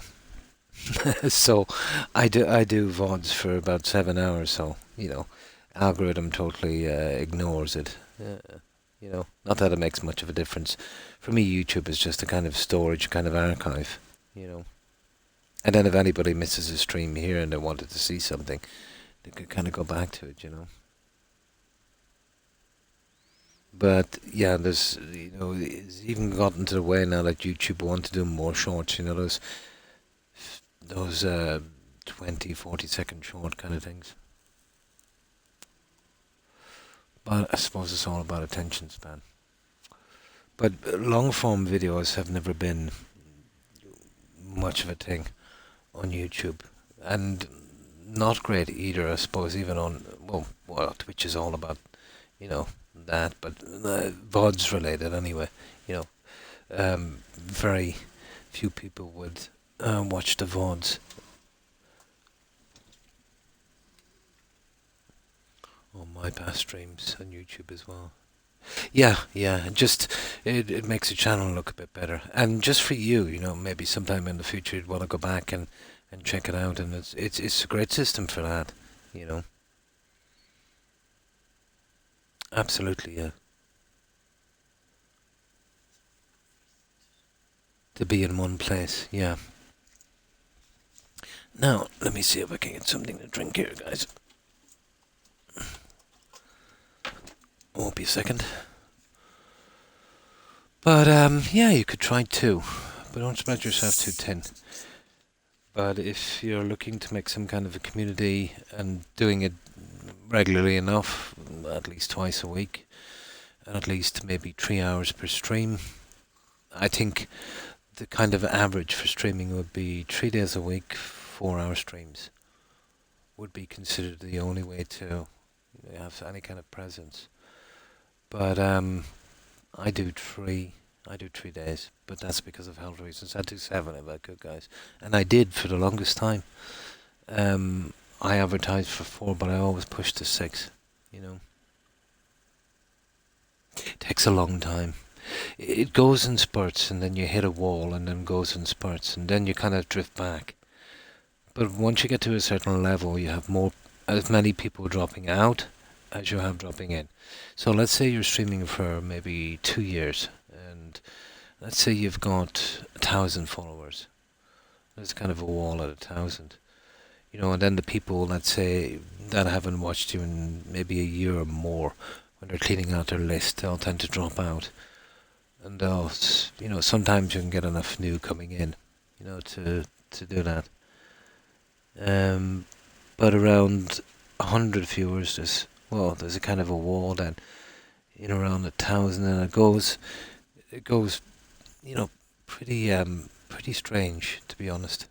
So I do VODs for about 7 hours, so, algorithm totally ignores it. Not that it makes much of a difference. For me, YouTube is just a kind of storage, kind of archive, And then if anybody misses a stream here and they wanted to see something, they could kind of go back to it, But yeah, there's, it's even gotten to the way now that YouTube want to do more shorts, those 20, 40-second short kind of things. But I suppose it's all about attention span. But long-form videos have never been much of a thing on YouTube. And not great either, I suppose, even on, well, Twitch is all about, that, but VODs related anyway, very few people would watch the VODs. Or my past streams on YouTube as well. Yeah, just it makes the channel look a bit better. And just for you, maybe sometime in the future you'd want to go back and check it out, and it's a great system for that, Absolutely, yeah. To be in one place, yeah. Now, let me see if I can get something to drink here, guys. Won't be a second. But, yeah, you could try 2. But don't spread yourself too thin. But if you're looking to make some kind of a community and doing it regularly enough, at least twice a week, and at least maybe 3 hours per stream, I think the kind of average for streaming would be 3 days a week, 4-hour streams would be considered the only way to have any kind of presence. But I do 3 days, but that's because of health reasons. I'd do 7 if I could, guys, and I did for the longest time. I advertised for 4, but I always pushed to 6. It takes a long time. It goes in spurts, and then you hit a wall, and then goes in spurts, and then you kind of drift back. But once you get to a certain level, you have as many people dropping out as you have dropping in. So let's say you're streaming for maybe 2 years, and let's say you've got 1,000 followers. There's kind of a wall at 1,000. And then the people, let's say, that haven't watched you in maybe a year or more, when they're cleaning out their list, they'll tend to drop out. And they'll, sometimes you can get enough new coming in, to do that. But around 100 viewers, there's a kind of a wall then, around 1,000, and it goes, pretty strange, to be honest.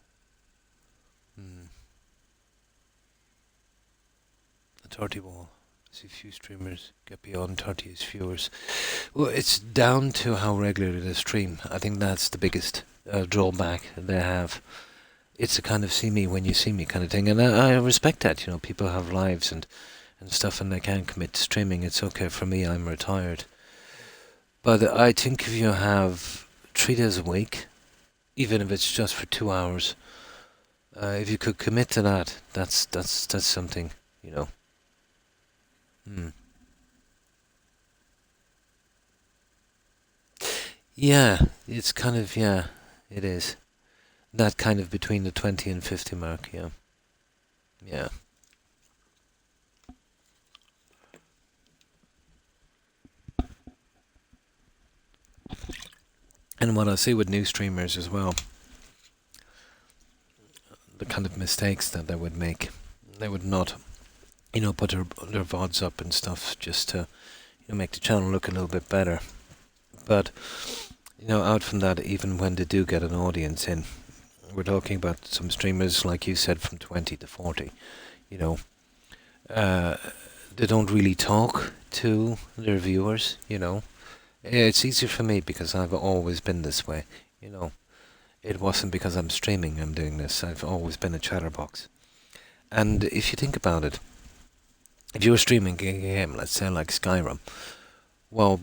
The 30 wall. see few streamers get beyond 30 viewers. Well, it's down to how regularly they stream. I think that's the biggest drawback they have. It's a kind of see me when you see me kind of thing, and I respect that. You know, people have lives and stuff, and they can't commit to streaming. It's okay for me. I'm retired. But I think if you have 3 days a week, even if it's just for 2 hours, if you could commit to that, that's something, you know. Yeah, it's kind of, yeah, it is. That kind of between the 20 and 50 mark, yeah. Yeah. And what I see with new streamers as well, the kind of mistakes that they would make, they would not, you know, put their VODs up and stuff just to, you know, make the channel look a little bit better. But, you know, out from that, even when they do get an audience in, we're talking about some streamers, like you said, from 20 to 40, you know, they don't really talk to their viewers, you know. It's easier for me because I've always been this way, you know. It wasn't because I'm streaming I'm doing this. I've always been a chatterbox. And if you think about it, if you were streaming a game, let's say like Skyrim, well,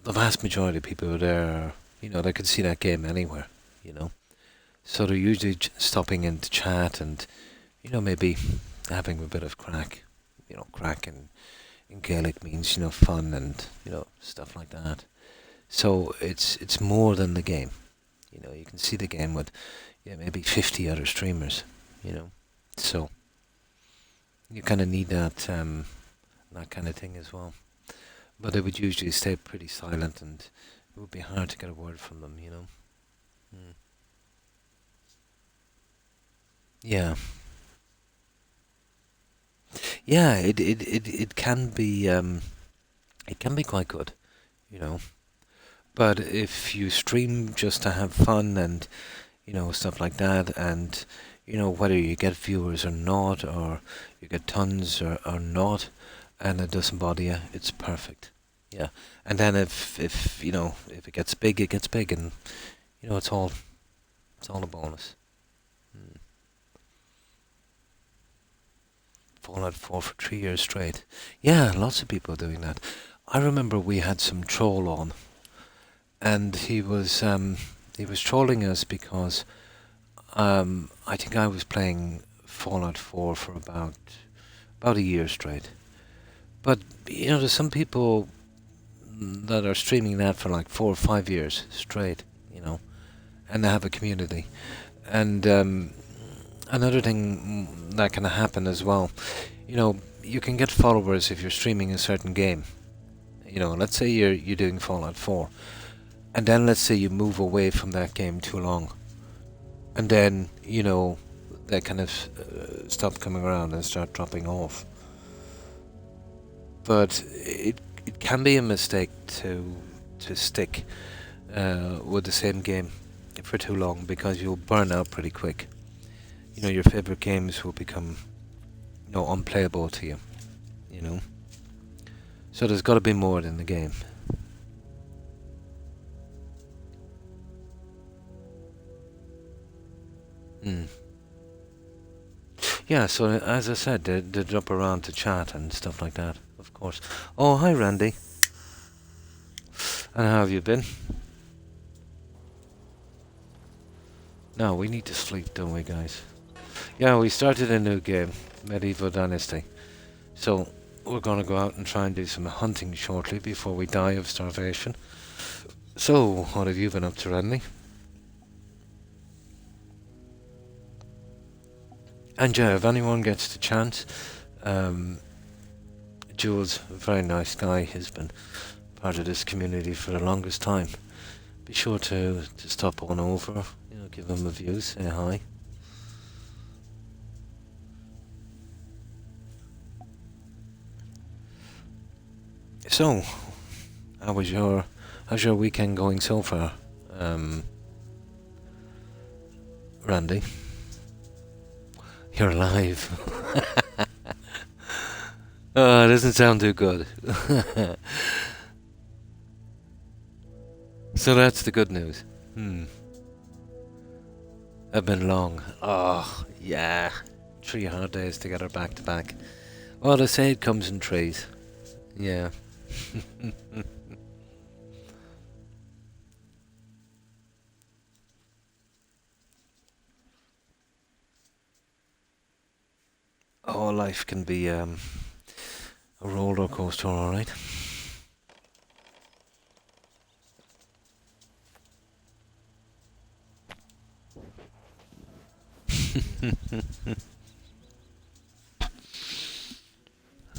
the vast majority of people there, you know, they could see that game anywhere, you know. So they're usually stopping in to chat and, you know, maybe having a bit of crack. You know, crack in Gaelic means, you know, fun and, you know, stuff like that. So it's more than the game. You know, you can see the game with, yeah, maybe 50 other streamers, you know. So you kind of need that that kind of thing as well. But they would usually stay pretty silent, and it would be hard to get a word from them, you know. Yeah. Yeah, it can be quite good, you know. But if you stream just to have fun and, you know, stuff like that, and, you know, whether you get viewers or not, or you get tons or not, and it doesn't bother you, it's perfect. Yeah. And then if you know, if it gets big, and, you know, it's all a bonus. Fallout 4 for 3 years straight. Yeah, lots of people are doing that. I remember we had some troll on, and he was trolling us because I think I was playing Fallout 4 for about a year straight. But, you know, there's some people that are streaming that for like 4 or 5 years straight, you know, and they have a community. And another thing that can happen as well, you know, you can get followers if you're streaming a certain game. You know, let's say you're doing Fallout 4, and then let's say you move away from that game too long, and then, you know, they kind of stop coming around and start dropping off. But it can be a mistake to stick with the same game for too long, because you'll burn out pretty quick. You know, your favorite games will become, you know, unplayable to you, you know. So there's got to be more than the game. Yeah, so as I said, they drop around to chat and stuff like that, of course. Oh, hi Randy. And how have you been? No, we need to sleep, don't we, guys? Yeah, we started a new game, Medieval Dynasty. So we're going to go out and try and do some hunting shortly before we die of starvation. So, what have you been up to, Randy? And yeah, if anyone gets the chance, Jules, a very nice guy, has been part of this community for the longest time. Be sure to stop on over, you know, give him a view, say hi. So, how's your weekend going so far, Randy? You're alive. Oh, it doesn't sound too good. So that's the good news. I've been long. Oh, yeah. 3 hard days together back to back. Well, they say it comes in threes. Yeah. Oh, life can be a roller coaster, alright.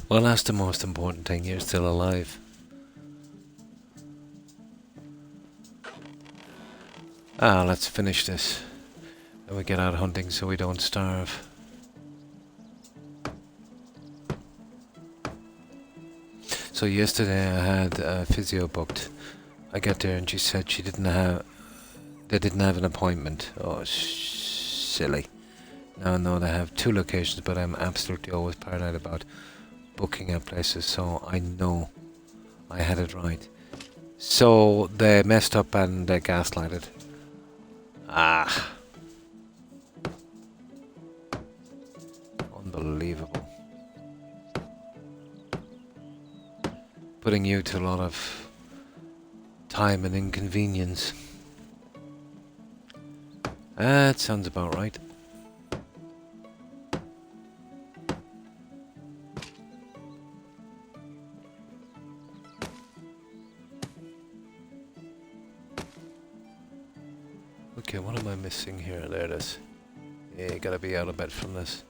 Well, that's the most important thing. You're still alive. Let's finish this. And we get out hunting so we don't starve. So yesterday I had a physio booked. I got there and she said they didn't have an appointment. Oh, silly. Now I know they have 2 locations, but I'm absolutely always paranoid about booking at places, so I know I had it right. So they messed up and they gaslighted. Unbelievable. Putting you to a lot of time and inconvenience. That sounds about right. Okay, what am I missing here? There it is. Yeah, you gotta be out of bed from this.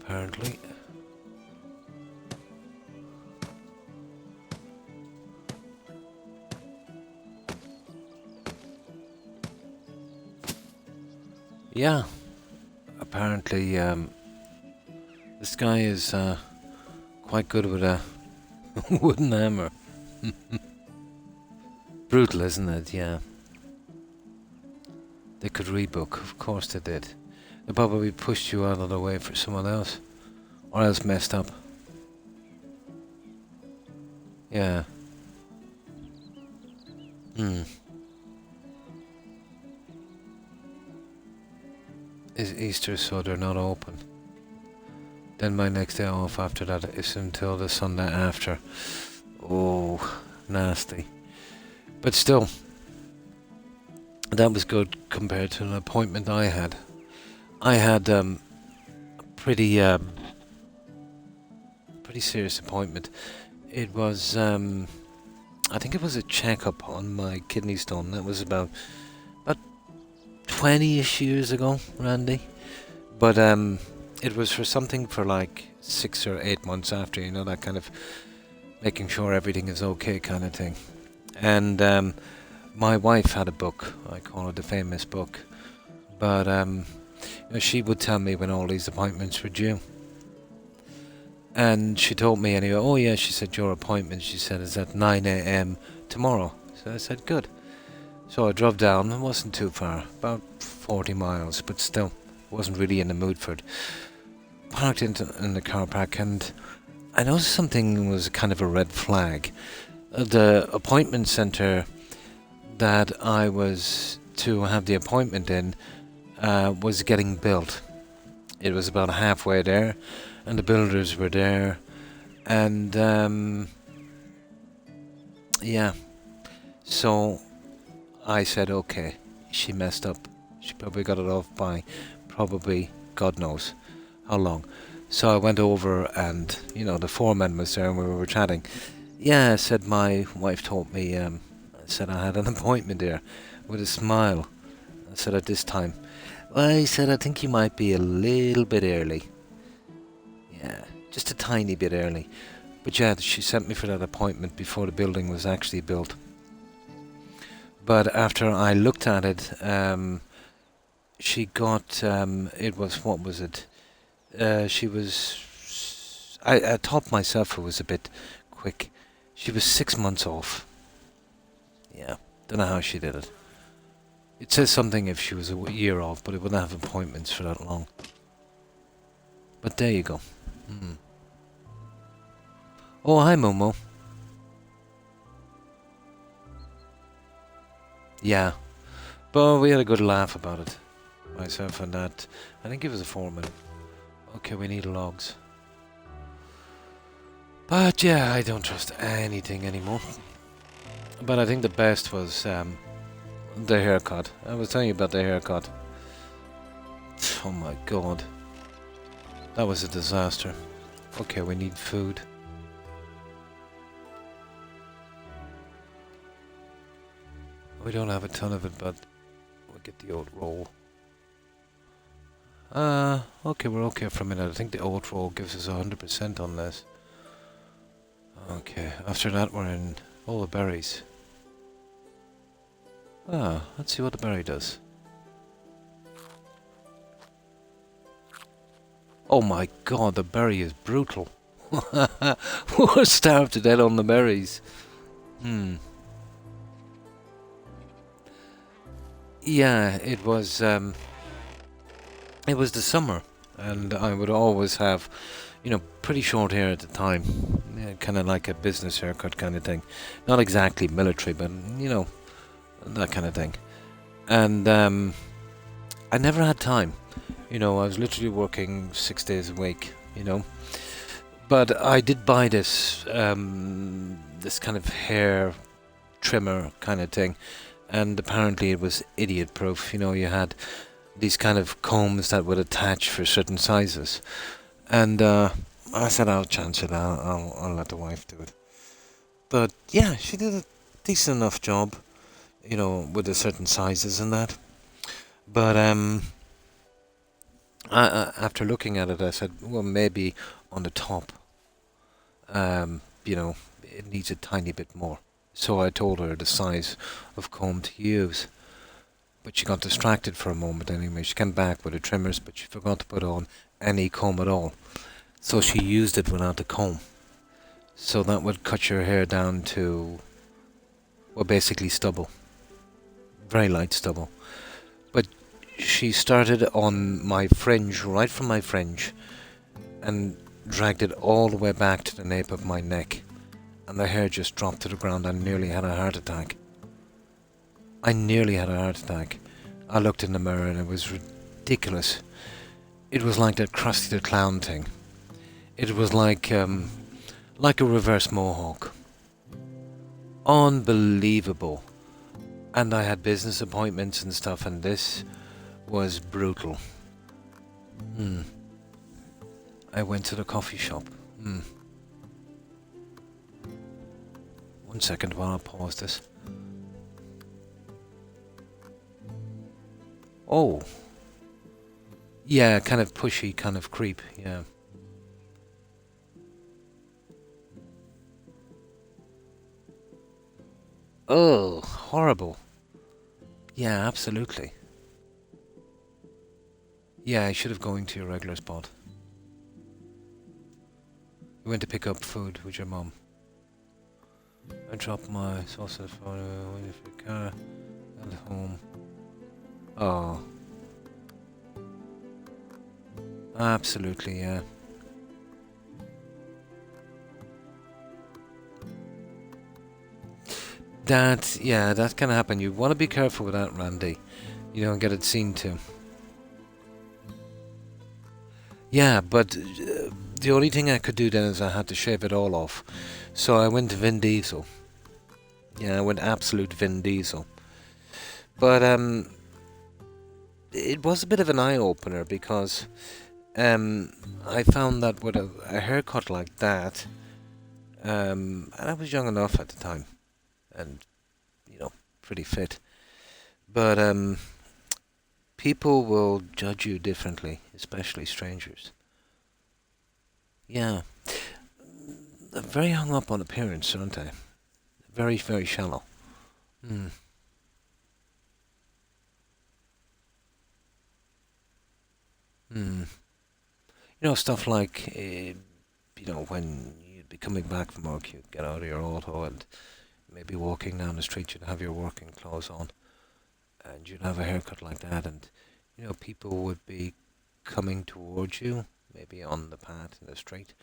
Apparently. Yeah. Apparently, this guy is quite good with a wooden hammer. Brutal, isn't it? Yeah. They could rebook, of course they did. They probably pushed you out of the way for someone else. Or else messed up. Yeah. It's Easter, so they're not open. Then my next day off after that is until the Sunday after. Oh, nasty. But still, that was good compared to an appointment I had. I had a pretty serious appointment. It was, I think it was a checkup on my kidney stone. That was about 20-ish years ago, Randy. But it was for something for like 6 or 8 months after, you know, that kind of making sure everything is okay kind of thing. And my wife had a book. I call it the famous book. But you know, she would tell me when all these appointments were due. And she told me anyway, oh yeah, she said, your appointment, she said, is at 9 a.m. tomorrow. So I said, good. So I drove down. It wasn't too far, about 40 miles, but still, wasn't really in the mood for it. Parked in the car park, and I noticed something was kind of a red flag. The appointment centre that I was to have the appointment in was getting built. It was about halfway there, and the builders were there, and yeah. So I said, okay, she messed up. She probably got it off by probably God knows how long. So I went over and, you know, the foreman was there and we were chatting. Yeah, I said, my wife told me, I said I had an appointment there with a smile. I said, at this time. Well, he said, I think you might be a little bit early. Yeah, just a tiny bit early. But yeah, she sent me for that appointment before the building was actually built. But after I looked at it, she got, it was, what was it? She was, I thought myself it was a bit quick. She was 6 months off. Yeah, don't know how she did it. It says something if she was a year off, but it wouldn't have appointments for that long. But there you go. Oh, hi, Momo. Yeah. But we had a good laugh about it. Myself and that. I think he was a foreman. Okay, we need logs. But yeah, I don't trust anything anymore. But I think the best was the haircut. I was telling you about the haircut. Oh my god. That was a disaster. Okay, we need food. We don't have a ton of it, but we'll get the oat roll. Okay, we're okay for a minute. I think the oat roll gives us 100% on this. Okay, after that we're in all the berries. Let's see what the berry does. Oh my god, the berry is brutal. We're starved to death on the berries. Yeah, it was the summer, and I would always have, pretty short hair at the time. Yeah, kind of like a business haircut kind of thing. Not exactly military, but, that kind of thing. And I never had time. I was literally working 6 days a week, But I did buy this this kind of hair trimmer kind of thing. And apparently it was idiot-proof. You had these kind of combs that would attach for certain sizes. And I said, I'll chance it. I'll let the wife do it. But yeah, she did a decent enough job, with the certain sizes and that. But after looking at it, I said, well, maybe on the top, it needs a tiny bit more. So I told her the size of comb to use. But she got distracted for a moment anyway. She came back with the trimmers, but she forgot to put on any comb at all. So she used it without the comb. So that would cut your hair down to, well, basically stubble. Very light stubble. But she started on my fringe, right from my fringe, and dragged it all the way back to the nape of my neck. And the hair just dropped to the ground. I nearly had a heart attack. I looked in the mirror and it was ridiculous. It was like that Krusty the Clown thing. It was like a reverse mohawk. Unbelievable. And I had business appointments and stuff, and this was brutal. I went to the coffee shop. 1 second while I pause this. Oh. Yeah, kind of pushy, kind of creep, yeah. Oh, horrible. Yeah, absolutely. Yeah, I should have gone to your regular spot. You went to pick up food with your mum. I dropped my sauce at the phone, waiting for the car, at home. Oh. Absolutely, yeah. That can happen. You want to be careful with that, Randy. You don't get it seen to. Yeah, but the only thing I could do then is I had to shave it all off. So I went to Vin Diesel. Yeah, I went absolute Vin Diesel. But it was a bit of an eye-opener because I found that with a haircut like that, and I was young enough at the time, and, pretty fit. But people will judge you differently, especially strangers. Yeah. They're very hung up on appearance, aren't they? Very, very shallow. Stuff like, when you'd be coming back from work, you'd get out of your auto and maybe walking down the street, you'd have your working clothes on, and you'd have a haircut like that, and, people would be coming towards you, maybe on the path in the street,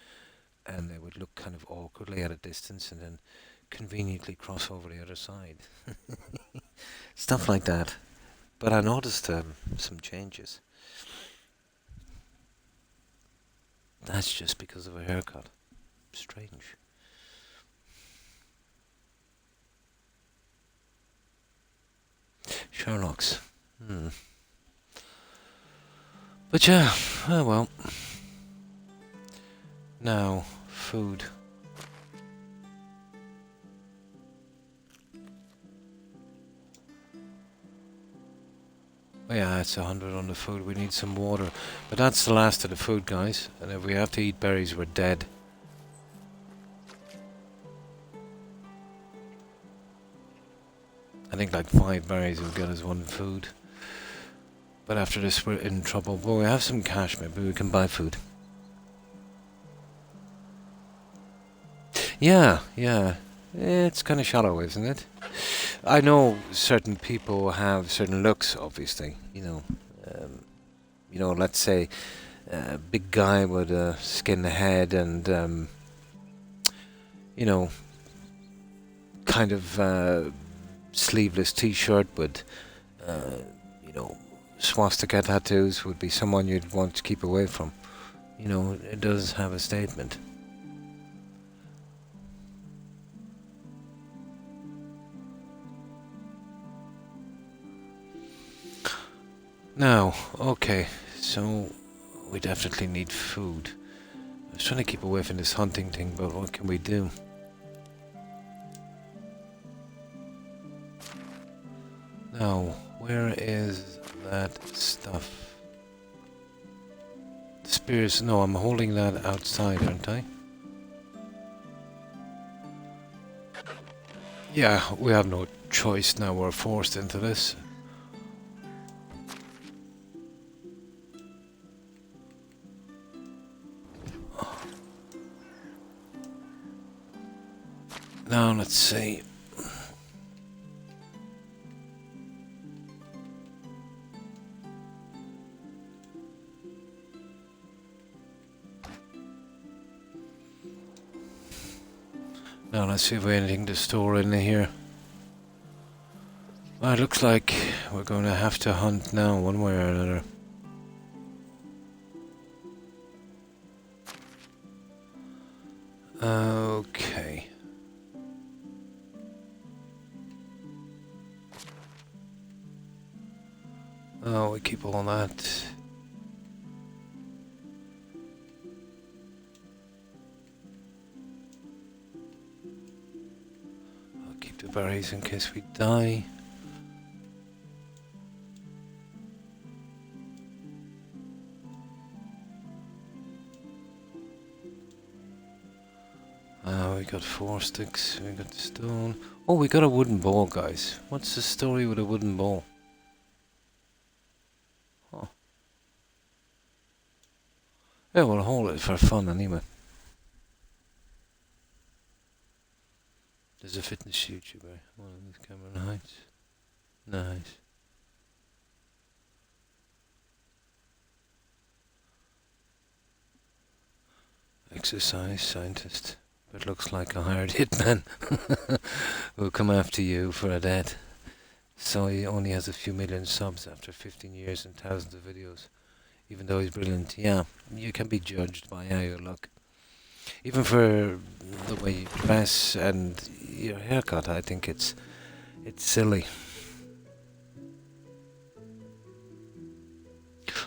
and they would look kind of awkwardly at a distance and then conveniently cross over the other side. Stuff like that. But I noticed some changes. That's just because of a haircut. Strange. Sherlock's. But yeah, oh well. Now, food. Oh yeah, it's 100 on the food. We need some water. But that's the last of the food, guys. And if we have to eat berries, we're dead. I think like 5 berries will get us 1 food. But after this, we're in trouble. But we have some cash, maybe we can buy food. Yeah. It's kind of shallow, isn't it? I know certain people have certain looks, obviously. You know, let's say a big guy with a skin head and, you know, kind of sleeveless t-shirt with, you know, swastika tattoos would be someone you'd want to keep away from. You know, it does have a statement. Now, okay, so we definitely need food. I was trying to keep away from this hunting thing, but what can we do? Now, where is that stuff? The spears, no, I'm holding that outside, aren't I? Yeah, we have no choice now, we're forced into this. Now, let's see. Now, let's see if we have anything to store in here. Well, it looks like we're going to have to hunt now, one way or another. Okay. Oh, we keep all that. I'll keep the berries in case we die. We got 4 sticks, we got stone. Oh, we got a wooden ball, guys. What's the story with a wooden ball? Huh. Yeah, we'll hold it for fun anyway. There's a fitness YouTuber. One of these camera heights. Nice. Exercise scientist. But looks like a hired hitman will come after you for a debt. So he only has a few million subs after 15 years and thousands of videos. Even though he's brilliant. Yeah, you can be judged by how you look. Even for the way you dress and your haircut, I think it's silly.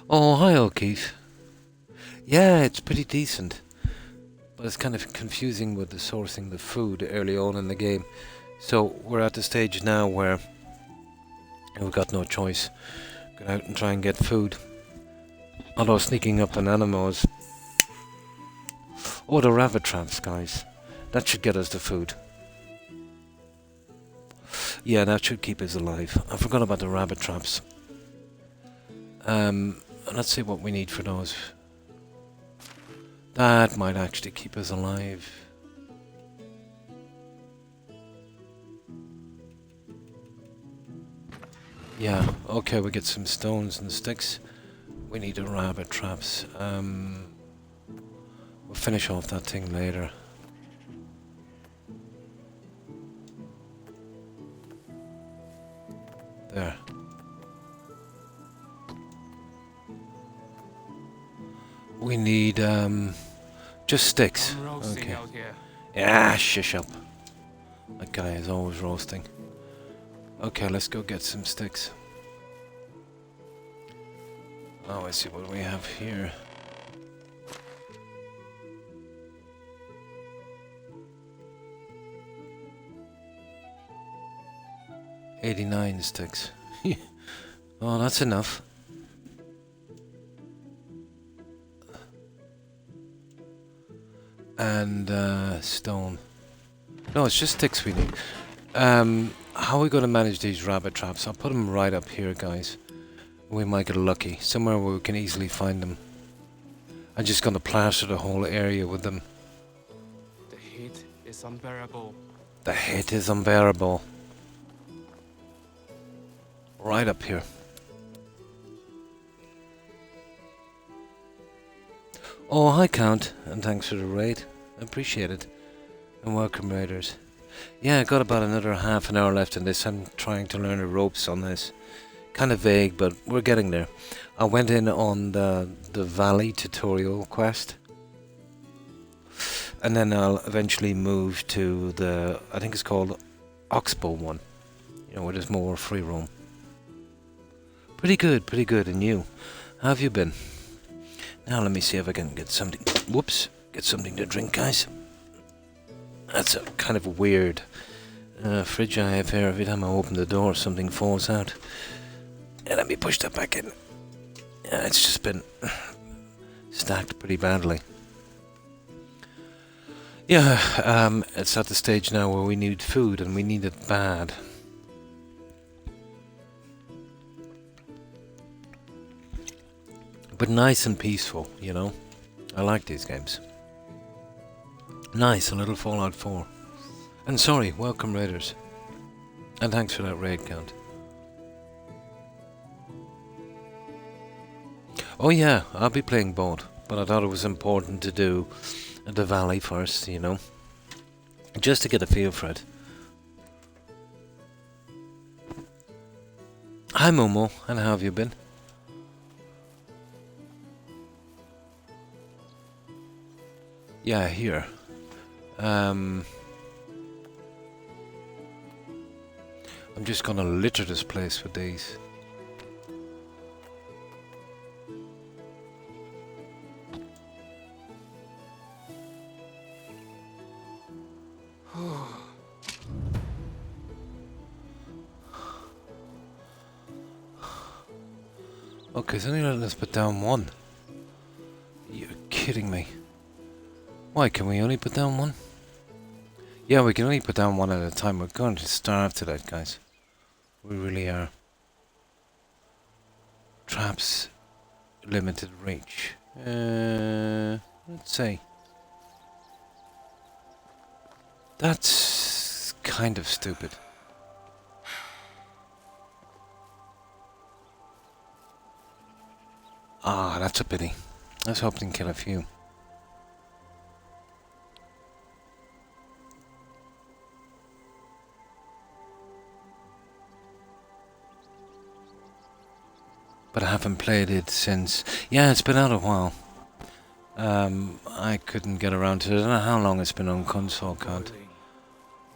Oh, hi O'Keefe. Yeah, it's pretty decent. But it's kind of confusing with the sourcing the food early on in the game. So we're at the stage now where we've got no choice. Go out and try and get food. Although sneaking up on animals. Oh, the rabbit traps, guys. That should get us the food. Yeah, that should keep us alive. I forgot about the rabbit traps. Let's see what we need for those. That might actually keep us alive. Yeah, okay, we get some stones and sticks. We need the rabbit traps. We're finish off that thing later. There. We need just sticks. I'm roasting Okay. out here. Yeah, shush up. That guy is always roasting. Okay, let's go get some sticks. Oh, let's see what we have here. $89 sticks. Oh, that's enough. And stone. No, it's just sticks we need. How are we going to manage these rabbit traps? I'll put them right up here, guys. We might get lucky. Somewhere where we can easily find them. I'm just going to plaster the whole area with them. The heat is unbearable. The heat is unbearable. Right up here. Oh, hi Count, and thanks for the raid. I appreciate it. And welcome, raiders. Yeah, I got about another half an hour left in this. I'm trying to learn the ropes on this. Kind of vague, but we're getting there. I went in on the Valley tutorial quest. And then I'll eventually move to the, I think it's called Oxbow one. You know, where there's more free roam. Pretty good, and you? How have you been? Now let me see if I can get something, whoops, get something to drink, guys. That's a kind of weird fridge I have here. Every time I open the door, something falls out. And let me push that back in. Yeah, it's just been stacked pretty badly. Yeah, it's at the stage now where we need food, and we need it bad. But nice and peaceful, you know. I like these games. Nice, a little Fallout 4. And sorry, welcome raiders. And thanks for that raid count. Oh yeah, I'll be playing both. But I thought it was important to do the Valley first, you know. Just to get a feel for it. Hi Momo, and how have you been? Yeah, here. I'm just gonna litter this place with these. Okay, it's only letting us put down one. You're kidding me. Why, can we only put down one? Yeah, we can only put down one at a time. We're going to starve to that, guys. We really are. Traps. Limited reach. Let's see. That's kind of stupid. Ah, that's a pity. I was hoping to kill a few. But I haven't played it since... Yeah, it's been out a while. I couldn't get around to it. I don't know how long it's been on console, can't.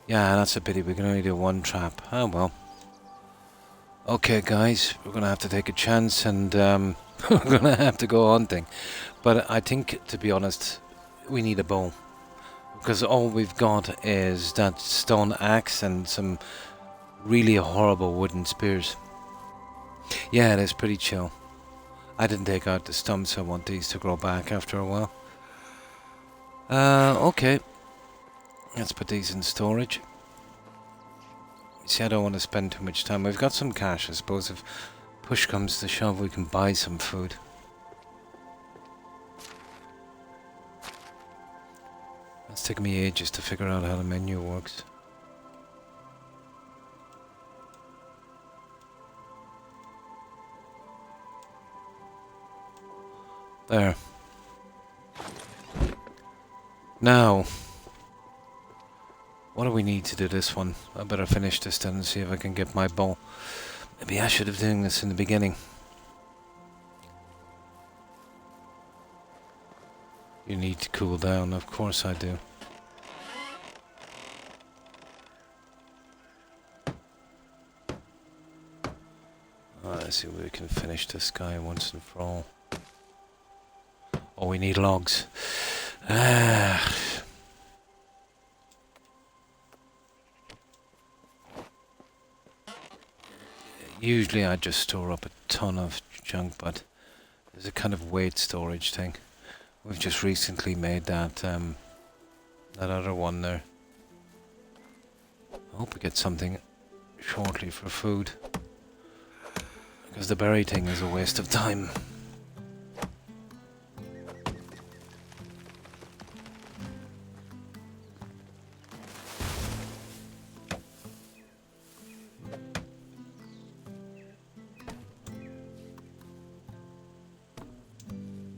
Yeah, that's a pity. We can only do one trap. Oh, well. Okay, guys. We're going to have to take a chance and we're going to have to go hunting. But I think, to be honest, we need a bow. Because all we've got is that stone axe and some really horrible wooden spears. Yeah, it is pretty chill. I didn't take out the stumps. I want these to grow back after a while. Okay. Let's put these in storage. See, I don't want to spend too much time. We've got some cash. I suppose if push comes to shove, we can buy some food. It's taken me ages to figure out how the menu works. There. Now, what do we need to do this one? I better finish this then and see if I can get my bow. Maybe I should have done this in the beginning. You need to cool down, of course I do. Let's see if we can finish this guy once and for all. Oh, we need logs. Usually I just store up a ton of junk, but there's a kind of weight storage thing. We've just recently made that that other one there. I hope we get something shortly for food, because the berry thing is a waste of time.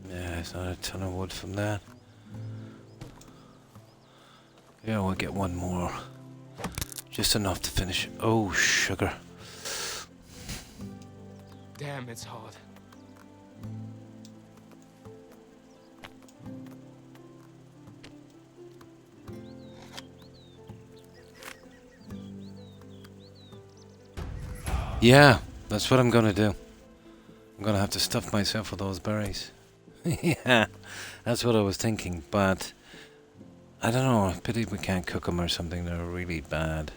There's not a ton of wood from that. Yeah, we'll get one more. Just enough to finish. Oh, sugar. Damn, it's hot. Yeah, that's what I'm gonna do. I'm gonna have to stuff myself with those berries. Yeah, that's what I was thinking, but I don't know, I pity we can't cook them or something, they're really bad.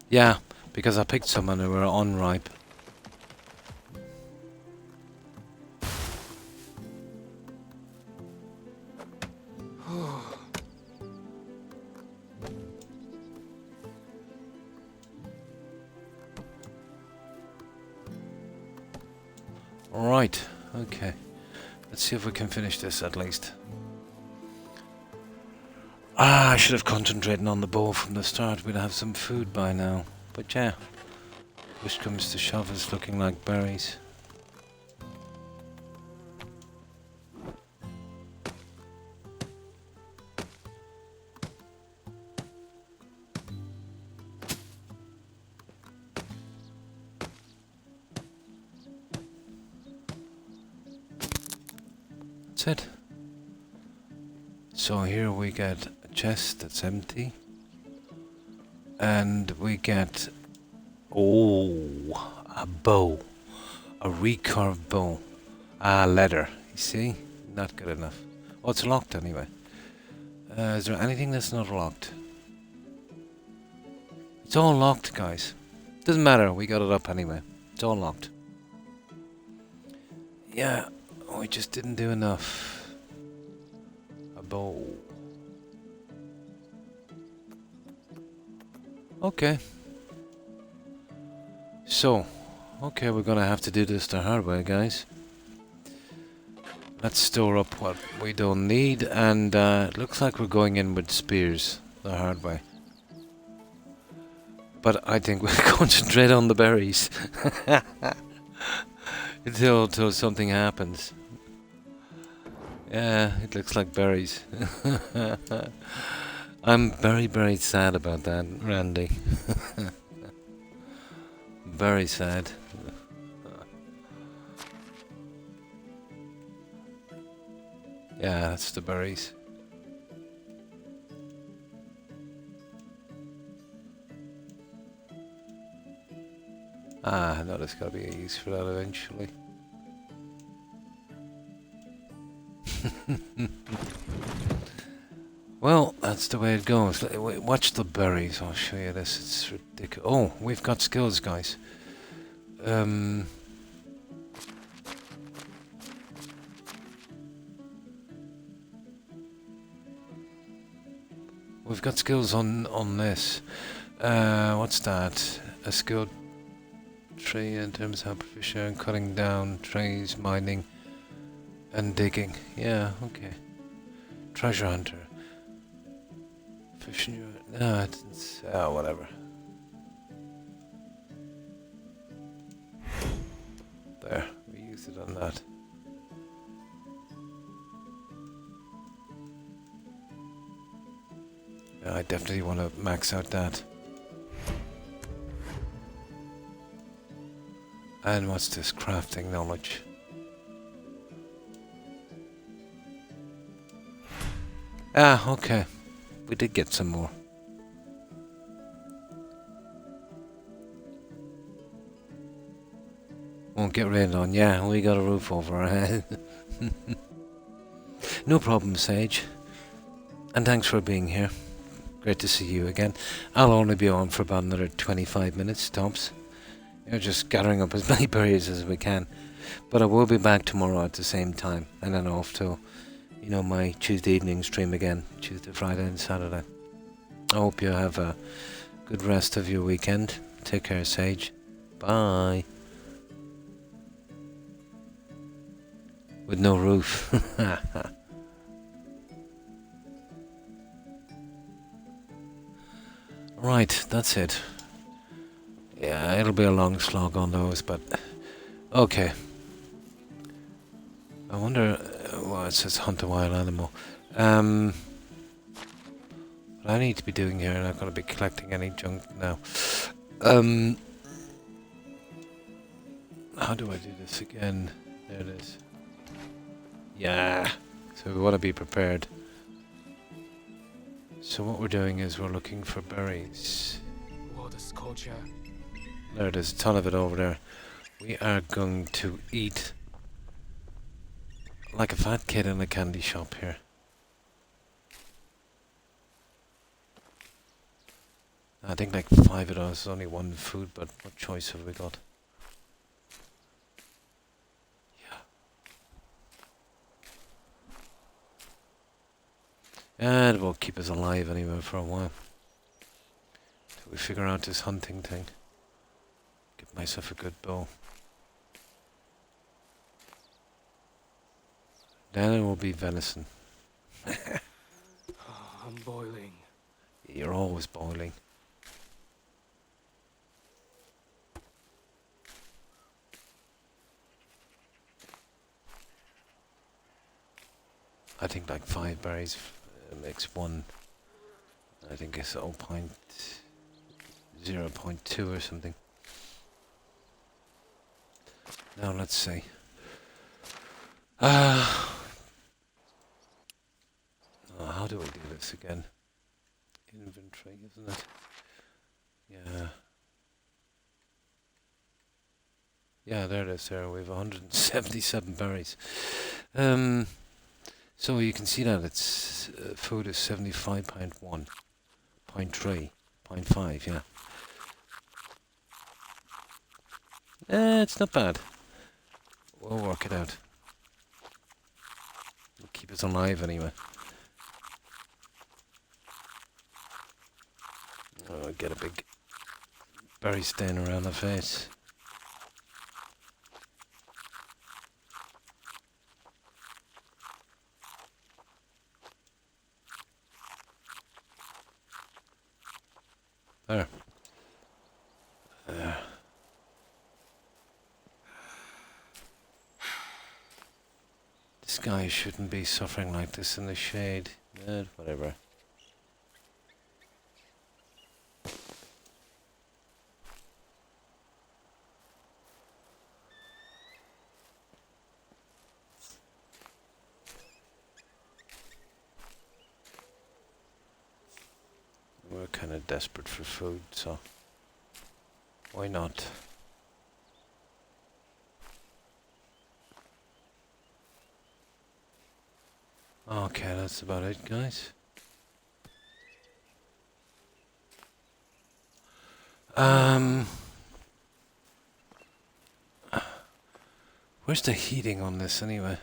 Yeah, because I picked some and they were unripe. Right, okay. Let's see if we can finish this at least. I should have concentrated on the bow from the start. We'd have some food by now. But yeah, push comes to shove, it's looking like berries. That's it. So here we get a chest that's empty. And we get, oh, a bow. A recurved bow. Ah, leather. You see? Not good enough. Oh, it's locked anyway. Is there anything that's not locked? It's all locked, guys. Doesn't matter, we got it up anyway. It's all locked. Yeah, we just didn't do enough. A bow. Okay. So, okay, we're gonna have to do this the hard way, guys. Let's store up what we don't need, and it looks like we're going in with spears the hard way. But I think we'll concentrate on the berries until something happens. Yeah, it looks like berries. I'm very, very sad about that, Randy. Very sad. Yeah, that's the berries. Ah, I know there's gotta be a use for that eventually. Well, that's the way it goes. Watch the berries. I'll show you this. It's ridiculous. Oh, we've got skills, guys. We've got skills on this. What's that? A skill tree in terms of how proficient, cutting down trees, mining, and digging. Yeah, okay. Treasure hunter. Fishing. No, it's whatever. max it on that. Yeah, I definitely want to max out that. And what's this crafting knowledge? Ah, okay. We did get some more. Won't get rained on. Yeah, we got a roof over our head. No problem, Sage. And thanks for being here. Great to see you again. I'll only be on for about another 25 minutes, tops. You know, just gathering up as many berries as we can. But I will be back tomorrow at the same time. And then off to, you know, my Tuesday evening stream again. Tuesday, Friday and Saturday. I hope you have a good rest of your weekend. Take care, Sage. Bye. With no roof. Right, that's it. Yeah, it'll be a long slog on those, but okay. I wonder. Well, it says hunt a wild animal. What I need to be doing here, I'm not going to be collecting any junk now. How do I do this again? There it is. Yeah. So we want to be prepared. So what we're doing is we're looking for berries. What is culture? There it is, a ton of it over there. We are going to eat like a fat kid in a candy shop here. I think like 5 of those, only one food, but what choice have we got? And it will keep us alive anyway for a while. Till we figure out this hunting thing. Get myself a good bow. Then it will be venison. I'm boiling. You're always boiling. I think like 5 berries makes 1. I think it's 0.2 or something. Now let's see. How do I do this again? Inventory, isn't it? Yeah. Yeah, there it is there. We have 177 berries. So you can see that it's food is 75.1, 0.3, 0.5, yeah. It's not bad. We'll work it out. It'll keep us alive anyway. Oh, get a big berry stain around the face. There. There. This guy shouldn't be suffering like this in the shade. Whatever. We're kind of desperate for food, so why not? Okay, that's about it, guys. Where's the heating on this anyway?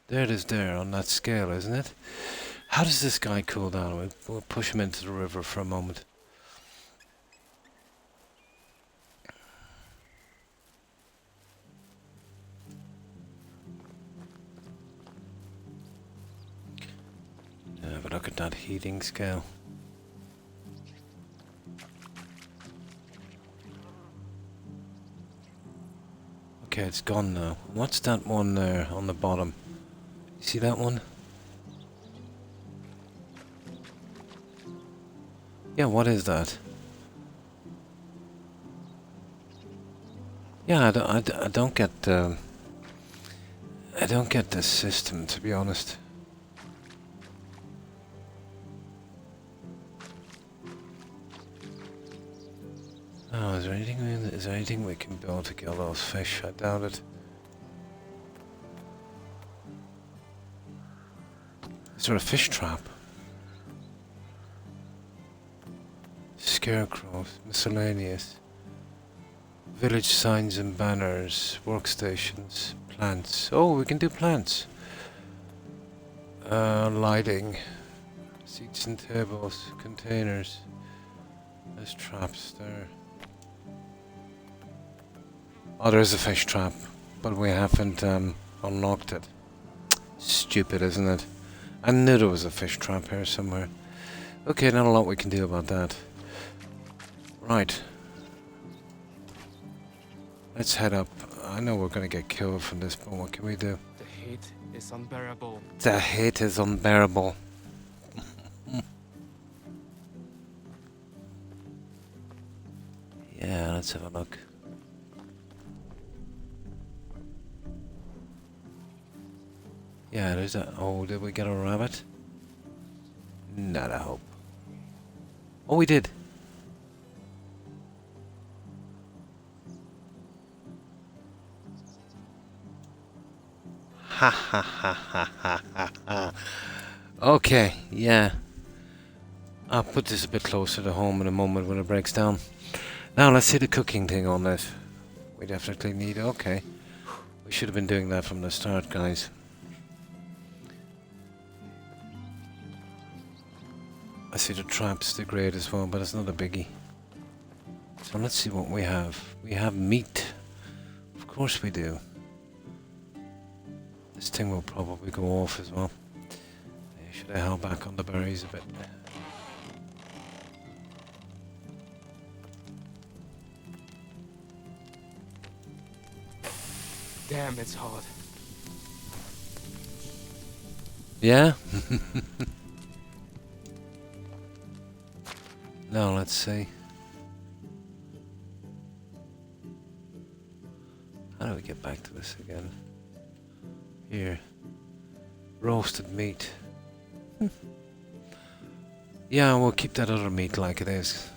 There it is there on that scale, isn't it? How does this guy cool down? We'll push him into the river for a moment. Have a look at that heating scale. Okay, it's gone now. What's that one there on the bottom? You see that one? Yeah, what is that? Yeah, I don't get I don't get this system, to be honest. Oh, is there anything we can build to kill those fish? I doubt it. Is there a fish trap? Scarecrows, miscellaneous. Village signs and banners, workstations, plants. Oh, we can do plants. Lighting, seats and tables, containers. There's traps there. Oh, there's a fish trap, but we haven't unlocked it. Stupid, isn't it? I knew there was a fish trap here somewhere. Okay, not a lot we can do about that. Right. Let's head up. I know we're gonna get killed from this, but what can we do? The heat is unbearable. The hate is unbearable. Yeah, let's have a look. Yeah, there's a... Oh, did we get a rabbit? Not a hope. Oh, we did. Ha ha ha ha ha ha ha. Okay, yeah. I'll put this a bit closer to home in a moment when it breaks down. Now let's see the cooking thing on this. We definitely need... Okay. We should have been doing that from the start, guys. I see the traps degrade as well, but it's not a biggie. So let's see what we have. We have meat. Of course we do. This thing will probably go off as well. Should I held back on the berries a bit? Damn, it's hot. Yeah? Now let's see. How do we get back to this again? Here. Roasted meat. Yeah, we'll keep that other meat like it is.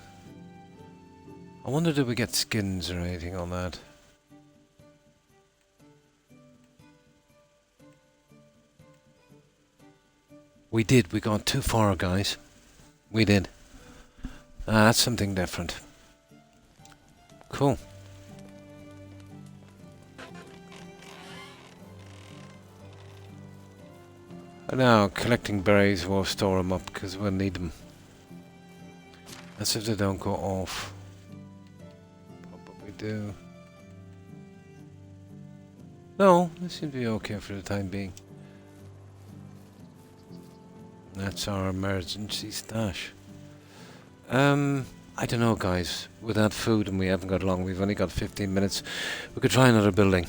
I wonder did we get skins or anything on that? We did. We got too far, guys. We did. That's something different. Cool. Now, collecting berries, we'll store them up because we'll need them. That's if they don't go off. Probably do. No, this seems to be okay for the time being. That's our emergency stash. I don't know, guys. Without food and we haven't got long, we've only got 15 minutes. We could try another building.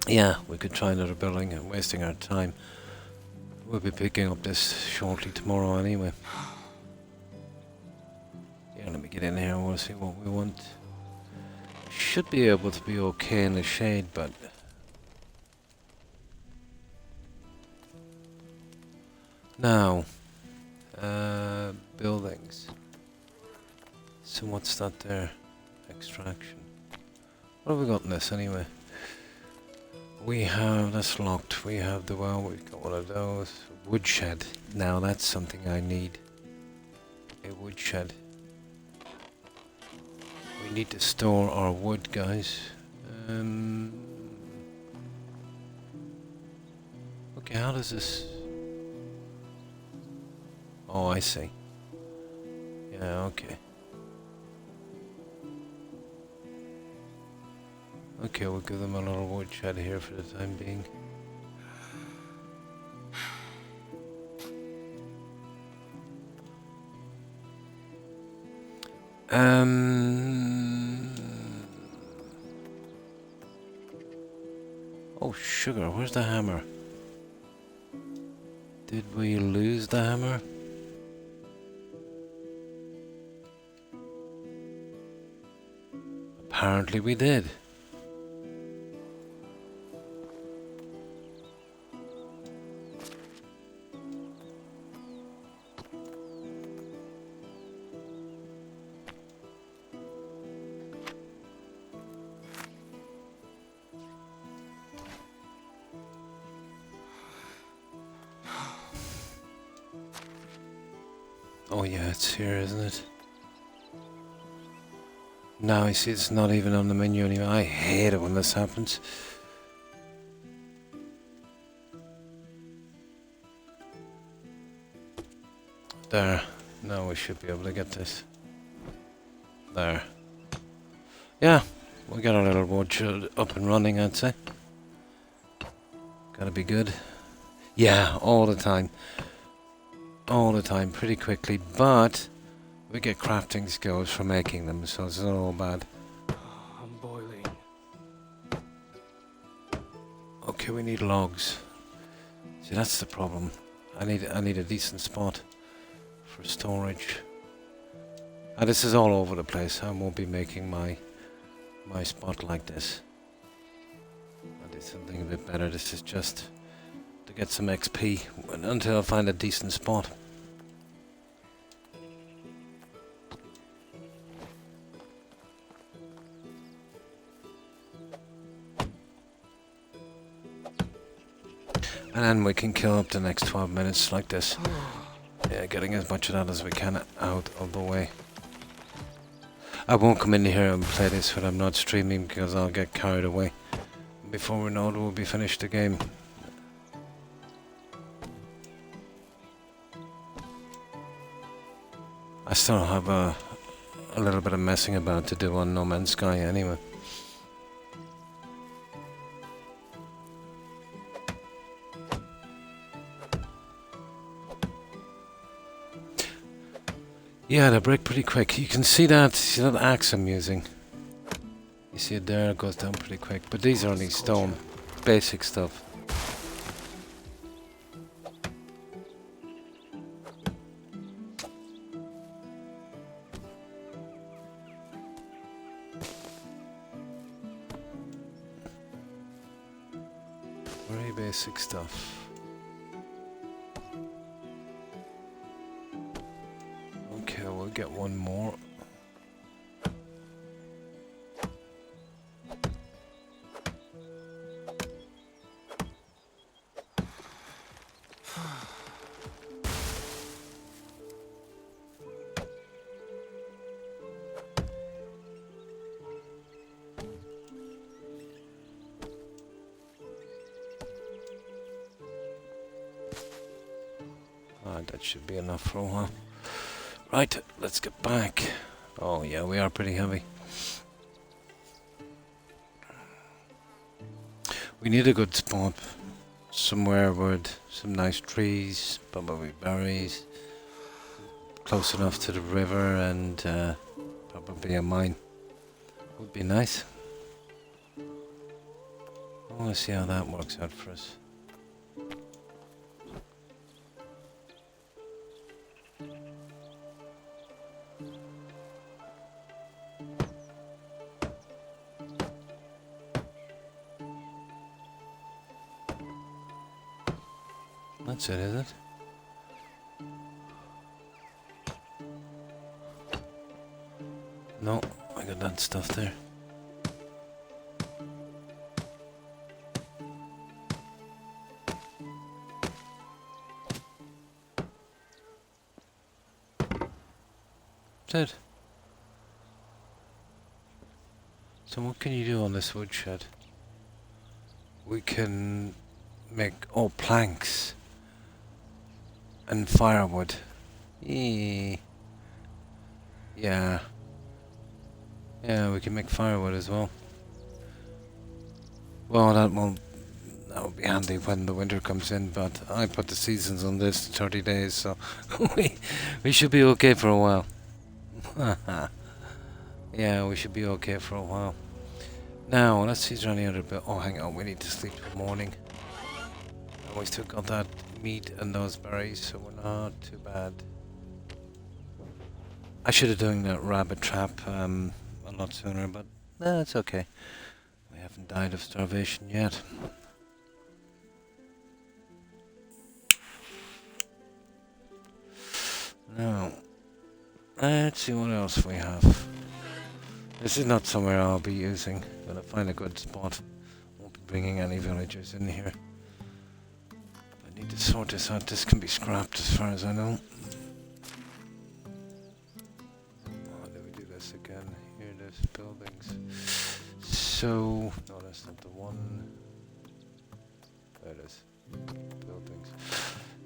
Yeah, we could try another building and wasting our time. We'll be picking up this shortly tomorrow anyway. Yeah, let me get in here and we'll see what we want. Should be able to be okay in the shade, but... Now... buildings. So what's that there? Extraction. What have we got in this anyway? We have, that's locked. We have the well, we've got one of those. Woodshed. Now that's something I need. A woodshed. We need to store our wood, guys. Okay, how does this... Oh, I see. Yeah, okay. Okay, we'll give them a little woodshed here for the time being. Oh, sugar, where's the hammer? Did we lose the hammer? Apparently we did. Oh yeah, it's here, isn't it? Now I see it's not even on the menu anymore. I hate it when this happens. There. Now we should be able to get this. There. Yeah, we got our little woodshed up and running, I'd say. Gotta be good. Yeah, all the time. All the time, pretty quickly, but we get crafting skills for making them, so it's not all bad. I'm boiling. Okay, we need logs. See, that's the problem. I need a decent spot for storage. And this is all over the place. I won't be making my spot like this. I'll do something a bit better. This is just to get some XP until I find a decent spot. And then we can kill up the next 12 minutes like this. Yeah, getting as much of that as we can out of the way. I won't come in here and play this when I'm not streaming because I'll get carried away. Before we know it, we'll be finished the game. I still have a little bit of messing about to do on No Man's Sky anyway. Yeah, they break pretty quick. You can see that axe I'm using. You see it there, it goes down pretty quick. But these are only stone. Basic stuff. Very basic stuff. Okay, we'll get one more. That should be enough for a while. Right, let's get back. Oh yeah, we are pretty heavy. We need a good spot. Somewhere with some nice trees, probably berries. Close enough to the river and probably a mine. Would be nice. I want to see how that works out for us. That's it, is it? No, I got that stuff there. That's it. So what can you do on this woodshed? We can make planks. And firewood. Yeah. Yeah, we can make firewood as well. Well, that will be handy when the winter comes in, but I put the seasons on this 30 days, so we should be okay for a while. Yeah, we should be okay for a while. Now, let's see if there's any other bit. Oh, hang on, we need to sleep till morning. And we still got that meat and those berries, so we're not too bad. I should have done that rabbit trap a lot sooner, but it's okay. We haven't died of starvation yet. Now, let's see what else we have. This is not somewhere I'll be using. I'm gonna find a good spot. Won't be bringing any villagers in here. I need to sort this out. This can be scrapped as far as I know. Oh, do we do this again? Here it is, buildings. So, no, that's not the one. There it is. Buildings.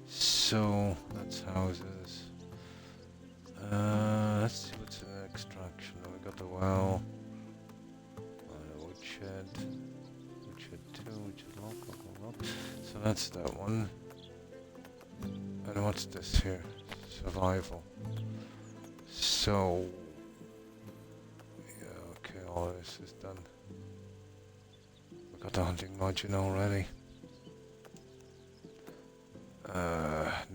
So, that's houses. Let's see what's in extraction. We got the well. The woodshed. Woodshed 2, woodshed lock. So that's that one. And what's this here? Survival. So, yeah, okay, all of this is done. We got the hunting module already.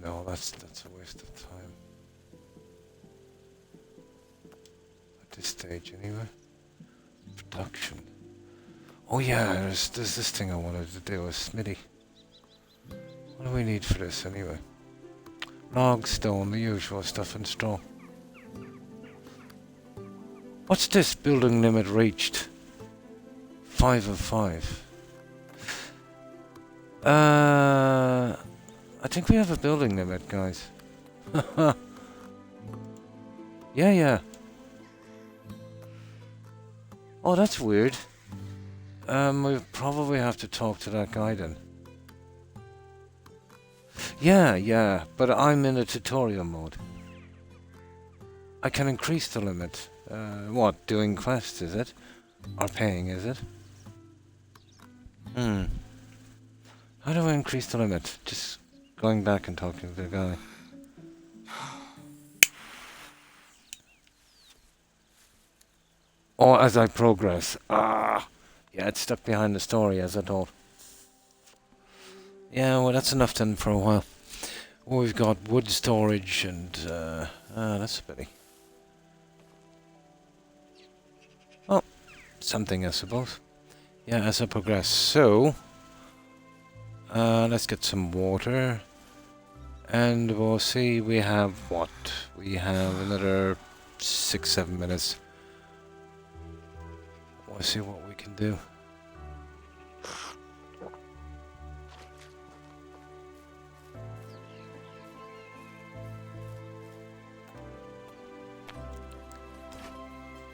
No, that's a waste of time. At this stage, anyway. Production. Oh yeah, there's this thing I wanted to do, a smithy. What do we need for this, anyway? Log, stone, the usual stuff, and straw. What's this? Building limit reached. 5 of 5. I think we have a building limit, guys. Yeah. Oh, that's weird. We probably have to talk to that guy then. Yeah, but I'm in a tutorial mode. I can increase the limit. What, doing quests, is it? Or paying, is it? How do I increase the limit? Just going back and talking to the guy. Or as I progress. Yeah, it's stuck behind the story as I thought. Yeah, well that's enough then for a while. Oh, we've got wood storage and that's a pity. Oh, something I suppose. Yeah, as I progress. So let's get some water. And we'll see, we have what? We have another 6-7 minutes. We'll see what we can do.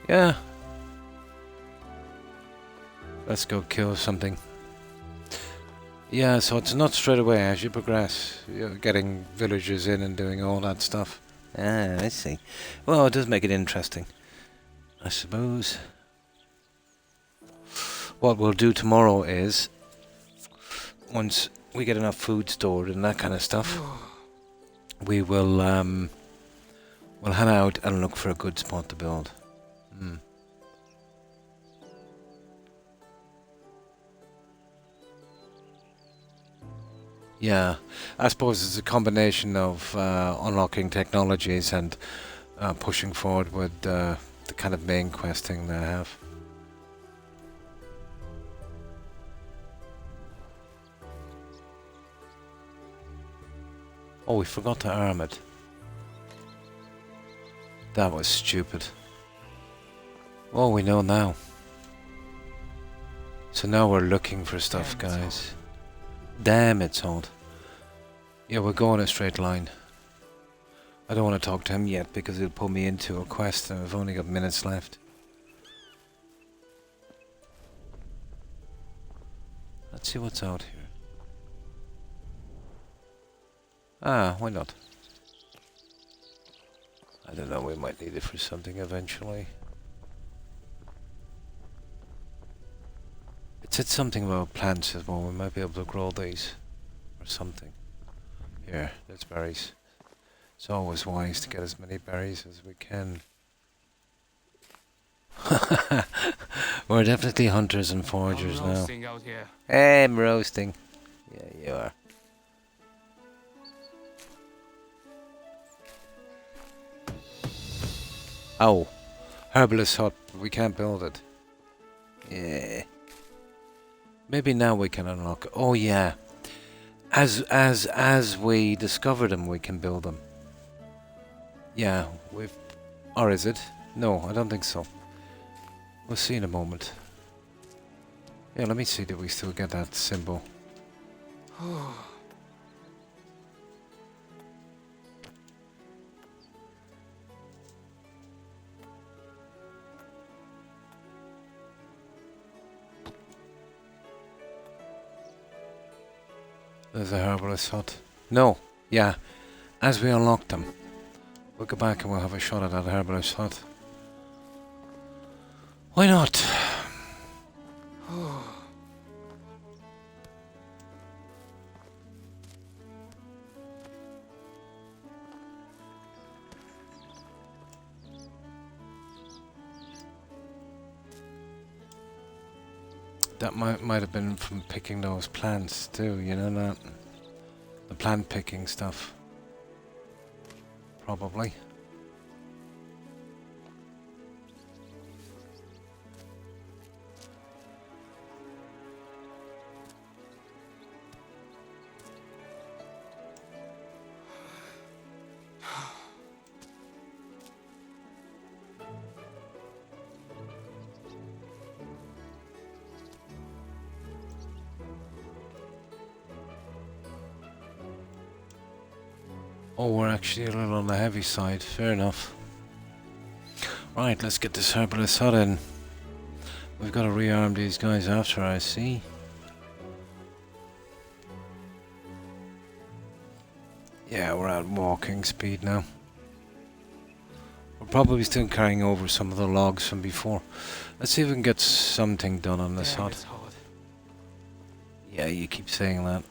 Yeah. Let's go kill something. Yeah, so it's not straight away as you progress. You're getting villagers in and doing all that stuff. Ah, I see. Well, it does make it interesting, I suppose. What we'll do tomorrow is, once we get enough food stored and that kind of stuff, we will we'll head out and look for a good spot to build. Yeah, I suppose it's a combination of unlocking technologies and pushing forward with the kind of main questing they have. Oh, we forgot to arm it. That was stupid. Oh, we know now. So now we're looking for stuff, guys. Damn, it's hot. Yeah, we're going a straight line. I don't want to talk to him yet because he'll pull me into a quest and I've only got minutes left. Let's see what's out here. Ah, why not? I don't know, we might need it for something eventually. It said something about plants as well, we might be able to grow these. Or something. Here, there's berries. It's always wise to get as many berries as we can. We're definitely hunters and foragers I'm now. roasting out here. I'm roasting. Yeah, you are. Oh, herbalist hut. We can't build it. Yeah. Maybe now we can unlock. Oh yeah. As we discover them, we can build them. Yeah, we've. Or is it? No, I don't think so. We'll see in a moment. Yeah, let me see. Do we still get that symbol? There's a herbalist hut. No, yeah. As we unlock them, we'll go back and we'll have a shot at that herbalist hut. Why not? That might have been from picking those plants too, you know that? The plant picking stuff. Probably. Oh, we're actually a little on the heavy side. Fair enough. Right, let's get this herbalist hut in. We've got to rearm these guys after, I see. Yeah, we're at walking speed now. We're probably still carrying over some of the logs from before. Let's see if we can get something done on this Damn, hut. it's hot. Yeah, you keep saying that.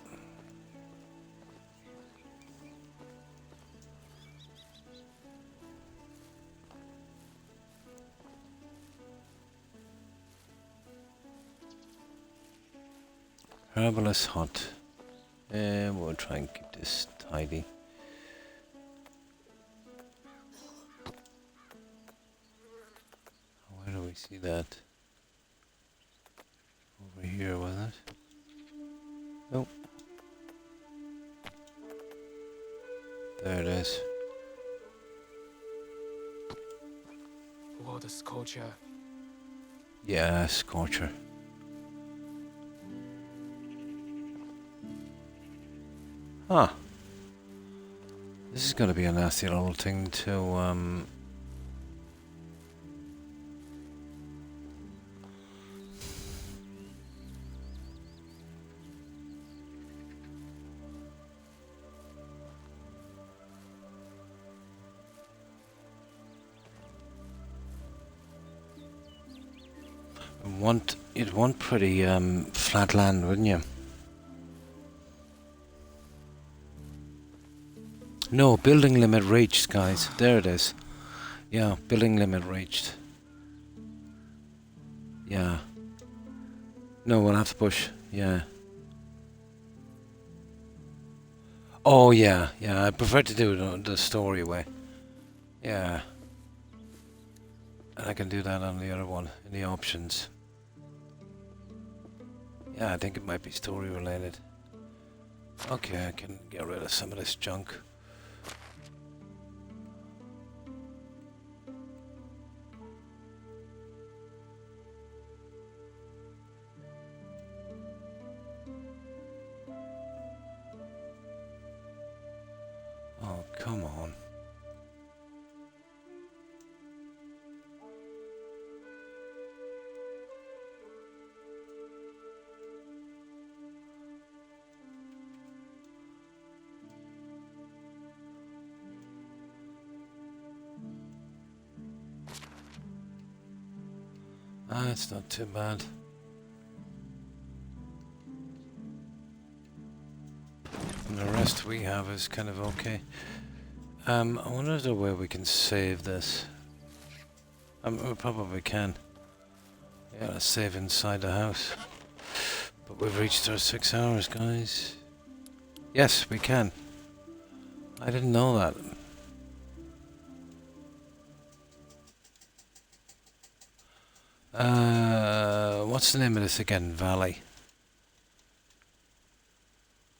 Herbalist hut. We'll try and keep this tidy. Where do we see that? Over here, was it? Nope. There it is. What a scorcher. Yeah, scorcher. Huh. This is gonna be a nasty little thing to you'd want pretty flat land, wouldn't you? No, building limit reached, guys. There it is. Yeah, building limit reached. Yeah. No, we'll have to push. Yeah. Oh, yeah. Yeah, I prefer to do it the story way. Yeah. And I can do that on the other one, in the options. Yeah, I think it might be story related. Okay, I can get rid of some of this junk. Oh, come on. Ah, it's not too bad. And the rest we have is kind of okay. I wonder if there's a way we can save this. We probably can. Yeah, let's save inside the house. But we've reached our 6 hours, guys. Yes, we can. I didn't know that. What's the name of this again? Valley.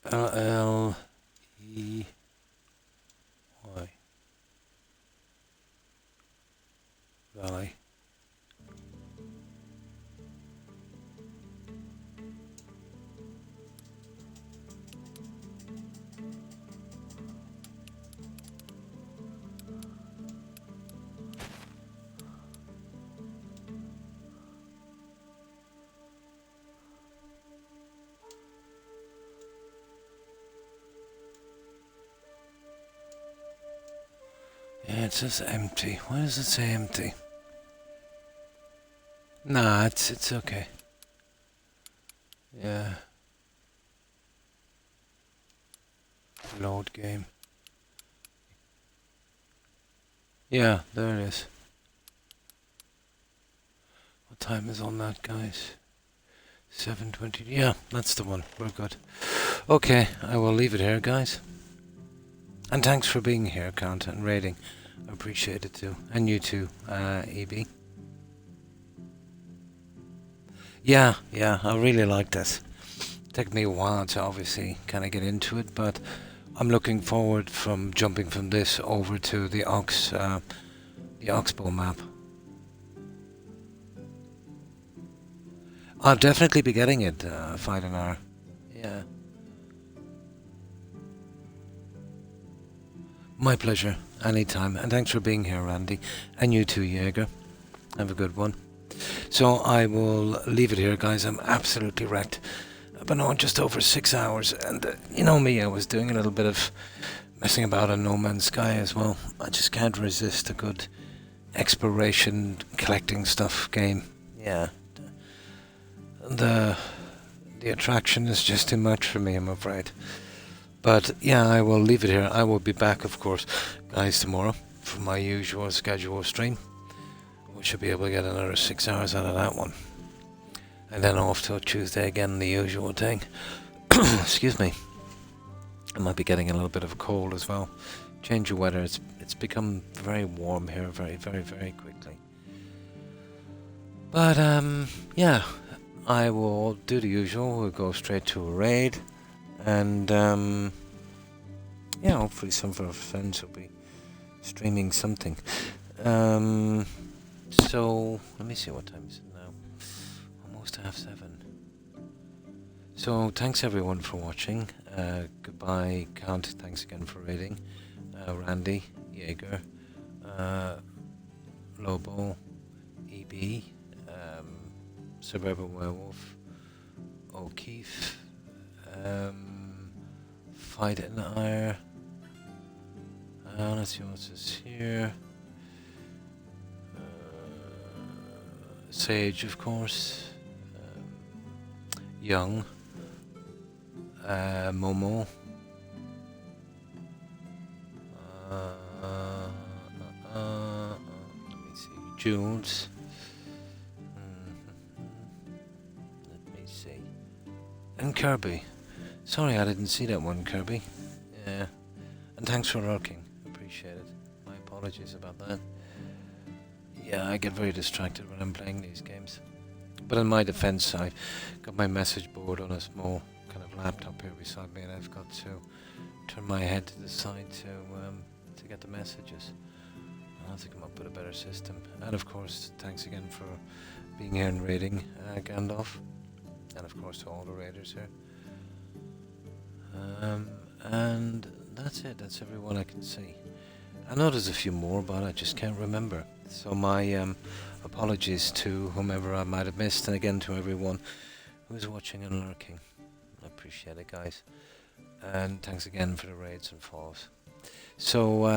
L-L-E-Y. Valley. Yeah, it says empty. Why does it say empty? Nah, it's okay. Yeah. Load game. Yeah, there it is. What time is on that, guys? 7:20. Yeah, that's the one. We're good. Okay, I will leave it here, guys. And thanks for being here, Count, and raiding. I appreciate it too. And you too, EB. Yeah, I really like this. Took me a while to obviously kind of get into it, but I'm looking forward from jumping from this over to the Oxbow map. I'll definitely be getting it, fight an hour. Yeah. My pleasure, anytime. And thanks for being here, Randy. And you too, Jaeger. Have a good one. So I will leave it here, guys. I'm absolutely wrecked. I've been on just over 6 hours. And you know me, I was doing a little bit of messing about on No Man's Sky as well. I just can't resist a good exploration, collecting stuff game. Yeah. The attraction is just too much for me, I'm afraid. But yeah, I will leave it here. I will be back, of course, guys, tomorrow for my usual schedule stream. We should be able to get another 6 hours out of that one. And then off till Tuesday again, the usual thing. Excuse me. I might be getting a little bit of a cold as well. Change of weather. It's become very warm here very, very, very quickly. But yeah, I will do the usual. We'll go straight to a raid. And yeah, hopefully some of our friends will be streaming something. So let me see, what time is it now? Almost 7:30. So thanks everyone for watching. Goodbye, Count. Thanks again for raiding. Randy, Jaeger, Lobo, EB, Suburban Werewolf, O'Keefe. Fight in the Ire. Let's see what's this here. Sage, of course. Young. Momo. Let me see. Jules. Let me see. And Kirby. Sorry, I didn't see that one, Kirby. Yeah. And thanks for lurking. Appreciate it. My apologies about that. Yeah, I get very distracted when I'm playing these games. But in my defense, I got my message board on a small kind of laptop here beside me, and I've got to turn my head to the side to get the messages. I'll have to come up with a better system. And of course, thanks again for being here and raiding, Gandalf. And of course to all the raiders here. And that's it. That's everyone I can see. I know there's a few more, but I just can't remember. So my apologies to whomever I might have missed, and again to everyone who's watching and lurking. I appreciate it, guys. And thanks again for the raids and follows. So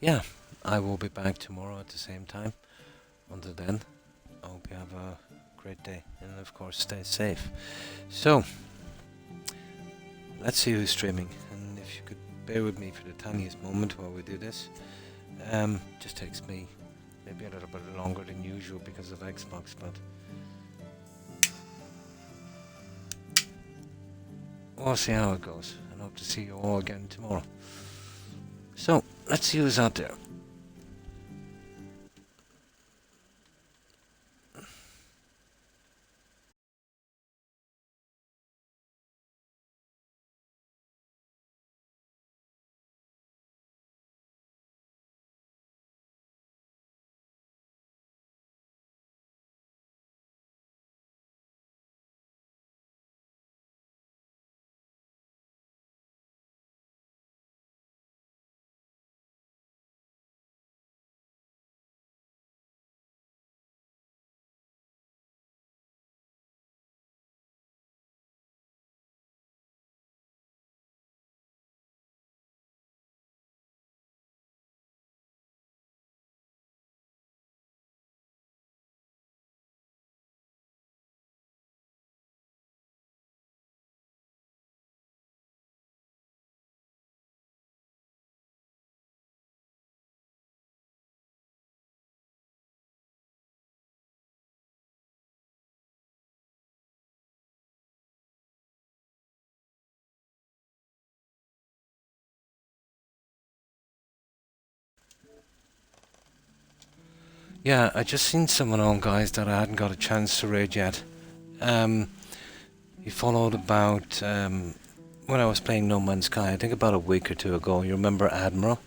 yeah, I will be back tomorrow at the same time. Until then, I hope you have a great day, and of course stay safe. So let's see who's streaming, and if you could bear with me for the tiniest moment while we do this. Just takes me Maybe a little bit longer than usual because of Xbox, but we'll see how it goes, and hope to see you all again tomorrow. So, let's see who's out there. Yeah, I just seen someone on, guys, that I hadn't got a chance to raid yet. He followed about, when I was playing No Man's Sky, I think about a week or two ago. You remember Admiral?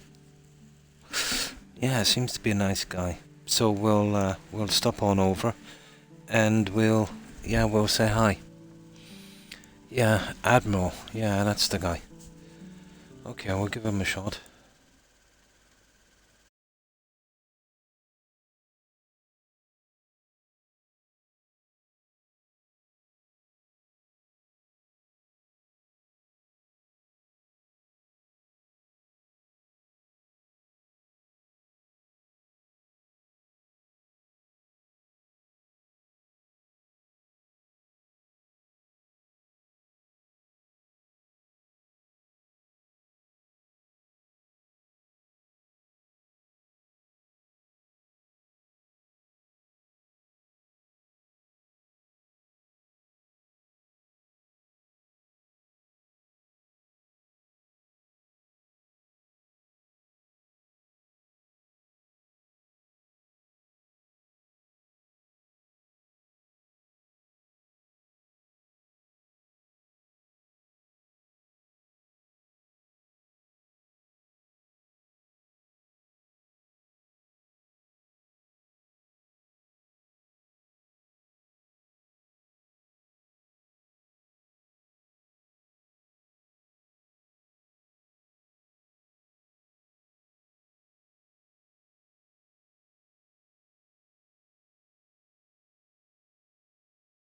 Yeah, seems to be a nice guy. So we'll stop on over, and we'll say hi. Yeah, Admiral. Yeah, that's the guy. Okay, we'll give him a shot.